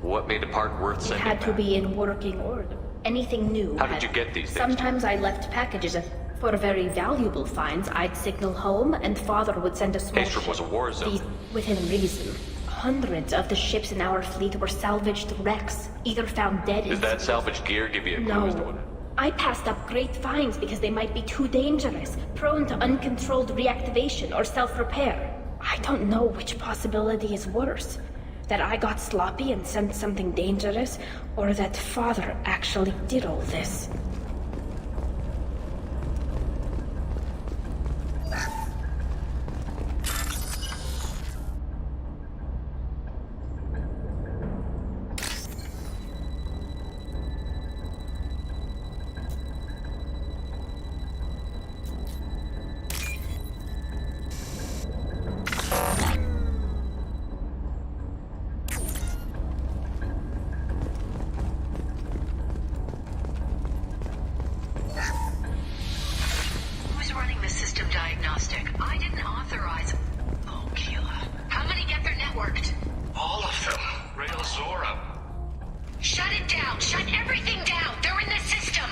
What made a part worth It sending had back? to be in working order. Anything new How did you get these things? Sometimes I left packages for very valuable finds. I'd signal home, and Father would send a small Haystrom was a war zone. These, within reason. Hundreds of the ships in our fleet were salvaged wrecks, either found dead Does that salvage gear give you a clue as to what? No. I passed up great finds because they might be too dangerous, prone to uncontrolled reactivation or self-repair. I don't know which possibility is worse. That I got sloppy and sent something dangerous, or that Father actually did all this. Who's running the system diagnostic? I didn't authorize. Oh, Keela. How many get their networked? All of them. Rail Zora. Shut it down! Shut everything down! They're in the system!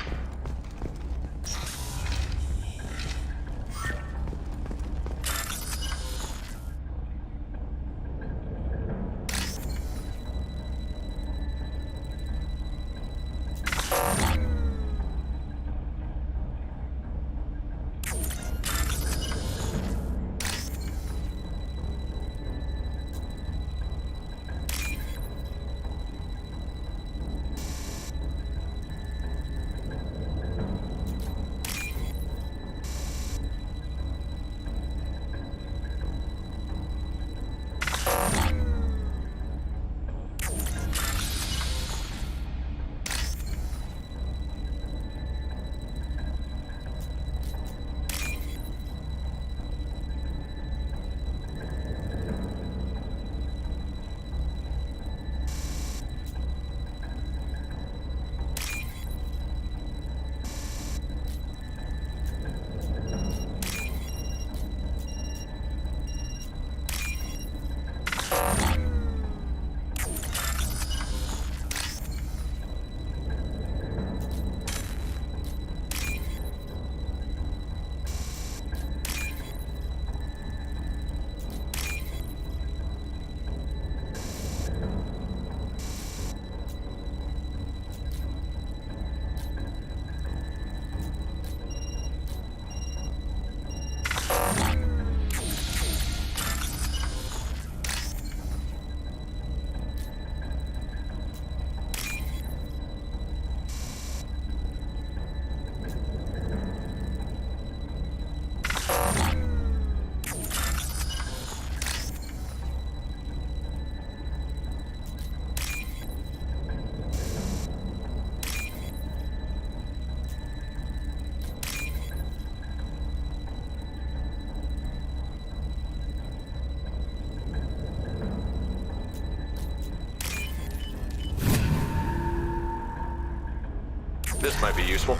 This might be useful.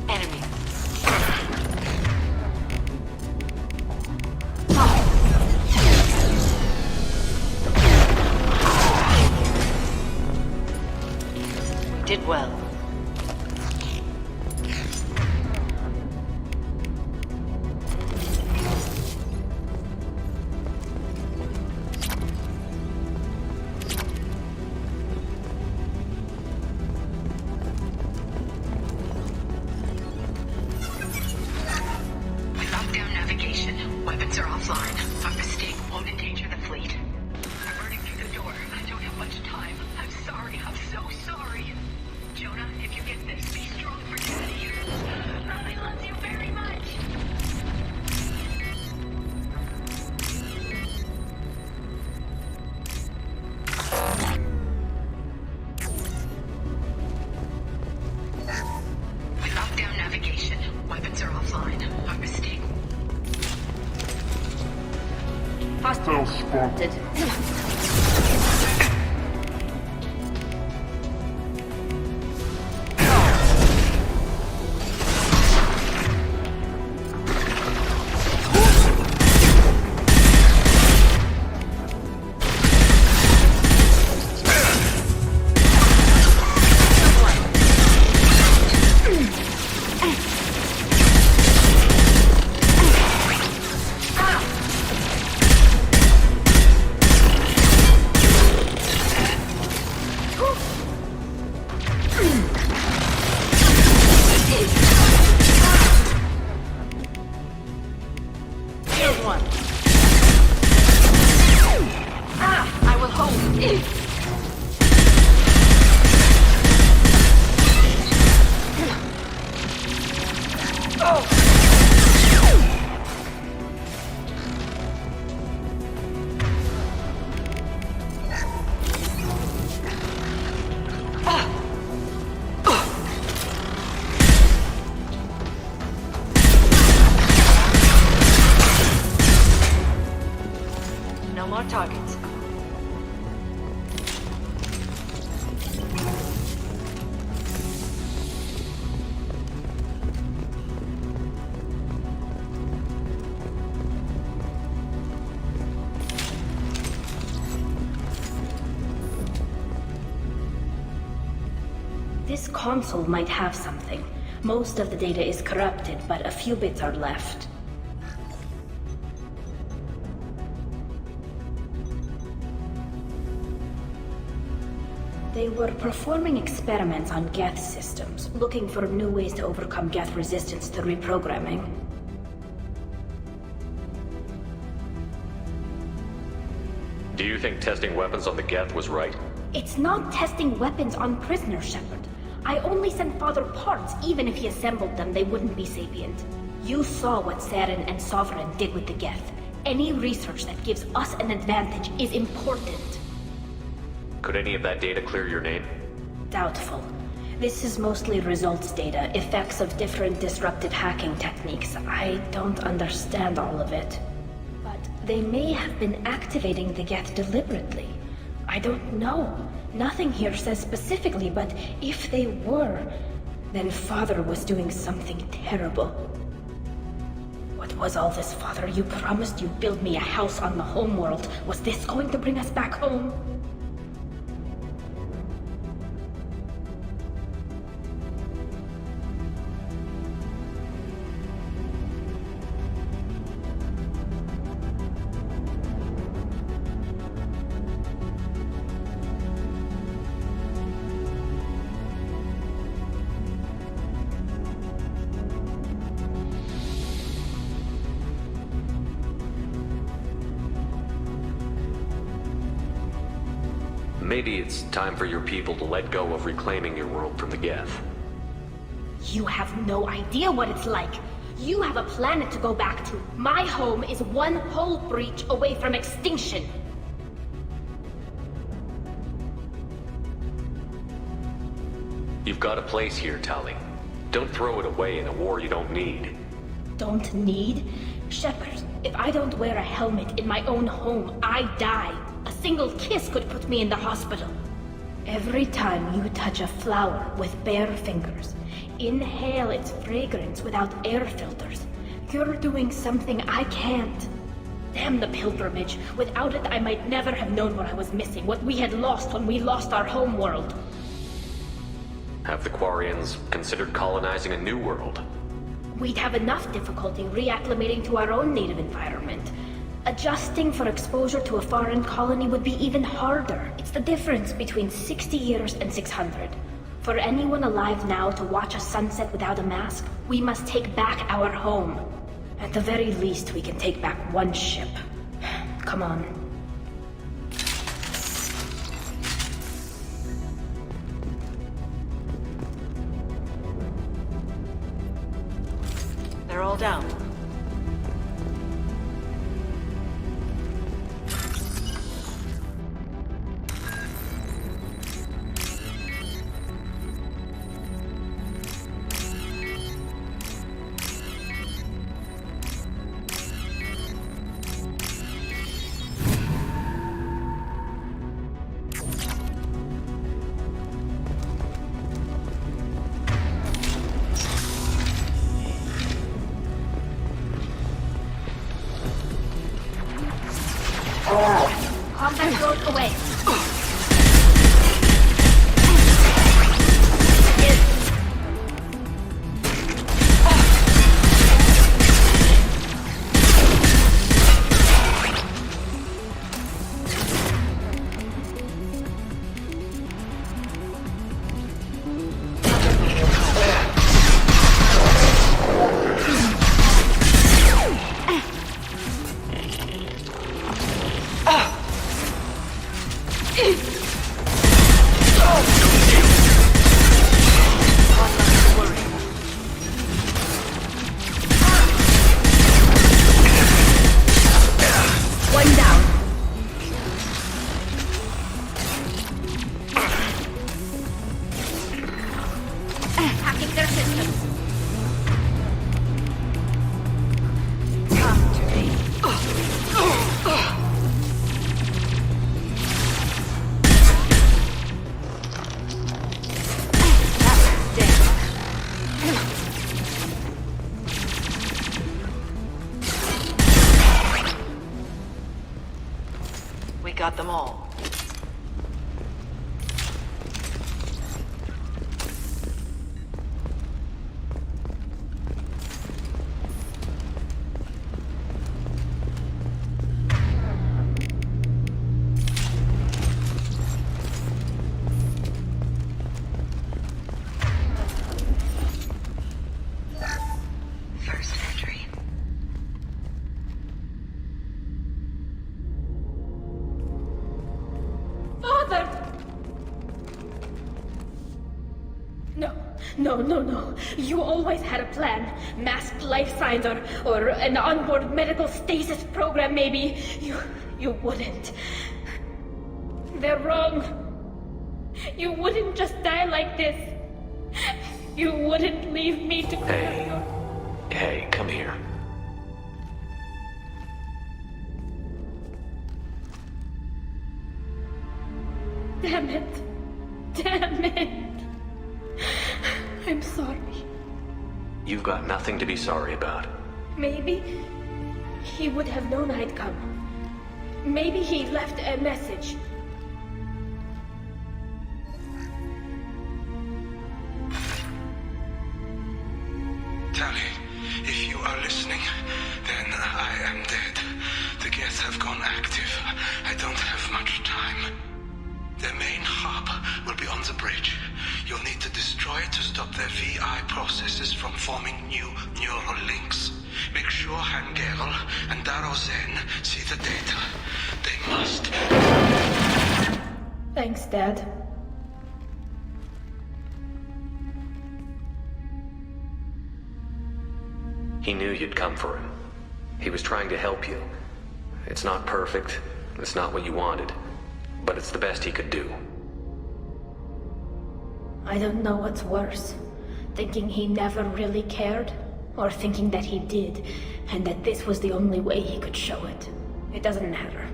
Enemy. We did well. granted. No more targets. This console might have something. Most of the data is corrupted, but a few bits are left. They were performing experiments on Geth systems, looking for new ways to overcome Geth resistance to reprogramming. Do you think testing weapons on the Geth was right? It's not testing weapons on prisoners, Shepard. I only sent Father parts. Even if he assembled them, they wouldn't be sapient. You saw what Saren and Sovereign did with the Geth. Any research that gives us an advantage is important. Could any of that data clear your name? Doubtful. This is mostly results data, effects of different disruptive hacking techniques. I don't understand all of it. But they may have been activating the Geth deliberately. I don't know. Nothing here says specifically, but if they were, then Father was doing something terrible. What was all this, Father? You promised you'd build me a house on the homeworld. Was this going to bring us back home? Maybe it's time for your people to let go of reclaiming your world from the Geth. You have no idea what it's like. You have a planet to go back to. My home is one hull breach away from extinction. You've got a place here, Tali. Don't throw it away in a war you don't need. Don't need? Shepard, if I don't wear a helmet in my own home, I die. A single kiss could put me in the hospital. Every time you touch a flower with bare fingers, inhale its fragrance without air filters, you're doing something I can't. Damn the pilgrimage. Without it, I might never have known what I was missing, what we had lost when we lost our home world. Have the Quarians considered colonizing a new world? We'd have enough difficulty reacclimating to our own native environment. Adjusting for exposure to a foreign colony would be even harder. It's the difference between 60 years and 600. For anyone alive now to watch a sunset without a mask, we must take back our home. At the very least, we can take back one ship. Come on. They're all down. way. We got them all. First entry. Father! No. You always had a plan. Masked life signs or an onboard medical stasis program, maybe. You wouldn't. They're wrong. You wouldn't just die like this. You wouldn't leave me to... Hey, come here. Damn it. I'm sorry. You've got nothing to be sorry about. Maybe he would have known I'd come. Maybe he left a message. Tali, if you are listening, then I am dead. The Geth have gone active. I don't have much time. Their main hub will be on the bridge. You'll need to destroy it to stop their VI processes from forming new neural links. Make sure Hangerl and Daro Zen see the data. They must. Thanks, Dad. He knew you'd come for him. He was trying to help you. It's not perfect. It's not what you wanted. But it's the best he could do. I don't know what's worse. Thinking he never really cared, or thinking that he did, and that this was the only way he could show it. It doesn't matter.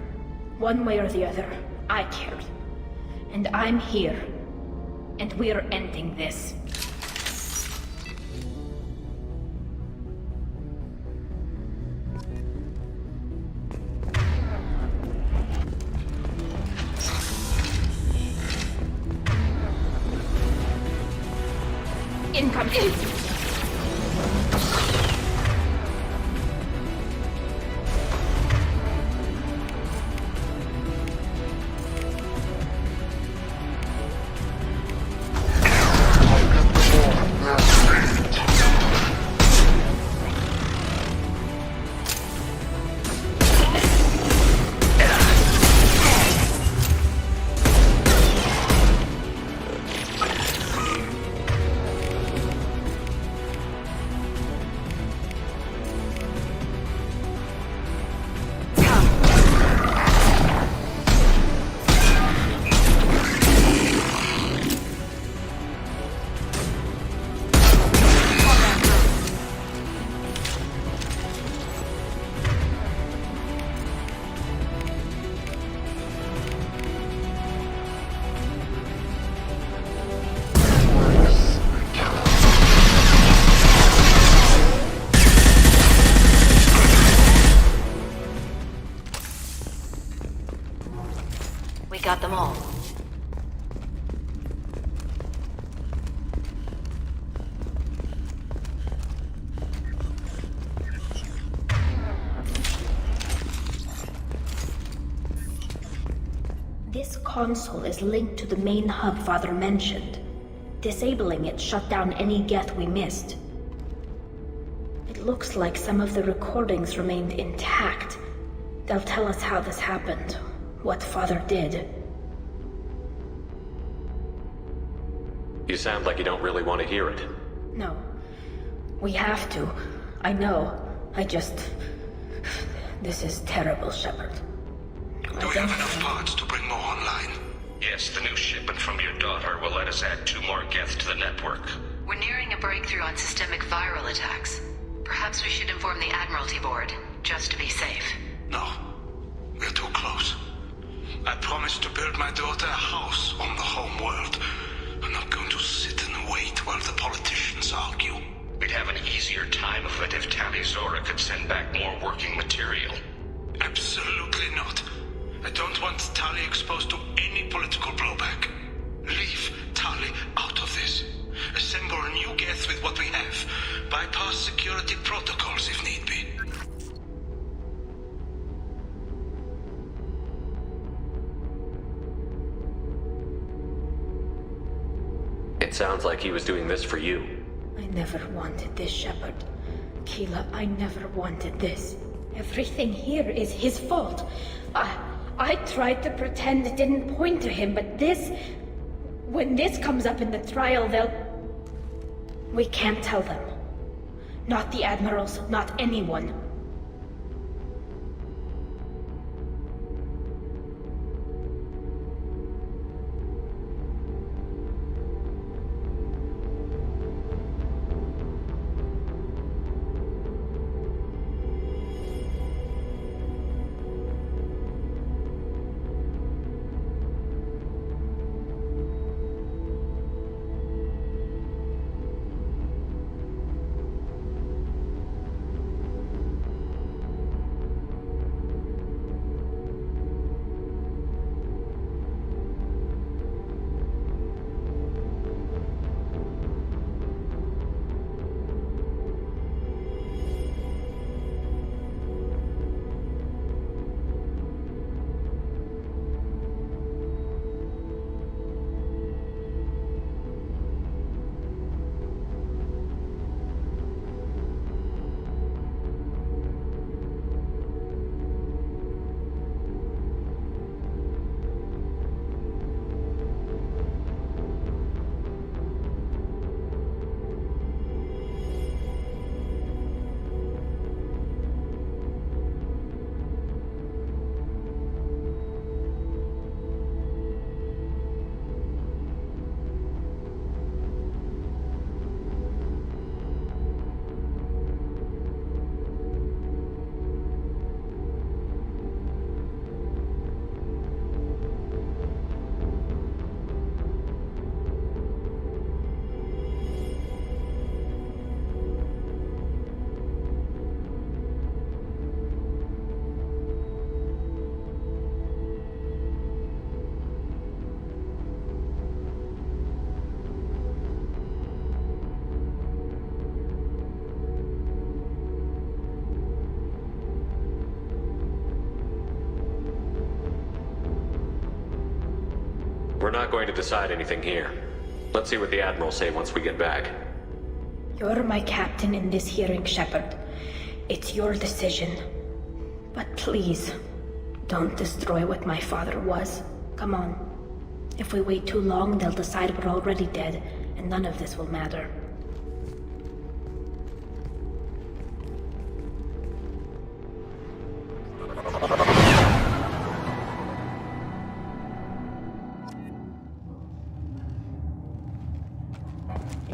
One way or the other, I cared. And I'm here. And we're ending this. Incoming! got them all. This console is linked to the main hub Father mentioned. Disabling it shut down any Geth we missed. It looks like some of the recordings remained intact. They'll tell us how this happened, what Father did. You sound like you don't really want to hear it. No. We have to. I know. This is terrible, Shepard. Do we have enough parts to bring more online? Yes, the new shipment from your daughter will let us add 2 more Geth to the network. We're nearing a breakthrough on systemic viral attacks. Perhaps we should inform the Admiralty Board, just to be safe. No. We're too close. I promised to build my daughter a house on the home world. I'm not going to sit and wait while the politicians argue. We'd have an easier time of it if Tali Zora could send back more working material. Absolutely not. I don't want Tali exposed to any political blowback. Leave Tali out of this. Assemble a new Geth with what we have. Bypass security protocols if need be. It sounds like he was doing this for you. I never wanted this, Shepard. Keela, I never wanted this. Everything here is his fault. I tried to pretend it didn't point to him, but this... When this comes up in the trial, they'll... We can't tell them. Not the admirals, not anyone. We're not going to decide anything here. Let's see what the Admirals say once we get back. You're my captain in this hearing, Shepard. It's your decision. But please, don't destroy what my father was. Come on. If we wait too long, they'll decide we're already dead, and none of this will matter.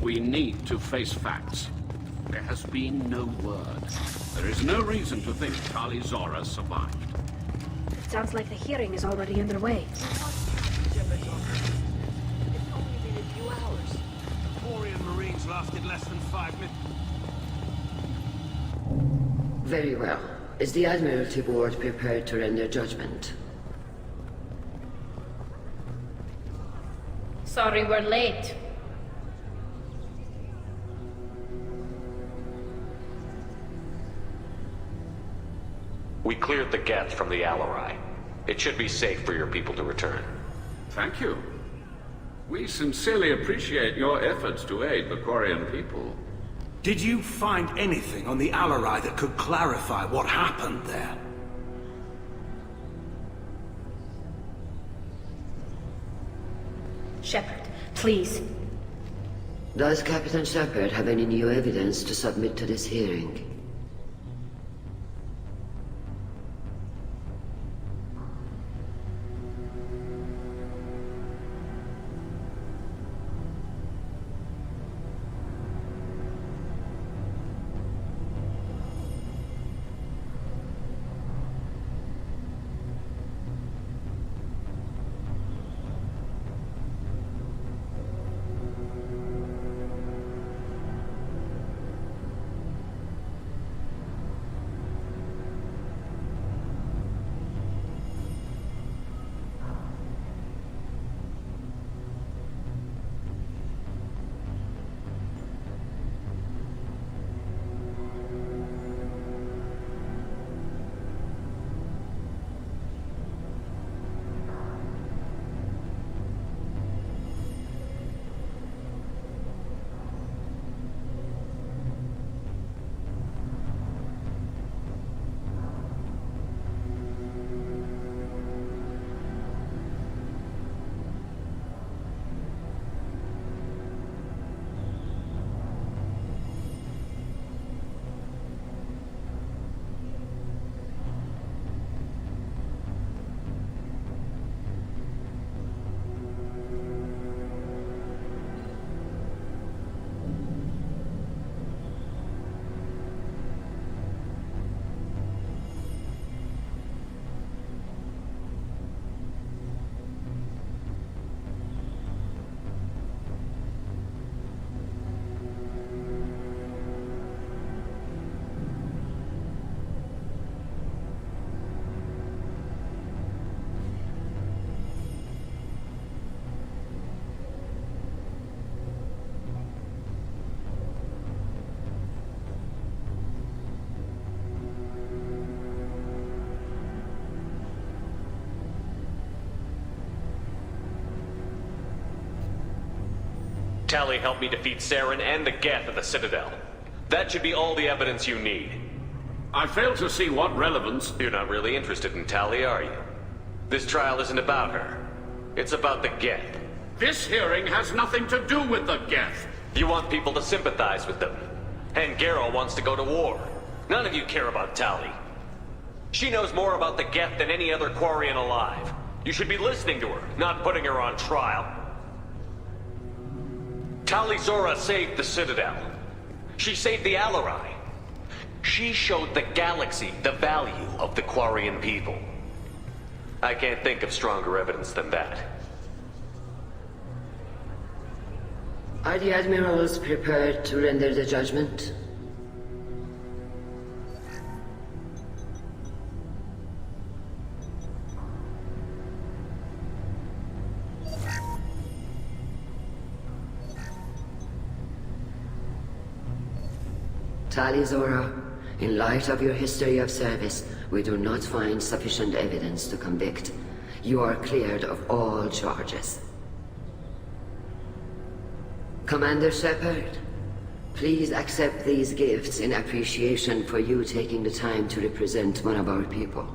We need to face facts. There has been no word. There is no reason to think Tali Zora survived. It sounds like the hearing is already underway. It's only been a few hours. Quarian Marines lasted less than 5 minutes. Very well. Is the Admiralty Board prepared to render judgment? Sorry we're late. We cleared the Geth from the Alarai. It should be safe for your people to return. Thank you. We sincerely appreciate your efforts to aid the Quarian people. Did you find anything on the Alarai that could clarify what happened there? Shepard, please. Does Captain Shepard have any new evidence to submit to this hearing? Tali helped me defeat Saren and the Geth at the Citadel. That should be all the evidence you need. I fail to see what relevance... You're not really interested in Tali, are you? This trial isn't about her. It's about the Geth. This hearing has nothing to do with the Geth. You want people to sympathize with them. And Garrow wants to go to war. None of you care about Tali. She knows more about the Geth than any other Quarian alive. You should be listening to her, not putting her on trial. Tali'Zorah saved the Citadel. She saved the Alarai. She showed the galaxy the value of the Quarian people. I can't think of stronger evidence than that. Are the admirals prepared to render the judgment? Tali'Zorah, in light of your history of service, we do not find sufficient evidence to convict. You are cleared of all charges. Commander Shepard, please accept these gifts in appreciation for you taking the time to represent one of our people.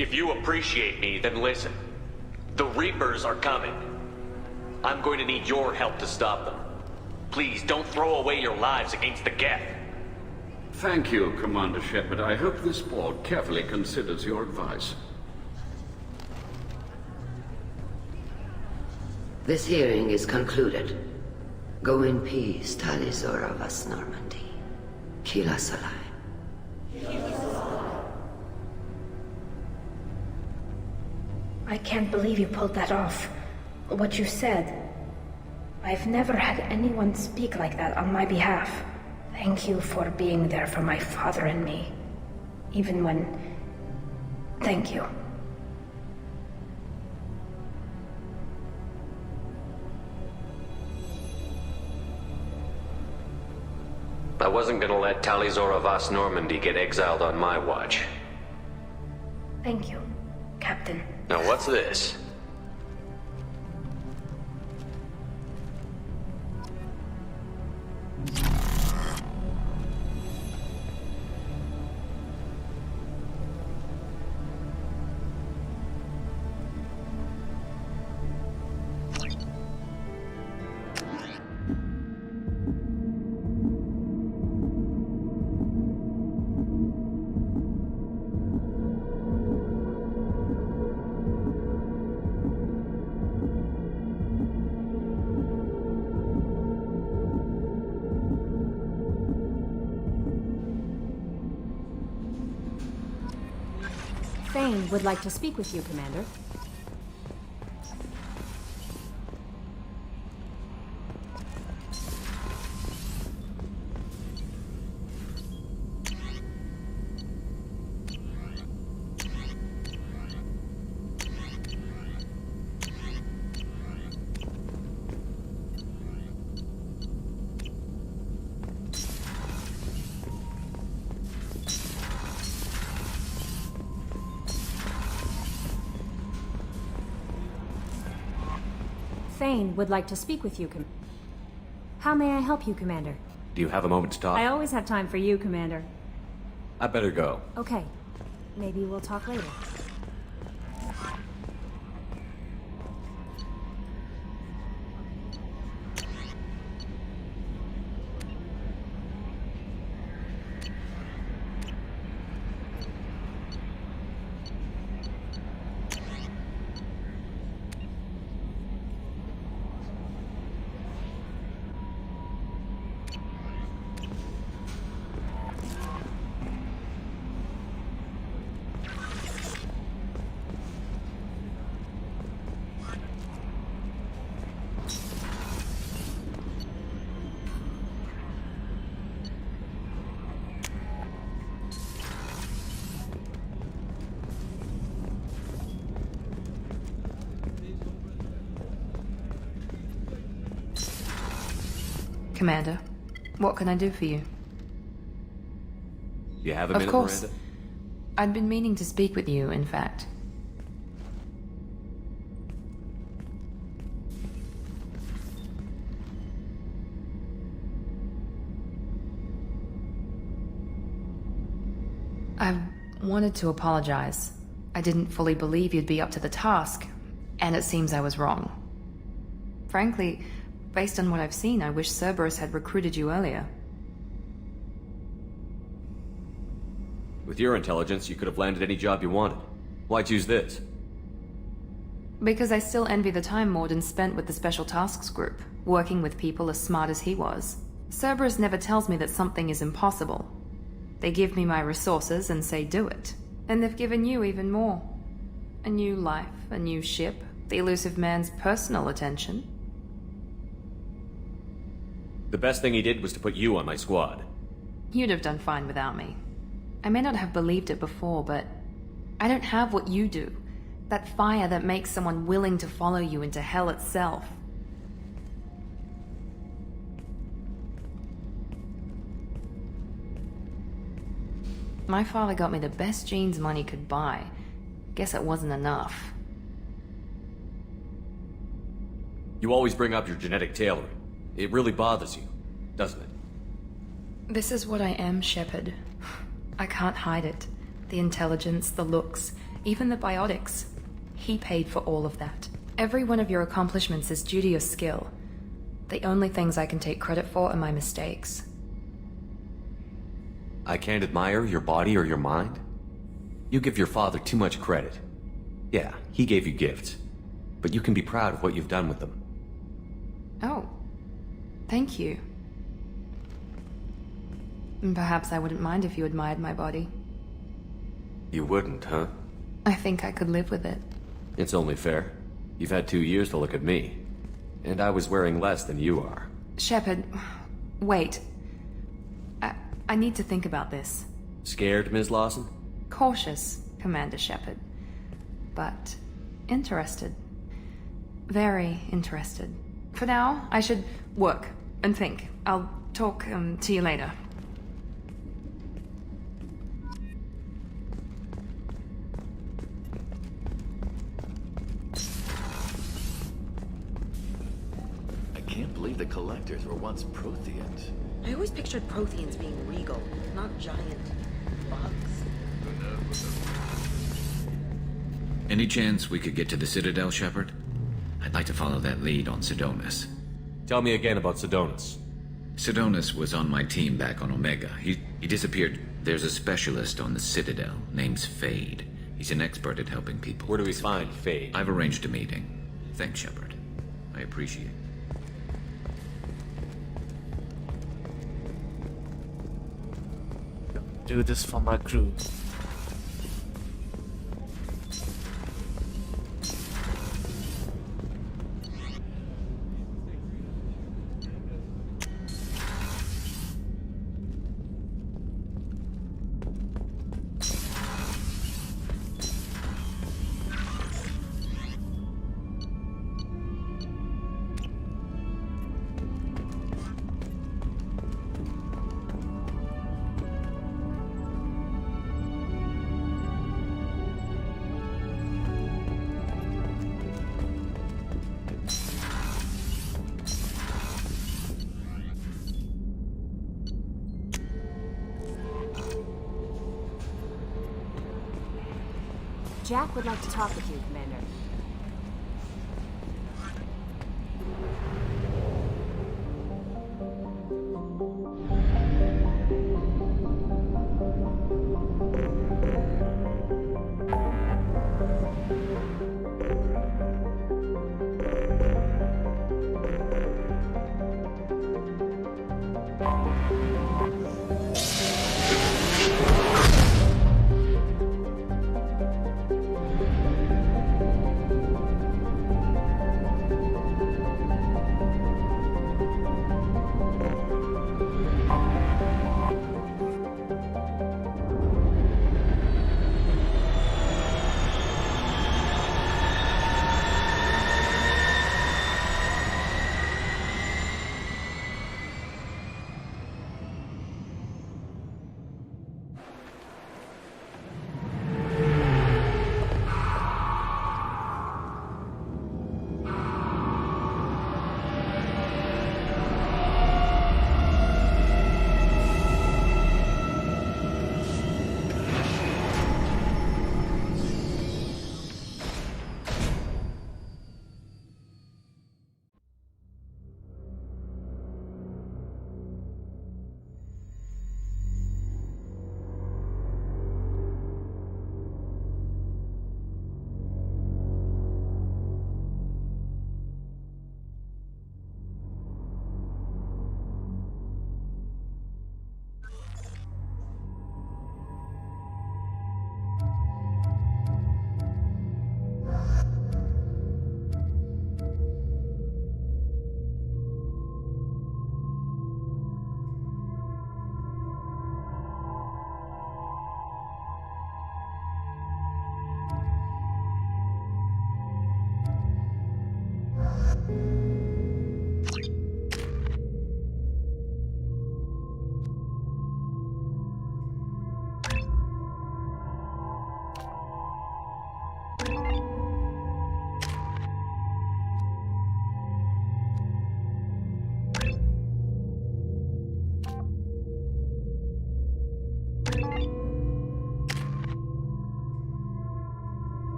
If you appreciate me, then listen. The Reapers are coming. I'm going to need your help to stop them. Please, don't throw away your lives against the Geth. Thank you, Commander Shepard. I hope this board carefully considers your advice. This hearing is concluded. Go in peace, Talizora Vas Normandy. Kila Salai. I can't believe you pulled that off. What you said. I've never had anyone speak like that on my behalf. Thank you for being there for my father and me. Even when... Thank you. I wasn't gonna let Talizora Vas Normandy get exiled on my watch. Thank you, Captain. Now what's this? Thane would like to speak with you, Commander. Thane would like to speak with you, How may I help you, Commander? Do you have a moment to talk? I always have time for you, Commander. I better go. Okay. Maybe we'll talk later. Commander, what can I do for you? You have a minute, Of course. Miranda? I'd been meaning to speak with you, in fact. I wanted to apologize. I didn't fully believe you'd be up to the task, and it seems I was wrong. Frankly, based on what I've seen, I wish Cerberus had recruited you earlier. With your intelligence, you could have landed any job you wanted. Why choose this? Because I still envy the time Morden spent with the Special Tasks Group, working with people as smart as he was. Cerberus never tells me that something is impossible. They give me my resources and say do it. And they've given you even more. A new life, a new ship, the elusive man's personal attention. The best thing he did was to put you on my squad. You'd have done fine without me. I may not have believed it before, but I don't have what you do. That fire that makes someone willing to follow you into hell itself. My father got me the best genes money could buy. Guess it wasn't enough. You always bring up your genetic tailoring. It really bothers you, doesn't it? This is what I am, Shepard. I can't hide it. The intelligence, the looks, even the biotics. He paid for all of that. Every one of your accomplishments is due to your skill. The only things I can take credit for are my mistakes. I can't admire your body or your mind? You give your father too much credit. Yeah, he gave you gifts. But you can be proud of what you've done with them. Oh. Thank you. Perhaps I wouldn't mind if you admired my body. You wouldn't, huh? I think I could live with it. It's only fair. You've had 2 years to look at me. And I was wearing less than you are. Shepard, wait. I need to think about this. Scared, Ms. Lawson? Cautious, Commander Shepard. But interested. Very interested. For now, I should work and think. I'll talk to you later. I can't believe the Collectors were once Protheans. I always pictured Protheans being regal, not giant bugs. Any chance we could get to the Citadel, Shepard? I'd like to follow that lead on Sidonus. Tell me again about Sidonus. Sidonus was on my team back on Omega. He disappeared. There's a specialist on the Citadel. Name's Fade. He's an expert at helping people. Where do we find Fade? I've arranged a meeting. Thanks, Shepard. I appreciate it. Do this for my crew. Jack would like to talk with you, Commander.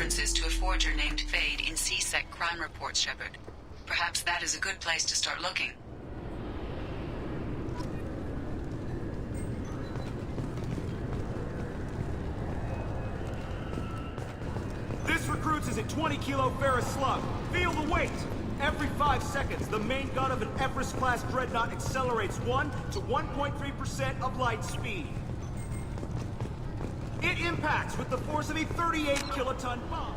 references to a forger named Fade in CSEC crime reports, Shepard. Perhaps that is a good place to start looking. This recruits is a 20-kilo ferrous slug. Feel the weight! Every 5 seconds, the main gun of an Everest-class dreadnought accelerates 1 to 1.3% of light speed. It impacts with the force of a 38-kiloton bomb.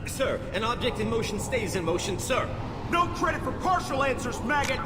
Sir, an object in motion stays in motion, sir. No credit for partial answers, maggot!